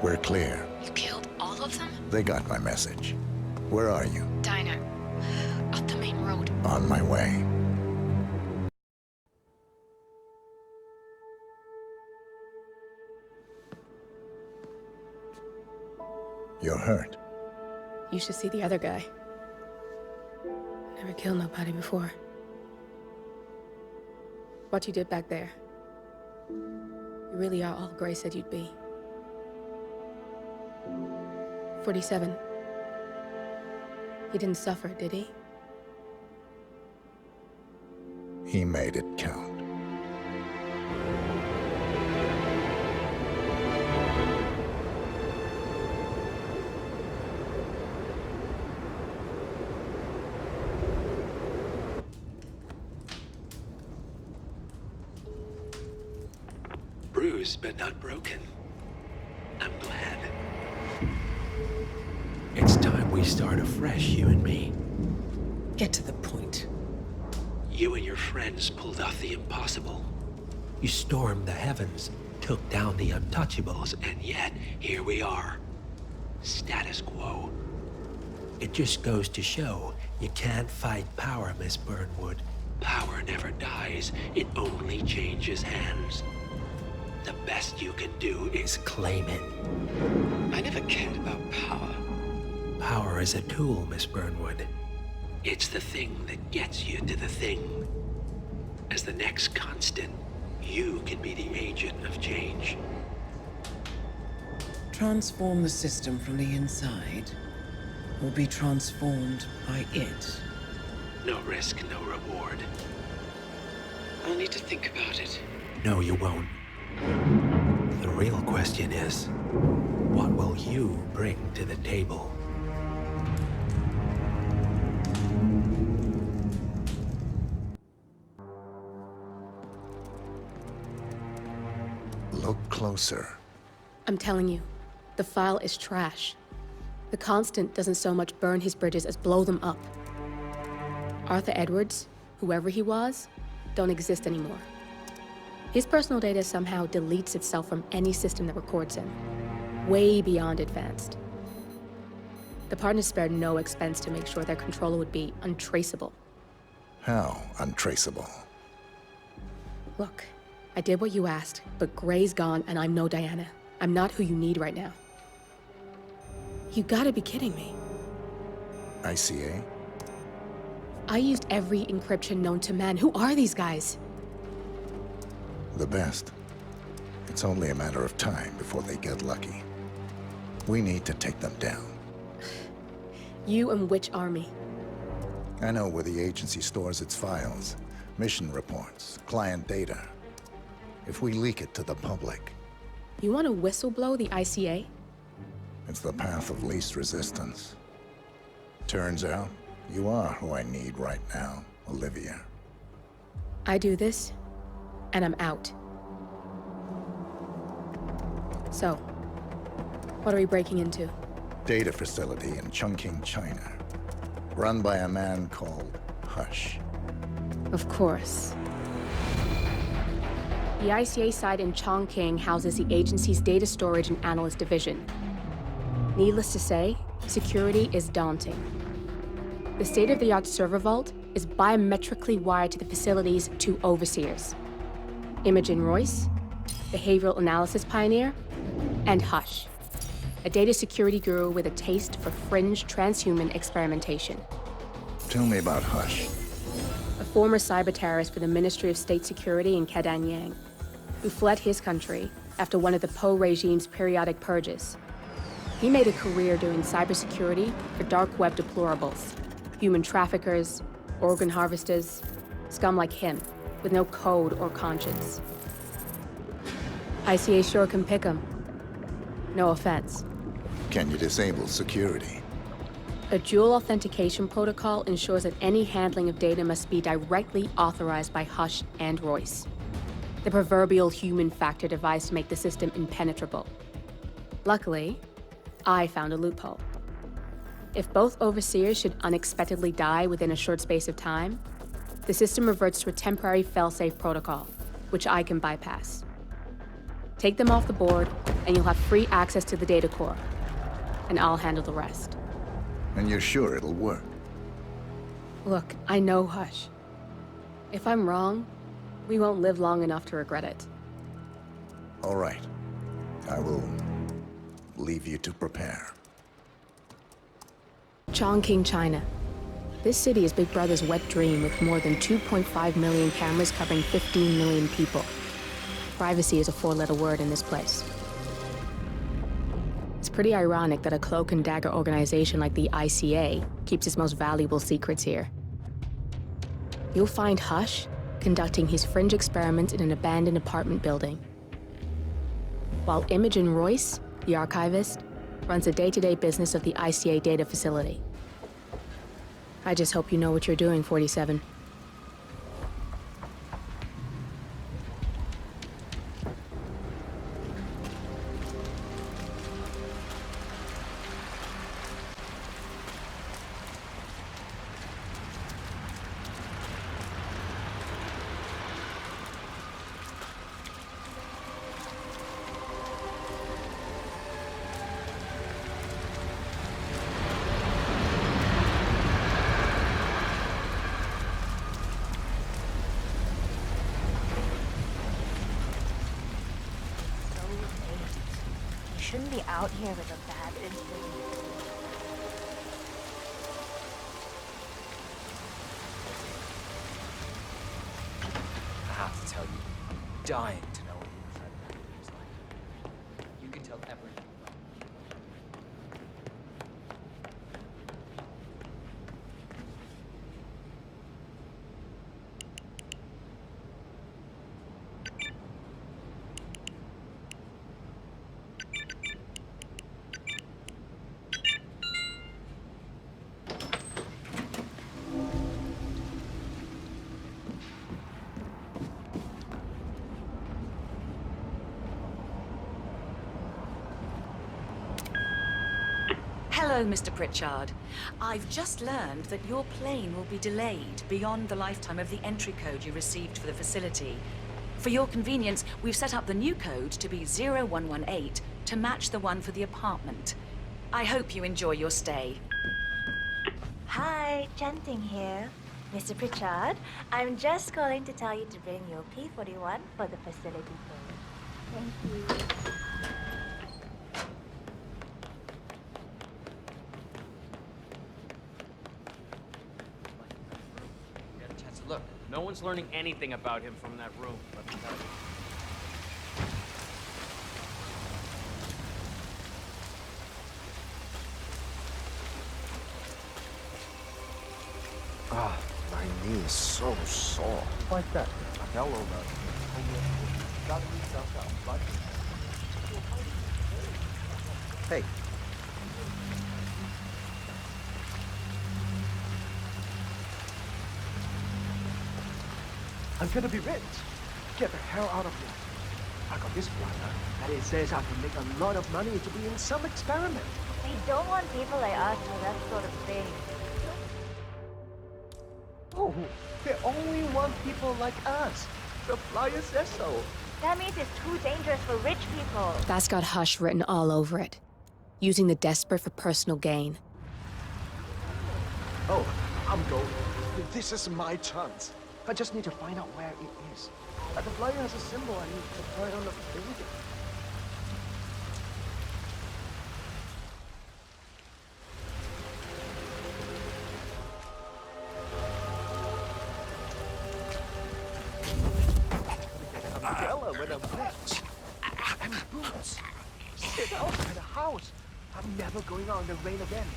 We're clear. You killed all of them? They got my message. Where are you? Diner. Up the main road. On my way. You're hurt. You should see the other guy. Never killed nobody before. What you did back there. You really are all Gray said you'd be. 47. He didn't suffer, did he? He made it count. Bruised but not broken. I'm glad. It's time we start afresh, you and me. Get to the point. You and your friends pulled off the impossible. You stormed the heavens, took down the Untouchables, and yet, here we are. Status quo. It just goes to show, you can't fight power, Miss Burnwood. Power never dies, it only changes hands. The best you can do is claim it. I never cared about power. Power is a tool, Miss Burnwood. It's the thing that gets you to the thing. As the next constant, you can be the agent of change. Transform the system from the inside, or be transformed by it. No risk, no reward. I'll need to think about it. No, you won't. The real question is, what will you bring to the table? Look closer. I'm telling you, the file is trash. The Constant doesn't so much burn his bridges as blow them up. Arthur Edwards, whoever he was, don't exist anymore. His personal data somehow deletes itself from any system that records him. Way beyond advanced. The partners spared no expense to make sure their controller would be untraceable. How untraceable? Look, I did what you asked, but Gray's gone and I'm no Diana. I'm not who you need right now. You gotta be kidding me. ICA? I used every encryption known to man. Who are these guys? The best. It's only a matter of time before they get lucky. We need to take them down. You and which army? I know where the agency stores its files, mission reports, client data. If we leak it to the public... You want to whistleblow the ICA? It's the path of least resistance. Turns out, you are who I need right now, Olivia. I do this, and I'm out. So, what are we breaking into? Data facility in Chongqing, China. Run by a man called Hush. Of course. The ICA site in Chongqing houses the agency's data storage and analyst division. Needless to say, security is daunting. The state-of-the-art server vault is biometrically wired to the facility's 2 overseers. Imogen Royce, behavioral analysis pioneer, and Hush, a data security guru with a taste for fringe transhuman experimentation. Tell me about Hush. A former cyber terrorist for the Ministry of State Security in Kadanyang, who fled his country after one of the Po regime's periodic purges. He made a career doing cybersecurity for dark web deplorables, human traffickers, organ harvesters, scum like him, with no code or conscience. ICA sure can pick 'em. No offense. Can you disable security? A dual authentication protocol ensures that any handling of data must be directly authorized by Hush and Royce. The proverbial human factor device to make the system impenetrable. Luckily, I found a loophole. If both overseers should unexpectedly die within a short space of time, the system reverts to a temporary fail-safe protocol, which I can bypass. Take them off the board, and you'll have free access to the data core. And I'll handle the rest. And you're sure it'll work? Look, I know Hush. If I'm wrong, we won't live long enough to regret it. All right. I will leave you to prepare. Chongqing, China. This city is Big Brother's wet dream with more than 2.5 million cameras covering 15 million people. Privacy is a 4-letter word in this place. It's pretty ironic that a cloak and dagger organization like the ICA keeps its most valuable secrets here. You'll find Hush conducting his fringe experiments in an abandoned apartment building, while Imogen Royce, the archivist, runs the day-to-day business of the ICA data facility. I just hope you know what you're doing, 47. Shouldn't be out here with a bad instinct. I have to tell you, I'm dying to know what the inside of that is like. You can tell everything. Hello, Mr. Pritchard. I've just learned that your plane will be delayed beyond the lifetime of the entry code you received for the facility. For your convenience, we've set up the new code to be 0118 to match the one for the apartment. I hope you enjoy your stay. Hi, Chanting here. Mr. Pritchard, I'm just calling to tell you to bring your P41 for the facility tour. Thank you. Look, no one's learning anything about him from that room. Let me tell you. knee is so sore. Like that. Hell over. Hey. I'm gonna be rich. Get the hell out of here. I got this flyer, and it says I can make a lot of money to be in some experiment. We don't want people like us for that sort of thing. Oh, they only want people like us. The flyer says so. That means it's too dangerous for rich people. That's got Hush written all over it. Using the desperate for personal gain. Oh, I'm going. This is my chance. I just need to find out where it is. The flyer has a symbol I need to put on the building. Umbrella with a wrench and boots. Sit outside the house. I'm never going out in the rain again.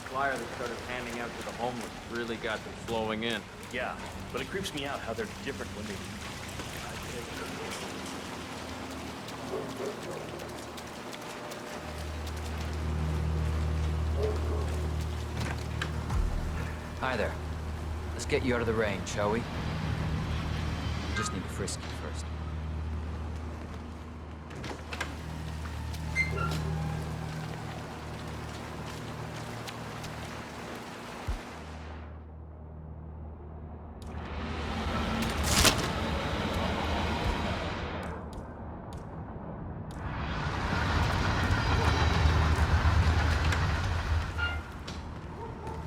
Flyer they started handing out to the homeless really got them flowing in. Yeah, but it creeps me out how they're different when they... Hi there. Let's get you out of the rain, shall we? We just need to frisk you first.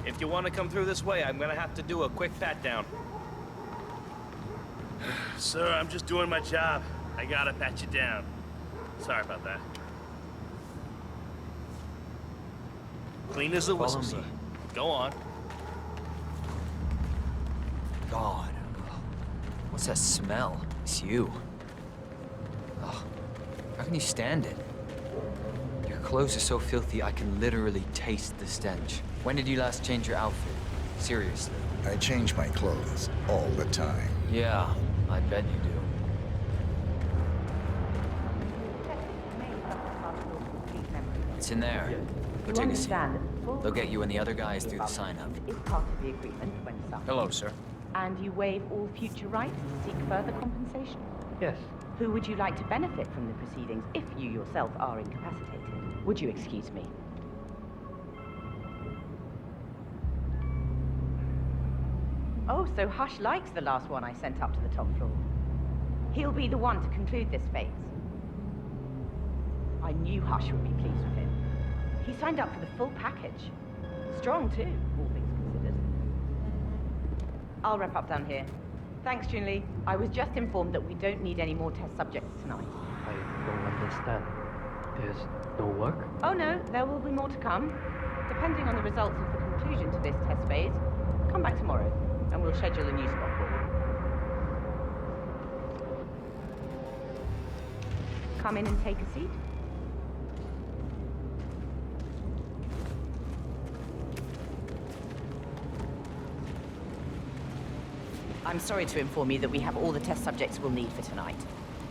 If you want to come through this way, I'm gonna have to do a quick pat-down. Sir, I'm just doing my job. I gotta pat you down. Sorry about that. Clean as a whistle, sir. Go on. God. What's that smell? It's you. Oh, how can you stand it? Your clothes are so filthy I can literally taste the stench. When did you last change your outfit? Seriously. I change my clothes all the time. Yeah, I bet you do. It's in there. Go take a seat. They'll get you and the other guys through the sign-up. Is part of the agreement when summoned. Hello, sir. And you waive all future rights to seek further compensation? Yes. Who would you like to benefit from the proceedings if you yourself are incapacitated? Would you excuse me? Oh, so Hush likes the last one I sent up to the top floor. He'll be the one to conclude this phase. I knew Hush would be pleased with him. He signed up for the full package. Strong, too, all things considered. I'll wrap up down here. Thanks, Junli. I was just informed that we don't need any more test subjects tonight. I don't understand. There's no work? Oh, no, there will be more to come. Depending on the results of the conclusion to this test phase, come back tomorrow, and we'll schedule a new spot for you. Come in and take a seat. I'm sorry to inform you that we have all the test subjects we'll need for tonight.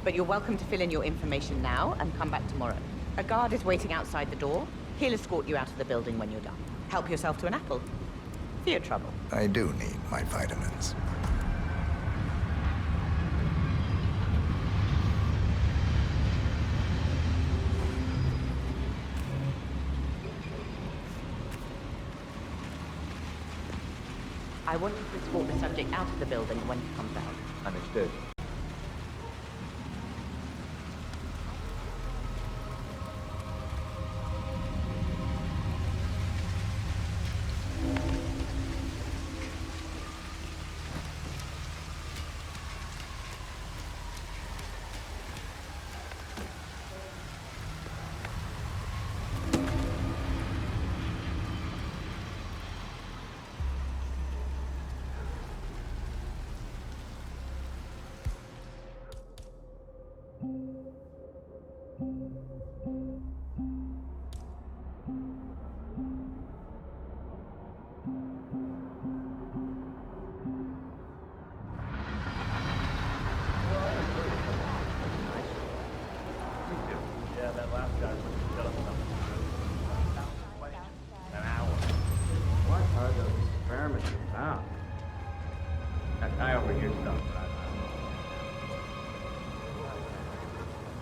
But you're welcome to fill in your information now and come back tomorrow. A guard is waiting outside the door. He'll escort you out of the building when you're done. Help yourself to an apple. For your trouble. I do need my vitamins. I want you to escort the subject out of the building when he comes out. Understood. Yeah, that last guy shut up enough. An hour. What are those experiments about? That guy over here stuff.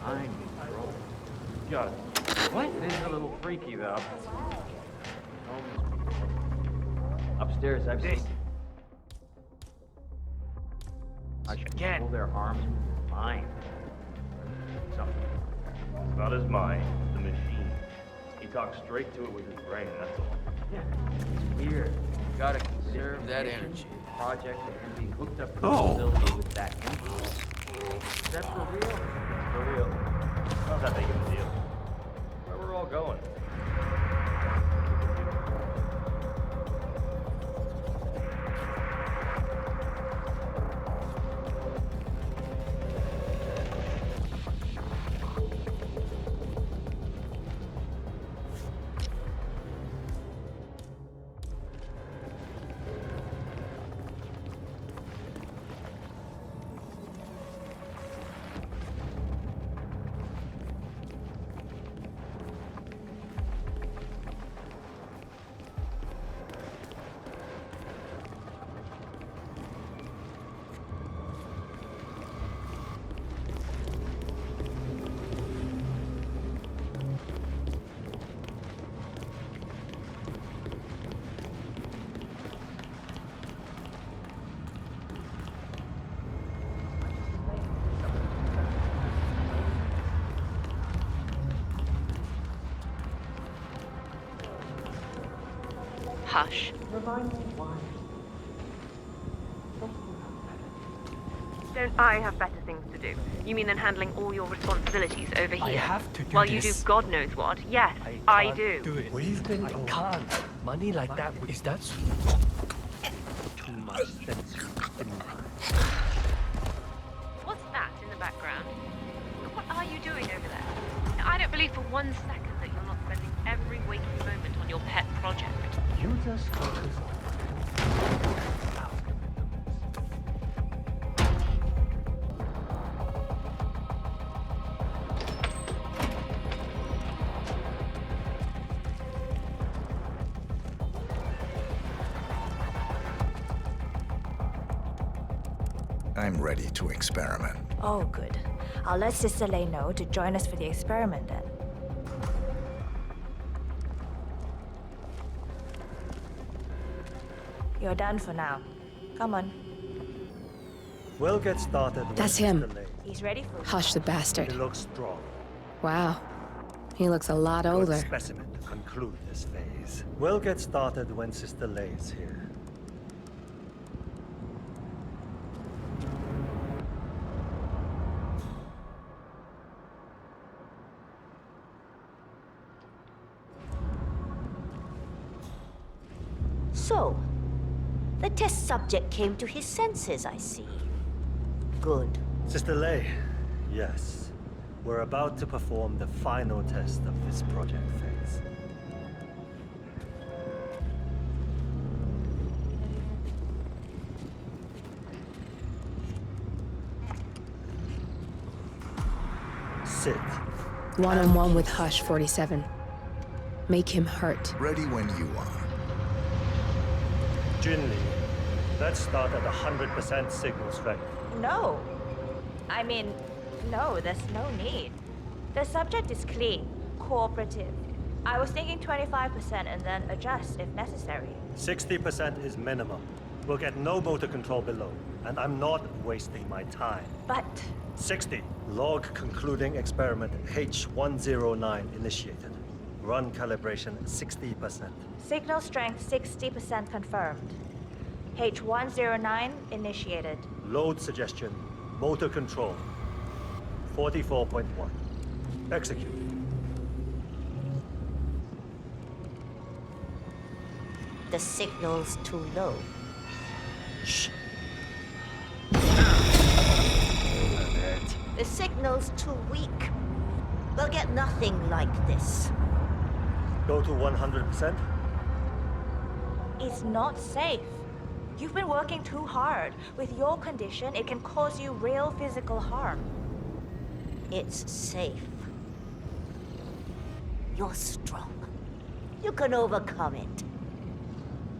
Mind control. Got it. What? It is a little freaky though. Upstairs, I've seen. I should pull their arms with mine. Something. It's not his mind, it's the machine. He talks straight to it with his brain, that's all. Yeah, it's weird. You gotta conserve that energy. Project that can be hooked up to the facility with that impulse. Is that for real? For real. Not that big of a deal. Where we're all going. Hush. Remind me why. Don't I have better things to do? You mean than handling all your responsibilities over here? I have to do While this. you do God knows what? Yes, I do. Do it. We've been I can't. Money like that, is that too much sense in my... What's that in the background? What are you doing over there? I don't believe for 1 second that you're not spending every waking moment on your pet project. You just focus I'm ready to experiment. Oh, good. I'll let Sister Lei know to join us for the experiment then. You're done for now. Come on. We'll get started. That's him. He's ready for Hush the bastard. He looks strong. Wow. He looks a lot older. Good specimen to conclude this phase. We'll get started when Sister Lei is here. So, the test subject came to his senses, I see. Good. Sister Lei, yes. We're about to perform the final test of this project phase. Sit. One-on-one with Hush 47. Make him hurt. Ready when you are. Junli, let's start at 100% signal strength. No. I mean, no, there's no need. The subject is clean, cooperative. I was thinking 25% and then adjust if necessary. 60% is minimum. We'll get no motor control below, and I'm not wasting my time. But... 60. Log concluding experiment H109 initiated. Run calibration 60%. Signal strength 60% confirmed. H109 initiated. Load suggestion, motor control 44.1. Execute. The signal's too low. Shh. The The signal's too weak. We'll get nothing like this. Go to 100%? It's not safe. You've been working too hard. With your condition, it can cause you real physical harm. It's safe. You're strong. You can overcome it.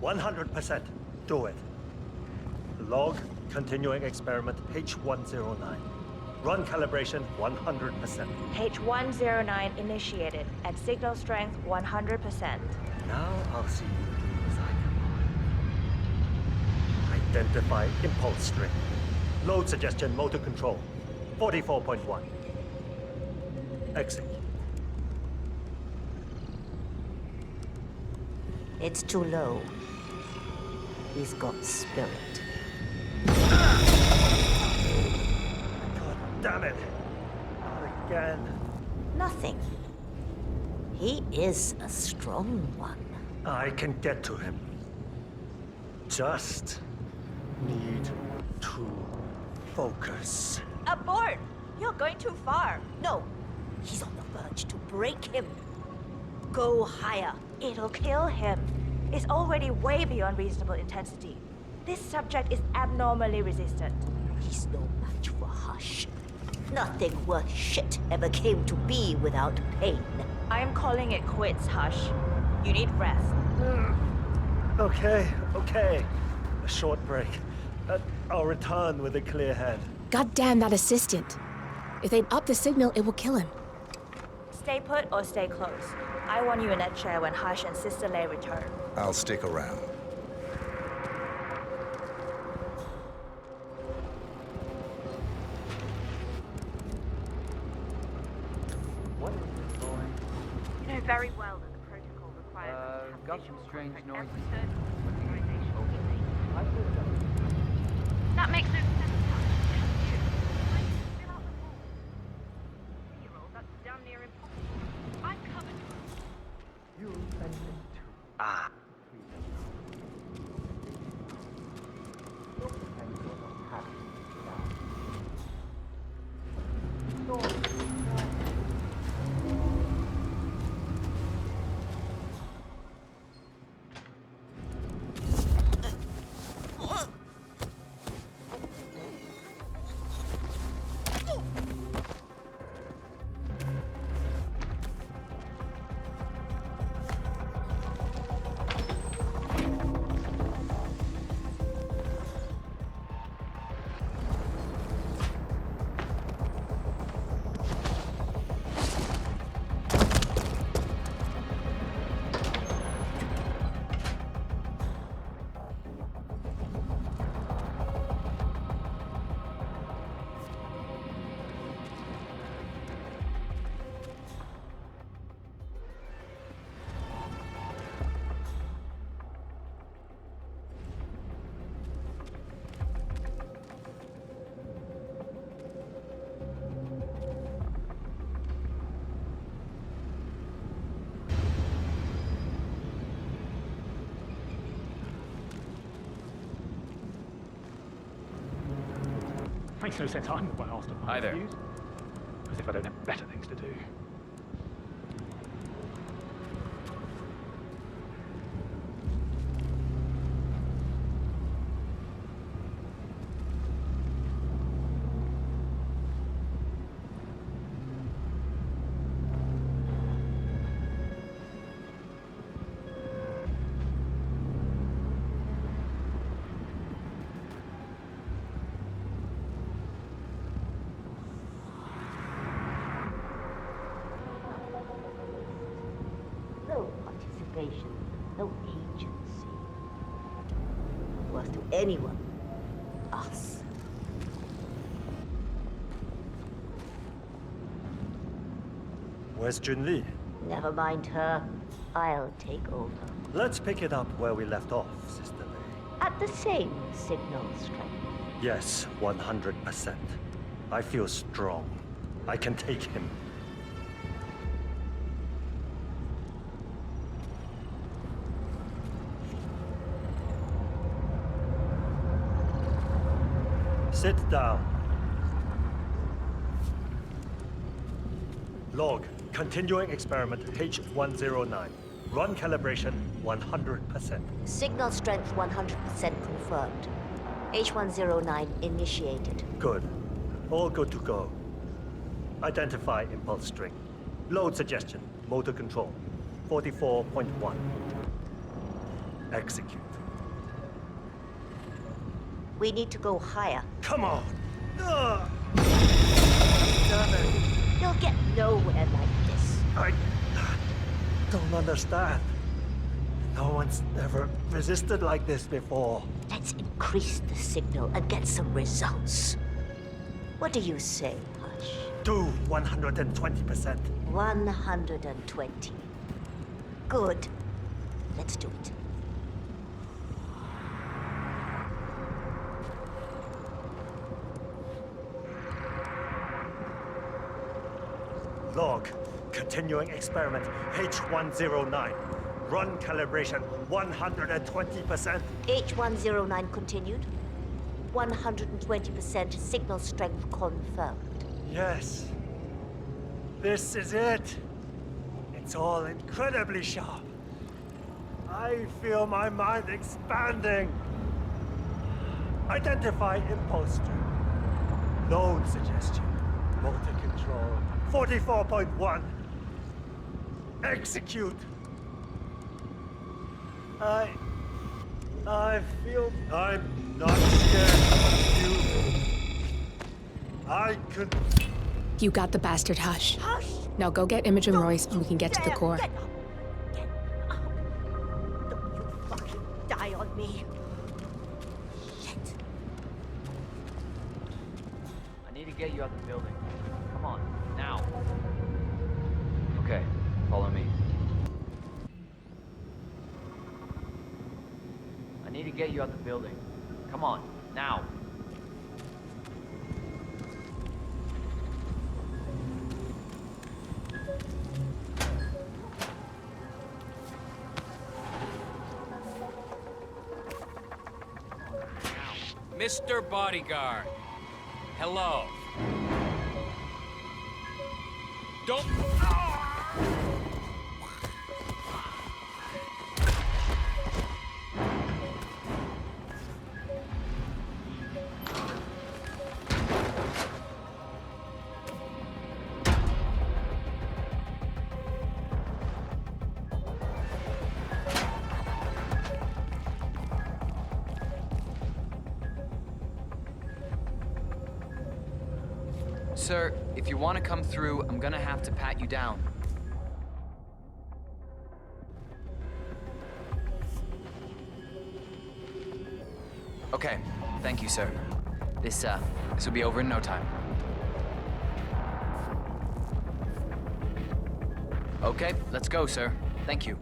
100%. Do it. Log, continuing experiment H109. Run calibration 100%. H109 initiated at signal strength 100%. Now I'll see you do as I command. Identify impulse string. Load suggestion motor control 44.1. Exit. It's too low. He's got spirit. God damn it! Not again. Nothing. He is a strong one. I can get to him. Just need to focus. Abort! You're going too far. No, he's on the verge to break him. Go higher. It'll kill him. It's already way beyond reasonable intensity. This subject is abnormally resistant. He's no match for Hush. Nothing worth shit ever came to be without pain. I'm calling it quits, Hush. You need rest. Okay. A short break. I'll return with a clear head. God damn that assistant. If they up the signal, it will kill him. Stay put or stay close. I want you in that chair when Hush and Sister Lei return. I'll stick around. What is this, boy? You know very well that the protocol requires got some strange noises. That makes no sense. Damn near impossible. I'm covered. You and me too. Ah. Makes no sense. I'm the one asked to Hi there. views. As if I don't have better things to do. No agency. Worth to anyone. Us. Where's Junli? Never mind her. I'll take over. Let's pick it up where we left off, Sister Lei. At the same signal strength. Yes, 100%. I feel strong. I can take him. Sit down. Log, continuing experiment H109. Run calibration 100%. Signal strength 100% confirmed. H109 initiated. Good. All good to go. Identify impulse string. Load suggestion. Motor control. 44.1. Execute. We need to go higher. Come on! Ugh. Damn it. You'll get nowhere like this. I don't understand. No one's ever resisted like this before. Let's increase the signal and get some results. What do you say, Hush? Do 120%. 120. Good. Let's do it. Log, continuing experiment H109. Run calibration 120%. H109 continued. 120% signal strength confirmed. Yes. This is it. It's all incredibly sharp. I feel my mind expanding. Identify impulse string. Load suggestion. Motor control. 44.1. Execute. I feel I'm not scared of you. I could... You got the bastard, Hush. Hush! Now go get Imogen Royce and we can get to the core. Get up. Get up. Don't you fucking die on me. Shit. I need to get you out the building. Come on, now. Okay, follow me. I need to get you out the building. Come on, now. Mr. Bodyguard, hello. Don't... Sir, if you want to come through, I'm gonna have to pat you down. Okay, thank you, sir. This will be over in no time. Okay, let's go, sir. Thank you.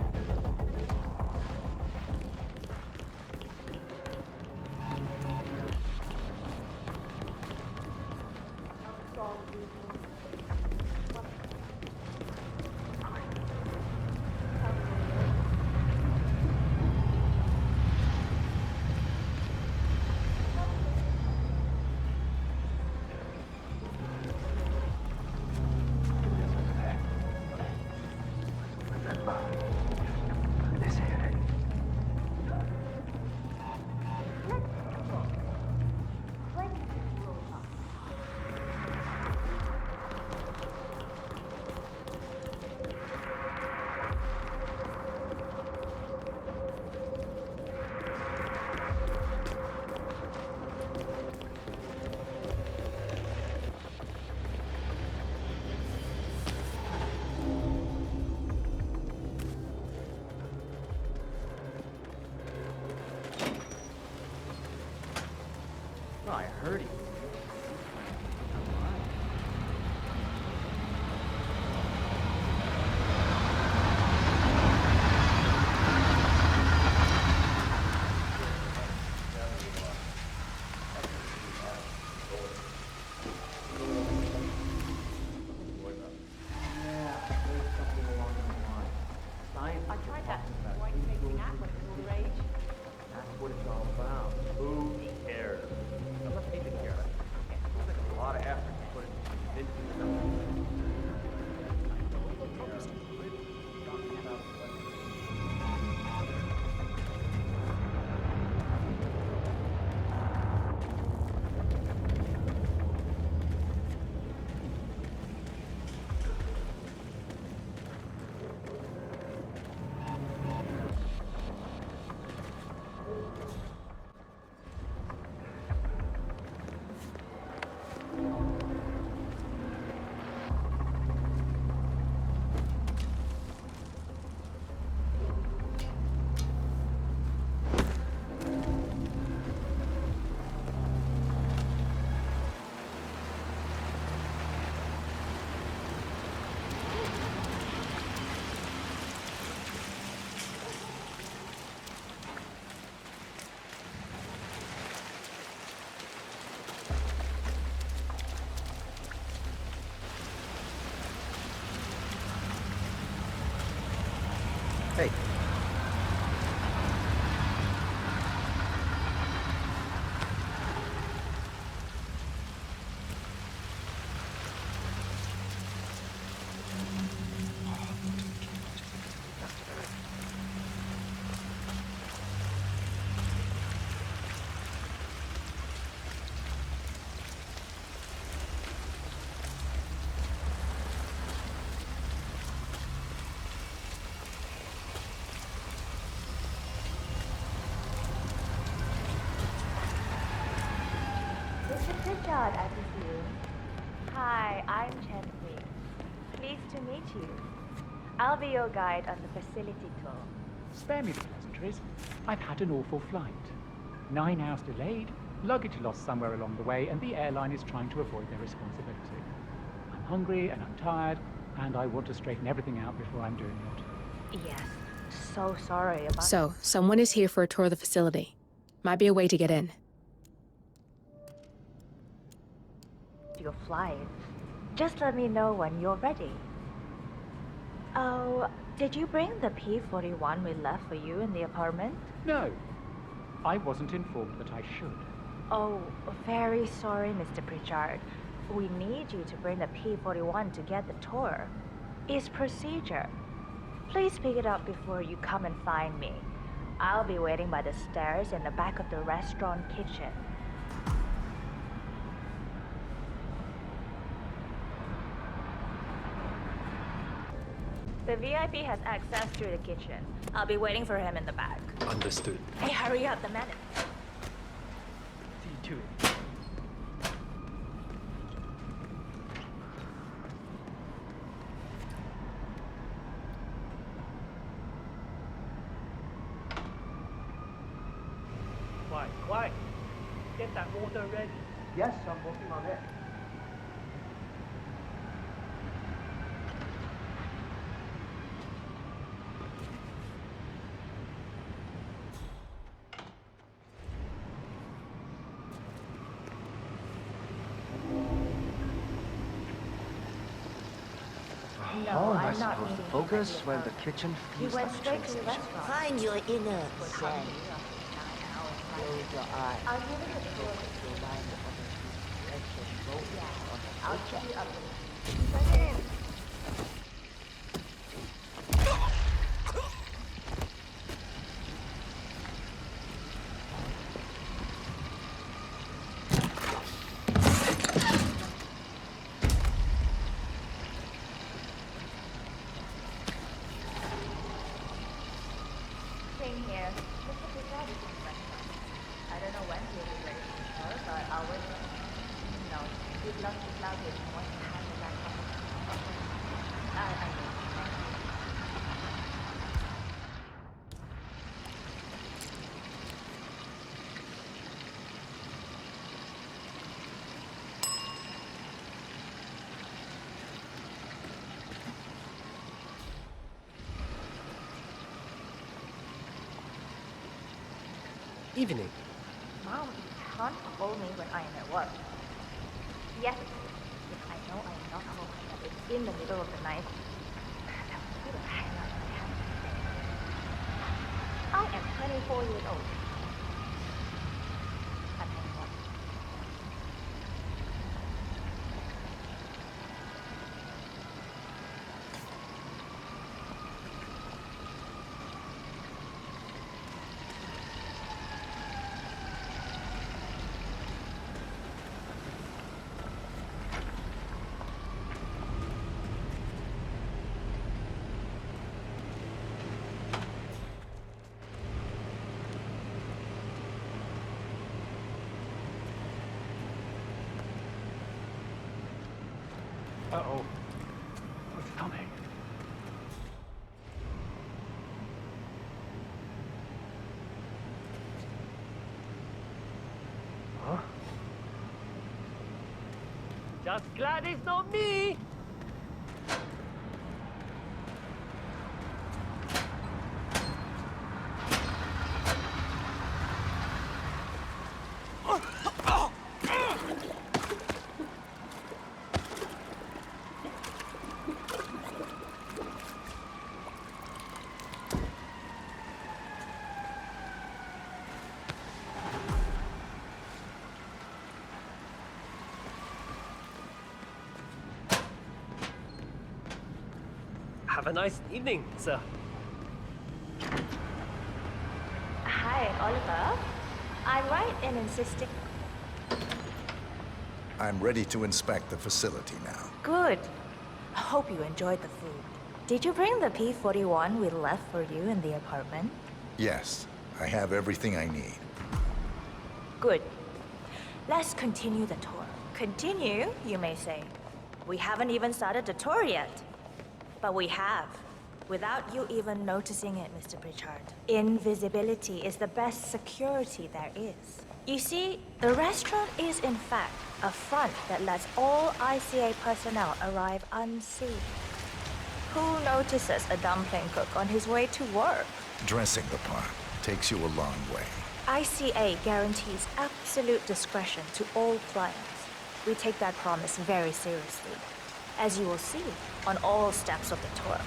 Hey. Mr. Pritchard, I presume. Hi, I'm Chelsea. Pleased to meet you. I'll be your guide on the facility tour. Spare me the pleasantries. I've had an awful flight. 9 hours delayed, luggage lost somewhere along the way, and the airline is trying to avoid their responsibility. I'm hungry and I'm tired, and I want to straighten everything out before I'm doing your tour. Yes, so sorry about... So, someone is here for a tour of the facility. Might be a way to get in. Your flight. Just let me know when you're ready. Oh, did you bring the P-41 we left for you in the apartment? No, I wasn't informed that I should. Oh, very sorry, Mr. Pritchard. We need you to bring the P-41 to get the tour. It's procedure. Please pick it up before you come and find me. I'll be waiting by the stairs in the back of the restaurant kitchen. The VIP has access through the kitchen. I'll be waiting for him in the back. Understood. Hey, hurry up, the minute. See you to it. Quiet. Get that water ready. Yes, I'm working on it. No, How am I I'm not supposed to meeting focus him. when the kitchen He feels went like a straight train to the station? restaurant. Find your inner zen. Close your eyes. I'll give it a tour. I'll check you up. Same here. Mr. Pritchard is in the restaurant. I don't know when he'll be ready to tour, but I'll wait for him. No, he's lost his luggage and wants to have it back up. I know. Evening. Mom, you can't call me when I am at work. Yes, if I know I am not home and it's in the middle of the night, I will hang out my hand. I am 24 years old. I'm hanging up. Uh-oh. What's coming? Huh? Just glad it's not me. a nice evening, sir. Hi, Oliver. I'm right in insisting. I'm ready to inspect the facility now. Good. I hope you enjoyed the food. Did you bring the P-41 we left for you in the apartment? Yes, I have everything I need. Good. Let's continue the tour. Continue, you may say. We haven't even started the tour yet. But we have. Without you even noticing it, Mr. Pritchard. Invisibility is the best security there is. You see, the restaurant is in fact a front that lets all ICA personnel arrive unseen. Who notices a dumpling cook on his way to work? Dressing the part takes you a long way. ICA guarantees absolute discretion to all clients. We take that promise very seriously, as you will see on all steps of the tour.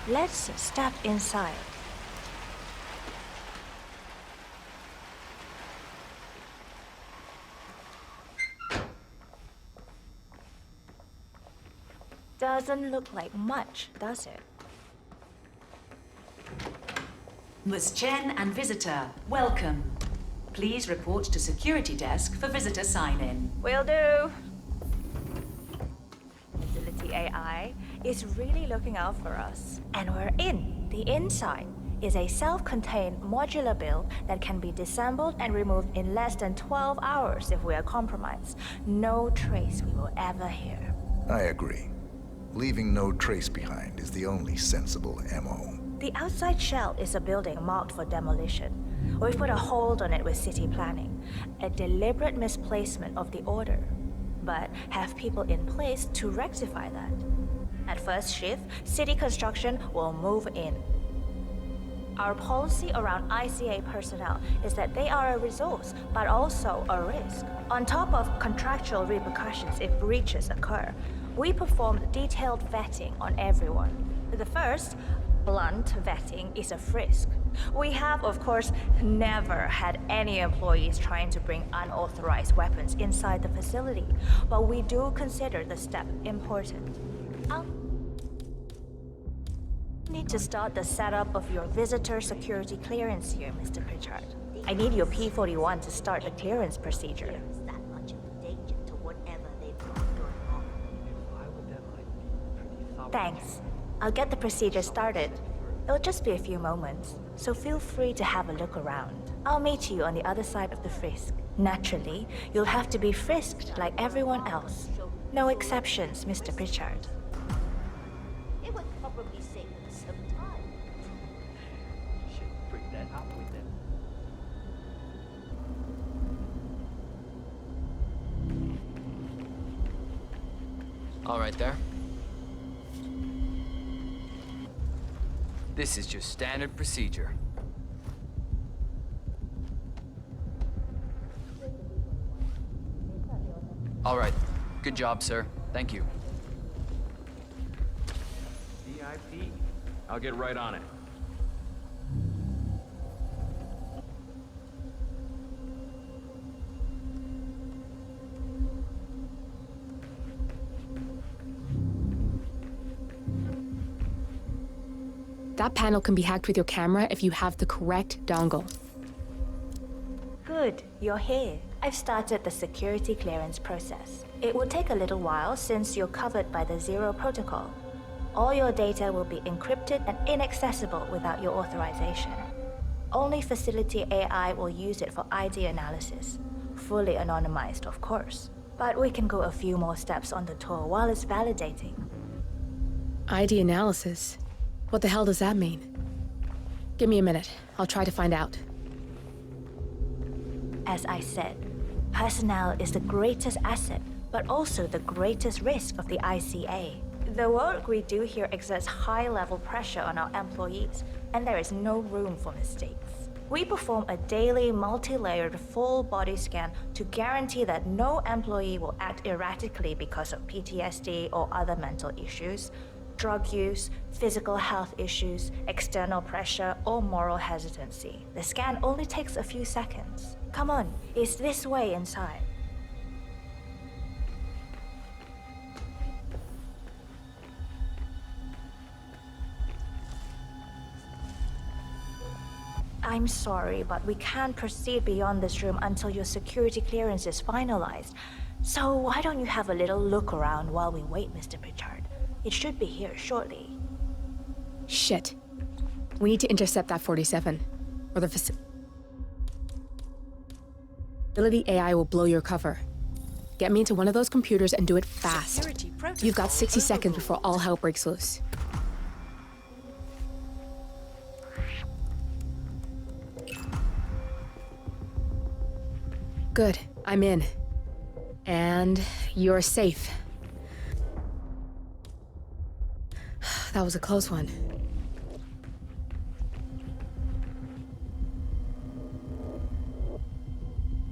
Let's step inside. Doesn't look like much, does it? Ms. Chen and visitor, welcome. Please report to security desk for visitor sign-in. Will do. Facility AI is really looking out for us. And we're in. The inside is a self-contained modular build that can be disassembled and removed in less than 12 hours if we are compromised. No trace we will ever hear. I agree. Leaving no trace behind is the only sensible MO. The outside shell is a building marked for demolition. We've put a hold on it with city planning, a deliberate misplacement of the order, but have people in place to rectify that. At first shift, city construction will move in. Our policy around ICA personnel is that they are a resource, but also a risk. On top of contractual repercussions if breaches occur, we perform detailed vetting on everyone. The first, blunt vetting, is a frisk. We have, of course, never had any employees trying to bring unauthorized weapons inside the facility, but we do consider the step important. I'll need to start the setup of your visitor security clearance here, Mr. Pritchard. I need your P-41 to start the clearance procedure. Thanks. I'll get the procedure started. It'll just be a few moments, so feel free to have a look around. I'll meet you on the other side of the frisk. Naturally, you'll have to be frisked like everyone else. No exceptions, Mr. Pritchard. It would probably save them some time. You should bring that up with them. All right there. This is just standard procedure. All right. Good job, sir. Thank you. VIP. I'll get right on it. That panel can be hacked with your camera if you have the correct dongle. Good, you're here. I've started the security clearance process. It will take a little while since you're covered by the Zero Protocol. All your data will be encrypted and inaccessible without your authorization. Only Facility AI will use it for ID analysis. Fully anonymized, of course. But we can go a few more steps on the tour while it's validating. ID analysis? What the hell does that mean? Give me a minute. I'll try to find out. As I said, personnel is the greatest asset, but also the greatest risk of the ICA. The work we do here exerts high-level pressure on our employees, and there is no room for mistakes. We perform a daily, multi-layered, full body scan to guarantee that no employee will act erratically because of PTSD or other mental issues. drug use, physical health issues, external pressure, or moral hesitancy. The scan only takes a few seconds. Come on, it's this way inside. I'm sorry, but we can't proceed beyond this room until your security clearance is finalized. So why don't you have a little look around while we wait, Mr. Pritchard? It should be here shortly. Shit. We need to intercept that 47. Or the facility AI will blow your cover. Get me into one of those computers and do it fast. You've got 60 seconds before all hell breaks loose. Good. I'm in. And you're safe. That was a close one.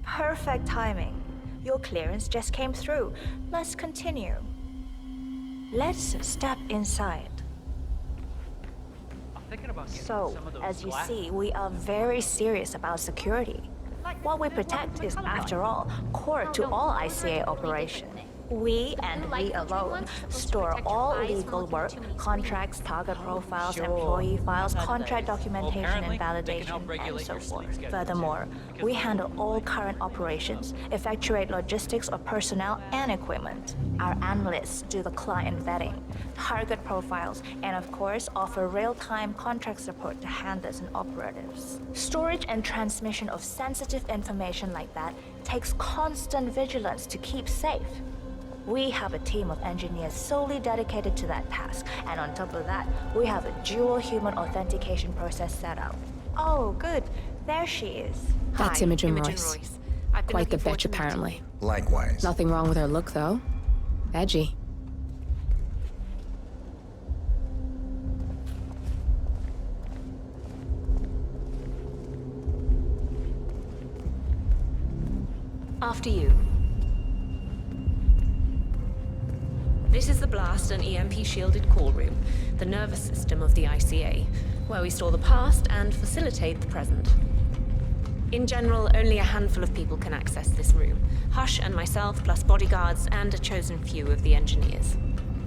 Perfect timing. Your clearance just came through. Let's continue. Let's step inside. So, as you see, we are very serious about security. What we protect is, after all, core to all ICA operations. We, and we alone, store all legal work, contracts, target profiles, employee files, contract documentation and validation, and so forth. Furthermore, we handle all current operations, effectuate logistics of personnel and equipment. Our analysts do the client vetting, target profiles, and of course, offer real-time contract support to handlers and operatives. Storage and transmission of sensitive information like that takes constant vigilance to keep safe. We have a team of engineers solely dedicated to that task, and on top of that, we have a dual human authentication process set up. Oh, good. There she is. That's Hi, Imogen Royce. Quite the bitch, apparently. Likewise. Nothing wrong with her look, though. Edgy. After you. This is the blast and EMP shielded call room, the nervous system of the ICA, where we store the past and facilitate the present. In general, only a handful of people can access this room. Hush and myself, plus bodyguards and a chosen few of the engineers.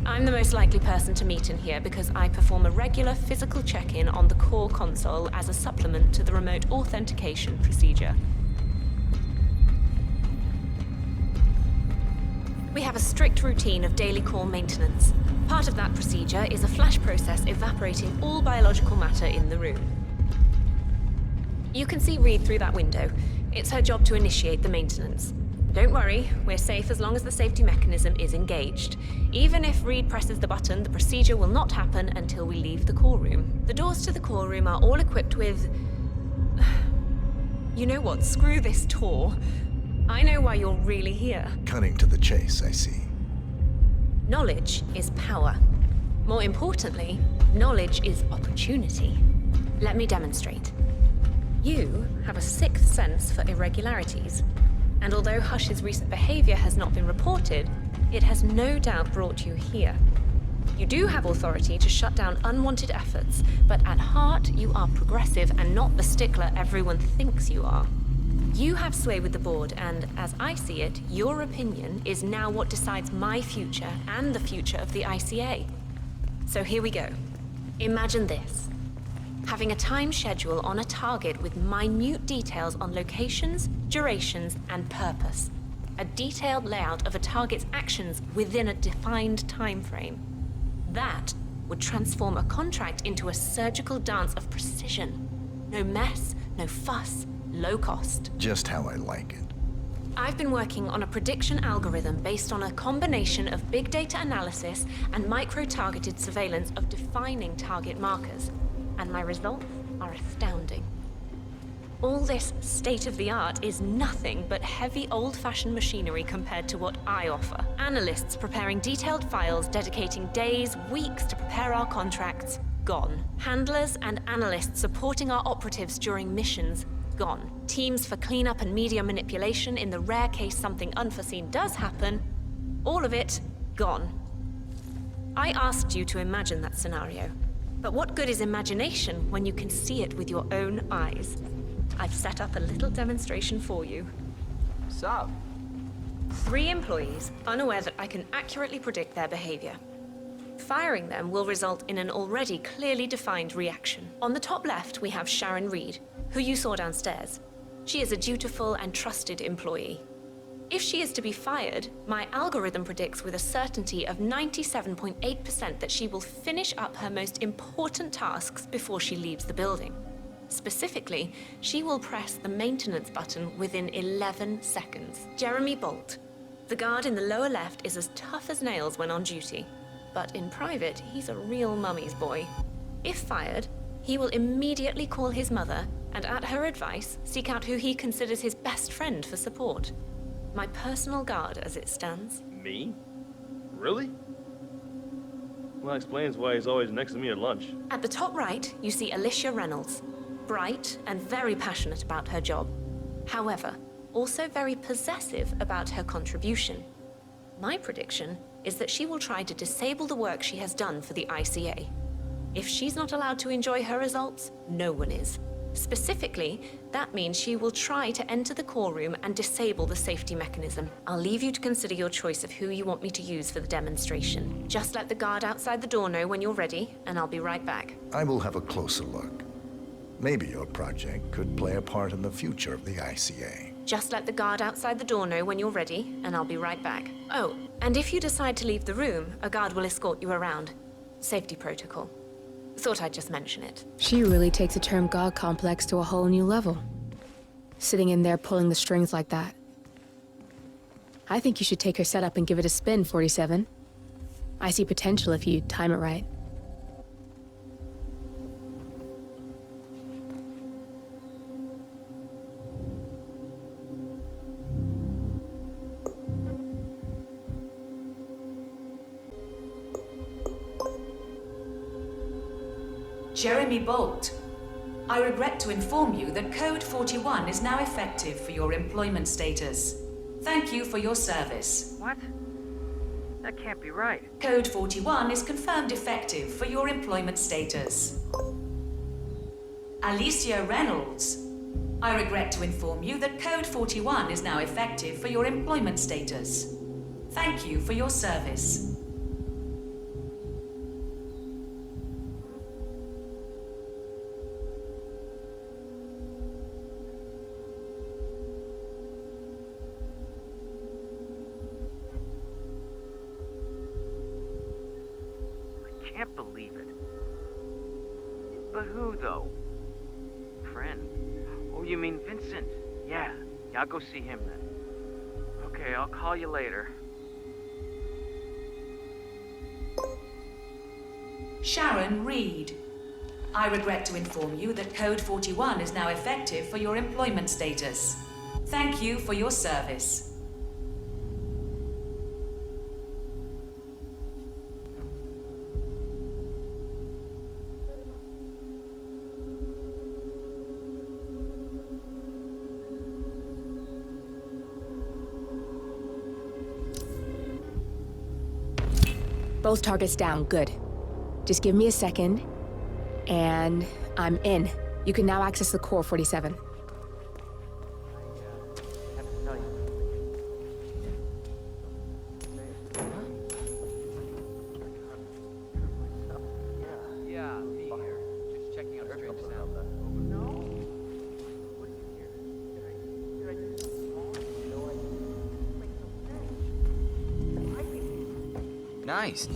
I'm the most likely person to meet in here because I perform a regular physical check-in on the core console as a supplement to the remote authentication procedure. We have a strict routine of daily core maintenance. Part of that procedure is a flash process evaporating all biological matter in the room. You can see Reed through that window. It's her job to initiate the maintenance. Don't worry, we're safe as long as the safety mechanism is engaged. Even if Reed presses the button, the procedure will not happen until we leave the core room. The doors to the core room are all equipped with... You know what? Screw this tour. I know why you're really here. Cutting to the chase, I see. Knowledge is power. More importantly, knowledge is opportunity. Let me demonstrate. You have a sixth sense for irregularities, and although Hush's recent behavior has not been reported, it has no doubt brought you here. You do have authority to shut down unwanted efforts, but at heart you are progressive and not the stickler everyone thinks you are. You have sway with the board, and as I see it, your opinion is now what decides my future and the future of the ICA. So here we go. Imagine this. Having a time schedule on a target with minute details on locations, durations, and purpose. A detailed layout of a target's actions within a defined time frame. That would transform a contract into a surgical dance of precision. No mess, no fuss, low cost. Just how I like it. I've been working on a prediction algorithm based on a combination of big data analysis and micro-targeted surveillance of defining target markers. And my results are astounding. All this state-of-the-art is nothing but heavy old-fashioned machinery compared to what I offer. Analysts preparing detailed files, dedicating days, weeks to prepare our contracts, gone. Handlers and analysts supporting our operatives during missions, gone. Teams for cleanup and media manipulation in the rare case something unforeseen does happen, all of it gone. I asked you to imagine that scenario. But what good is imagination when you can see it with your own eyes? I've set up a little demonstration for you. Sup? 3 employees, unaware that I can accurately predict their behavior. Firing them will result in an already clearly defined reaction. On the top left, we have Sharon Reed, who you saw downstairs. She is a dutiful and trusted employee. If she is to be fired, my algorithm predicts with a certainty of 97.8% that she will finish up her most important tasks before she leaves the building. Specifically, she will press the maintenance button within 11 seconds. Jeremy Bolt. The guard in the lower left is as tough as nails when on duty, but in private, he's a real mummy's boy. If fired, he will immediately call his mother and, at her advice, seek out who he considers his best friend for support. My personal guard, as it stands. Me? Really? Well, that explains why he's always next to me at lunch. At the top right, you see Alicia Reynolds. Bright and very passionate about her job. However, also very possessive about her contribution. My prediction is that she will try to disable the work she has done for the ICA. If she's not allowed to enjoy her results, no one is. Specifically, that means she will try to enter the core room and disable the safety mechanism. I'll leave you to consider your choice of who you want me to use for the demonstration. Just let the guard outside the door know when you're ready, and I'll be right back. I will have a closer look. Maybe your project could play a part in the future of the ICA. Just let the guard outside the door know when you're ready, and I'll be right back. Oh, and if you decide to leave the room, a guard will escort you around. Safety protocol. Thought I'd just mention it. She really takes the term God complex to a whole new level. Sitting in there pulling the strings like that. I think you should take her setup and give it a spin, 47. I see potential if you time it right. Jeremy Bolt, I regret to inform you that Code 41 is now effective for your employment status. Thank you for your service. What? That can't be right. Code 41 is confirmed effective for your employment status. Alicia Reynolds, I regret to inform you that Code 41 is now effective for your employment status. Thank you for your service. Can't believe it. But who, though? Friend? Oh, you mean Vincent? Yeah, I'll go see him then. Okay, I'll call you later. Sharon Reed, I regret to inform you that Code 41 is now effective for your employment status. Thank you for your service. Both targets down, good. Just give me a second, and I'm in. You can now access the core, 47. Yeah, here. Just checking out strange sound. Nice.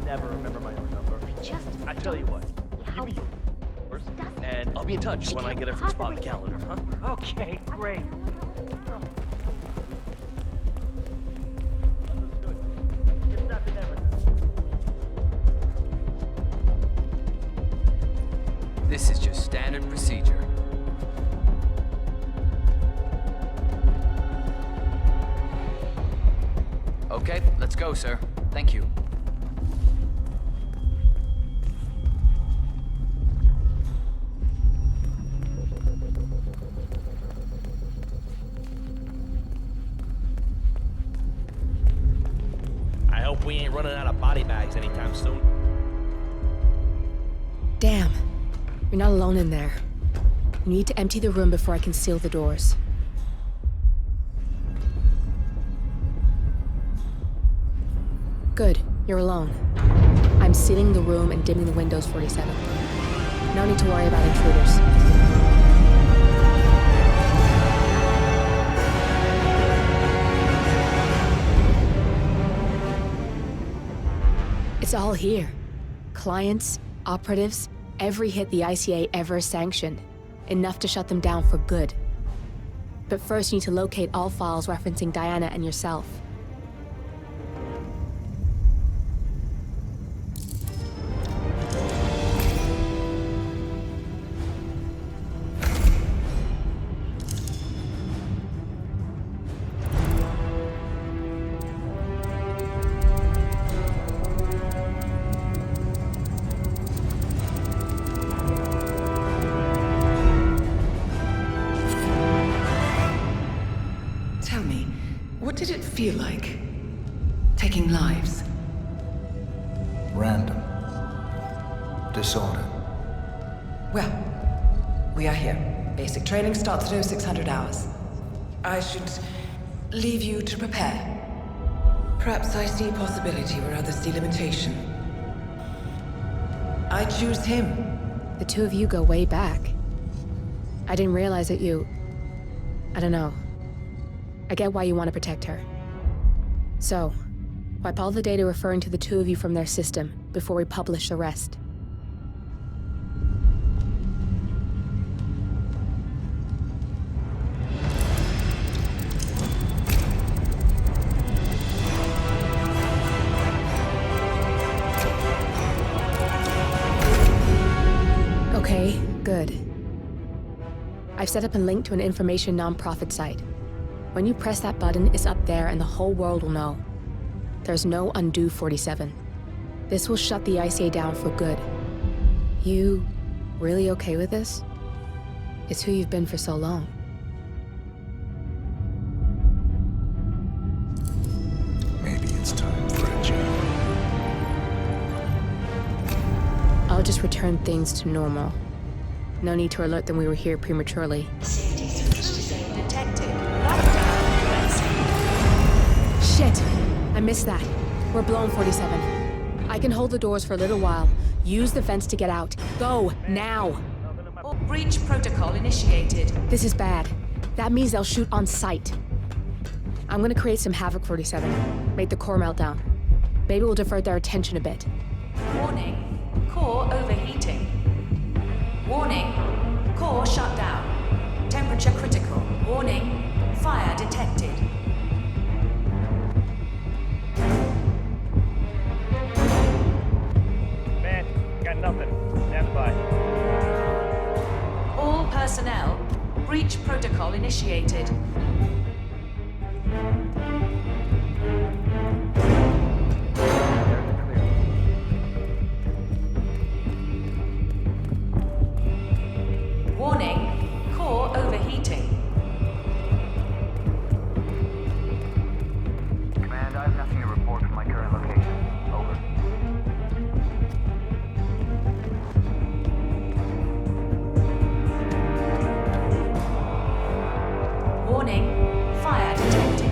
Never remember my own number. I tell you what, give me yours, and I'll be in touch when I get a free spot on the calendar, huh? Okay, great. This is just standard procedure. Okay, let's go, sir. Thank you. I hope we ain't running out of body bags anytime soon. Damn. You're not alone in there. You need to empty the room before I can seal the doors. Good. You're alone. I'm sealing the room and dimming the windows, 47. No need to worry about intruders. It's all here. Clients, operatives, every hit the ICA ever sanctioned. Enough to shut them down for good. But first you need to locate all files referencing Diana and yourself. What did it feel like? Taking lives? Random. Disorder. Well, we are here. Basic training starts at 0600 hours. I should leave you to prepare. Perhaps I see possibility where others see limitation. I choose him. The two of you go way back. I didn't realize that you... I don't know. I get why you want to protect her. So, wipe all the data referring to the two of you from their system before we publish the rest. Okay, good. I've set up a link to an information non-profit site. When you press that button, it's up there and the whole world will know. There's no undo 47. This will shut the ICA down for good. You really okay with this? It's who you've been for so long. Maybe it's time for a change. I'll just return things to normal. No need to alert them we were here prematurely. Detected. Shit! I missed that. We're blown, 47. I can hold the doors for a little while. Use the vents to get out. Go, now! Breach protocol initiated. This is bad. That means they'll shoot on sight. I'm gonna create some havoc, 47. Make the core melt down. Maybe we'll divert their attention a bit. Warning. Core overheating. Warning. Core shut down. Temperature critical. Warning. Fire detected. Man, got nothing. Stand by. All personnel. Breach protocol initiated. Warning, core overheating. Command, I have nothing to report from my current location. Over. Warning, fire detected.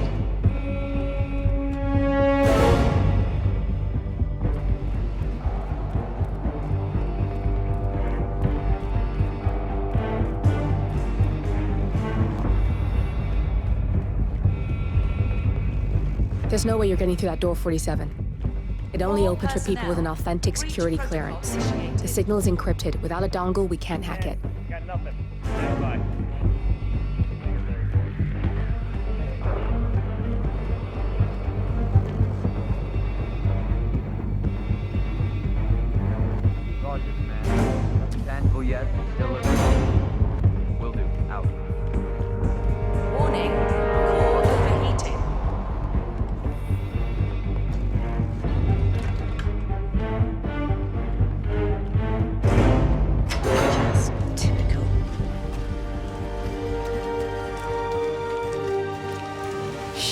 There's no way you're getting through that door, 47. It only opens for people with an authentic security clearance. The signal is encrypted. Without a dongle, we can't hack it. Got nothing. Stand by. Roger, man. Tangible yet?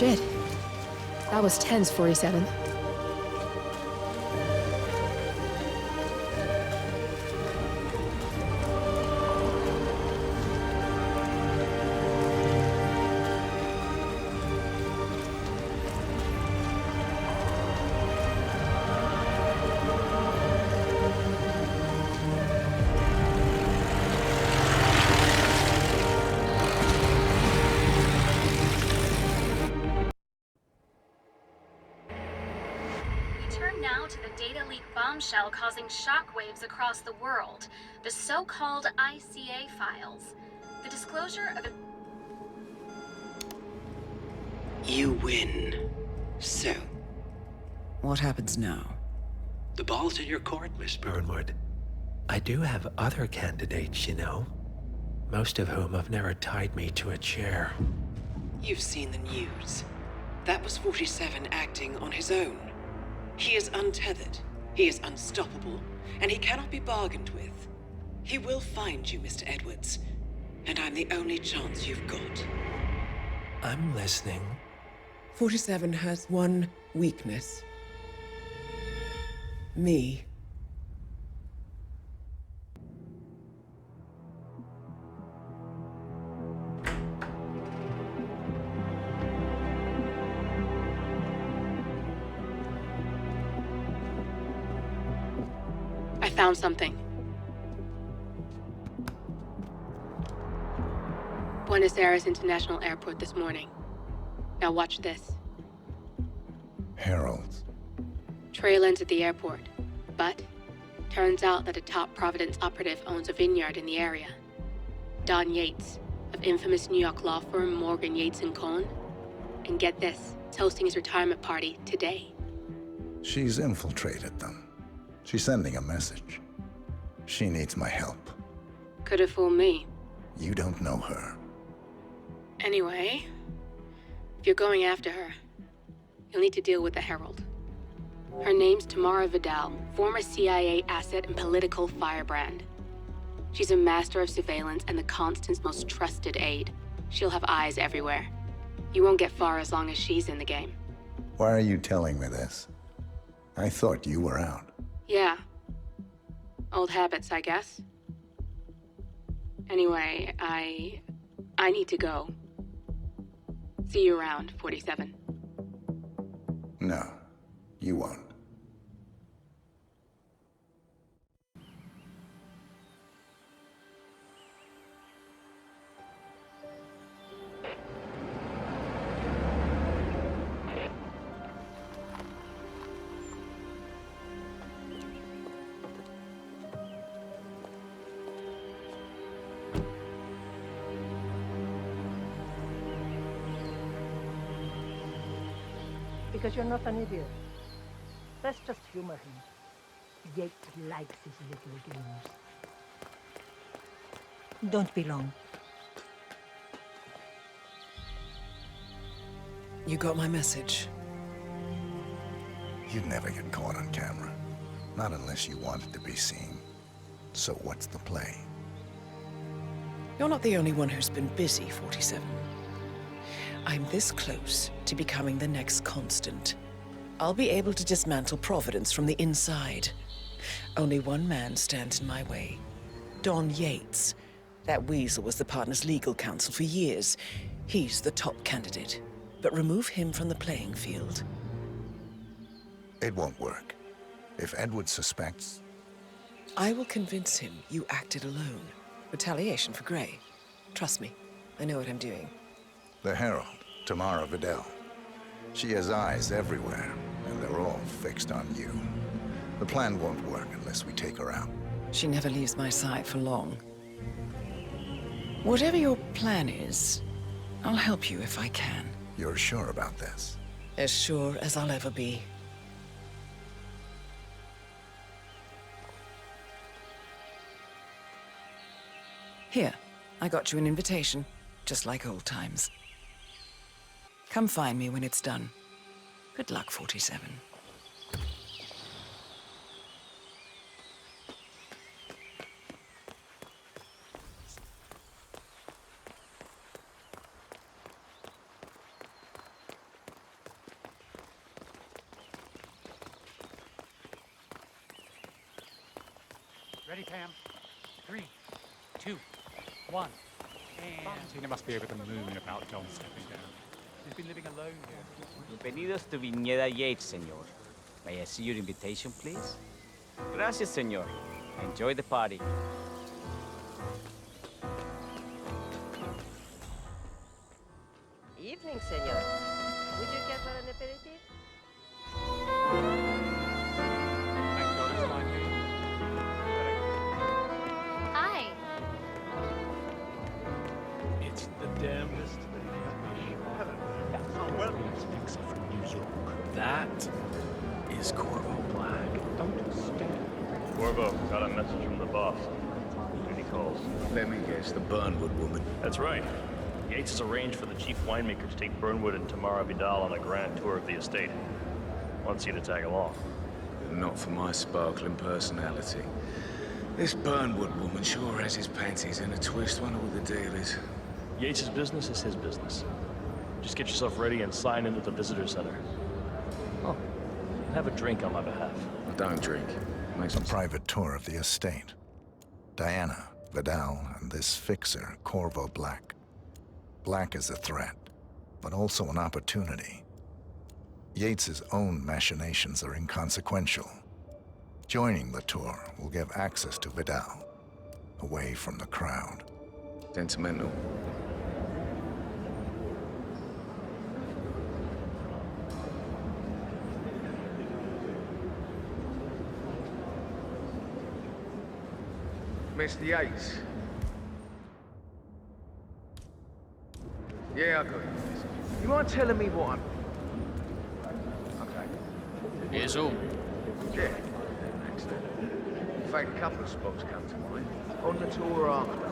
Shit. That was tense, 47. Now to the data leak bombshell causing shockwaves across the world, the so-called ICA files. The disclosure of... You win. So, what happens now? The ball's in your court, Miss Burnwood. I do have other candidates, you know. Most of whom have never tied me to a chair. You've seen the news. That was 47 acting on his own. He is untethered, he is unstoppable, and he cannot be bargained with. He will find you, Mr. Edwards, and I'm the only chance you've got. I'm listening. 47 has one weakness. Me. I found something. Buenos Aires International Airport this morning. Now watch this. Heralds. Trail ends at the airport, but turns out that a top Providence operative owns a vineyard in the area. Don Yates, of infamous New York law firm Morgan, Yates & Cohn. And get this, is hosting his retirement party today. She's infiltrated them. She's sending a message. She needs my help. Could have fooled me. You don't know her. Anyway, if you're going after her, you'll need to deal with the Herald. Her name's Tamara Vidal, former CIA asset and political firebrand. She's a master of surveillance and the Constant's most trusted aide. She'll have eyes everywhere. You won't get far as long as she's in the game. Why are you telling me this? I thought you were out. Yeah. Old habits, I guess. Anyway, I need to go. See you around, 47. No, you won't. Because you're not an idiot. Let's just humor him. Yates likes his little games. Don't be long. You got my message. You'd never get caught on camera. Not unless you wanted to be seen. So what's the play? You're not the only one who's been busy, 47. I'm this close to becoming the next Constant. I'll be able to dismantle Providence from the inside. Only one man stands in my way. Don Yates. That weasel was the partner's legal counsel for years. He's the top candidate. But remove him from the playing field. It won't work. If Edward suspects... I will convince him you acted alone. Retaliation for Grey. Trust me, I know what I'm doing. The Herald, Tamara Vidal. She has eyes everywhere, and they're all fixed on you. The plan won't work unless we take her out. She never leaves my side for long. Whatever your plan is, I'll help you if I can. You're sure about this? As sure as I'll ever be. Here, I got you an invitation, just like old times. Come find me when it's done. Good luck, 47. Ready, Pam? 3, 2, 1. And Tina must be over the moon about John stepping down. She's been living alone here. Bienvenidos to Viñeda Yates, señor. May I see your invitation, please? Gracias, señor. Enjoy the party. Evening, senor. Would you care for an aperitif? Hi. It's the damnedest. That is Corvo Black. Don't stand. Corvo, got a message from the boss. Any calls? Let me guess, the Burnwood woman. That's right. Yates has arranged for the chief winemaker to take Burnwood and Tamara Vidal on a grand tour of the estate. Wants you to tag along. Not for my sparkling personality. This Burnwood woman sure has his panties in a twist. Wonder what the deal is. Yates' business is his business. Just get yourself ready and sign into the visitor center. Oh, have a drink on my behalf. I don't drink. Makes a private tour of the estate. Diana, Vidal, and this fixer, Corvo Black. Black is a threat, but also an opportunity. Yates's own machinations are inconsequential. Joining the tour will give access to Vidal, away from the crowd. Sentimental. Mr. Yates. Yeah, I got you. You mind telling me what I'm... Okay. Here's all. Yeah. Excellent. In fact, a couple of spots come to mind. On the tour after.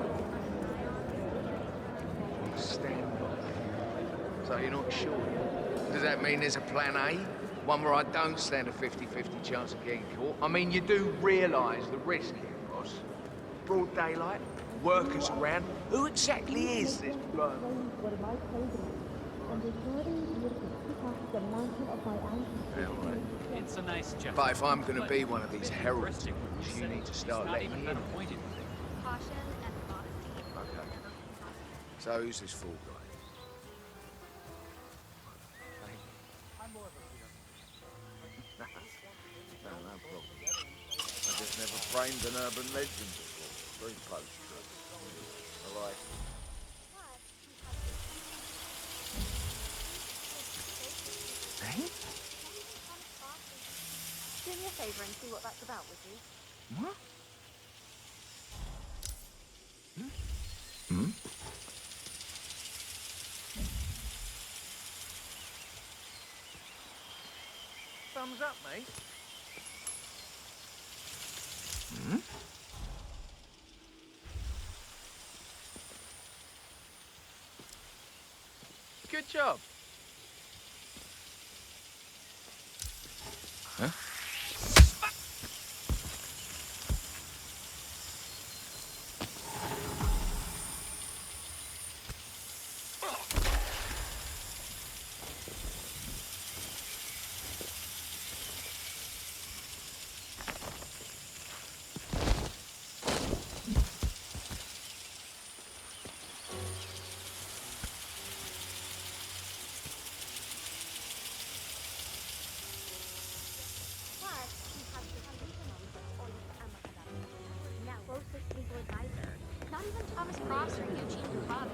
Stand by. So you're not sure? Does that mean there's a plan A? One where I don't stand a 50-50 chance of getting caught? I mean, you do realise the risk here, boss. Broad daylight, workers around. Who exactly is this bloke? Yeah, right. It's a nice gesture. But if I'm going to be one of these heralds, you need to start letting me in. Caution and honesty. Okay. So who's this fool guy? No problem. I just never framed an urban legend before. Very close to it. I like it. Hey? Do me a favor and see what that's about, would you? What? Hmm? Thumbs up, mate. Hmm? Good job. Huh? Not even Thomas Cross or Eugene Dubois.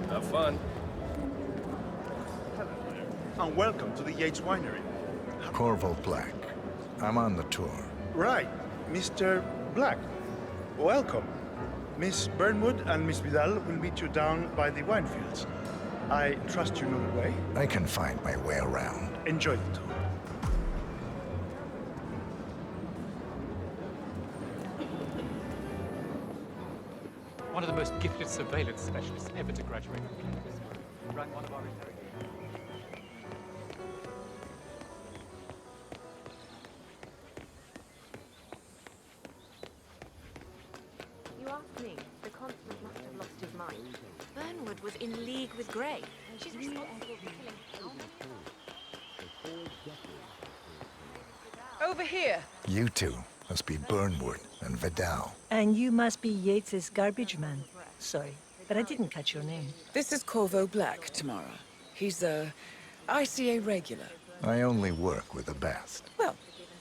Have fun. And welcome to the Yates Winery. Corvo Black. I'm on the tour. Right, Mr. Black. Welcome. Miss Burnwood and Miss Vidal will meet you down by the wine fields. I trust you know the way. I can find my way around. Enjoy the tour. One of the most gifted surveillance specialists ever to graduate from campus. Ran one of our interrogators. You off running. The constant must have lost his mind. Burnwood was in league with Grey. She's responsible for killing how many of us? Over here! You two must be Burnwood and Vidal. And you must be Yates's garbage man. Sorry, but I didn't catch your name. This is Corvo Black, Tamara. He's a ICA regular. I only work with the best. Well,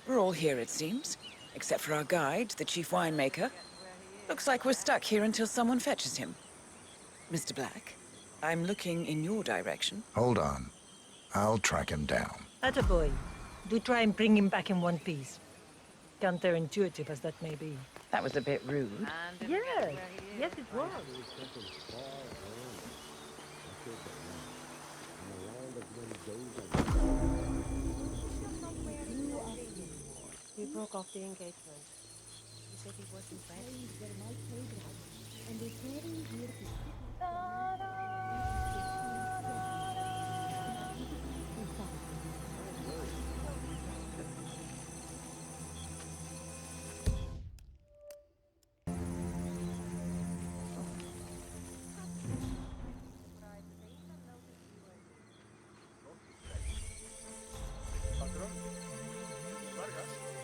we're all here, it seems. Except for our guide, the chief winemaker. Looks like we're stuck here until someone fetches him. Mr. Black, I'm looking in your direction. Hold on. I'll track him down. Attaboy. Do try and bring him back in one piece. Counterintuitive as that may be. That was a bit rude. Yes. Yes, it was. We broke off the engagement. He said he wasn't ready.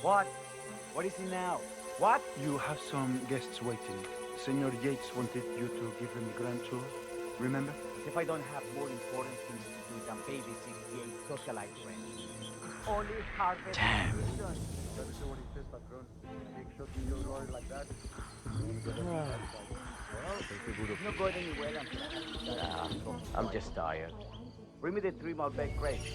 What? What is it now? What? You have some guests waiting. Senor Yates wanted you to give them the grand tour. Remember? If I don't have more important things to do than babysit gay socialite friends. Only harvest. Damn. It's not going anywhere until I'm just tired. Bring me the 3 Malbec grapes.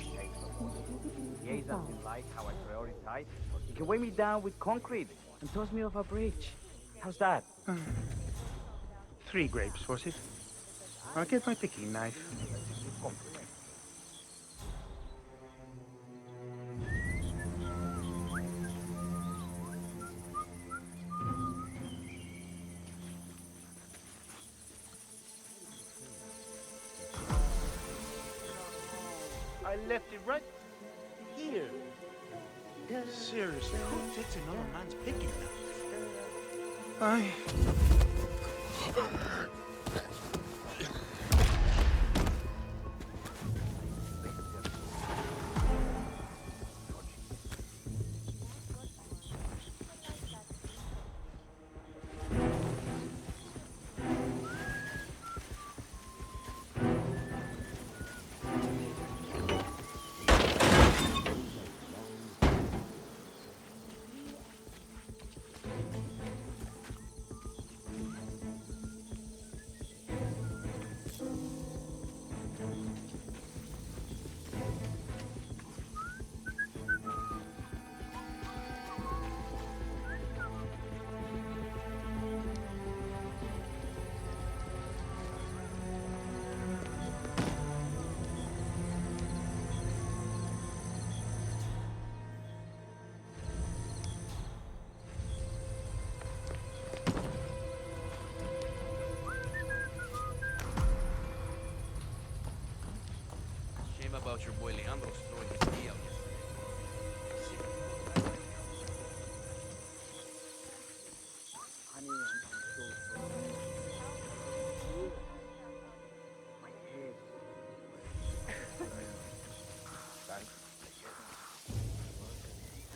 Yates doesn't like how I prioritize. You can weigh me down with concrete and toss me off a bridge. How's that? 3 grapes, was it? I'll get my picking knife. I left it right here. Seriously, who takes another man's picking knife? About your boy Leandro's throwing his key out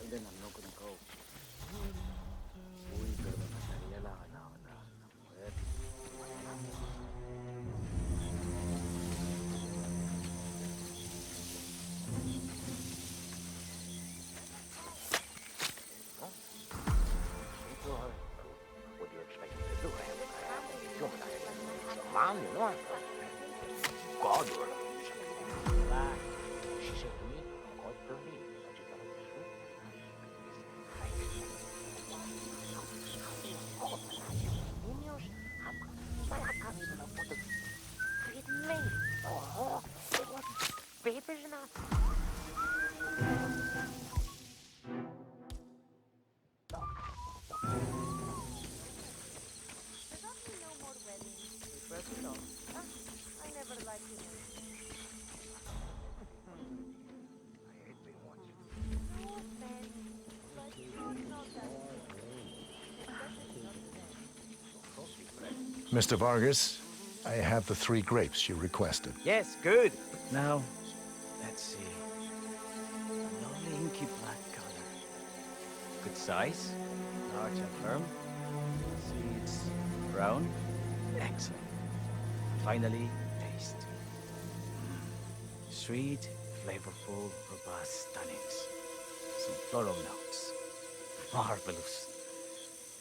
And then I'm not gonna go. Mr. Vargas, I have the 3 grapes you requested. Yes, good. Now, let's see. A lovely inky black color. Good size, large and firm. Seeds brown. Excellent. Finally, taste. Sweet, flavorful, robust tannins. Some floral notes. Marvelous.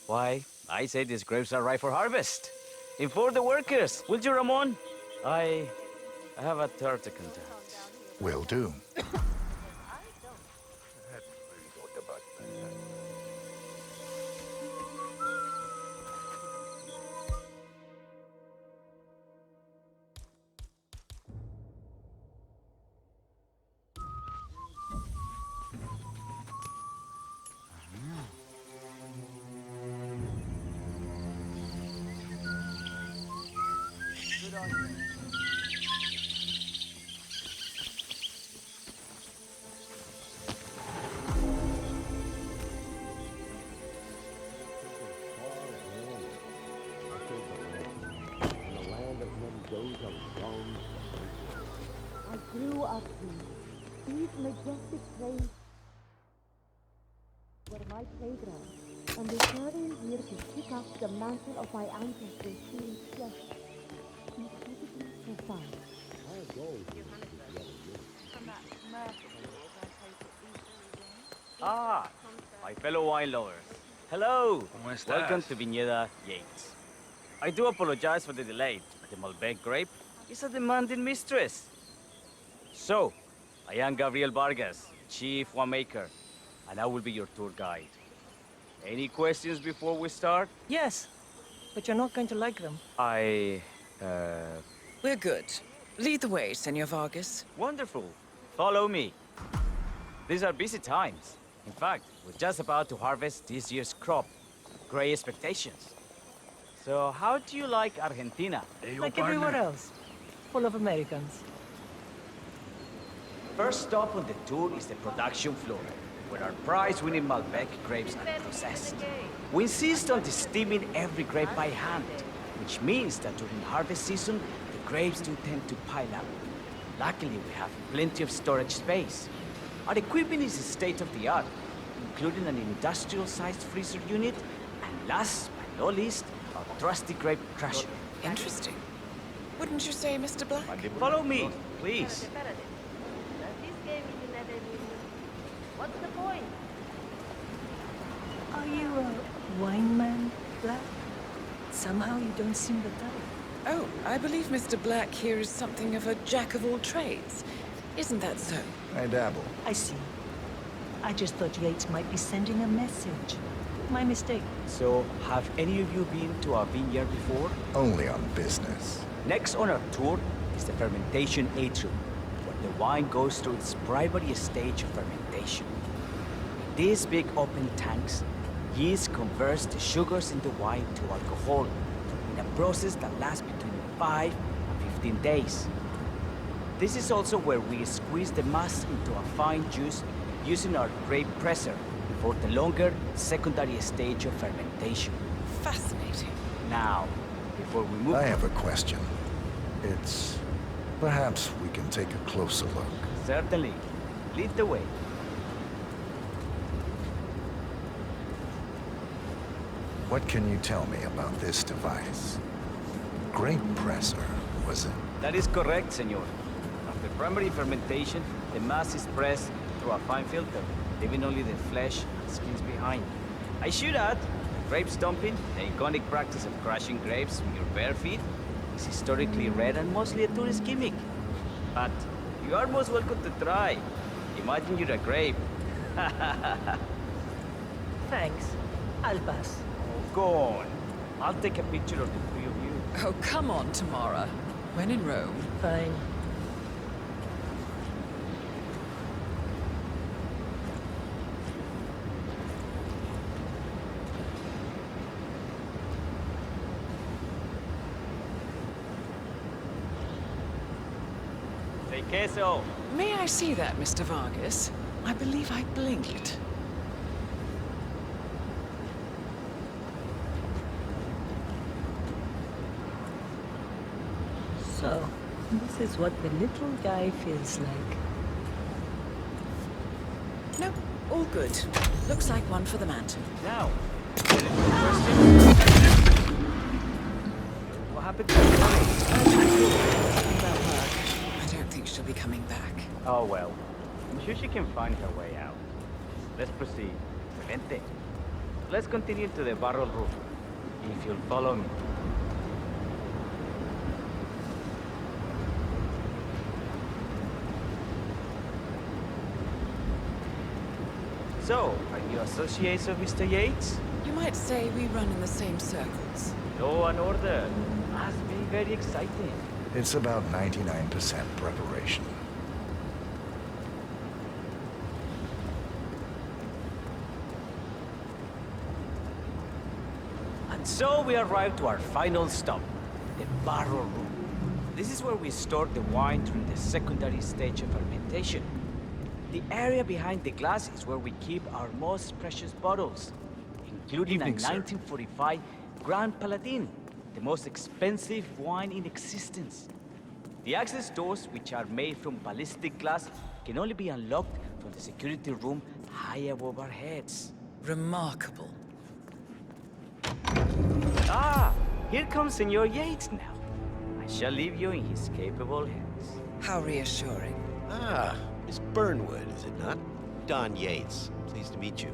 Why, I say these grapes are ripe for harvest. Inform the workers, will you, Ramon? I have a third to conduct. Will do. I grew up here. These majestic plains were my playground, and returning here to pick up the mantle of my ancestors seems just incredibly profound. Ah, my fellow wine lovers. Hello. ¿Cómo estás? Welcome to Viñeda Yates. I do apologize for the delay, but the Malbec grape is a demanding mistress. So, I am Gabriel Vargas, Chief Winemaker, and I will be your tour guide. Any questions before we start? Yes, but you're not going to like them. We're good. Lead the way, Senor Vargas. Wonderful. Follow me. These are busy times. In fact, we're just about to harvest this year's crop. Great expectations. So, how do you like Argentina? Like everywhere else. Full of Americans. First stop on the tour is the production floor, where our prize-winning Malbec grapes are processed. We insist on steaming every grape by hand, which means that during harvest season, the grapes do tend to pile up. Luckily, we have plenty of storage space. Our equipment is state-of-the-art, including an industrial-sized freezer unit, and last but not least, our trusty grape crusher. Interesting. Wouldn't you say, Mr. Black? Follow me, please. What's the point? Are you a wine man, Black? Somehow you don't seem the type. Oh, I believe Mr. Black here is something of a jack of all trades. Isn't that so? I dabble. I see. I just thought Yates might be sending a message. My mistake. So, have any of you been to our vineyard before? Only on business. Next on our tour is the fermentation atrium, where the wine goes through its primary stage of fermentation. In these big open tanks, yeast converts the sugars in the wine to alcohol in a process that lasts between 5 and 15 days. This is also where we squeeze the mass into a fine juice using our grape presser for the longer secondary stage of fermentation. Fascinating. Now, before we move... I have a question. It's... perhaps we can take a closer look. Certainly. Lead the way. What can you tell me about this device? Grape presser, was it? That is correct, senor. After primary fermentation, the mass is pressed through a fine filter, leaving only the flesh and skins behind. I should add, grape stomping, the iconic practice of crushing grapes with your bare feet, is historically rare and mostly a tourist gimmick. But you are most welcome to try. Imagine you're a grape. Thanks. I'll pass. Oh, go on. I'll take a picture of the three of you. Oh, come on, Tamara. When in Rome. Fine. Queso. May I see that, Mr. Vargas? I believe I blinked. So, this is what the little guy feels like. No, all good. Looks like one for the mantle. Now, what happened to the I don't think she'll be coming back. Oh well, I'm sure she can find her way out. Let's proceed. Vente. Let's continue to the barrel room, if you'll follow me. So, are you associates of Mr. Yates? You might say we run in the same circles. Law and order. Must be very exciting. It's about 99% preparation. And so we arrive to our final stop, the barrel room. This is where we store the wine during the secondary stage of fermentation. The area behind the glass is where we keep our most precious bottles, including a 1945 Grand Paladin, the most expensive wine in existence. The access doors, which are made from ballistic glass, can only be unlocked from the security room high above our heads. Remarkable. Ah, here comes Senor Yates now. I shall leave you in his capable hands. How reassuring. Ah, Miss Burnwood, is it not? Don Yates, pleased to meet you.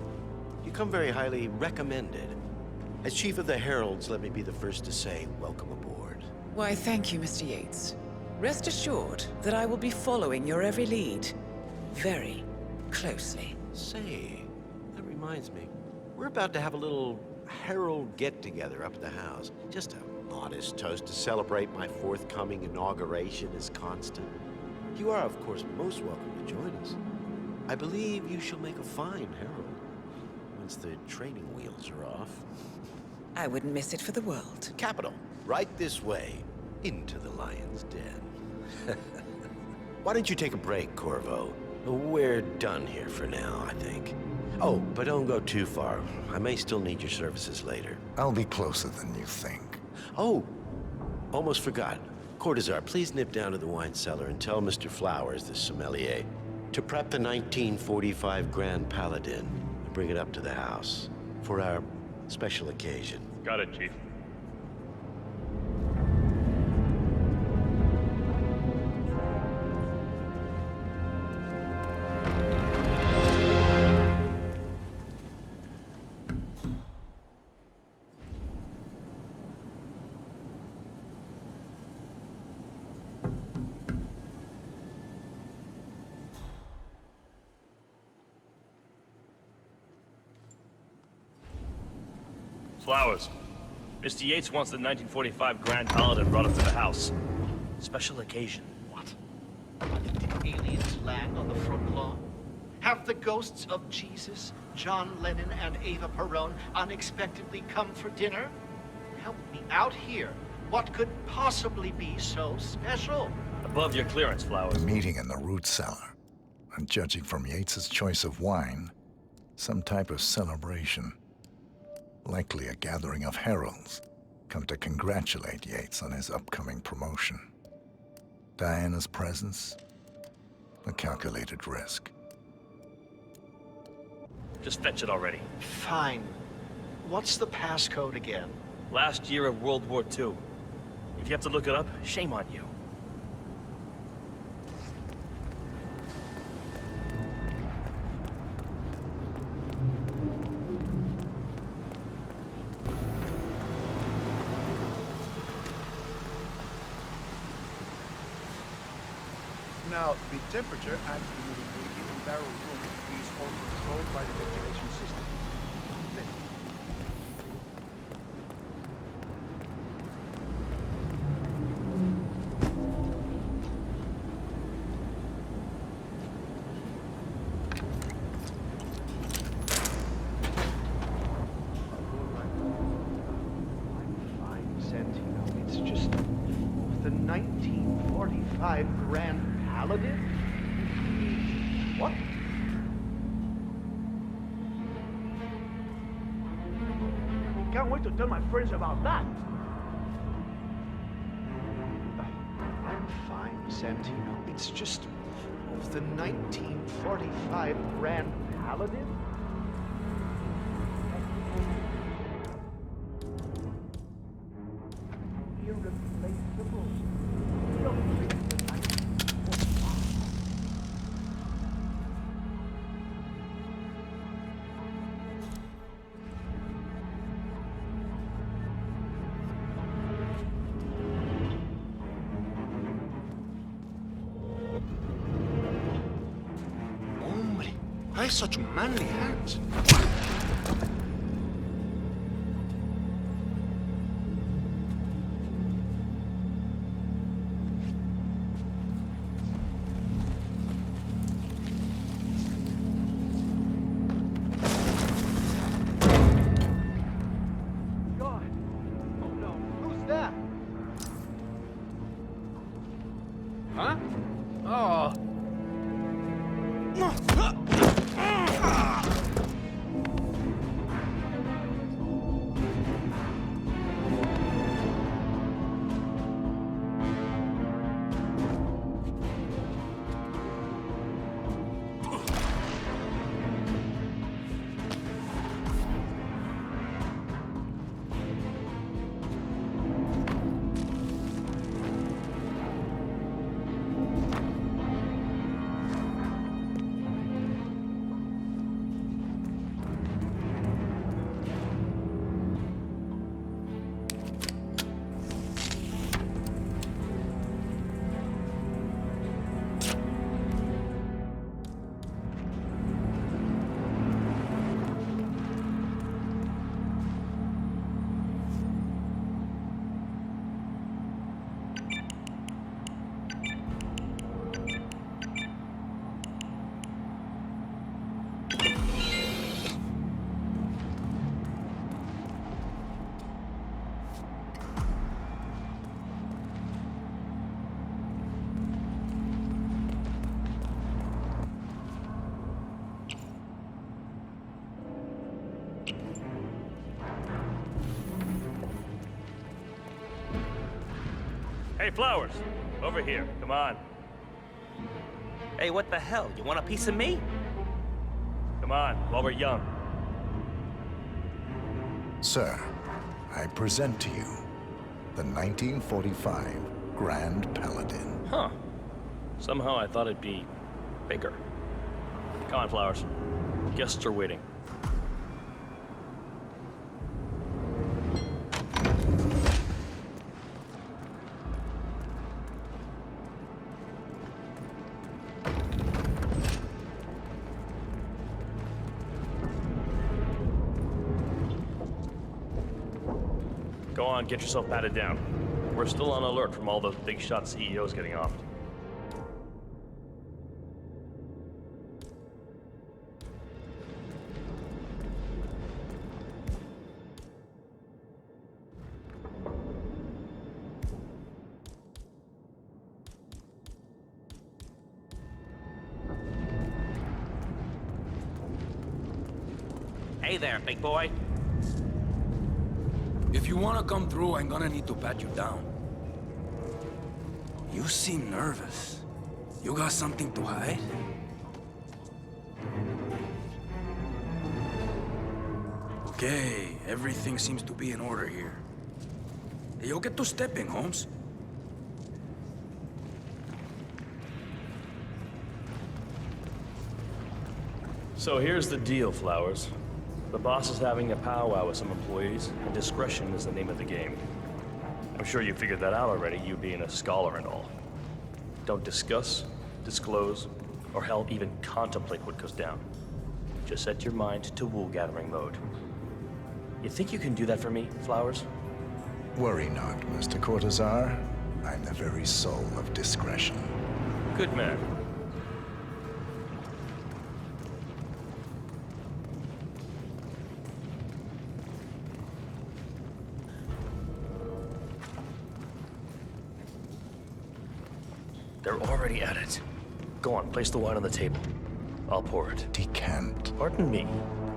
You come very highly recommended. As Chief of the Heralds, let me be the first to say, welcome aboard. Why, thank you, Mr. Yates. Rest assured that I will be following your every lead. Very closely. Say, that reminds me. We're about to have a little Herald get-together up at the house. Just a modest toast to celebrate my forthcoming inauguration as Constant. You are, of course, most welcome to join us. I believe you shall make a fine Herald, once the training wheels are off. I wouldn't miss it for the world. Capital. Right this way, into the lion's den. Why don't you take a break, Corvo? We're done here for now, I think. Oh, but don't go too far. I may still need your services later. I'll be closer than you think. Oh, almost forgot. Cortazar, please nip down to the wine cellar and tell Mr. Flowers, the sommelier, to prep the 1945 Grand Paladin and bring it up to the house for our special occasion. Got it, Chief. Flowers. Mr. Yates wants the 1945 Grand Paladin brought up to the house. Special occasion. What? Did aliens land on the front lawn? Have the ghosts of Jesus, John Lennon, and Eva Perón unexpectedly come for dinner? Help me out here. What could possibly be so special? Above your clearance, Flowers. A meeting in the root cellar. And judging from Yates's choice of wine, some type of celebration. Likely a gathering of heralds, come to congratulate Yates on his upcoming promotion. Diana's presence, a calculated risk. Just fetch it already. Fine. What's the passcode again? Last year of World War II. If you have to look it up, shame on you. Now, the temperature and humidity in the barrel room is all controlled by the ventilation system. It's just the 1945 Grand Paladin? What? Can't wait to tell my friends about that. Santino. It's just the 1945 Grand Paladin? Irreplaceable. I have such manly hands. God! Oh no, who's that? Huh? Oh. Hey, Flowers, over here. Come on. Hey, what the hell? You want a piece of me? Come on, while we're young. Sir, I present to you the 1945 Grand Paladin. Huh. Somehow I thought it'd be bigger. Come on, Flowers. Guests are waiting. Go on, get yourself patted down. We're still on alert from all those big shot CEOs getting off. Hey there, big boy. If you want to come through, I'm gonna need to pat you down. You seem nervous. You got something to hide? Okay, everything seems to be in order here. You'll get to stepping, Holmes. So here's the deal, Flowers. The boss is having a powwow with some employees, and discretion is the name of the game. I'm sure you figured that out already, you being a scholar and all. Don't discuss, disclose, or hell, even contemplate what goes down. Just set your mind to wool-gathering mode. You think you can do that for me, Flowers? Worry not, Mr. Cortazar. I'm the very soul of discretion. Good man. They're already at it. Go on, place the wine on the table. I'll pour it. Decant. Pardon me,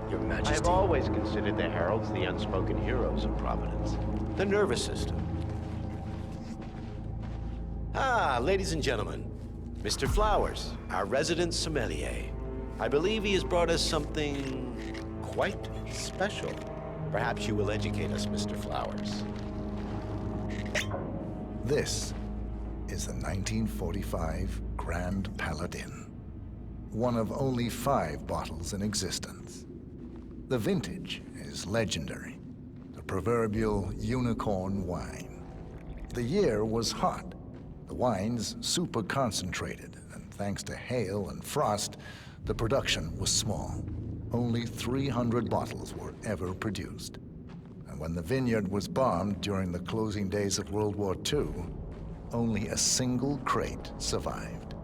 Your Majesty. I've always considered the heralds the unspoken heroes of Providence. The nervous system. Ah, ladies and gentlemen, Mr. Flowers, our resident sommelier. I believe he has brought us something quite special. Perhaps you will educate us, Mr. Flowers. This is the 1945 Grand Paladin, one of only 5 bottles in existence. The vintage is legendary, the proverbial unicorn wine. The year was hot, the wine's super concentrated, and thanks to hail and frost, the production was small. Only 300 bottles were ever produced. And when the vineyard was bombed during the closing days of World War II, only a single crate survived.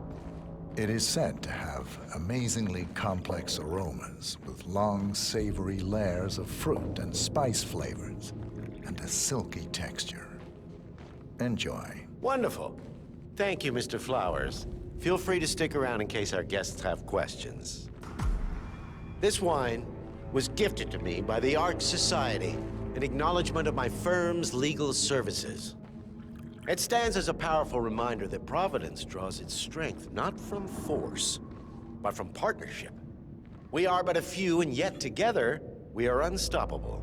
It is said to have amazingly complex aromas with long, savory layers of fruit and spice flavors, and a silky texture. Enjoy. Wonderful. Thank you, Mr. Flowers. Feel free to stick around in case our guests have questions. This wine was gifted to me by the ARK Society in acknowledgement of my firm's legal services. It stands as a powerful reminder that Providence draws its strength not from force, but from partnership. We are but a few, and yet together we are unstoppable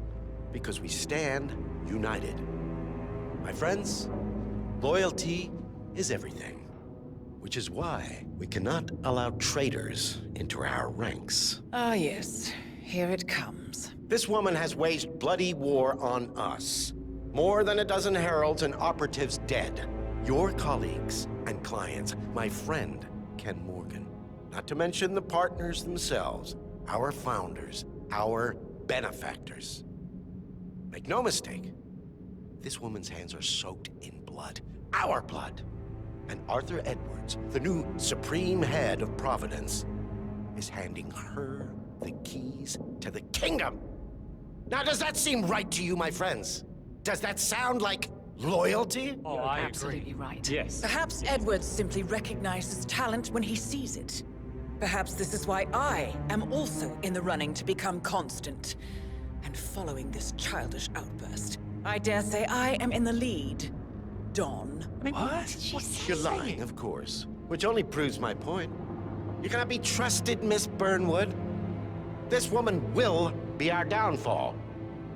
because we stand united. My friends, loyalty is everything, which is why we cannot allow traitors into our ranks. Ah, yes. Here it comes. This woman has waged bloody war on us. More than a dozen heralds and operatives dead. Your colleagues and clients, my friend, Ken Morgan. Not to mention the partners themselves, our founders, our benefactors. Make no mistake, this woman's hands are soaked in blood. Our blood. And Arthur Edwards, the new supreme head of Providence, is handing her the keys to the kingdom. Now, does that seem right to you, my friends? Does that sound like loyalty? Oh, I Absolutely right. Yes. Perhaps Edwards simply recognizes talent when he sees it. Perhaps this is why I am also in the running to become constant. And following this childish outburst, I dare say I am in the lead. Don. What? You're lying, of course. Which only proves my point. You cannot be trusted, Miss Burnwood. This woman will be our downfall.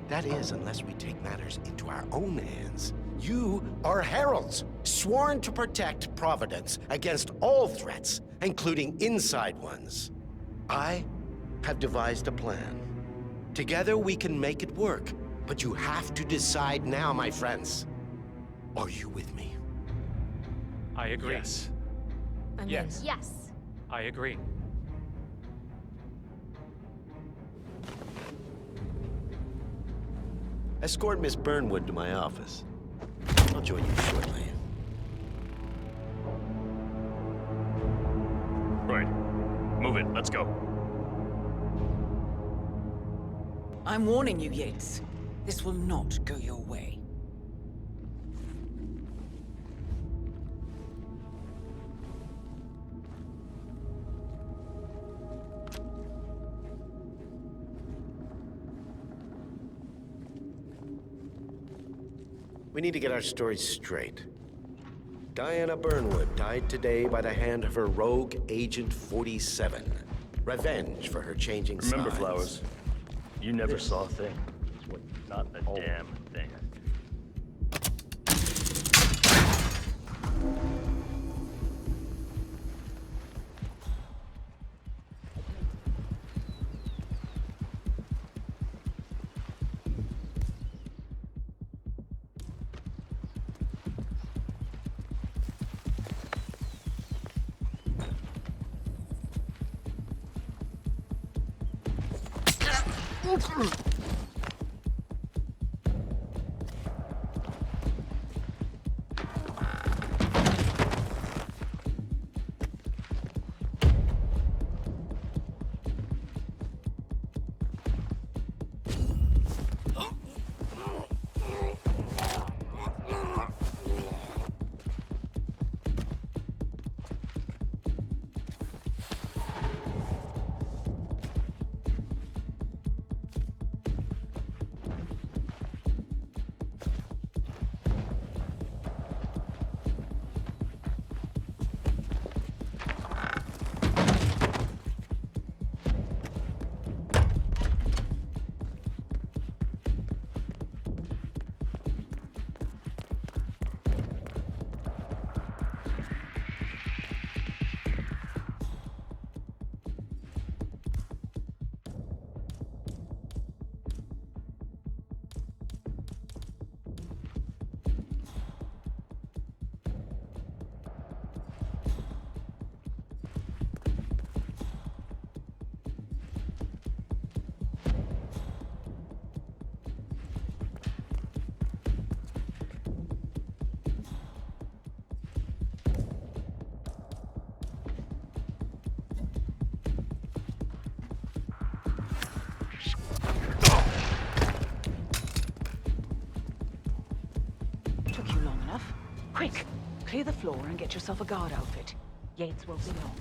That is, unless we take matters into our own hands. You are heralds, sworn to protect Providence against all threats, including inside ones. I have devised a plan. Together we can make it work, but you have to decide now, my friends. Are you with me? I agree. Yes. Yes. Yes. I agree. Escort Miss Burnwood to my office. I'll join you shortly. Right. Move it. Let's go. I'm warning you, Yates. This will not go your way. We need to get our stories straight. Diana Burnwood died today by the hand of her rogue Agent 47. Revenge for her changing sides. Remember, Flowers, you never saw a thing. Not a damn thing. enough. Quick, clear the floor and get yourself a guard outfit. Yates won't be long.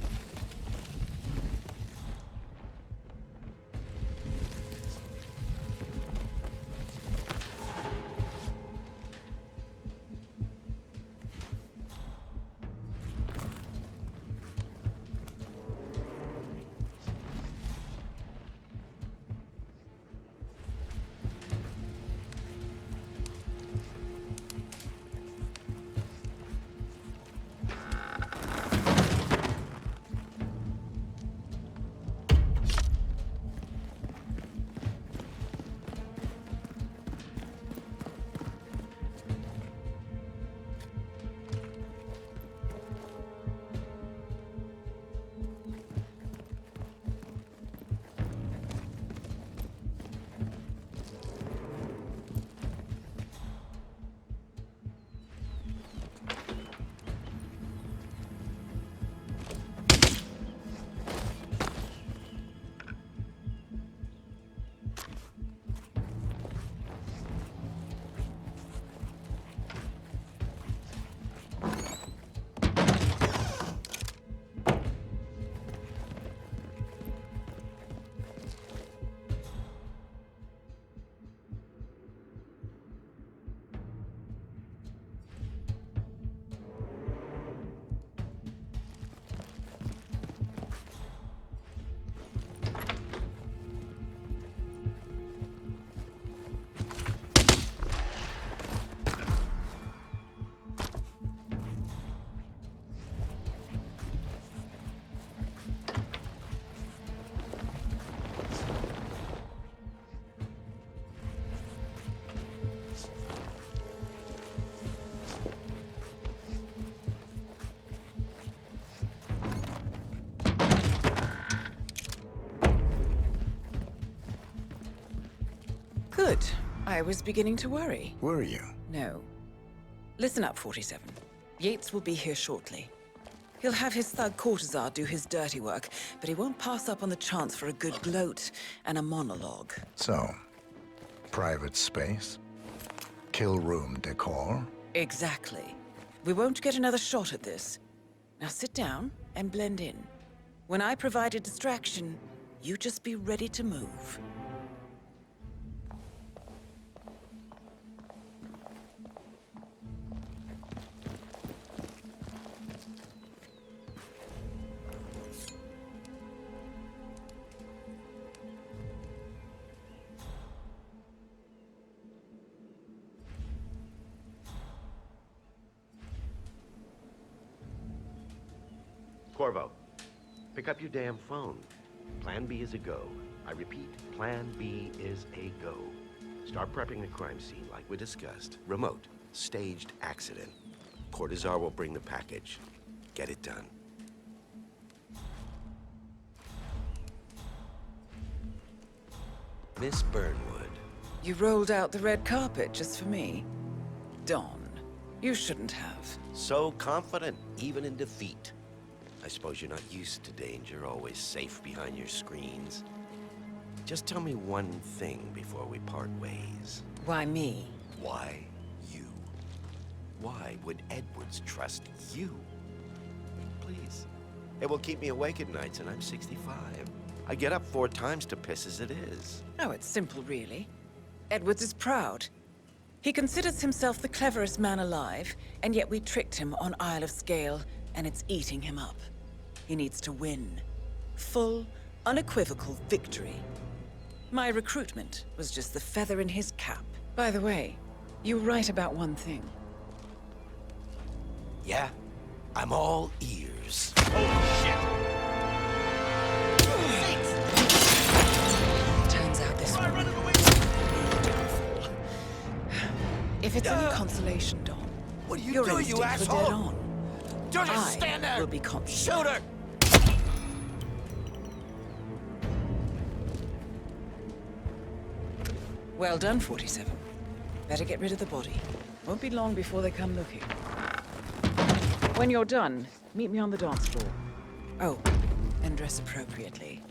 Good. I was beginning to worry. Were you? No. Listen up, 47. Yates will be here shortly. He'll have his thug courtesan do his dirty work, but he won't pass up on the chance for a good gloat and a monologue. So, private space? Kill room decor? Exactly. We won't get another shot at this. Now sit down and blend in. When I provide a distraction, you just be ready to move. Corvo, pick up your damn phone. Plan B is a go. I repeat, Plan B is a go. Start prepping the crime scene like we discussed. Remote, staged accident. Cortazar will bring the package. Get it done. Miss Burnwood. You rolled out the red carpet just for me. Don, you shouldn't have. So confident, even in defeat. I suppose you're not used to danger, always safe behind your screens. Just tell me one thing before we part ways. Why me? Why you? Why would Edwards trust you? Please. It will keep me awake at nights, and I'm 65. I get up 4 times to piss as it is. Oh, it's simple, really. Edwards is proud. He considers himself the cleverest man alive, and yet we tricked him on Isle of Scale, and it's eating him up. He needs to win. Full, unequivocal victory. My recruitment was just the feather in his cap. By the way, you were right about one thing. Yeah? I'm all ears. Oh, shit! Turns out this one... If it's any consolation, Don, what are you your doing, you instincts were asshole? dead on. Don't just stand there! Will be constant. Shoot her! Well done, 47. Better get rid of the body. Won't be long before they come looking. When you're done, meet me on the dance floor. Oh, and dress appropriately.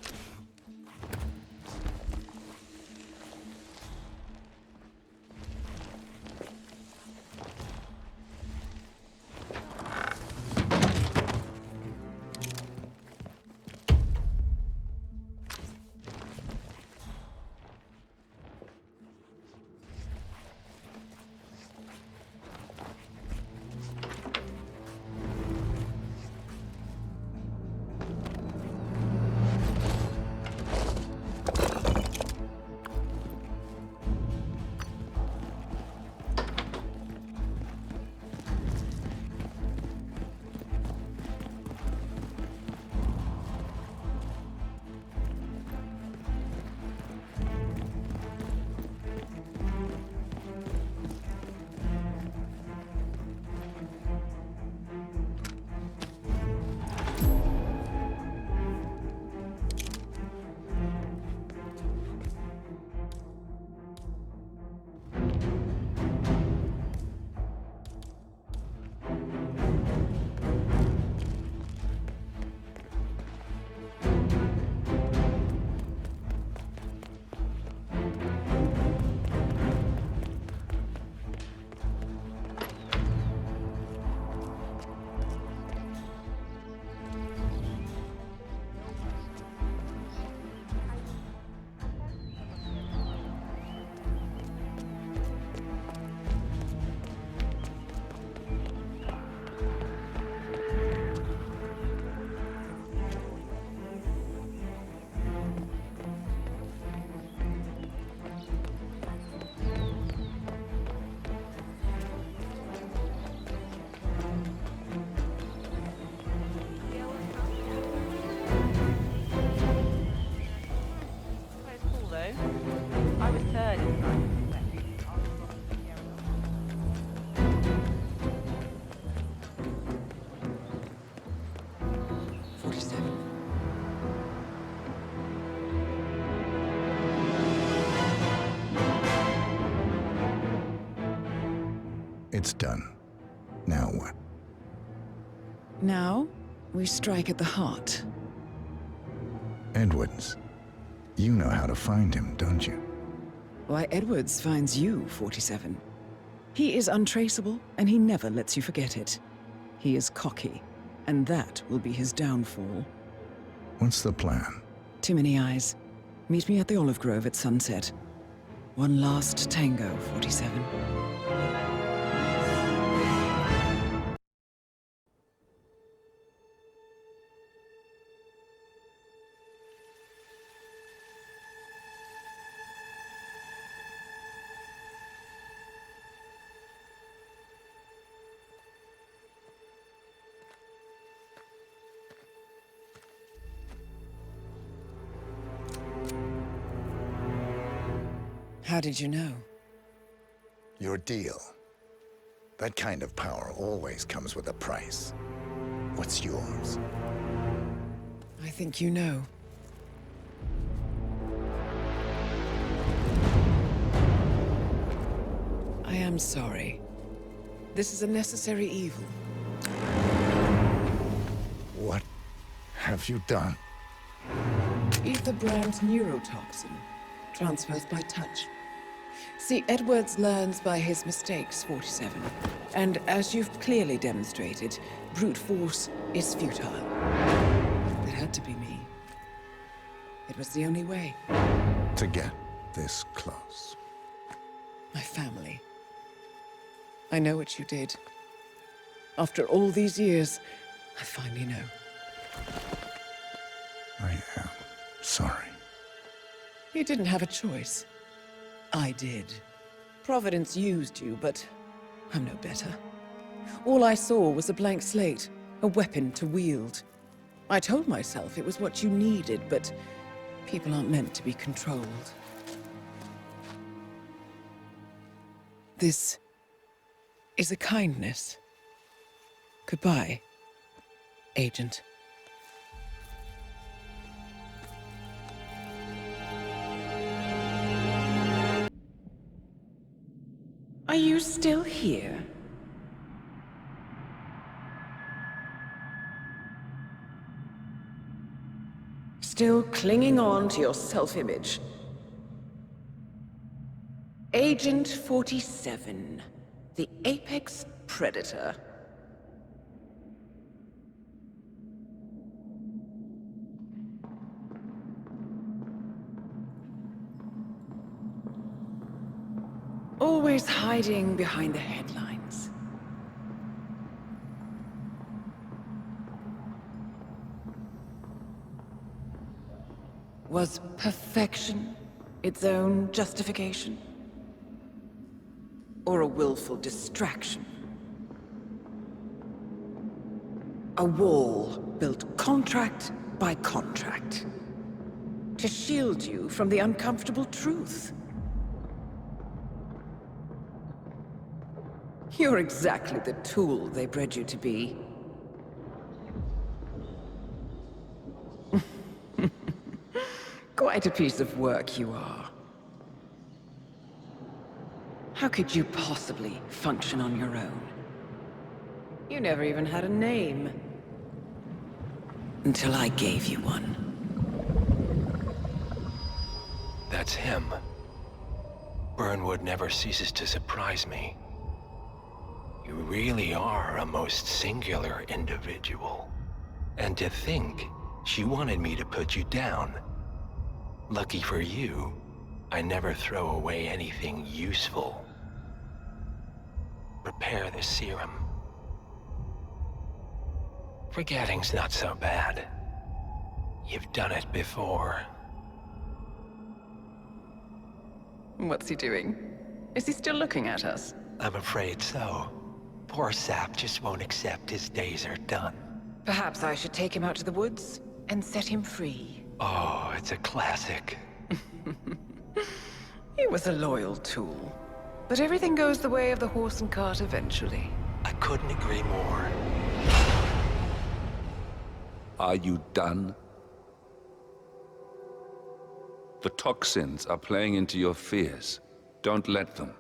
It's done. Now what? Now, we strike at the heart. Edwards. You know how to find him, don't you? Why, Edwards finds you, 47. He is untraceable, and he never lets you forget it. He is cocky, and that will be his downfall. What's the plan? Too many eyes. Meet me at the Olive Grove at sunset. One last tango, 47. How did you know? Your deal. That kind of power always comes with a price. What's yours? I think you know. I am sorry. This is a necessary evil. What have you done? Ether brand neurotoxin. Transfers by touch. See, Edwards learns by his mistakes, 47. And as you've clearly demonstrated, brute force is futile. It had to be me. It was the only way. To get this close. My family. I know what you did. After all these years, I finally know. I am sorry. You didn't have a choice. I did. Providence used you, but I'm no better. All I saw was a blank slate, a weapon to wield. I told myself it was what you needed, but people aren't meant to be controlled. This is a kindness. Goodbye, Agent. Are you still here? Still clinging on to your self-image? Agent 47, the apex predator. Always hiding behind the headlines. Was perfection its own justification? Or a willful distraction? A wall built contract by contract to shield you from the uncomfortable truth. You're exactly the tool they bred you to be. Quite a piece of work you are. How could you possibly function on your own? You never even had a name. Until I gave you one. That's him. Burnwood never ceases to surprise me. You really are a most singular individual. And to think she wanted me to put you down. Lucky for you, I never throw away anything useful. Prepare the serum. Forgetting's not so bad. You've done it before. What's he doing? Is he still looking at us? I'm afraid so. Poor sap just won't accept his days are done. Perhaps I should take him out to the woods and set him free. Oh, it's a classic. He was a loyal tool. But everything goes the way of the horse and cart eventually. I couldn't agree more. Are you done? The toxins are playing into your fears. Don't let them.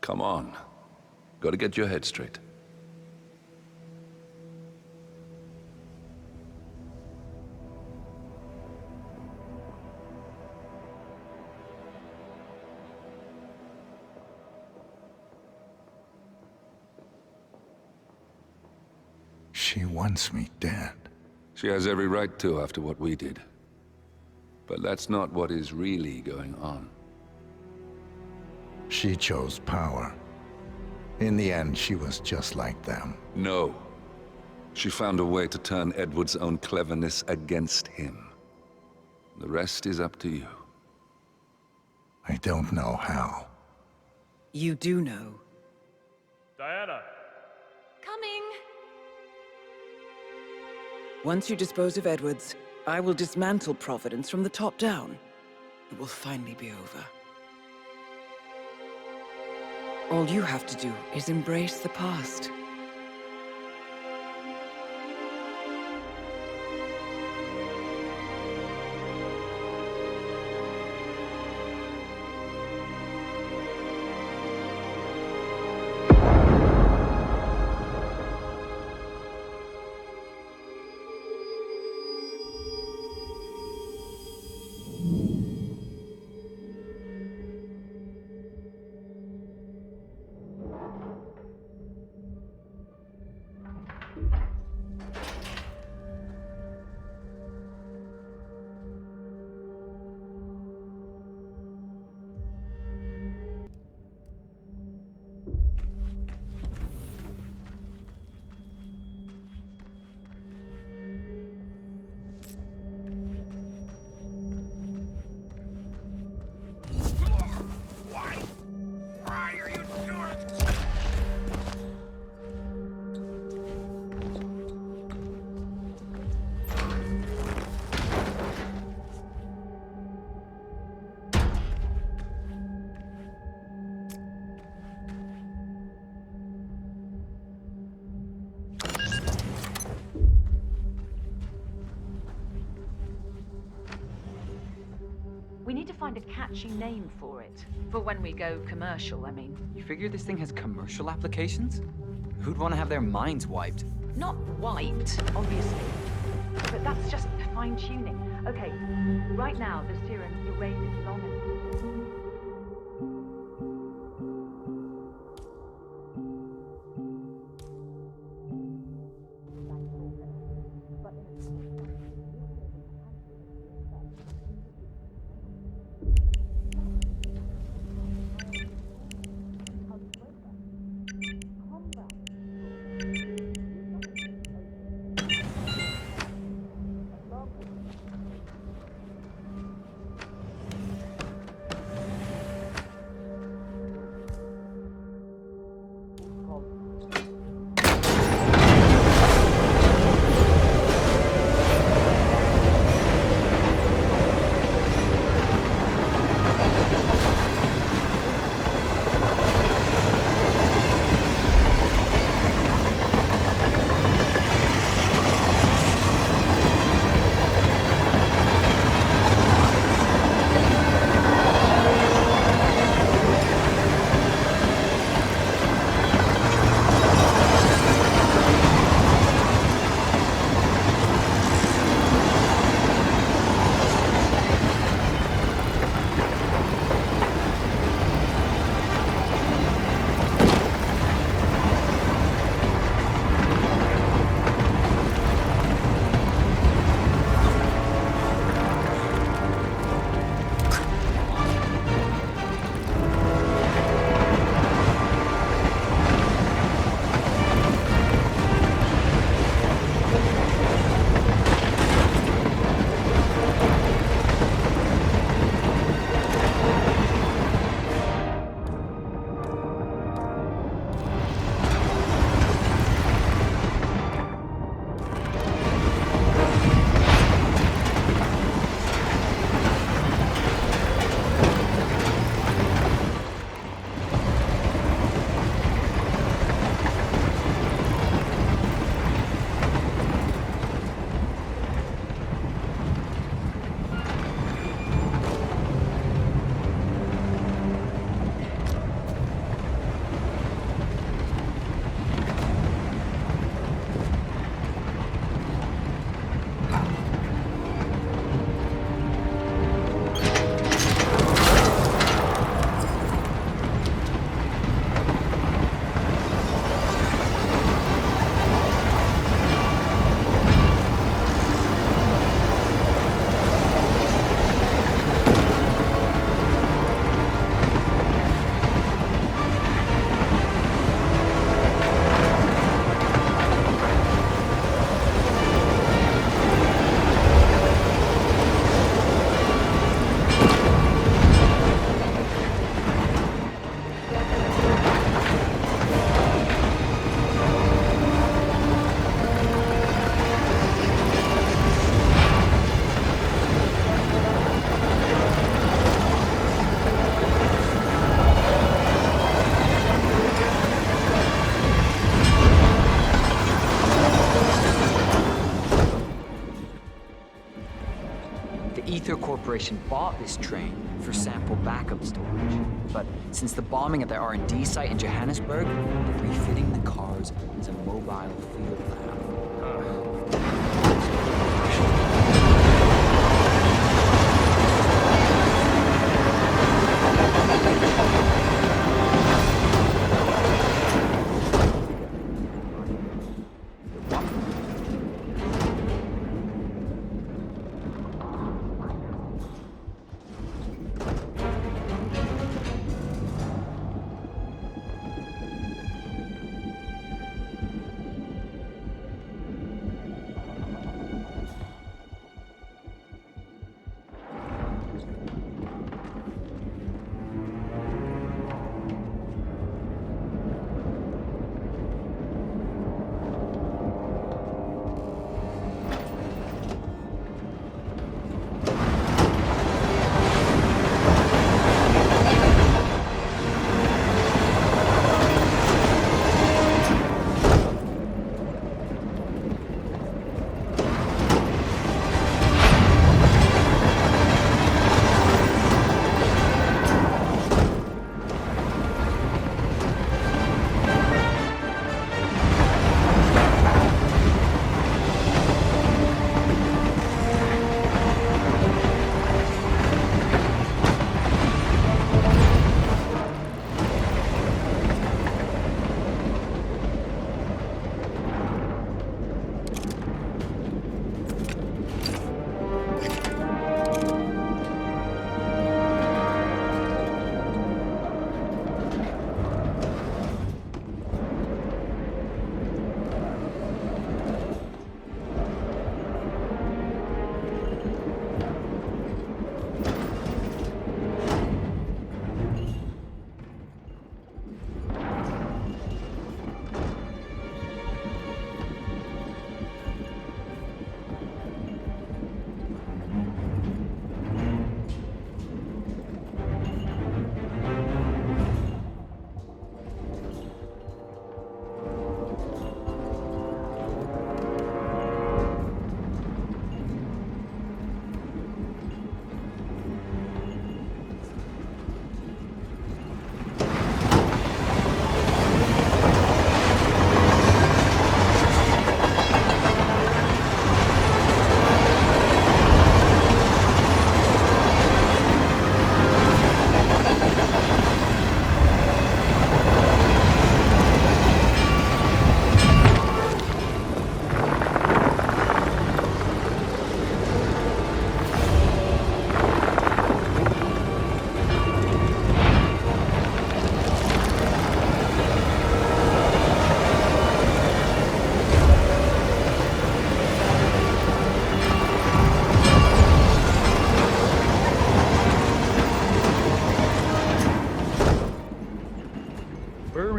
Come on. Gotta get your head straight. She wants me dead. She has every right to after what we did. But that's not what is really going on. She chose power. In the end, she was just like them. No. She found a way to turn Edward's own cleverness against him. The rest is up to you. I don't know how. You do know. Diana! Coming! Once you dispose of Edwards, I will dismantle Providence from the top down. It will finally be over. All you have to do is embrace the past. We need to find a catchy name for it. For when we go commercial, I mean. You figure this thing has commercial applications? Who'd want to have their minds wiped? Not wiped, obviously. But that's just fine-tuning. Okay, right now, the serum erases long enough. Corporation bought this train for sample backup storage. But since the bombing at their R&D site in Johannesburg, they're refitting the cars as a mobile field lab.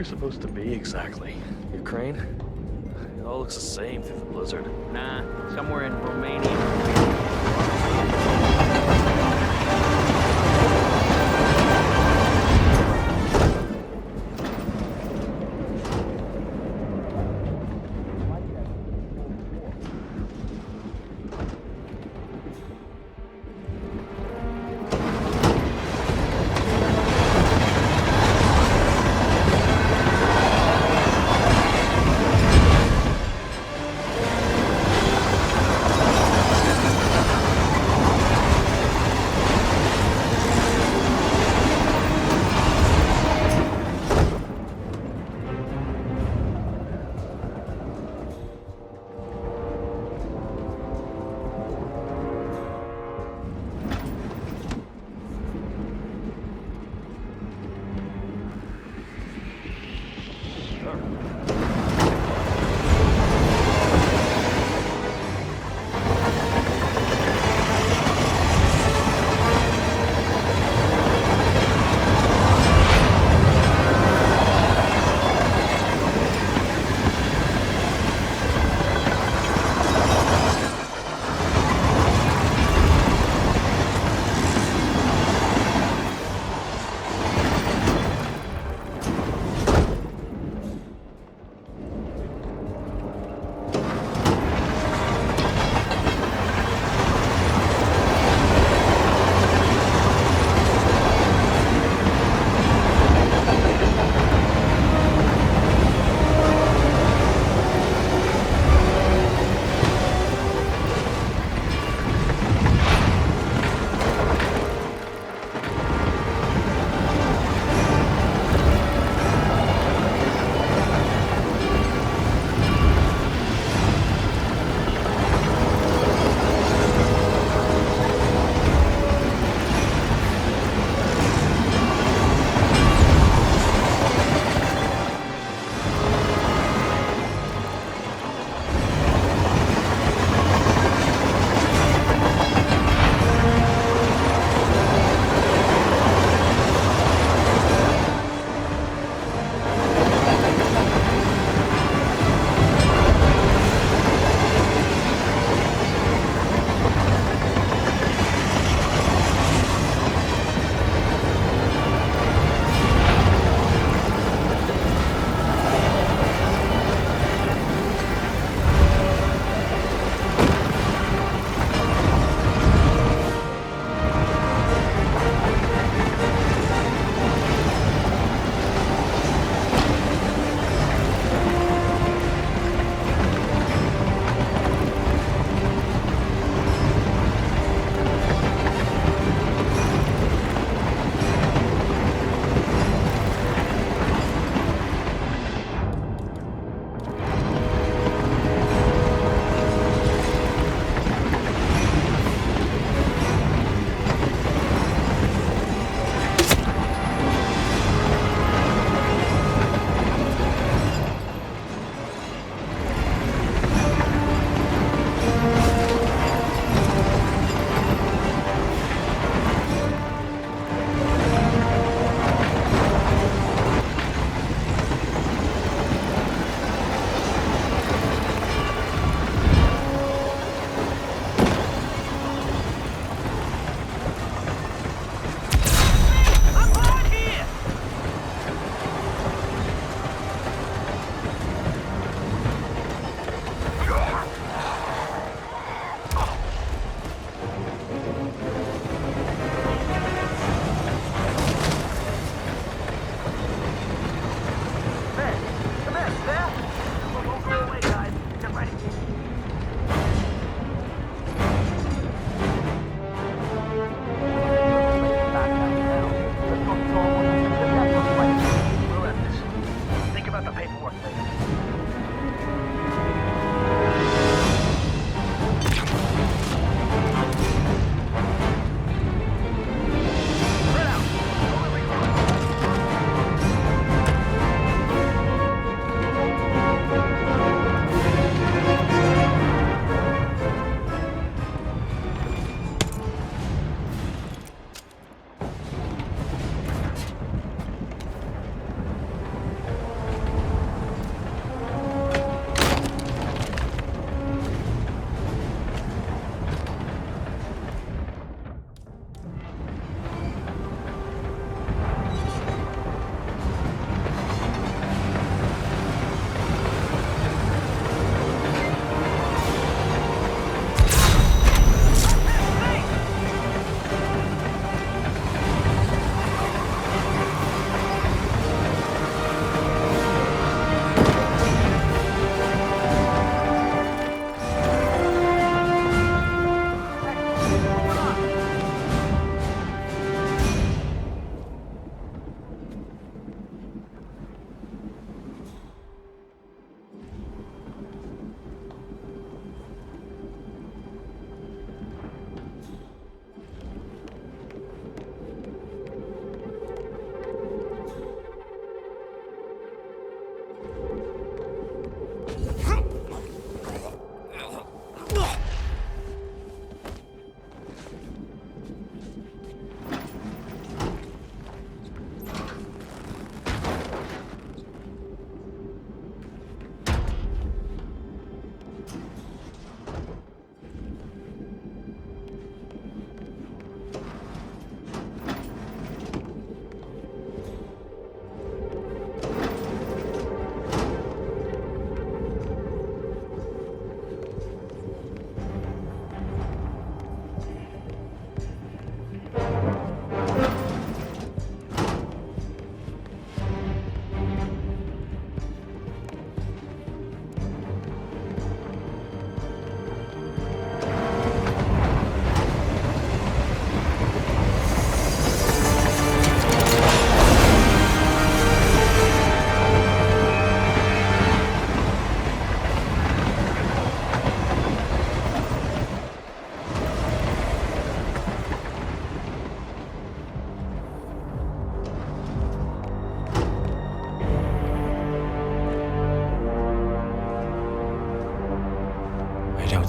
we supposed to be exactly? Ukraine? It all looks the same through the blizzard. Nah, somewhere in Romania.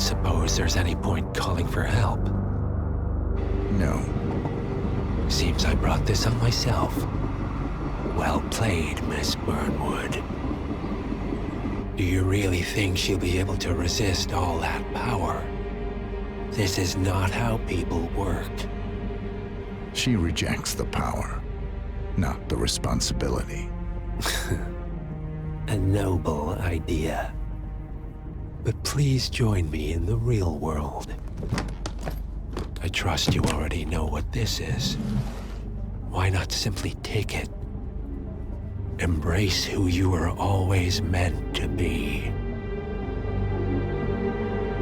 suppose there's any point calling for help. No. Seems I brought this on myself. Well played, Miss Burnwood. Do you really think she'll be able to resist all that power? This is not how people work. She rejects the power, not the responsibility. A noble idea. But please join me in the real world. I trust you already know what this is. Why not simply take it? Embrace who you were always meant to be.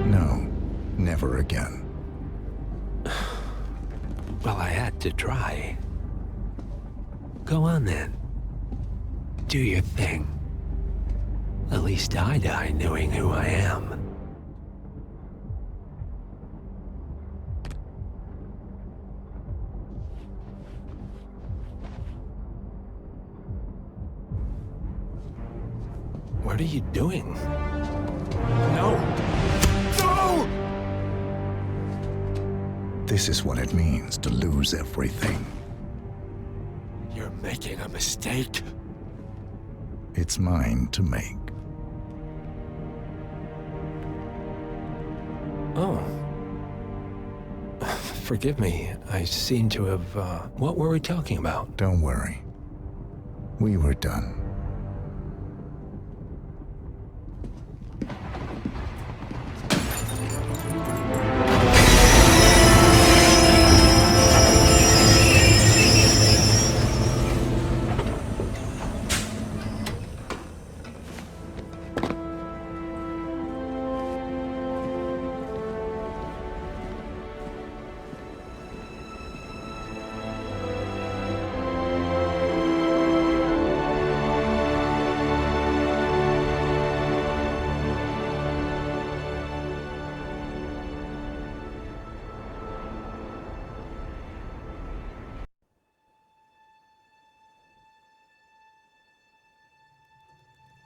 No, never again. Well, I had to try. Go on then. Do your thing. At least I die knowing who I am. What are you doing? No! No! This is what it means to lose everything. You're making a mistake. It's mine to make. Oh. Forgive me. I seem to have, what were we talking about? Don't worry. We were done.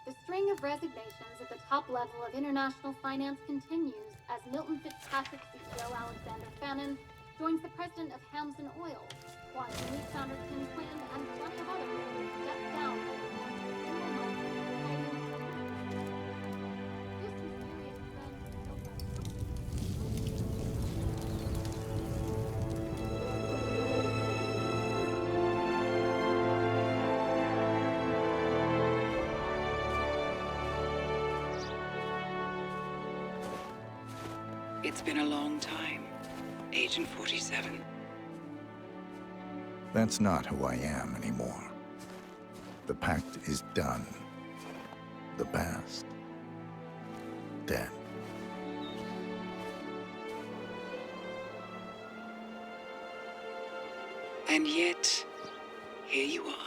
The string of resignations at the top level of international finance continues as Milton Fitzpatrick CEO Alexander Fannin joins the president of Hamson Oil, Quantum Leap founder Tim Quinn, and plenty of others step down. It's been a long time, Agent 47. That's not who I am anymore. The pact is done. The past, dead. And yet, here you are.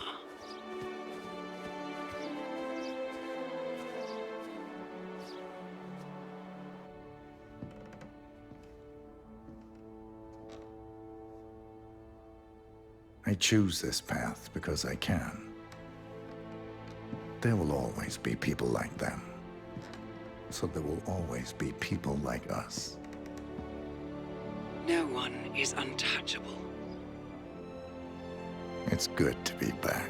I choose this path because I can. There will always be people like them. So there will always be people like us. No one is untouchable. It's good to be back.